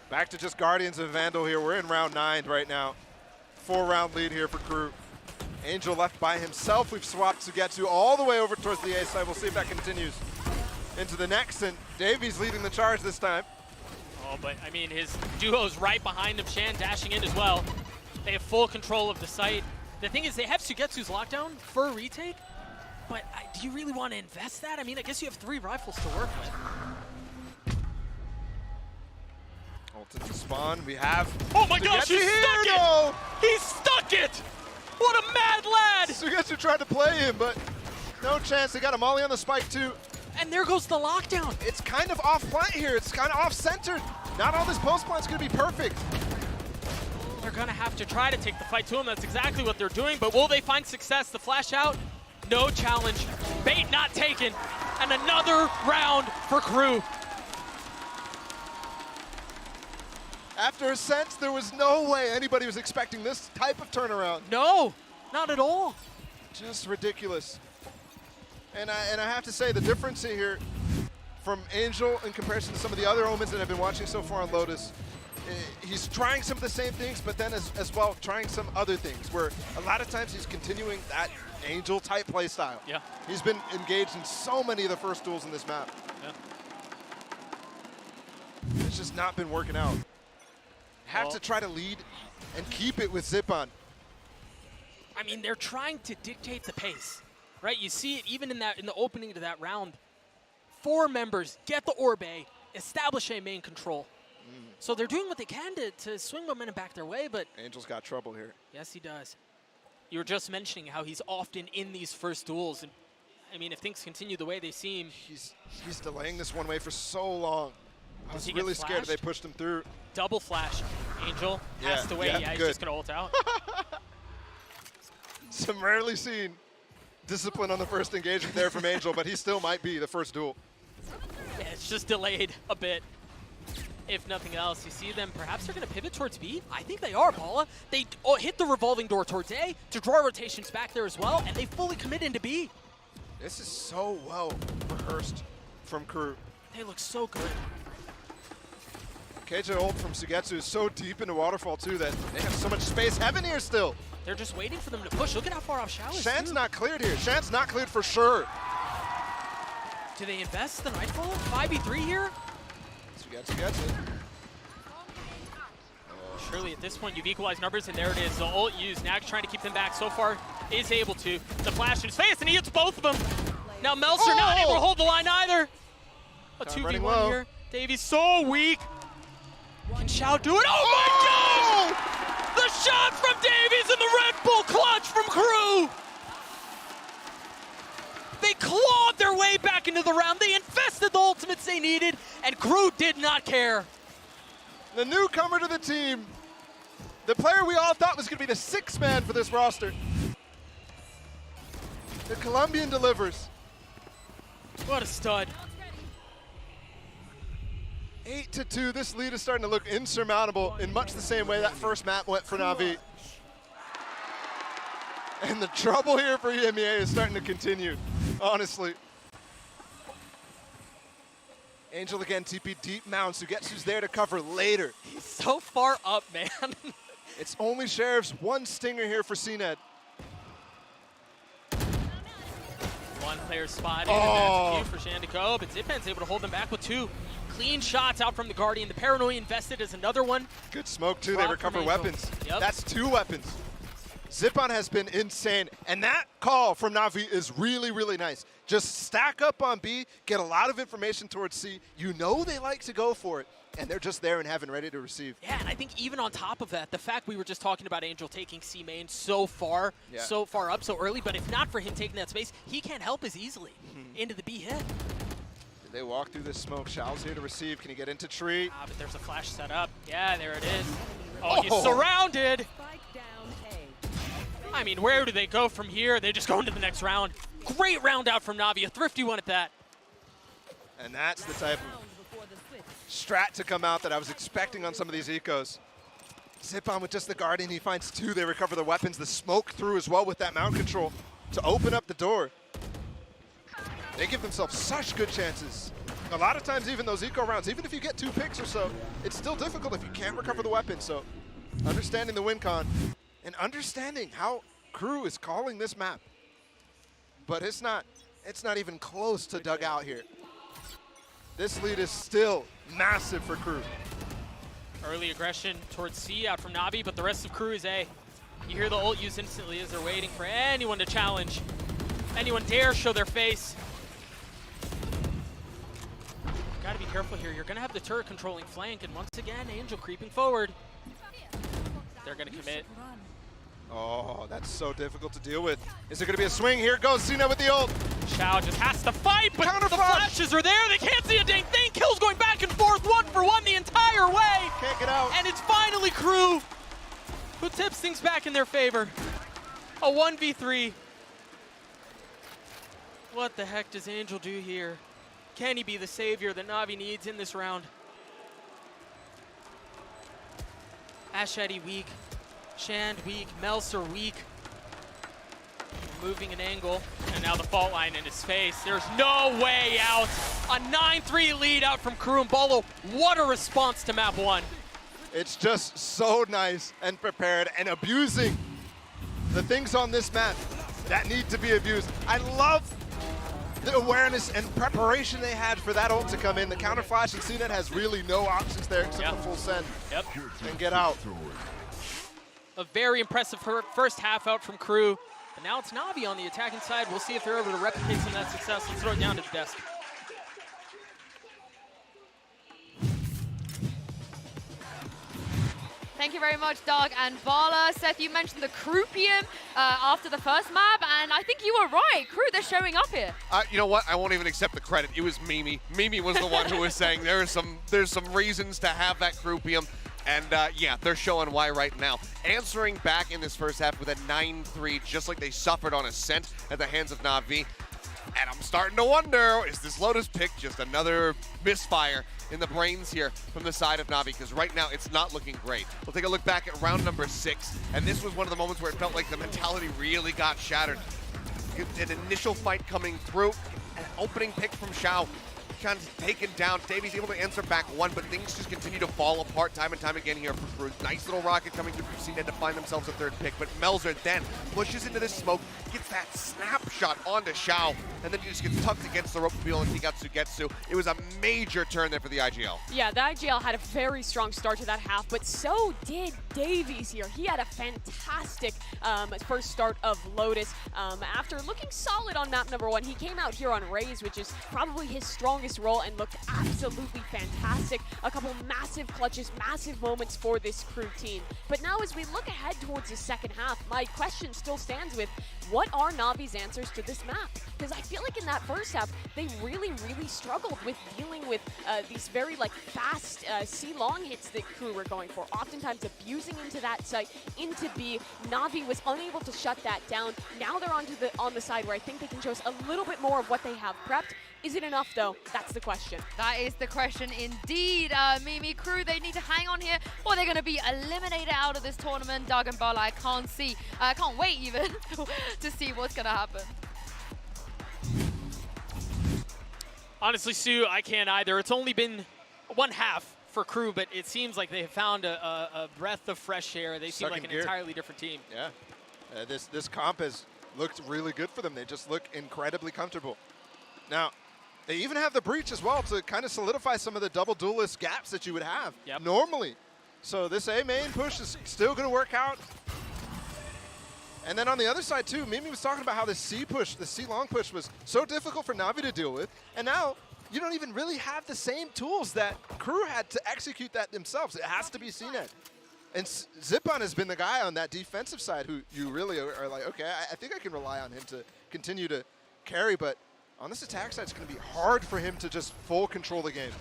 Back to just Guardians and Vandal here. We're in round 9 right now. 4-round lead here for Crew. Angel left by himself. We've swapped Sugetsu all the way over towards the A side. We'll see if that continues into the next, and Davies leading the charge this time. Oh, but I mean, his duo's right behind him, Shan dashing in as well. They have full control of the site. The thing is, they have Sugetsu's lockdown for a retake, but do you really want to invest that? I mean, I guess you have 3 rifles to work with. Ult into spawn, we have... Oh my gosh, he stuck it! No! He stuck it! What a mad lad! Sugetsu tried to play him, but no chance. They got a molly on the spike too. And there goes the lockdown. It's kind of off-plant here. It's kind of off-centered. Not all this post-plant's going to be perfect. They're going to have to try to take the fight to him. That's exactly what they're doing. But will they find success? The flash out, no challenge. Bait not taken. And another round for Crew. After Ascent, there was no way anybody was expecting this type of turnaround. No, not at all. Just ridiculous. And I have to say, the difference here from Angel in comparison to some of the other Omens that I've been watching so far on Lotus, he's trying some of the same things, but then as well trying some other things, where a lot of times he's continuing that Angel-type play style. Yeah. He's been engaged in so many of the first duels in this map. Yeah. It's just not been working out. Have to try to lead and keep it with Zip-on. I mean, they're trying to dictate the pace, right? You see it even in the opening to that round. 4 members get the Orbe, establish a main control. So they're doing what they can to swing momentum back their way, but... Angel's got trouble here. Yes, he does. You were just mentioning how he's often in these first duels. And I mean, if things continue the way they seem... He's delaying this one way for so long. I was really scared they pushed him through. Double flash. Angel has to wait. Yeah, he's just going to ult out. Some rarely seen discipline on the first engagement there from Angel, but he still might be the first duel. Yeah, it's just delayed a bit. If nothing else, you see them, perhaps they're going to pivot towards B. I think they are, Paula. They hit the revolving door towards A to draw rotations back there as well, and they fully commit into B. This is so well rehearsed from Crew. They look so good. KJ ult from Sugetsu is so deep into Waterfall too that they have so much space. Heaven here still. They're just waiting for them to push. Look at how far off Shao is. Shan's not cleared here. Shan's not cleared for sure. Do they invest the Nightfall? 5v3 here? Sugetsu gets it. Surely at this point you've equalized numbers, and there it is. The ult used. Nax trying to keep them back. So far is able to. The flash in his face, and he hits both of them. Now Meltzer not able to hold the line either. A 2v1 here. Davies so weak. Can Shao do it? Oh my gosh! The shot from Davies and the Red Bull clutch from Crew. They clawed their way back into the round. They infested the ultimates they needed, and Crew did not care. The newcomer to the team, the player we all thought was going to be the 6th man for this roster. The Colombian delivers. What a stud. 8-2, this lead is starting to look insurmountable in much the same way that first map went for Na'Vi. And the trouble here for EMEA is starting to continue, honestly. Angel again, TP deep mound. Sugetsu's there to cover later. He's so far up, man. It's only Sheriff's 1 stinger here for CNED. One player spotted, and that's a few for Shandico, but Zipan's able to hold them back with 2 clean shots out from the Guardian. The Paranoia invested as another one. Good smoke, too. They recover weapons. Yep. That's 2 weapons. Zipan has been insane, and that call from Na'Vi is really, really nice. Just stack up on B, get a lot of information towards C. You know they like to go for it, and they're just there in heaven, ready to receive. Yeah, and I think even on top of that, the fact we were just talking about Angel taking C main so far up, so early, but if not for him taking that space, he can't help as easily into the B hit. They walk through this smoke. Shao's here to receive. Can he get into tree? But there's a flash set up. Yeah, there it is. Oh, he's surrounded. I mean, where do they go from here? They just go into the next round. Great round out from Na'Vi, a thrifty one at that. And that's the type of strat to come out that I was expecting on some of these ecos. Zipan with just the Guardian, he finds 2. They recover the weapons. The smoke through as well with that mount control to open up the door. They give themselves such good chances. A lot of times, even those eco rounds, even if you get 2 picks or so, it's still difficult if you can't recover the weapon. So understanding the win con and understanding how Crew is calling this map. But it's not even close to dug out here. This lead is still massive for Crew. Early aggression towards C out from Na'Vi, but the rest of Crew is A. You hear the ult used instantly as they're waiting for anyone to challenge. Anyone dare show their face. Gotta be careful here. You're gonna have the turret controlling flank, and once again, Angel creeping forward. They're gonna commit. Oh, that's so difficult to deal with. Is there gonna be a swing? Here goes Cena with the ult. Shao just has to fight, but the flashes are there. They can't see a dang thing. Kills going back and forth, 1-for-1 the entire way. Can't get out. And it's finally Crew who tips things back in their favor. A 1v3. What the heck does Angel do here? Can he be the savior that Na'Vi needs in this round? Ashadi weak. Shand weak. Melser weak. Moving an angle. And now the fault line in his face. There's no way out. A 9-3 lead out from Crew and Paulo. What a response to map 1. It's just so nice and prepared and abusing the things on this map that need to be abused. I love the awareness and preparation they had for that ult to come in. The counter flash, and CNED has really no options there except for full send and get out. A very impressive first half out from Crew. But now it's Navi on the attacking side. We'll see if they're able to replicate some of that success. Let's throw it down to the desk. Thank you very much, Doug and Bala. Seth, you mentioned the Croupium after the first map, and I think you were right. Crew, they're showing up here. You know what? I won't even accept the credit. It was Mimi. Mimi was the one who was saying there's some reasons to have that Croupium. And yeah, they're showing why right now. Answering back in this first half with a 9-3, just like they suffered on Ascent at the hands of Na'Vi. And I'm starting to wonder, is this Lotus pick just another misfire in the brains here from the side of Na'Vi? Because right now, it's not looking great. We'll take a look back at round number 6. And this was one of the moments where it felt like the mentality really got shattered. An initial fight coming through, an opening pick from Xiao. Kind of taken down. Davies able to answer back one, but things just continue to fall apart time and time again here for Crew. Nice little rocket coming through from CNED to find themselves a third pick, but Melzer then pushes into the smoke, gets that snapshot onto Xiao, and then he just gets tucked against the rope wheel and Higatsugetsu. It was a major turn there for the IGL. Yeah, the IGL had a very strong start to that half, but so did Davies here. He had a fantastic first start of Lotus. After looking solid on map number 1, he came out here on Raze, which is probably his strongest role, and looked absolutely fantastic. A couple massive clutches, massive moments for this Crew team. But now as we look ahead towards the second half, my question still stands with, what are Navi's answers to this map? Because I feel like in that first half, they really struggled with dealing with these very fast C-long hits that Crew were going for, oftentimes abusing into that site, into B. Na'Vi was unable to shut that down. Now they're on the side where I think they can show us a little bit more of what they have prepped. Is it enough, though? That's the question. That is the question indeed. Mimi, Crew, they need to hang on here, or they're going to be eliminated out of this tournament. Doug and Bala, I can't wait even to see what's going to happen. Honestly, Sue, I can't either. It's only been one half for Crew, but it seems like they have found a breath of fresh air. They seem like an entirely different team. Yeah, this comp has looked really good for them. They just look incredibly comfortable. Now, they even have the breach as well to kind of solidify some of the double duelist gaps that you would have normally. So this A main push is still going to work out. And then on the other side too, Mimi was talking about how the C push, the C long push was so difficult for Na'Vi to deal with. And now you don't even really have the same tools that Crew had to execute that themselves. It has to be CNED. And Zipan has been the guy on that defensive side who you really are like, okay, I think I can rely on him to continue to carry, but on this attack side, it's going to be hard for him to just full control the game.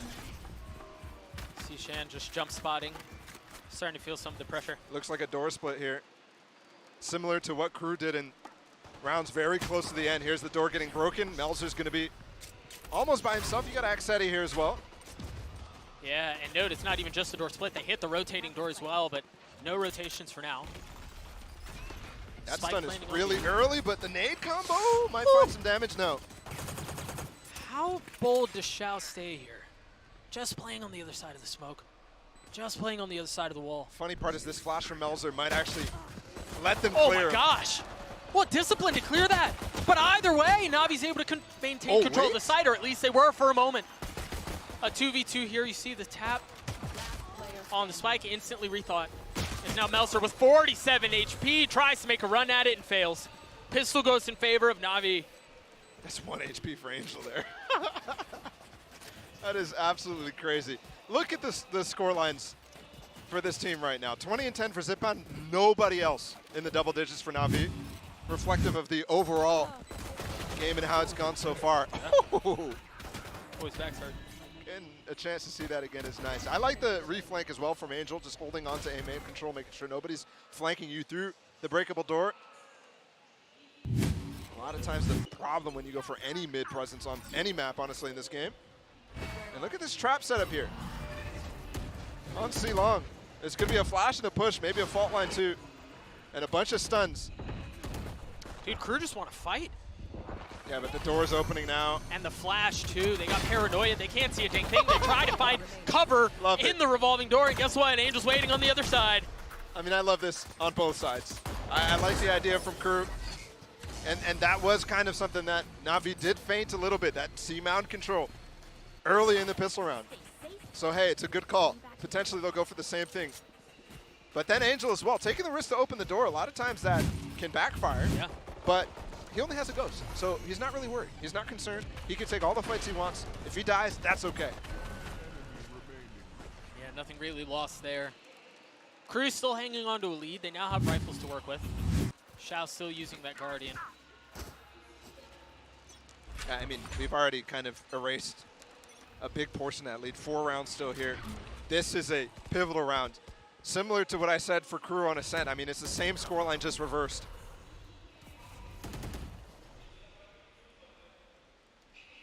See Shan just jump spotting, starting to feel some of the pressure. Looks like a door split here. Similar to what Crew did in rounds very close to the end. Here's the door getting broken. Melzer's going to be almost by himself. You got Axetti here as well. Yeah, and note it's not even just the door split. They hit the rotating door as well, but no rotations for now. That stun is really early, but the nade combo might find some damage now. How bold does Xiao stay here? Just playing on the other side of the smoke. Just playing on the other side of the wall. Funny part is this flash from Melzer might actually let them clear. Oh my gosh! What discipline to clear that! But either way, Navi's able to maintain control of the side, or at least they were for a moment. A 2v2 here, you see the tap on the spike, instantly rethought. And now Melzer with 47 HP, tries to make a run at it and fails. Pistol goes in favor of Na'Vi. That's 1 HP for Angel there. That is absolutely crazy. Look at the score lines for this team right now. 20 and 10 for Zipan, nobody else in the double digits for Na'Vi. Reflective of the overall game and how it's gone so far. Boys back start. And a chance to see that again is nice. I like the reflank as well from Angel, just holding on to A main control, making sure nobody's flanking you through the breakable door. A lot of times the problem when you go for any mid presence on any map, honestly, in this game. And look at this trap setup here. On C long. It's going to be a flash and a push, maybe a fault line too, and a bunch of stuns. Dude, Crew just want to fight. Yeah, but the door's opening now. And the flash, too. They got paranoia. They can't see a dang thing. They try to find cover in the revolving door, and guess what? Angel's waiting on the other side. I mean, I love this on both sides. I like the idea from Crew. And that was kind of something that Na'Vi did feint a little bit, that C-mount control early in the pistol round. So, hey, it's a good call. Potentially, they'll go for the same thing. But then Angel as well, taking the risk to open the door. A lot of times that can backfire. Yeah. But he only has a ghost, so he's not really worried. He's not concerned. He can take all the fights he wants. If he dies, that's okay. Yeah, nothing really lost there. Crew's still hanging on to a lead. They now have rifles to work with. Xiao still using that Guardian. I mean, we've already kind of erased a big portion of that lead. 4 rounds still here. This is a pivotal round. Similar to what I said for Crew on Ascent. I mean, it's the same scoreline, just reversed.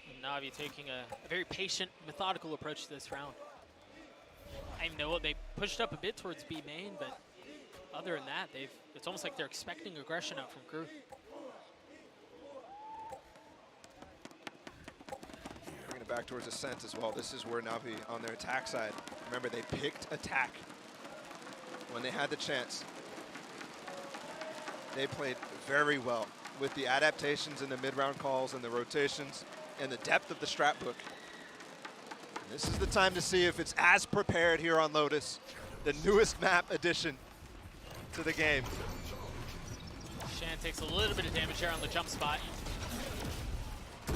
And Na'Vi taking a very patient, methodical approach to this round. I know they pushed up a bit towards B main, but other than that, it's almost like they're expecting aggression out from Crew. Bringing it back towards Ascent as well. This is where Na'Vi on their attack side. Remember, they picked attack when they had the chance. They played very well with the adaptations in the mid-round calls and the rotations and the depth of the strat book. And this is the time to see if it's as prepared here on Lotus, the newest map addition to the game. Shan takes a little bit of damage here on the jump spot.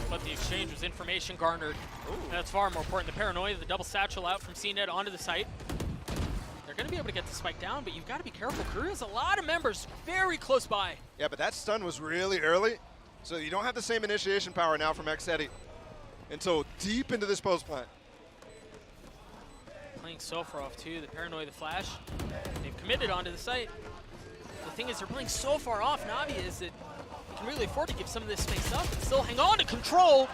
But the exchange was information garnered. That's far more important. The paranoia, the double satchel out from CNET onto the site. They're going to be able to get the spike down, but you've got to be careful. Crew has a lot of members very close by. Yeah, but that stun was really early, so you don't have the same initiation power now from Xedi until deep into this post plant. Playing so far off too, the paranoia, the flash. They've committed onto the site. The thing is, they're playing so far off, Na'Vi, is that they can really afford to give some of this space up and still hang on to control.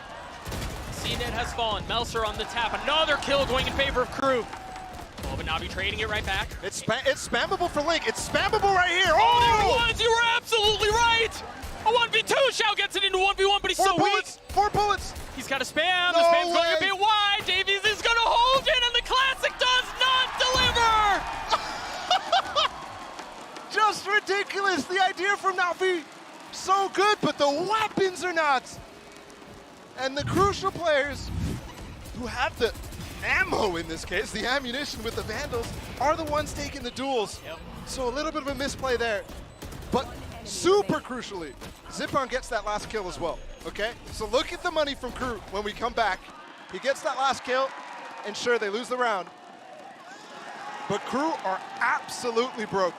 CNET has fallen. Melser on the tap. Another kill going in favor of Crew. Oh, but Na'Vi trading it right back. It's spammable for Link. It's spammable right here. Oh, there it was. You were absolutely right. A 1v2. Xiao gets it into 1v1, but he's so weak. 4 bullets. He's got to spam. No the spam's way. going a bit wide. Davies is going to hold it, and the Classic does not deliver. Just ridiculous. The idea from Na'Vi, so good, but the weapons are not. And the crucial players who have the ammo in this case, the ammunition with the Vandals, are the ones taking the duels. Yep. So a little bit of a misplay there. But super crucially, Zippon gets that last kill as well, okay? So look at the money from Crew when we come back. He gets that last kill, and sure, they lose the round. But Crew are absolutely broke.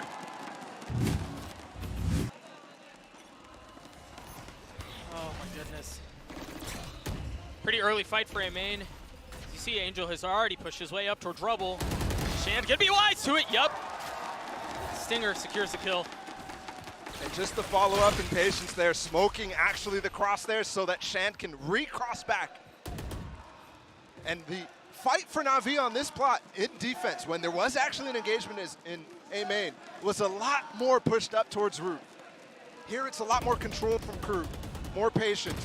Oh my goodness. Pretty early fight for A main. You see Angel has already pushed his way up towards Rubble. Shan gonna be wise to it, yup. Stinger secures the kill. And just the follow-up and patience there, smoking actually the cross there so that Shant can recross back. And the fight for Na'Vi on this plot in defense, when there was actually an engagement in A main, was a lot more pushed up towards Root. Here it's a lot more controlled from Crew, more patient.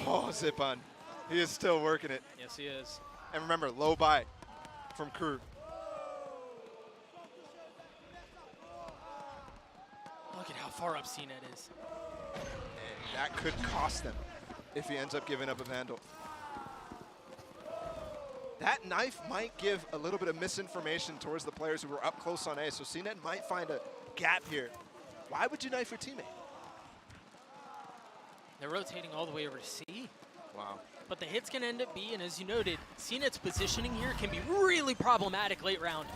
Oh, Zippon, he is still working it. Yes, he is. And remember, low buy from Crew. Look at how far up CNET is. And that could cost them if he ends up giving up a Vandal. That knife might give a little bit of misinformation towards the players who were up close on A, so CNET might find a gap here. Why would you knife your teammate? They're rotating all the way over to C. Wow. But the hits can end up B, and as you noted, CNET's positioning here can be really problematic late round.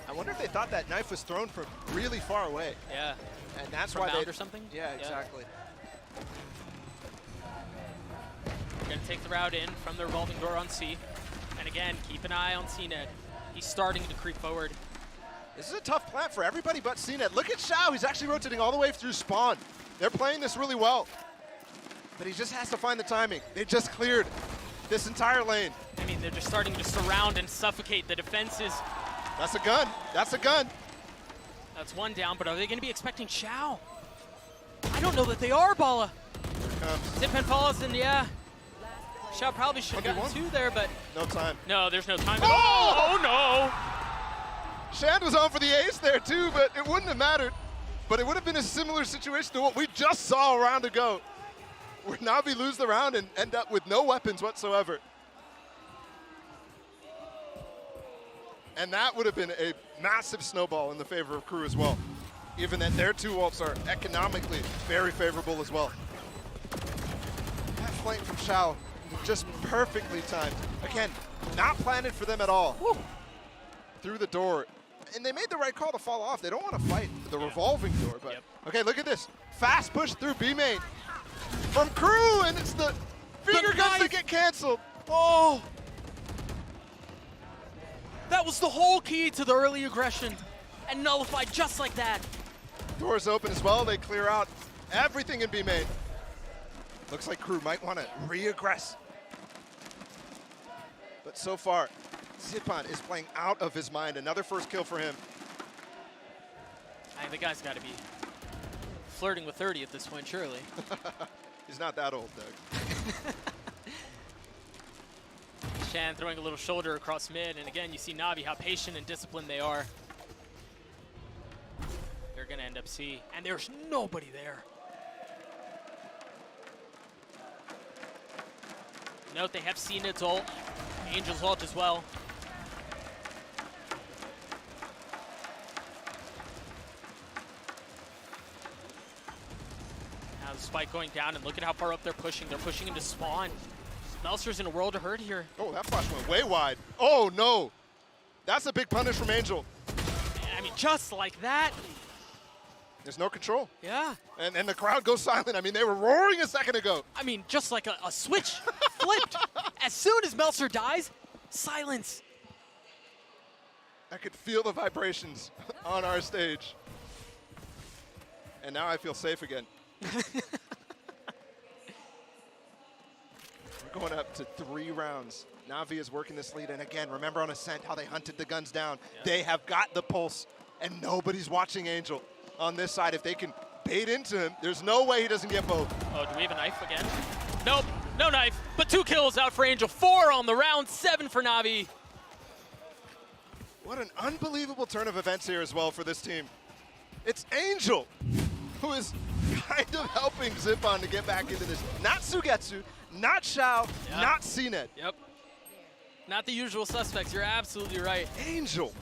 I wonder if they thought that knife was thrown from really far away. Yeah. And that's From why bound they... or something? Yeah, exactly. Gonna take the route in from the revolving door on C. And again, keep an eye on CNET. He's starting to creep forward. This is a tough plant for everybody but CNET. Look at Xiao, he's actually rotating all the way through spawn. They're playing this really well. But he just has to find the timing. They just cleared this entire lane. I mean, they're just starting to surround and suffocate the defenses. That's a gun. That's a gun. That's one down, but are they going to be expecting Xiao? I don't know that they are, Bala. Zip and falls, and yeah. Xiao probably should have gotten 2 there, but... No time. No, there's no time at all. Oh, no! Shand was on for the ace there too, but it wouldn't have mattered. But it would have been a similar situation to what we just saw a round ago, where Na'Vi lose the round and end up with no weapons whatsoever. And that would have been a massive snowball in the favor of Crew as well. Even that their 2 ults are economically very favorable as well. That flank from Xiao, just perfectly timed. Again, not planted for them at all. Woo. Through the door. And they made the right call to fall off. They don't want to fight the revolving door, but okay, look at this. Fast push through B main from Crew, and it's the finger guns that get canceled. Oh! That was the whole key to the early aggression, and nullified just like that. Doors open as well. They clear out everything in B main. Looks like Crew might want to re-aggress. But so far, Zipan is playing out of his mind. Another first kill for him. I mean, the guy's got to be flirting with 30 at this point, surely. He's not that old, Doug. Shan throwing a little shoulder across mid, and again, you see Na'Vi, how patient and disciplined they are. They're going to end up C, and there's nobody there. Note they have seen its ult, Angel's ult as well. Now the spike going down, and look at how far up they're pushing. They're pushing into spawn. Meltzer's in a world of hurt here. Oh, that flash went way wide. Oh, no. That's a big punish from Angel. I mean, just like that. There's no control. Yeah. And the crowd goes silent. I mean, they were roaring a second ago. I mean, just like a switch flipped. As soon as Meltzer dies, silence. I could feel the vibrations on our stage. And now I feel safe again. We're going up to 3 rounds. Na'Vi is working this lead. And again, remember on Ascent how they hunted the guns down. Yeah. They have got the pulse, and nobody's watching Angel. On this side, if they can bait into him, there's no way he doesn't get both. Oh, do we have a knife again? Nope, no knife, but 2 kills out for Angel. 4 on the round, 7 for Na'Vi. What an unbelievable turn of events here as well for this team. It's Angel who is kind of helping Zipan to get back into this. Not Sugetsu, not Xiao, not CNED. Yep. Not the usual suspects, you're absolutely right. Angel.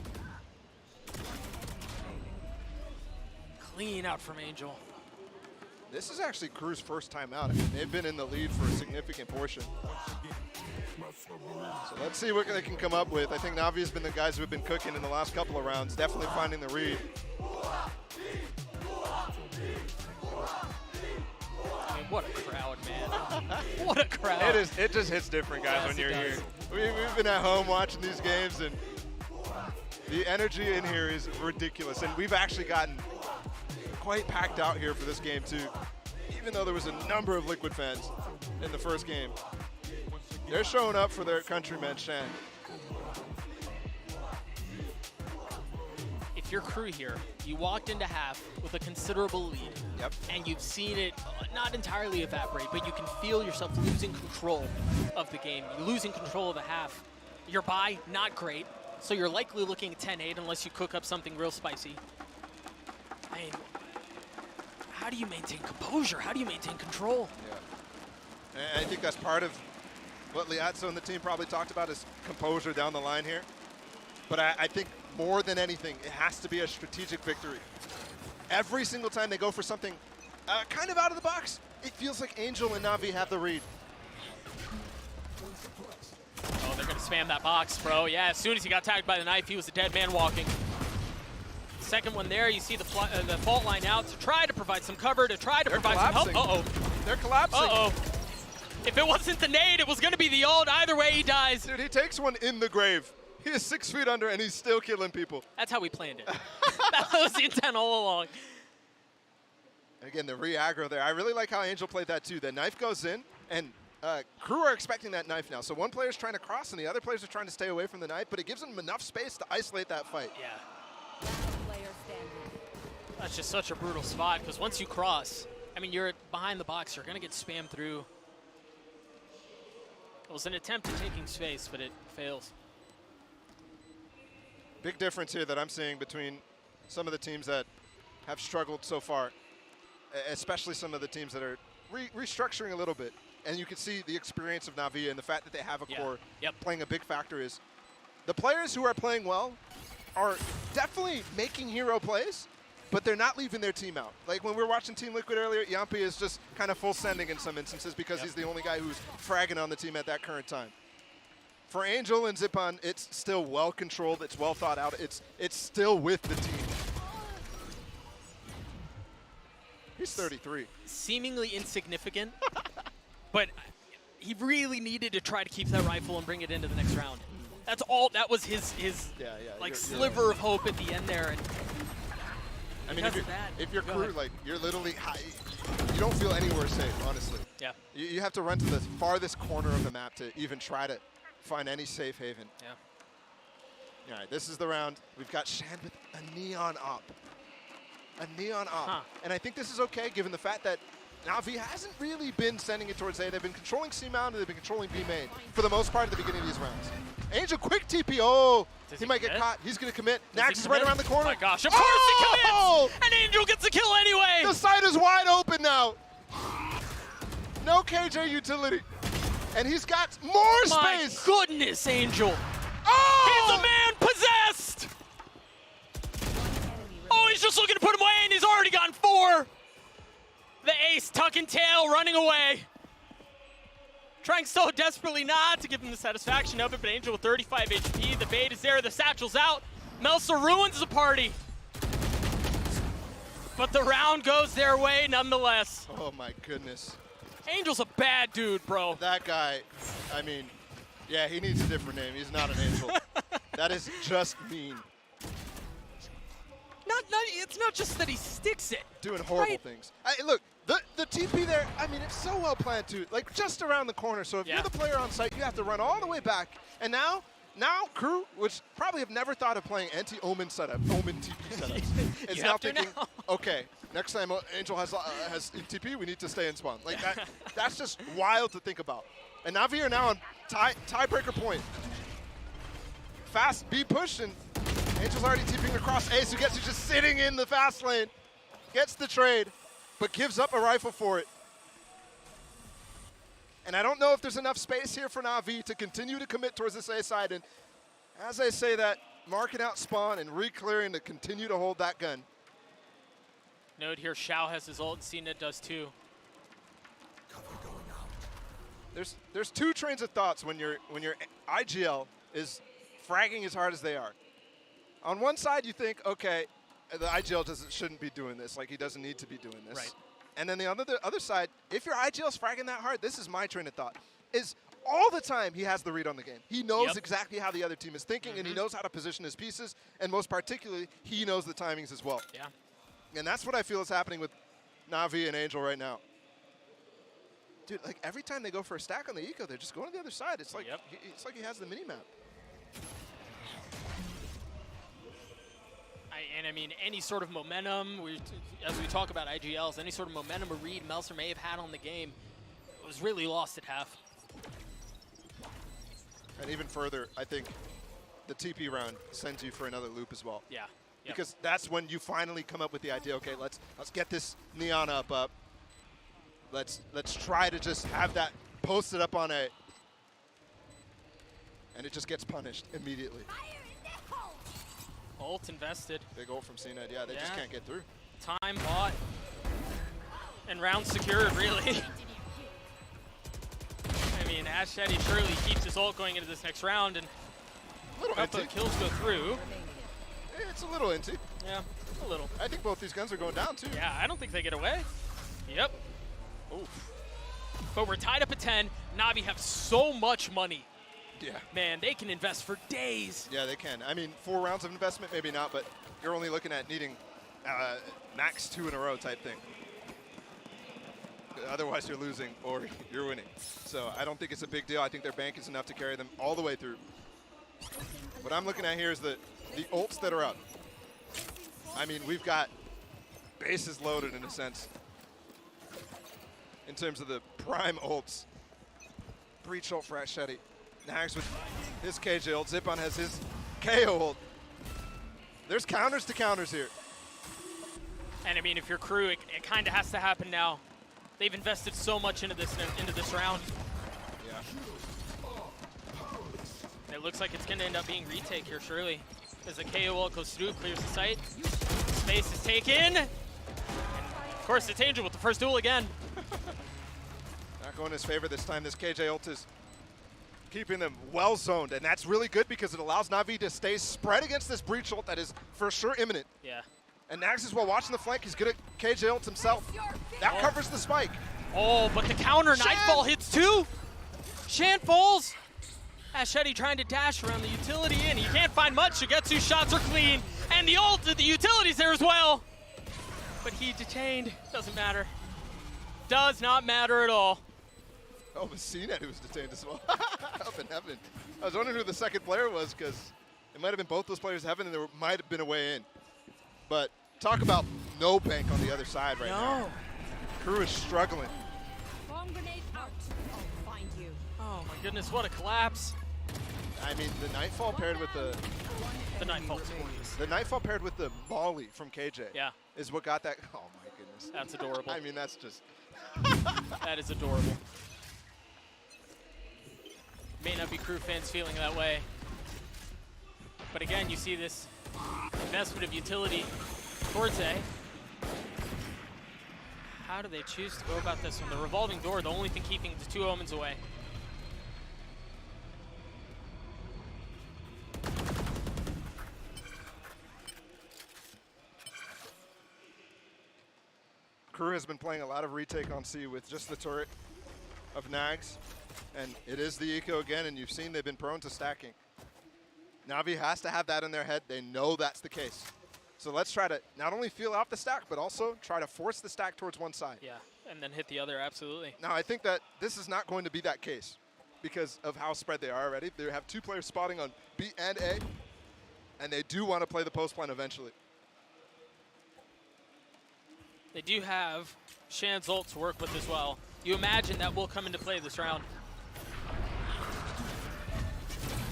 Clean out from Angel. This is actually Crew's first time out. I mean, they've been in the lead for a significant portion. So let's see what they can come up with. I think Na'Vi has been the guys who have been cooking in the last couple of rounds, definitely finding the read. I mean, what a crowd, man. What a crowd. It just hits different, guys, when you're here. We've been at home watching these games, and the energy in here is ridiculous. And we've actually gotten quite packed out here for this game too, even though there was a number of Liquid fans in the first game. They're showing up for their countrymen, Shan. If you're Crew here, you walked into half with a considerable lead. Yep. And you've seen it not entirely evaporate, but you can feel yourself losing control of the game. You're losing control of the half. Your buy, not great, so you're likely looking at 10-8 unless you cook up something real spicy. I mean, how do you maintain composure? How do you maintain control? Yeah. And I think that's part of what Liazzo and the team probably talked about is composure down the line here. But I think more than anything, it has to be a strategic victory. Every single time they go for something kind of out of the box, it feels like Angel and Na'Vi have the read. Oh, they're going to spam that box, bro. Yeah, as soon as he got tagged by the knife, he was a dead man walking. Second one there, you see the fault line out to try to provide some cover, to try to provide some help. Uh-oh. They're collapsing. Uh-oh. If it wasn't the nade, it was going to be the ult. Either way, he dies. Dude, he takes one in the grave. He is 6 feet under, and he's still killing people. That's how we planned it. That was the intent all along. Again, the re-aggro there. I really like how Angel played that, too. The knife goes in, and Crew are expecting that knife now. So one player's trying to cross, and the other players are trying to stay away from the knife, but it gives them enough space to isolate that fight. Yeah. That's just such a brutal spot, because once you cross, I mean, you're behind the box, you're going to get spammed through. It was an attempt at taking space, but it fails. Big difference here that I'm seeing between some of the teams that have struggled so far, especially some of the teams that are restructuring a little bit. And you can see the experience of Na'Vi and the fact that they have a core playing a big factor is the players who are playing well are definitely making hero plays, but they're not leaving their team out. Like when we were watching Team Liquid earlier, Yampi is just kind of full sending in some instances because he's the only guy who's fragging on the team at that current time. For Angel and Zippon, it's still well controlled, it's well thought out, it's still with the team. He's 33. Seemingly insignificant, but he really needed to try to keep that rifle and bring it into the next round. That's all. That was his like sliver of hope at the end there. And I mean, if your crew, like, you're literally high, you don't feel anywhere safe, honestly. Yeah. You have to run to the farthest corner of the map to even try to find any safe haven. Yeah. All right, this is the round. We've got Shan with a neon op. A neon op. Huh. And I think this is okay given the fact that Na'Vi hasn't really been sending it towards A. They've been controlling C mount and they've been controlling B main for the most part at the beginning of these rounds. Angel, quick TP. Oh, he might get caught. He's going to commit. Nax is right around the corner. Oh my gosh, of course he commits! And Angel gets a kill anyway! The side is wide open now. No KJ utility. And he's got more space. My goodness, Angel. Oh! He's a man possessed! Oh, he's just looking to put him away, and he's already gotten 4. The ace, tuck and tail, running away. Trying so desperately not to give him the satisfaction of it, but Angel with 35 HP. The bait is there, the satchel's out. Melsa ruins the party. But the round goes their way nonetheless. Oh my goodness. Angel's a bad dude, bro. That guy, I mean, yeah, he needs a different name. He's not an angel. That is just mean. It's not just that he sticks it. Doing horrible things. Look, the TP there, I mean, it's so well planned too. Like just around the corner. So if you're the player on site, you have to run all the way back. And now crew, which probably have never thought of playing anti-Omen setup, Omen TP setups, is now thinking, okay, next time Angel has TP, we need to stay in spawn. Like that's just wild to think about. And Na'Vi are now on tiebreaker point. Fast B push, and Angel's already TPing across A, so gets you just sitting in the fast lane. Gets the trade, but gives up a rifle for it. And I don't know if there's enough space here for Na'Vi to continue to commit towards this A side. And as I say that, marking out spawn and re-clearing to continue to hold that gun. Note here, Xiao has his ult, and Cena does too. There's two trains of thoughts when your IGL is fragging as hard as they are. On one side, you think, okay, the IGL shouldn't be doing this. Like, he doesn't need to be doing this. Right. And then the other side, if your IGL's fragging that hard, this is my train of thought, is all the time he has the read on the game. He knows exactly how the other team is thinking, and he knows how to position his pieces, and most particularly, he knows the timings as well. Yeah. And that's what I feel is happening with Na'Vi and Angel right now. Dude, like, every time they go for a stack on the eco, they're just going to the other side. It's like, it's like he has the mini-map. And I mean, any sort of momentum, as we talk about IGLs, any sort of momentum or read Melser may have had on the game was really lost at half. And even further, I think the TP round sends you for another loop as well. Yeah. Because that's when you finally come up with the idea, okay, let's get this neon up. Let's try to just have that posted up on A. And it just gets punished immediately. Ult invested. Big ult from CNED. Yeah, they just can't get through. Time bought. And round secured, really. I mean, Ashetti surely keeps his ult going into this next round, and a couple of kills go through. It's a little inty. Yeah, a little. I think both these guns are going down, too. Yeah, I don't think they get away. Yep. Oof. But we're tied up at 10. Na'Vi have so much money. Yeah. Man, they can invest for days. Yeah, they can. I mean, 4 rounds of investment, maybe not, but you're only looking at needing max 2 in a row type thing. Otherwise, you're losing or you're winning. So I don't think it's a big deal. I think their bank is enough to carry them all the way through. What I'm looking at here is the ults that are up. I mean, we've got bases loaded in a sense in terms of the prime ults. Breach ult for Ashetti. Nags with his KJ ult. Zippon has his KO ult. There's counters to counters here. And I mean, if your crew, it kind of has to happen now. They've invested so much into this round. Yeah. It looks like it's going to end up being retake here, surely. As the KO ult goes through, clears the site. Space is taken. And of course, it's Angel with the first duel again. Not going in his favor this time. This KJ ult is keeping them well zoned, and that's really good because it allows Na'Vi to stay spread against this breach ult that is for sure imminent. Yeah. And Nags is while watching the flank. He's good at KJ ult himself. That covers the spike. Oh, but the counter Shan! Nightfall hits too. Shan falls. Ashetti trying to dash around the utility, and he can't find much. Shigetsu's shots are clean, and the ult at the utility's there as well. But he detained. Doesn't matter. Does not matter at all. Oh, but CNET who was detained as well. Up in heaven. I was wondering who the second player was because it might have been both those players heaven, and there might have been a way in. But talk about no bank on the other side right now. Crew is struggling. Bomb grenade out. I'll find you. Oh my goodness, what a collapse. I mean, the Nightfall paired with the Nightfall was gorgeous. The Nightfall paired with the Molly from KJ. Yeah. Is what got that. Oh my goodness. That's adorable. I mean, that's just. That is adorable. May not be Crew fans feeling that way. But again, you see this investment of utility towards A. How do they choose to go about this one? The revolving door, the only thing keeping the two omens away. Crew has been playing a lot of retake on C with just the turret of Nags, and it is the eco again, and you've seen they've been prone to stacking. Na'Vi has to have that in their head. They know that's the case. So let's try to not only feel out the stack, but also try to force the stack towards one side. Yeah, and then hit the other, absolutely. Now, I think that this is not going to be that case because of how spread they are already. They have two players spotting on B and A, and they do want to play the post plan eventually. They do have Shan's ult to work with as well. You imagine that will come into play this round.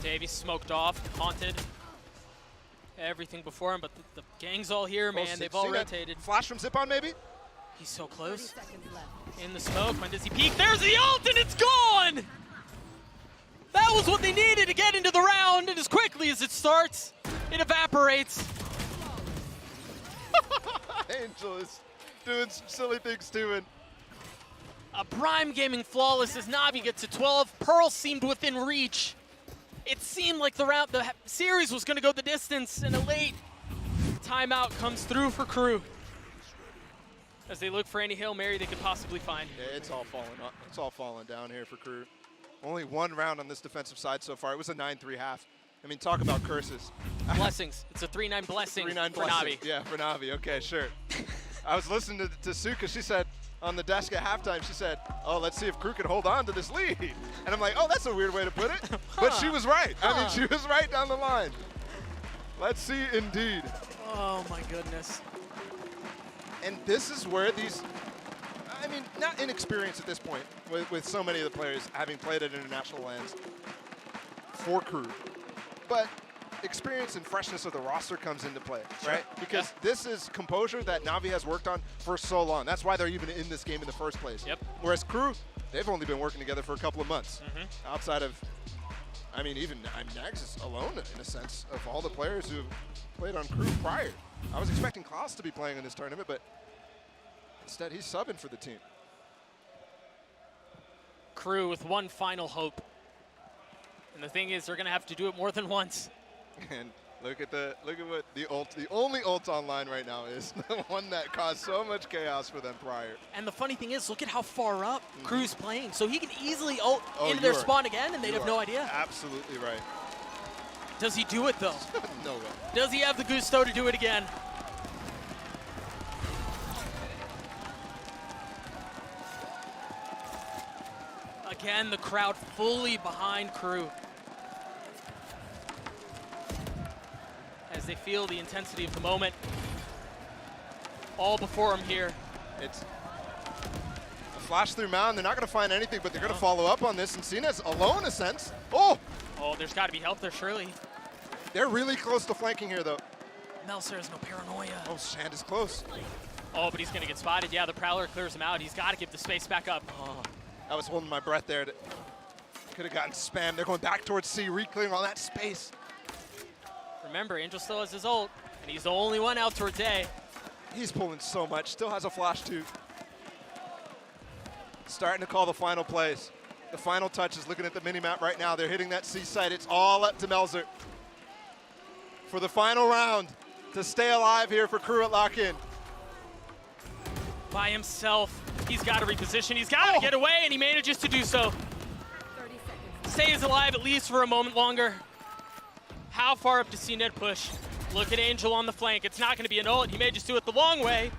Davies smoked off, haunted. Everything before him, but the gang's all here, man. They've all rotated. Flash from Zip-On, maybe? He's so close. In the smoke, when does he peek? There's the ult, and it's gone! That was what they needed to get into the round, and as quickly as it starts, it evaporates. Angel is doing some silly things too, and a Prime Gaming flawless as Navi gets to 12. Pearl seemed within reach. It seemed like the series was going to go the distance, and a late timeout comes through for Crew as they look for any Hail Mary they could possibly find. yeah, it's all falling down here for Crew. Only one round on this defensive side so far. It was a 9-3 half. I mean, talk about curses. Blessings. It's a 3-9 blessing 3-9 for blessing. Navi. Yeah, for Navi. Okay, sure. I was listening to Suka. She said on the desk at halftime, she said, oh, let's see if Crew can hold on to this lead. And I'm like, oh, that's a weird way to put it. But she was right. I mean, she was right down the line. Let's see, indeed. Oh, my goodness. And this is where these, I mean, not inexperienced at this point with so many of the players having played at international lands for Crew. But experience and freshness of the roster comes into play, right? Because this is composure that Navi has worked on for so long. That's why they're even in this game in the first place. Yep. Whereas Crew, they've only been working together for a couple of months. Outside of, I mean, even Nags is alone in a sense of all the players who have played on Crew prior. I was expecting Klaus to be playing in this tournament, but instead he's subbing for the team. Crew with one final hope. And the thing is, they're going to have to do it more than once. And look at what the only ult online right now is the one that caused so much chaos for them prior. And the funny thing is, look at how far up Crew's playing. So he can easily ult into their spawn again, and they'd have no idea. Absolutely right. Does he do it, though? No way. Does he have the gusto to do it again? Again, the crowd fully behind Crew as they feel the intensity of the moment. All before him here. It's a flash through mountain. They're not going to find anything, but they're going to follow up on this. And Cena's alone, in a sense. Oh! Oh, there's got to be help there, surely. They're really close to flanking here, though. Melser has no paranoia. Oh, Shand is close. Oh, but he's going to get spotted. Yeah, the Prowler clears him out. He's got to give the space back up. Oh, I was holding my breath there. Could have gotten spammed. They're going back towards C, re-clearing all that space. Remember, Angel still has his ult, and he's the only one out towards A. He's pulling so much. Still has a flash too. Starting to call the final plays. The final touches, looking at the mini-map right now. They're hitting that C site. It's all up to Melzer for the final round to stay alive here for Crew at lock-in. By himself, he's got to reposition. He's got to get away, and he manages to do so. Stays alive at least for a moment longer. How far up does CNED push? Look at Angel on the flank. It's not going to be an ult. He may just do it the long way.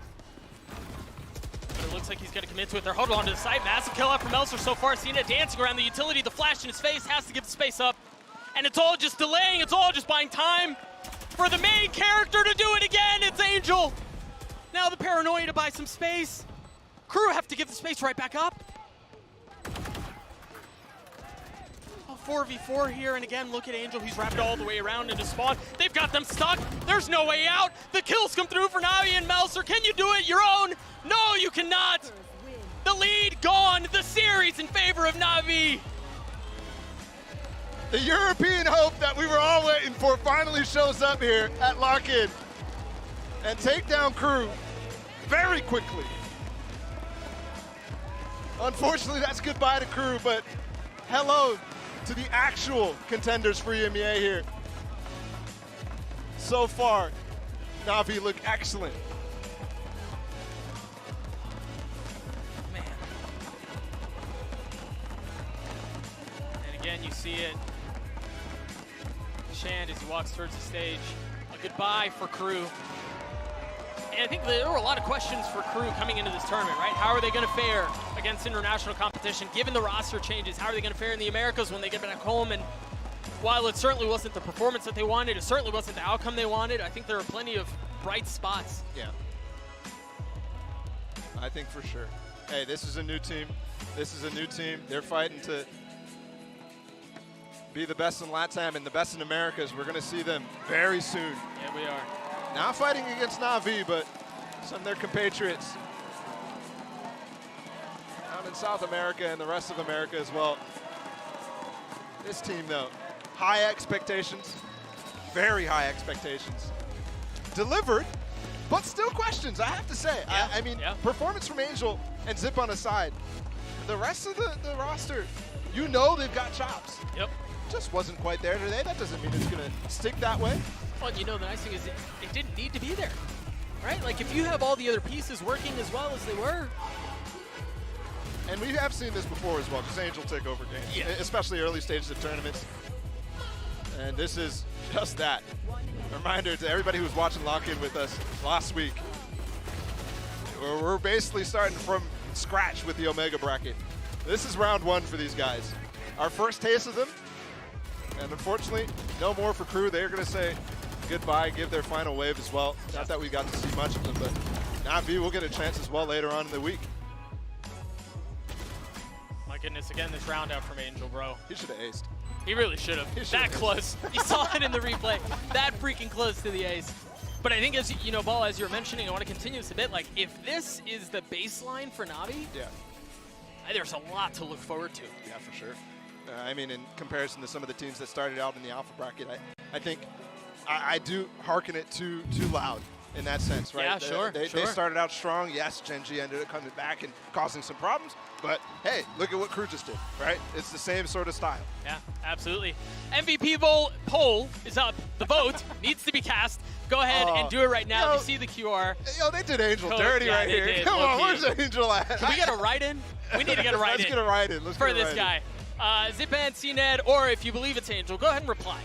But it looks like he's going to commit to it. They're huddled onto the site. Massive kill out from Melzer so far. CNED dancing around the utility. The flash in his face has to give the space up. And it's all just delaying. It's all just buying time for the main character to do it again. It's Angel. Now the paranoia to buy some space. Crew have to give the space right back up. 4v4 here, and again, look at Angel. He's wrapped all the way around into spawn. They've got them stuck. There's no way out. The kills come through for Navi and Melzer. Can you do it your own? No, you cannot. The lead gone. The series in favor of Navi. The European hope that we were all waiting for finally shows up here at lock-in and take down Crew very quickly. Unfortunately, that's goodbye to Crew, but hello to the actual contenders for EMEA here. So far, Navi look excellent. Man. And again, you see it. Shand as he walks towards the stage. A goodbye for Crew. And I think there were a lot of questions for Crew coming into this tournament, right? How are they going to fare against international competition? Given the roster changes, how are they going to fare in the Americas when they get back home? And while it certainly wasn't the performance that they wanted, it certainly wasn't the outcome they wanted, I think there are plenty of bright spots. Yeah. I think for sure. Hey, this is a new team. This is a new team. They're fighting to be the best in LATAM and the best in Americas. We're going to see them very soon. Yeah, we are. Not fighting against Navi, but some of their compatriots out in South America and the rest of America as well. This team, though, high expectations, very high expectations. Delivered, but still questions, I have to say. Yeah. I mean, performance from Angel and Zip on the side. The rest of the roster, you know they've got chops. Yep. Just wasn't quite there today. That doesn't mean it's going to stick that way. Well, you know, the nice thing is it didn't need to be there, right? Like, if you have all the other pieces working as well as they were. And we have seen this before as well, just Angel take over games, especially early stages of tournaments. And this is just that. A reminder to everybody who was watching Lock-In with us last week. We're basically starting from scratch with the Omega bracket. This is round one for these guys. Our first taste of them, and unfortunately, no more for Crew. They're going to say goodbye, give their final wave as well. Not that we got to see much of them, but Navi will get a chance as well later on in the week. My goodness, again, this round out from Angel, bro. He should have aced. He really should have. That close. You saw it in the replay. That freaking close to the ace. But I think, as you know, Ball, as you're mentioning, I want to continue this a bit. Like, if this is the baseline for Navi, there's a lot to look forward to. Yeah, for sure. I mean, in comparison to some of the teams that started out in the Alpha bracket, I think I do hearken it too loud in that sense, right? Yeah, sure. They started out strong. Yes, Genji ended up coming back and causing some problems. But, hey, look at what Crew just did, right? It's the same sort of style. Yeah, absolutely. MVP poll is up. The vote needs to be cast. Go ahead and do it right now. You see the QR. Yo, they did Angel dirty right here. Did. Come on, where's Angel at? Can we get a write-in? We need to get a write-in. Let's get a write-in. For this guy. Zipan, CNED, or if you believe it's Angel, go ahead and reply.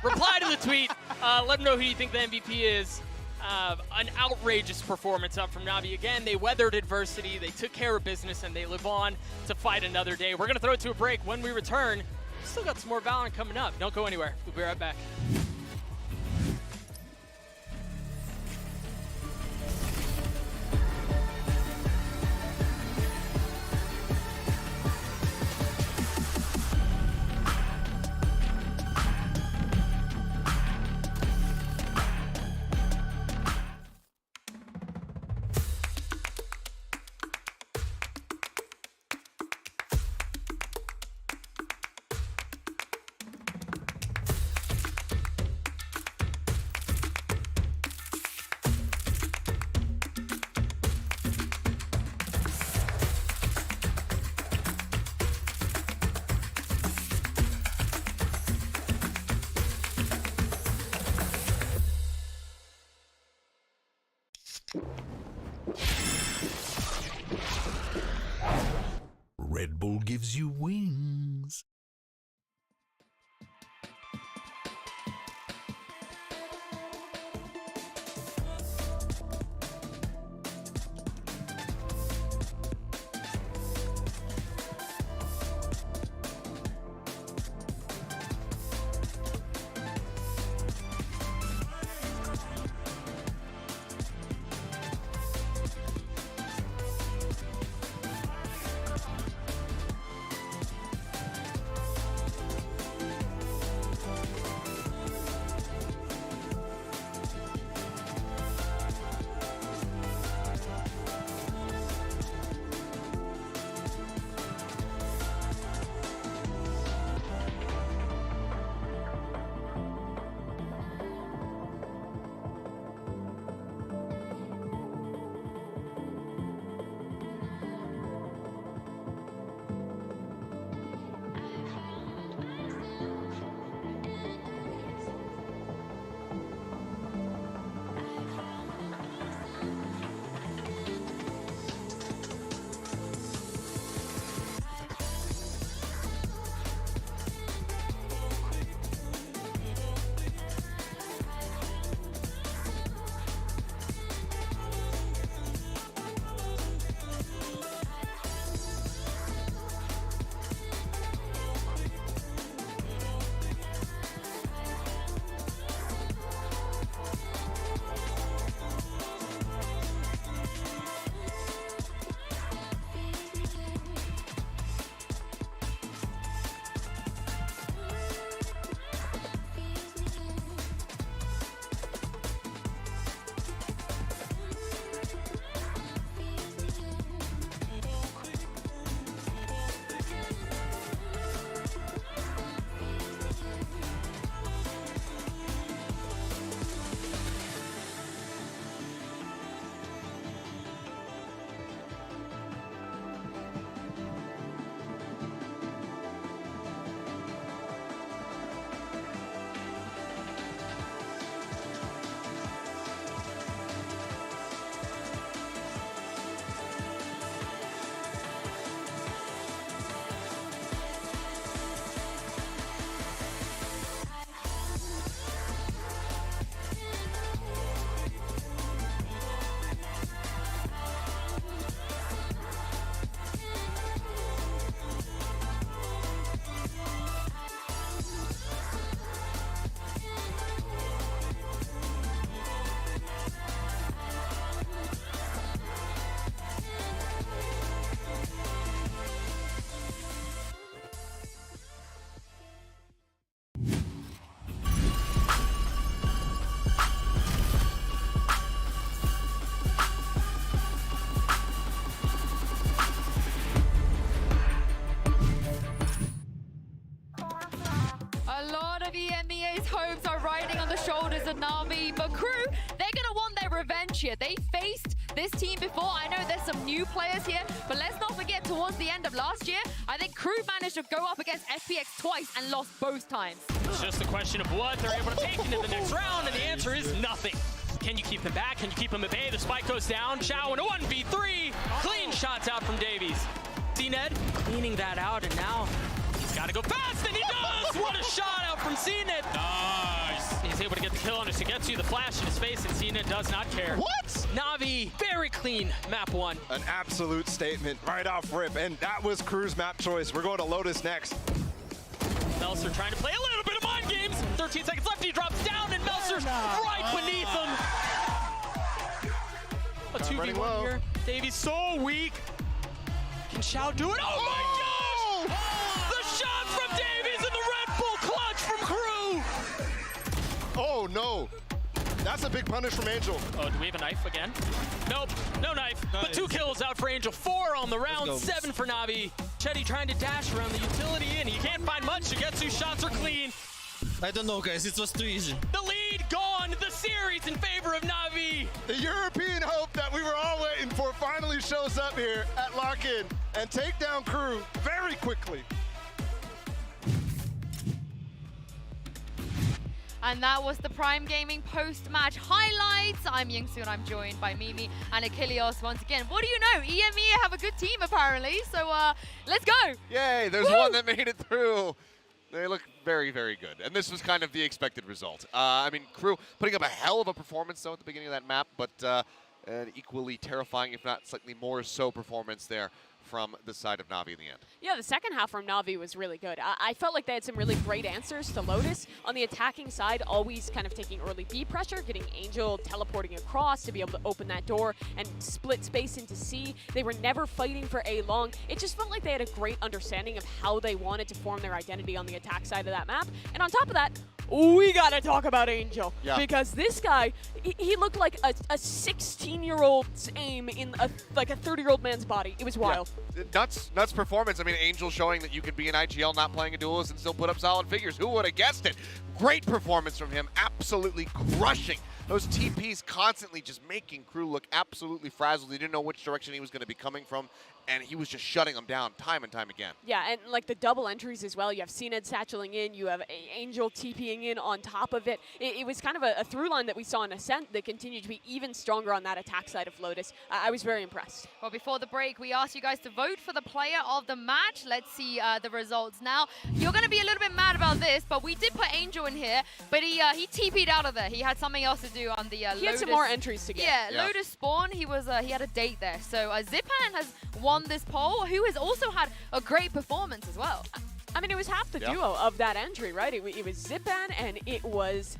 Reply to the tweet. Let them know who you think the MVP is. An outrageous performance up from Navi. Again, they weathered adversity, they took care of business, and they live on to fight another day. We're going to throw it to a break. When we return, we've still got some more Valorant coming up. Don't go anywhere. We'll be right back. Red Bull gives you wings. EMEA's hopes are riding on the shoulders of Na'Vi, but Crew, they're going to want their revenge here. They faced this team before. I know there's some new players here, but let's not forget towards the end of last year, I think Crew managed to go up against FPX twice and lost both times. It's just a question of what they're able to take into the next round, and the answer is nothing. Can you keep him back? Can you keep him at bay? The spike goes down. Xiao in a 1v3. Clean shots out from Davies. CNED cleaning that out, and now he's got to go fast, and he does! What a shot out from CNED. Nice. He's able to get the kill on Shigetsu, the flash in his face, and CNED does not care. What? Na'Vi, very clean map one. An absolute statement right off rip, and that was Crew's map choice. We're going to Lotus next. Melser trying to play a little bit of mind games. 13 seconds left, he drops down, and Melser's right beneath him. A 2v1 here. Davies so weak. Can Xiao do it? Oh my gosh! The shot from Davies and the Red Bull clutch from Crew! Oh no! That's a big punish from Angel. Oh, do we have a knife again? Nope, no knife. But 2 kills out for Angel, 4 on the round, 7 for Na'Vi. Chetty trying to dash around the utility, and he can't find much. Shigetsu's shots are clean. I don't know, guys. It was too easy. The lead gone. The series in favor of Na'Vi. The European hope that we were all waiting for finally shows up here at Lock-In and take down Crew very quickly. And that was the Prime Gaming post-match highlights. I'm Yingsu and I'm joined by Mimi and Achilles once again. What do you know? EMEA have a good team apparently, so let's go. Yay, there's one that made it through. They look very, very good. And this was kind of the expected result. I mean, Crew putting up a hell of a performance, though, at the beginning of that map, but an equally terrifying, if not slightly more so, performance there from the side of Na'Vi in the end. Yeah, the second half from Na'Vi was really good. I felt like they had some really great answers to Lotus. On the attacking side, always kind of taking early B pressure, getting Angel teleporting across to be able to open that door and split space into C. They were never fighting for A long. It just felt like they had a great understanding of how they wanted to form their identity on the attack side of that map. And on top of that, we gotta talk about Angel. Yeah. Because this guy, he looked like a 16-year-old's aim in like a 30-year-old man's body. It was wild. Yeah. Nuts performance. I mean, Angel showing that you could be an IGL not playing a duelist and still put up solid figures. Who would have guessed it? Great performance from him. Absolutely crushing. Those TPs constantly just making Crew look absolutely frazzled. He didn't know which direction he was going to be coming from, and he was just shutting them down time and time again. Yeah, and like the double entries as well. You have CNED satcheling in, you have Angel TPing in on top of it. It was kind of a through line that we saw in Ascent that continued to be even stronger on that attack side of Lotus. I was very impressed. Well, before the break, we asked you guys to vote for the player of the match. Let's see the results now. You're going to be a little bit mad about this, but we did put Angel in here, but he TP'd out of there. He had something else to do on the Lotus. He had some more entries to get. Yeah, Lotus spawn. He had a date there. So Zipan has won this poll, who has also had a great performance as well. I mean, it was half the duo of that entry, right? It was Zipan and it was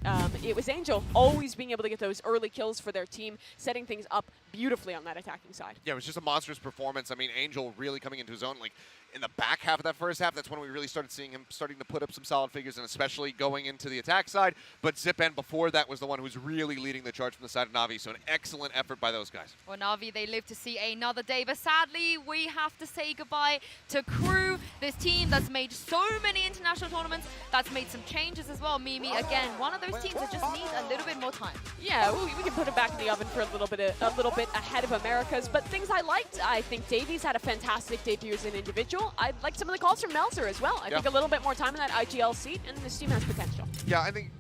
Angel always being able to get those early kills for their team, setting things up beautifully on that attacking side. Yeah, it was just a monstrous performance. I mean, Angel really coming into his own. Like, in the back half of that first half, that's when we really started seeing him starting to put up some solid figures, and especially going into the attack side. But Zipan before that was the one who was really leading the charge from the side of Na'Vi, so an excellent effort by those guys. Well, Na'Vi, they live to see another day, but sadly, we have to say goodbye to Crew, this team that's made so many international tournaments, that's made some changes as well. Mimi, again, one of those teams that just needs a little bit more time. Yeah, we can put it back in the oven for a little bit ahead of Americas, but things I liked, I think Davies had a fantastic debut as an individual. I like some of the calls from Melzer as well. I think a little bit more time in that IGL seat, and this team has potential. Yeah, I think,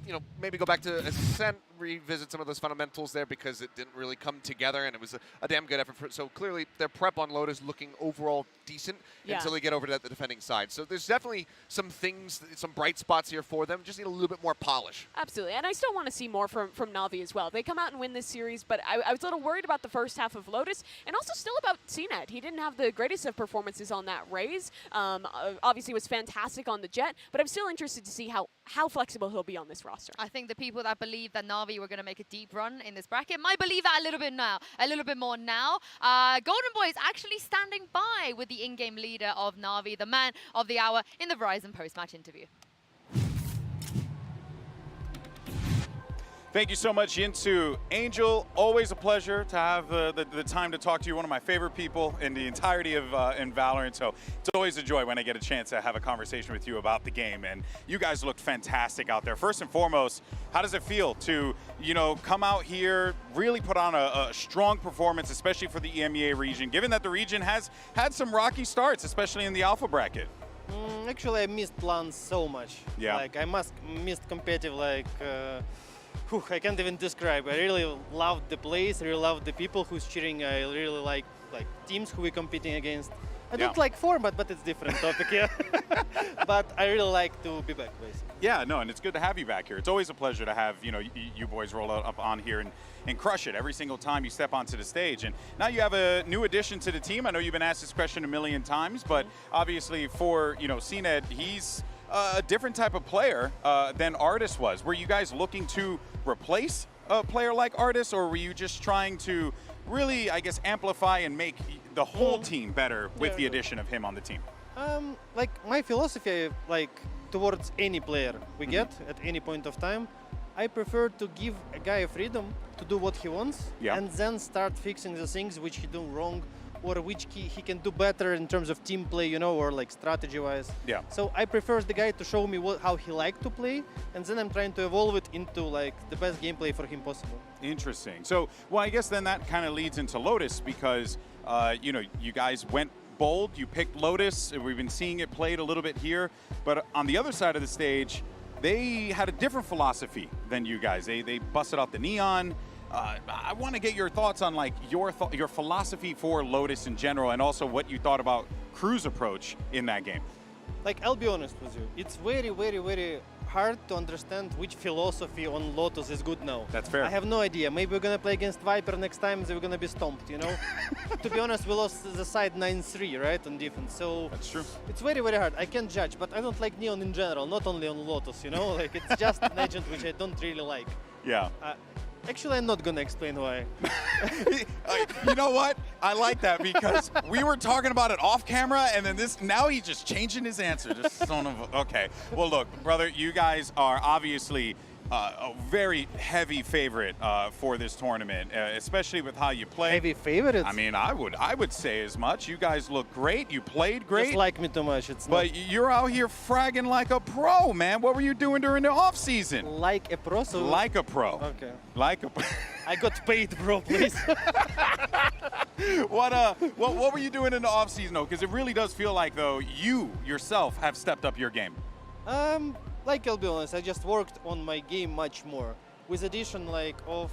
maybe go back to Ascent, revisit some of those fundamentals there because it didn't really come together, and it was a damn good effort. So clearly, their prep on Lotus looking overall decent until they get over to the defending side. So there's definitely some things, some bright spots here for them. Just need a little bit more polish. Absolutely, and I still want to see more from Na'Vi as well. They come out and win this series, but I was a little worried about the first half of Lotus, and also still about CNED. He didn't have the greatest of performances on that Raze. Obviously was fantastic on the Jet, but I'm still interested to see how flexible he'll be on this roster. I think the people that believe that Na'Vi were going to make a deep run in this bracket might believe that a little bit more now. Golden Boy is actually standing by with the in-game leader of Na'Vi, the man of the hour, in the Verizon post-match interview. Thank you so much, Yinsu. Angel, always a pleasure to have the time to talk to you, one of my favorite people in the entirety of in Valorant. So it's always a joy when I get a chance to have a conversation with you about the game. And you guys looked fantastic out there. First and foremost, how does it feel to, come out here, really put on a strong performance, especially for the EMEA region, given that the region has had some rocky starts, especially in the alpha bracket? Actually, I missed LAN so much. Yeah. Like, I missed competitive, I can't even describe. I really loved the place. I really loved the people who's cheering. I really like teams who we're competing against. I don't like format, but it's different topic, yeah. But I really like to be back, basically. Yeah, no, and it's good to have you back here. It's always a pleasure to have you boys roll up on here and crush it every single time you step onto the stage. And now you have a new addition to the team. I know you've been asked this question a million times, but obviously for CNED, he's a different type of player than Artis was. Were you guys looking to replace a player like Artis, or were you just trying to really, I guess, amplify and make the whole team better with the addition of him on the team? My philosophy, towards any player we get at any point of time, I prefer to give a guy freedom to do what he wants and then start fixing the things which he do wrong or which he can do better in terms of team play, or strategy-wise. Yeah. So I prefer the guy to show me how he liked to play, and then I'm trying to evolve it into the best gameplay for him possible. Interesting. So, well, I guess then that kind of leads into Lotus because, you guys went bold, you picked Lotus, and we've been seeing it played a little bit here, but on the other side of the stage, they had a different philosophy than you guys. They busted out the neon. I want to get your thoughts on like your philosophy for Lotus in general, and also what you thought about Crew's approach in that game. Like, I'll be honest with you, it's very, very, very hard to understand which philosophy on Lotus is good now. That's fair. I have no idea. Maybe we're gonna play against Viper next time, so we're gonna be stomped, you know? To be honest, we lost the side 9-3, right, on defense, so... That's true. It's very, very hard. I can't judge, but I don't like Neon in general, not only on Lotus, you know? Like, it's just an agent which I don't really like. Yeah. Actually, I'm not gonna explain why. You know what? I like that because we were talking about it off camera, and then now he's just changing his answer. Just son of a, okay. Well, look, brother, you guys are obviously a very heavy favorite for this tournament, especially with how you play. Heavy favorite? I mean, I would say as much. You guys look great. You played great. Just like me too much. But you're out here fragging like a pro, man. What were you doing during the off season? Like a pro? So like a pro. Okay. Like a pro. I got paid, bro, please. What were you doing in the off season, though? Because it really does feel like, though, you yourself have stepped up your game. Like, I'll be honest, I just worked on my game much more. With addition, like, of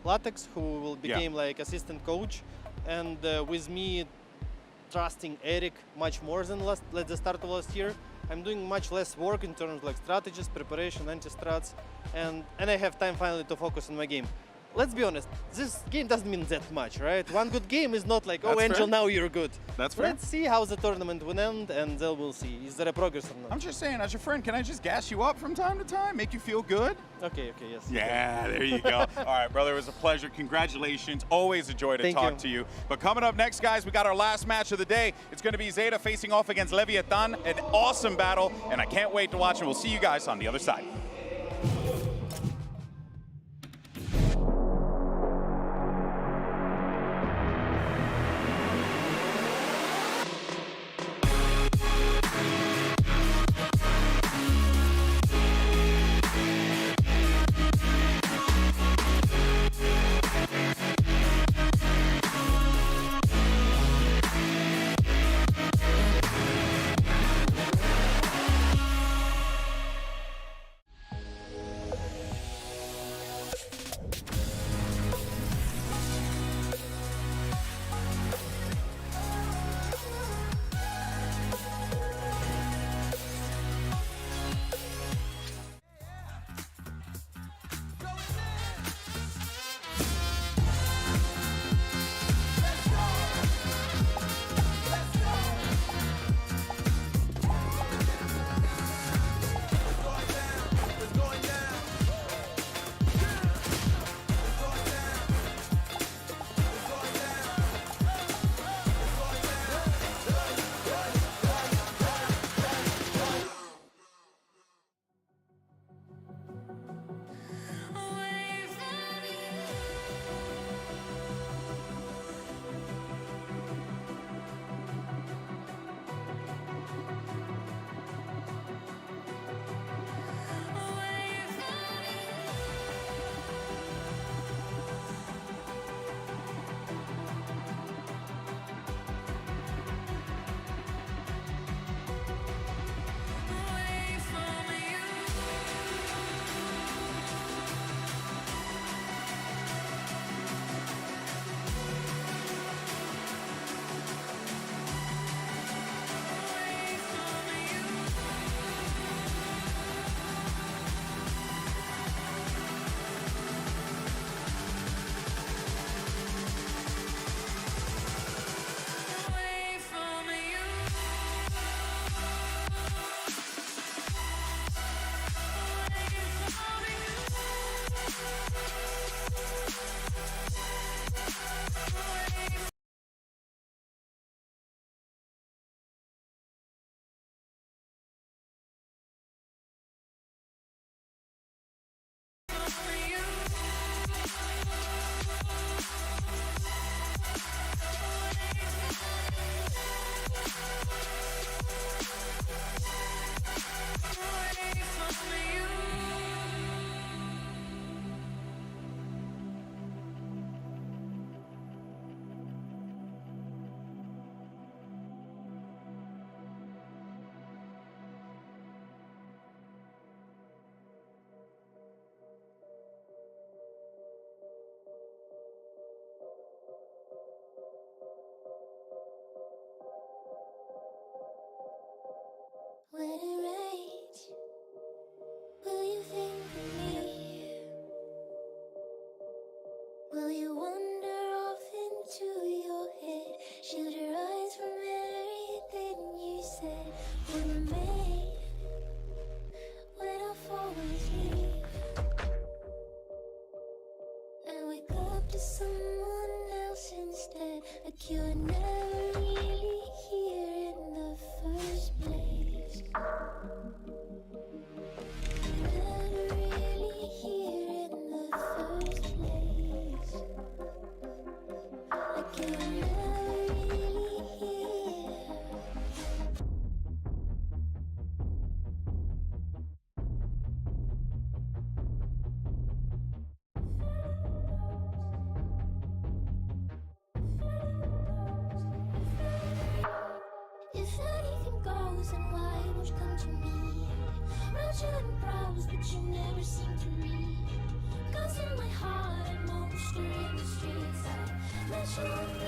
Latex, who will become, like, assistant coach, and with me trusting Eric much more than at the start of last year, I'm doing much less work in terms of, like, strategies, preparation, anti-strats, and I have time finally to focus on my game. Let's be honest, this game doesn't mean that much, right? One good game is not like, oh, Angel, now you're good. That's fair. Let's see how the tournament will end, and then we'll see. Is there a progress or not? I'm just saying, as your friend, can I just gas you up from time to time, make you feel good? Okay, yes. Yeah, there you go. All right, brother, it was a pleasure. Congratulations. Always a joy to talk to you. But coming up next, guys, we got our last match of the day. It's going to be Zeta facing off against Leviathan. An awesome battle, and I can't wait to watch it. We'll see you guys on the other side. knows and why won't you come to me? Wrote you in prose, but you never seem to read. Cause in my heart, I'm monster in the streets. I met you on the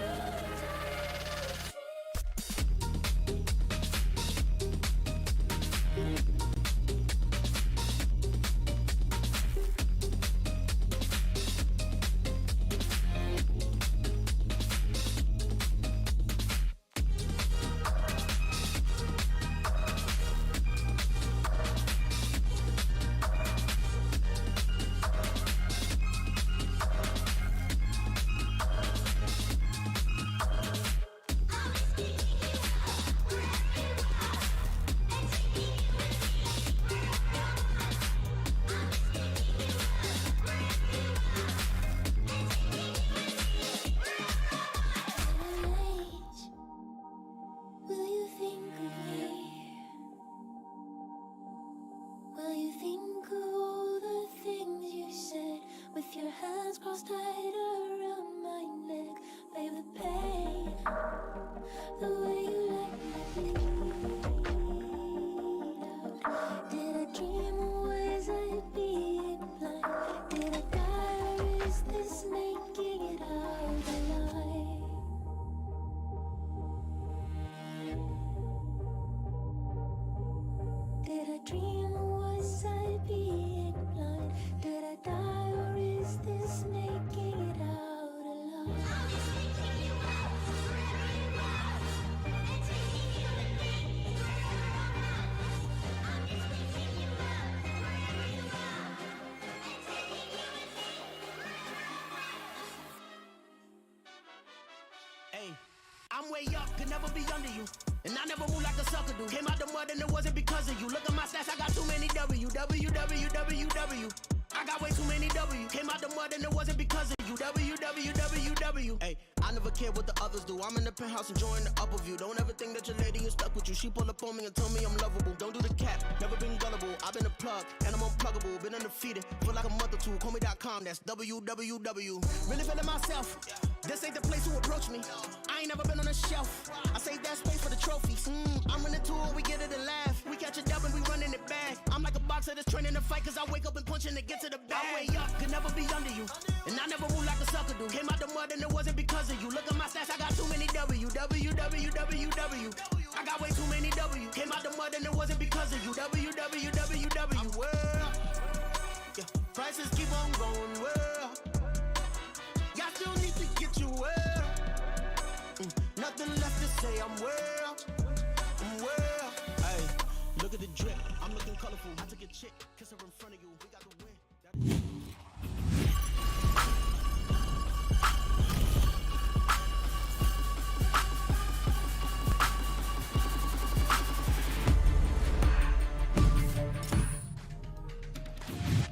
I'm way up, could never be under you. And I never move like a sucker do. Came out the mud and it wasn't because of you. Look at my stats, I got too many W. I got way too many W. Came out the mud and it wasn't because of you. W. Hey, I never care what the others do. I'm in the penthouse enjoying the upper view. Don't ever think that your lady is stuck with you. She pull up on me and tell me I'm lovable. Don't do the cap, never been gullible. I've been a plug and I'm unpluggable. Been undefeated for like a month or two. Call me.com, that's www. Really feeling myself. This ain't the place to approach me. I ain't never been on a shelf. I save that space for the trophies. I'm running to it, we get it and laugh. We catch a dub and we running it back. I'm like a boxer that's training to fight, cause I wake up and punch and get to the bag. I'm way up, could never be under you. And I never move like a sucker do. Came out the mud and it wasn't because of you. Look at my stats, I got too many W. I got way too many W. Came out the mud and it wasn't because of you. W. I'm well. Yeah, prices keep on going well. Y'all still need to get you well. Nothing left to say, I'm well. Hey, look at the drip, I'm looking colorful. I took a chick, kiss her in front of you. We got the win.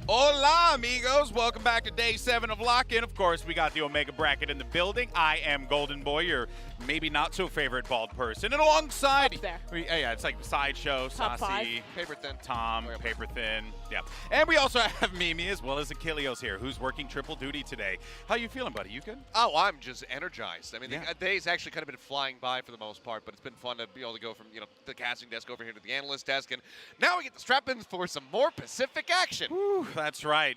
Hola, amigos. Welcome back to day 7 of Lock-In. Of course, we got the Omega Bracket in the building. I am Golden Boy, your maybe not so favorite bald person. And alongside, yeah, it's like Sideshow, Saucy, Paper Thin, Tom, Paper Thin. Yeah. And we also have Mimi as well as Achilleos here, who's working triple duty today. How you feeling, buddy? You good? Oh, I'm just energized. I mean, the day's actually kind of been flying by for the most part, but it's been fun to be able to go from, the casting desk over here to the analyst desk. And now we get to strap in for some more Pacific action. Whew, that's right.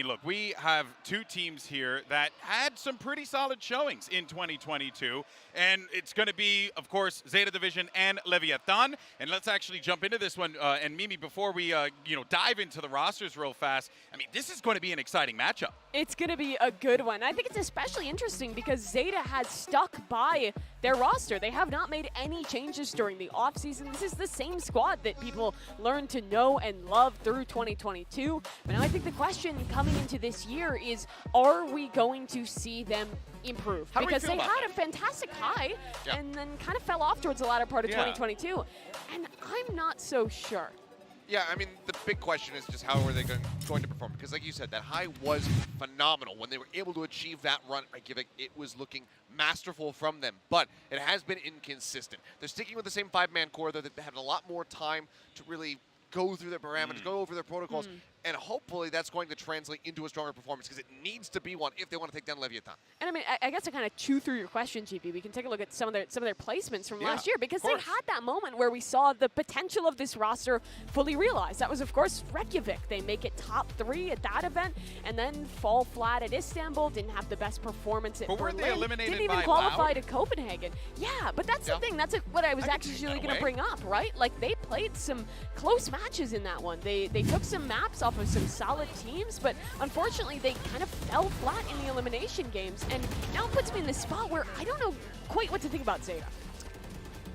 Look, we have two teams here that had some pretty solid showings in 2022. And it's going to be, of course, Zeta Division and Leviathan. And let's actually jump into this one. And Mimi, before we, dive into the rosters real fast, I mean, this is going to be an exciting matchup. It's going to be a good one. I think it's especially interesting because Zeta has stuck by their roster. They have not made any changes during the offseason. This is the same squad that people learned to know and love through 2022. But now I think the question coming into this year is, are we going to see them improve? Because they had a fantastic high and then kind of fell off towards the latter part of 2022. And I'm not so sure. Yeah, I mean, the big question is just how are they going to perform? Because like you said, that high was phenomenal. When they were able to achieve that run, it was looking masterful from them. But it has been inconsistent. They're sticking with the same 5-man core, though. They've had a lot more time to really go through their parameters, go over their protocols. and hopefully that's going to translate into a stronger performance because it needs to be one if they want to take down Leviathan. And I mean, I guess to kind of chew through your question, GP, we can take a look at some of their placements from last year, because they had that moment where we saw the potential of this roster fully realized. That was, of course, Reykjavik. They make it top 3 at that event, and then fall flat at Istanbul. Didn't have the best performance at Berlin. Weren't they eliminated Didn't even by qualify Loud? to Copenhagen. Yeah, but that's the thing. That's what I was actually going to bring up, right? Like, they played some close matches in that one. They took some maps off of some solid teams, but unfortunately they kind of fell flat in the elimination games, and now it puts me in this spot where I don't know quite what to think about Zeta.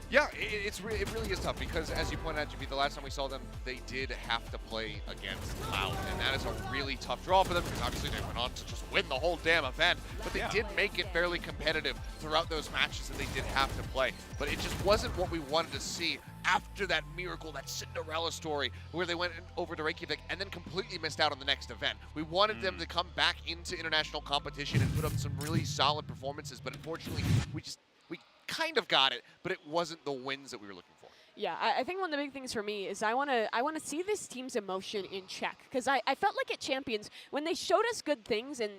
Yeah, it really is tough because, as you pointed out, JP, the last time we saw them, they did have to play against Loud, and that is a really tough draw for them because obviously they went on to just win the whole damn event, but they did make it fairly competitive throughout those matches that they did have to play. But it just wasn't what we wanted to see after that miracle, that Cinderella story, where they went over to Reykjavik and then completely missed out on the next event. We wanted them to come back into international competition and put up some really solid performances, but unfortunately, we kind of got it, but it wasn't the wins that we were looking for. Yeah, I think one of the big things for me is I want to see this team's emotion in check, because I felt like at Champions, when they showed us good things and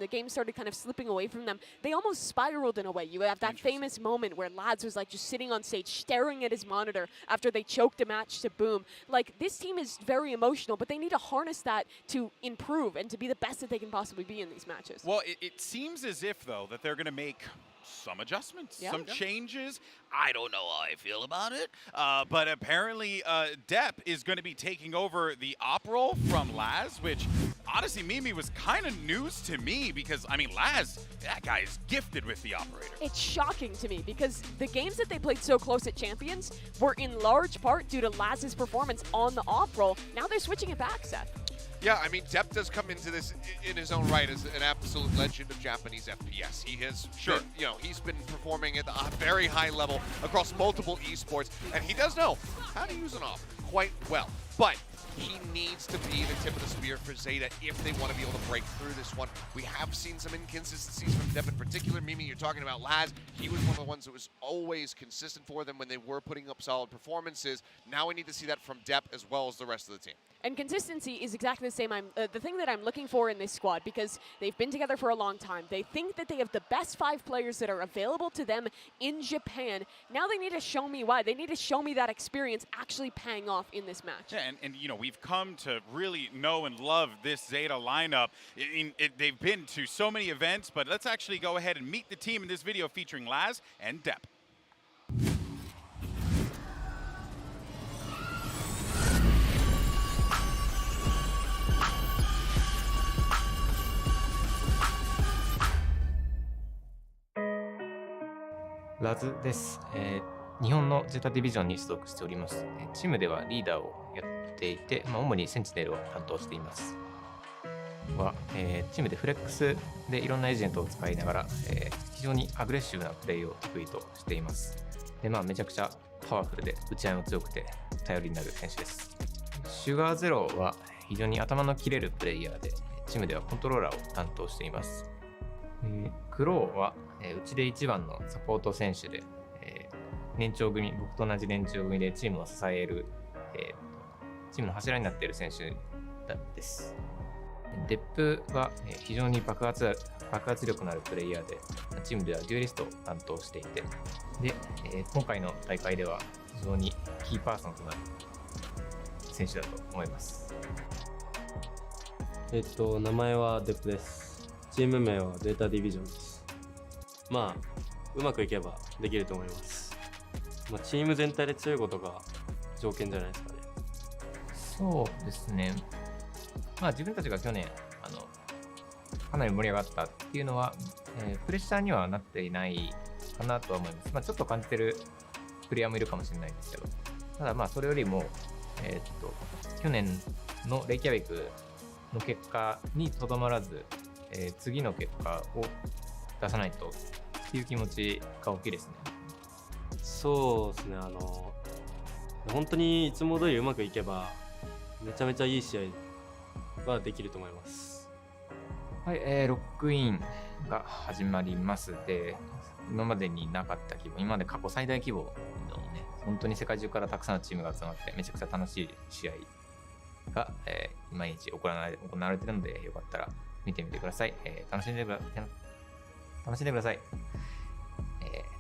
the game started kind of slipping away from them, they almost spiraled in a way. You have that famous moment where Lads was like just sitting on stage staring at his monitor after they choked a match to Boom. Like, this team is very emotional, but they need to harness that to improve and to be the best that they can possibly be in these matches. Well, it seems as if, though, that they're going to make some adjustments, some changes. I don't know how I feel about it, but apparently Depp is going to be taking over the op role from Laz, which honestly, Mimi, was kind of news to me because, I mean, Laz, that guy is gifted with the operator. It's shocking to me because the games that they played so close at Champions were in large part due to Laz's performance on the op role. Now they're switching it back, Seth. Yeah, I mean, Depp does come into this in his own right as an absolute legend of Japanese FPS. He has, been, he's been performing at a very high level across multiple esports, and he does know how to use an op quite well. But he needs to be the tip of the spear for Zeta if they want to be able to break through this one. We have seen some inconsistencies from Depp in particular. Mimi, you're talking about Laz. He was one of the ones that was always consistent for them when they were putting up solid performances. Now we need to see that from Depp as well as the rest of the team. And consistency is exactly the same. The thing that I'm looking for in this squad, because they've been together for a long time. They think that they have the best 5 players that are available to them in Japan. Now they need to show me why. They need to show me that experience actually paying off in this match. Yeah, and we've come to really know and love this Zeta lineup. They've been to so many events, but let's actually go ahead and meet the team in this video featuring Laz and Depp.ラズです。日本のゼタディビジョンに所属しております。チームではリーダーをやっていて、主にセンチネルを担当しています。チームでフレックスでいろんなエージェントを使いながら、非常にアグレッシブなプレイを得意としています。で、めちゃくちゃパワフルで打ち合いも強くて頼りになる選手です。シュガーゼロは非常に頭の切れるプレイヤーで、チームではコントローラーを担当しています。クローはうちで一番のサポート選手で、年長組、僕と同じ年長組でチームを支える、チームの柱になっている選手です。デップは非常に爆発力のあるプレイヤーで、チームではデュエリストを担当していて、で、今回の大会では非常にキーパーソンとなる選手だと思います。名前はデップです。チーム名はゼータディビジョンです。うまくいけばできると思います。チーム全体で強いことが条件じゃないですかね。そうですね。自分たちが去年かなり盛り上がったっていうのは、プレッシャーにはなっていないかなとは思います。ちょっと感じてるプレイヤーもいるかもしれないですけど、ただそれよりも、去年のレイキャビクの結果にとどまらず、次の結果を出さないとっていう気持ちが大きいですね。そうですね。本当にいつも通りうまくいけばめちゃめちゃいい試合はできると思います。はい、ロックインが始まります。で、今までになかった規模、今まで過去最大規模のね、本当に世界中からたくさんのチームが集まってめちゃくちゃ楽しい試合が、毎日行われているので、よかったら見てみてください。楽しんでください。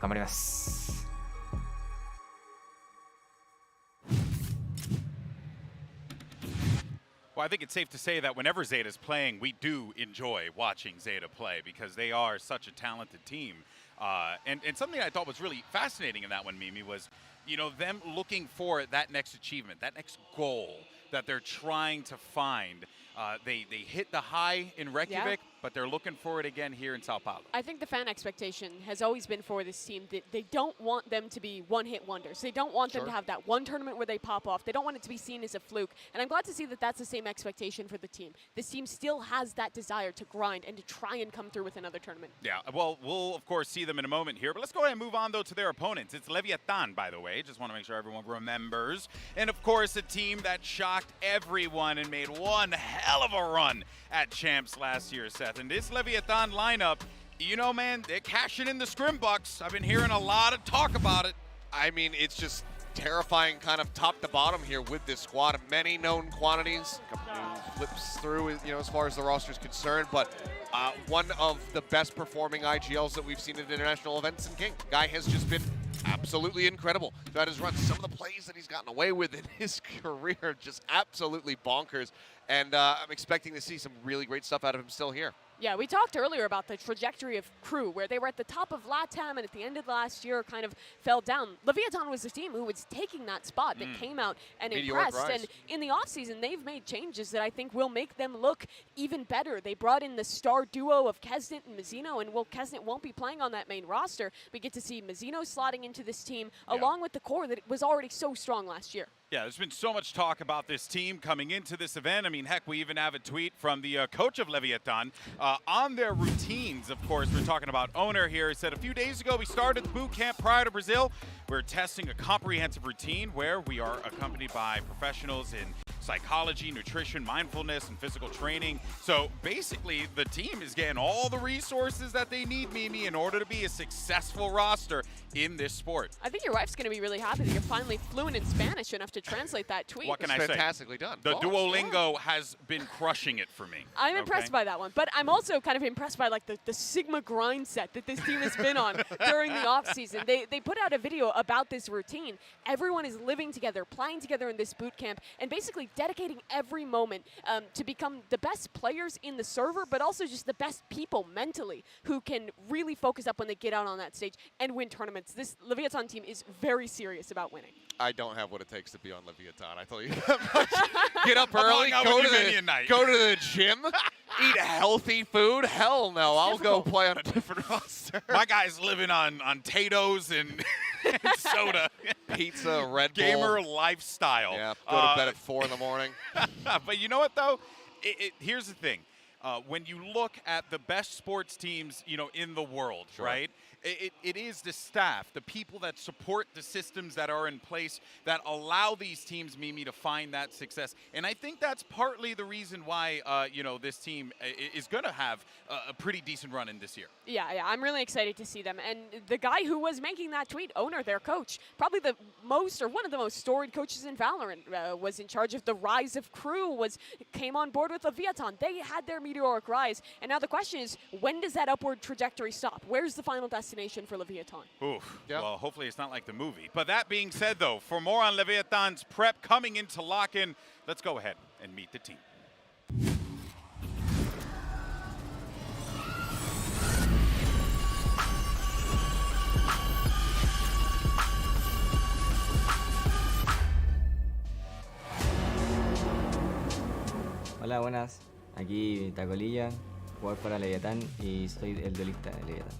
頑張ります。Well, I think it's safe to say that whenever Zeta's playing, we do enjoy watching Zeta play because they are such a talented team. And something I thought was really fascinating in that one, Mimi, was, them looking for that next achievement, that next goal that they're trying to find. They hit the high in Reykjavik, but they're looking for it again here in Sao Paulo. I think the fan expectation has always been for this team that they don't want them to be one-hit wonders. They don't want them to have that one tournament where they pop off. They don't want it to be seen as a fluke. And I'm glad to see that that's the same expectation for the team. This team still has that desire to grind and to try and come through with another tournament. Yeah, well, we'll, of course, see them in a moment here. But let's go ahead and move on, though, to their opponents. It's Leviathan, by the way. Just want to make sure everyone remembers. And, of course, a team that shocked everyone and made one hell of a run at Champs last year, Seth. And this Leviathan lineup, man, they're cashing in the scrim bucks. I've been hearing a lot of talk about it. I mean, it's just terrifying kind of top to bottom here with this squad. Many known quantities, a couple new flips through, as far as the roster is concerned, but one of the best performing IGLs that we've seen at international events in King. Guy has just been absolutely incredible throughout his run. Some of the plays that he's gotten away with in his career, just absolutely bonkers. And I'm expecting to see some really great stuff out of him still here. Yeah, we talked earlier about the trajectory of Crew, where they were at the top of LATAM and at the end of last year kind of fell down. Leviathan was the team who was taking that spot that came out and Meteoric impressed. rise. And in the offseason, they've made changes that I think will make them look even better. They brought in the star duo of Kesnet and Mazzino, and Kesnet won't be playing on that main roster. We get to see Mazzino slotting into this team along with the core that was already so strong last year. Yeah, there's been so much talk about this team coming into this event. I mean, heck, we even have a tweet from the coach of Leviathan on their routines. Of course, we're talking about owner here. He said, a few days ago, we started the boot camp prior to Brazil. We're testing a comprehensive routine where we are accompanied by professionals in psychology, nutrition, mindfulness, and physical training. So basically, the team is getting all the resources that they need, Mimi, in order to be a successful roster in this sport. I think your wife's going to be really happy that you're finally fluent in Spanish enough to translate that tweet. What can I say? Fantastically done. The Duolingo has been crushing it for me. I'm impressed by that one, but I'm also kind of impressed by like the Sigma grind set that this team has been on during the off season. They put out a video about this routine. Everyone is living together, playing together in this boot camp, and basically dedicating every moment to become the best players in the server, but also just the best people mentally who can really focus up when they get out on that stage and win tournaments. This Leviathan team is very serious about winning. I don't have what it takes to be on Leviathan, I tell you that much. Get up early, go to the gym, eat healthy food. Hell no, I'll go play on a different roster. My guy's living on Tato's and soda. Pizza, Red Bull. Gamer lifestyle. Yeah, go to bed at 4 in the morning. But you know what, though? Here's the thing. When you look at the best sports teams, in the world, right? It is the staff, the people that support the systems that are in place that allow these teams, Mimi, to find that success. And I think that's partly the reason why, this team is going to have a pretty decent run in this year. Yeah, I'm really excited to see them. And the guy who was making that tweet, owner, their coach, probably the most or one of the most storied coaches in Valorant, was in charge of the rise of Crew, came on board with Leviathan. They had their meteoric rise. And now the question is, when does that upward trajectory stop? Where's the final destination for Leviathan? Oof. Yep. Well, hopefully it's not like the movie. But that being said, though, for more on Leviathan's prep coming into lock-in, let's go ahead and meet the team. Hola, buenas. Aquí Tacolilla, jugador para Leviatán y soy el duelista de Leviatán.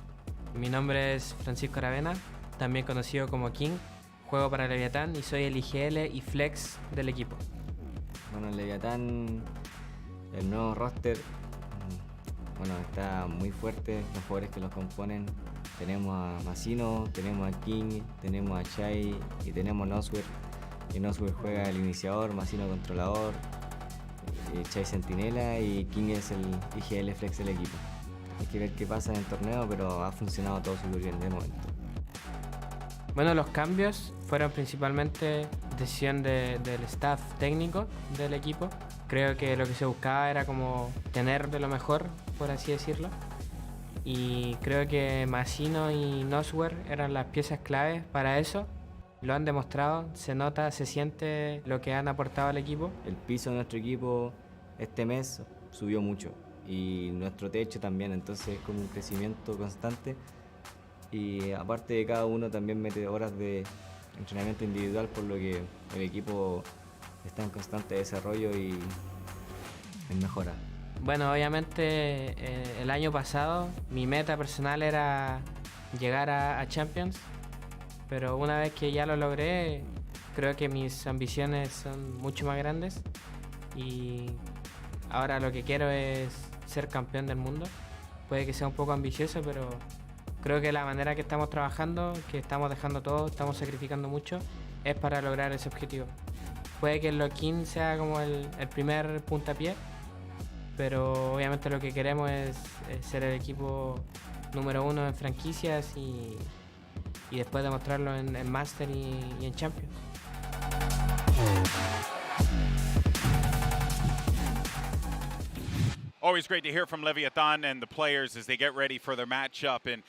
Mi nombre es Francisco Aravena, también conocido como King. Juego para Leviatán y soy el IGL y Flex del equipo. Bueno, en Leviatán, el nuevo roster, está muy fuerte, los jugadores que los componen. Tenemos a Mazzino, tenemos a King, tenemos a Chai y tenemos a Noswer. Y Noswer juega el iniciador, Mazzino controlador, Chai Centinela y King es el IGL Flex del equipo. Hay que ver qué pasa en el torneo, pero ha funcionado todo súper bien de momento. Bueno, los cambios fueron principalmente decisión del staff técnico del equipo. Creo que lo que se buscaba era como tener de lo mejor, por así decirlo. Y creo que Masino y Nosware eran las piezas claves para eso. Lo han demostrado, se nota, se siente lo que han aportado al equipo. El piso de nuestro equipo este mes subió mucho y nuestro techo también, entonces es como un crecimiento constante. Y aparte de cada uno también mete horas de entrenamiento individual, por lo que el equipo está en constante desarrollo y en mejora. Bueno, obviamente el año pasado mi meta personal era llegar a Champions, pero una vez que ya lo logré, creo que mis ambiciones son mucho más grandes y ahora lo que quiero es ser campeón del mundo. Puede que sea un poco ambicioso, pero creo que la manera que estamos trabajando, que estamos dejando todo, estamos sacrificando mucho, es para lograr ese objetivo. Puede que el lock-in sea como el primer puntapié, pero obviamente lo que queremos es ser el equipo número 1 en franquicias y después demostrarlo en Master y en Champions. Always great to hear from Leviathan and the players as they get ready for their matchup, and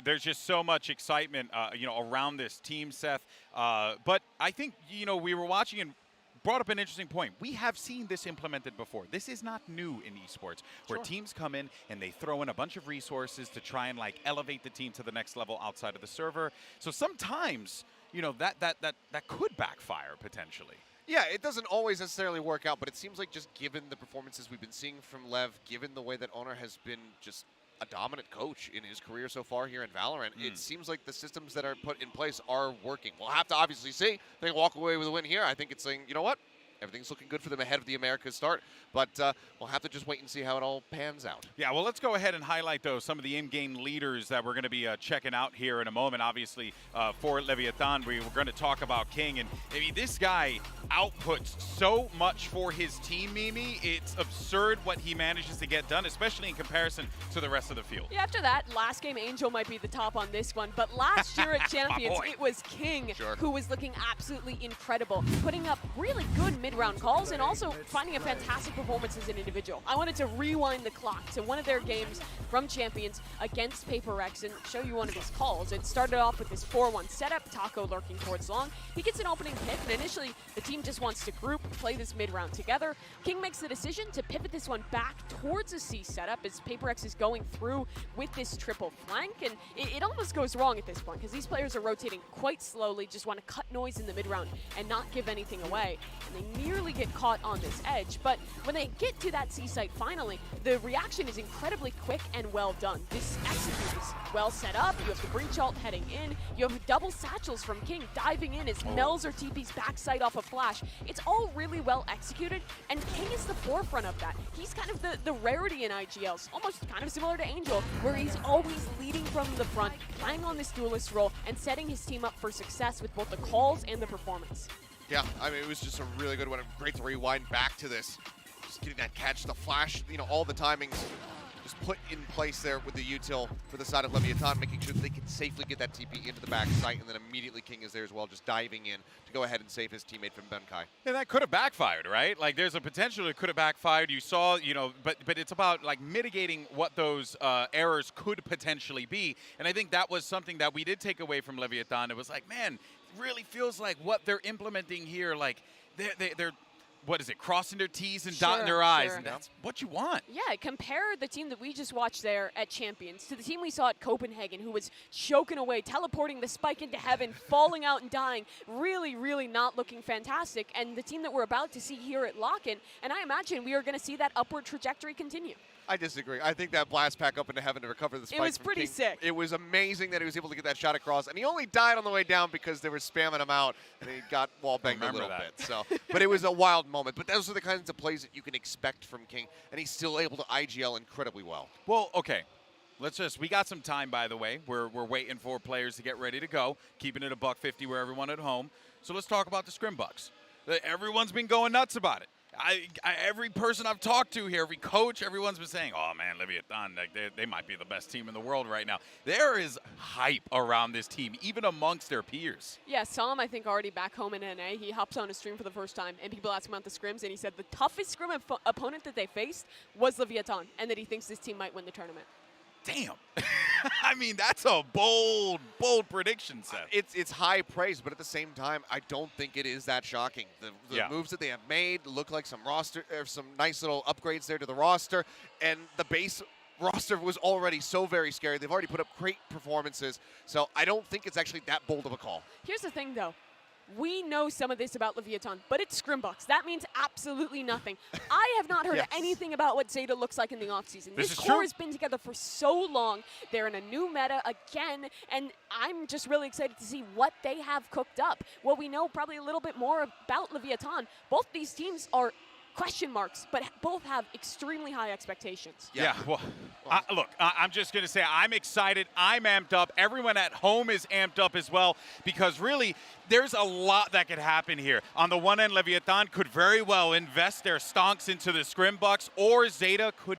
there's just so much excitement, around this team, Seth. But I think we were watching and brought up an interesting point. We have seen this implemented before. This is not new in esports, where teams come in and they throw in a bunch of resources to try and elevate the team to the next level outside of the server. So sometimes, that could backfire potentially. Yeah, it doesn't always necessarily work out, but it seems like just given the performances we've been seeing from Lev, given the way that Honor has been just a dominant coach in his career so far here in Valorant, it seems like the systems that are put in place are working. We'll have to obviously see. If they walk away with a win here, I think it's saying, you know what? Everything's looking good for them ahead of the Americas start, but we'll have to just wait and see how it all pans out. Yeah, well, let's go ahead and highlight, though, some of the in-game leaders that we're going to be checking out here in a moment. Obviously, for Leviathan, we're going to talk about King, and this guy outputs so much for his team, Mimi. It's absurd what he manages to get done, especially in comparison to the rest of the field. Yeah, after that, last game, Angel might be the top on this one, but last year at Champions, it was King who was looking absolutely incredible, putting up really good mid-round calls and also finding a fantastic performance as an individual. I wanted to rewind the clock to one of their games from Champions against Paper Rex and show you one of his calls. It started off with this 4-1 setup, Taco lurking towards long. He gets an opening pick, and initially the team just wants to group, play this mid-round together. King makes the decision to pivot this one back towards a C setup as Paper Rex is going through with this triple flank, and it almost goes wrong at this point because these players are rotating quite slowly, just want to cut noise in the mid-round and not give anything away, and they nearly get caught on this edge. But when they get to that C site finally, the reaction is incredibly quick and well done. This execute is well set up. You have the breach ult heading in. You have double satchels from King diving in as Mel's or TP's backside off a flash. It's all really well executed, and King is the forefront of that. He's kind of the rarity in IGLs, almost kind of similar to Angel, where he's always leading from the front, playing on this duelist role, and setting his team up for success with both the calls and the performance. Yeah, it was just a really good one. Great to rewind back to this. Just getting that catch, the flash, all the timings just put in place there with the util for the side of Leviathan, making sure that they can safely get that TP into the back site, and then immediately King is there as well, just diving in to go ahead and save his teammate from Benkai. And that could have backfired, right? There's a potential it could have backfired. You saw, but it's about mitigating what those errors could potentially be. And I think that was something that we did take away from Leviathan. It was man, really feels like what they're implementing here, they're what is it, crossing their T's and dotting their I's, and that's what you want. Yeah, compare the team that we just watched there at Champions to the team we saw at Copenhagen, who was choking away, teleporting the spike into heaven, falling out and dying, really, really not looking fantastic, and the team that we're about to see here at Lock-In, and I imagine we are going to see that upward trajectory continue. I disagree. I think that blast pack up into heaven to recover the spike. It was pretty sick. It was amazing that he was able to get that shot across, and he only died on the way down because they were spamming him out, and he got wall banged a little bit. So, but it was a wild moment. But those are the kinds of plays that you can expect from King, and he's still able to IGL incredibly well. Well, okay. We got some time, by the way. We're waiting for players to get ready to go, keeping it $150 where everyone at home. So let's talk about the scrim bucks. Everyone's been going nuts about it. Every person I've talked to here, every coach, everyone's been saying, oh man, Leviathan, like they might be the best team in the world right now. There is hype around this team, even amongst their peers. Yeah, Sam, I think, already back home in NA, he hops on a stream for the first time, and people ask him about the scrims, and he said the toughest scrim opponent that they faced was Leviathan, and that he thinks this team might win the tournament. Damn. I mean, that's a bold prediction, Seth. It's high praise, but at the same time, I don't think it is that shocking. The moves that they have made look like some nice little upgrades there to the roster, and the base roster was already so very scary. They've already put up great performances, so I don't think it's actually that bold of a call. Here's the thing, though. We know some of this about Leviathan, but it's Scrimbox. That means absolutely nothing. I have not heard anything about what Zeta looks like in the offseason. This core has been together for so long. They're in a new meta again, and I'm just really excited to see what they have cooked up. What we know probably a little bit more about Leviathan. Both these teams are question marks, but both have extremely high expectations. Yeah, well, look, I'm just going to say I'm excited. I'm amped up. Everyone at home is amped up as well, because really there's a lot that could happen here. On the one end, Leviathan could very well invest their stonks into the Scrimbucks, or Zeta could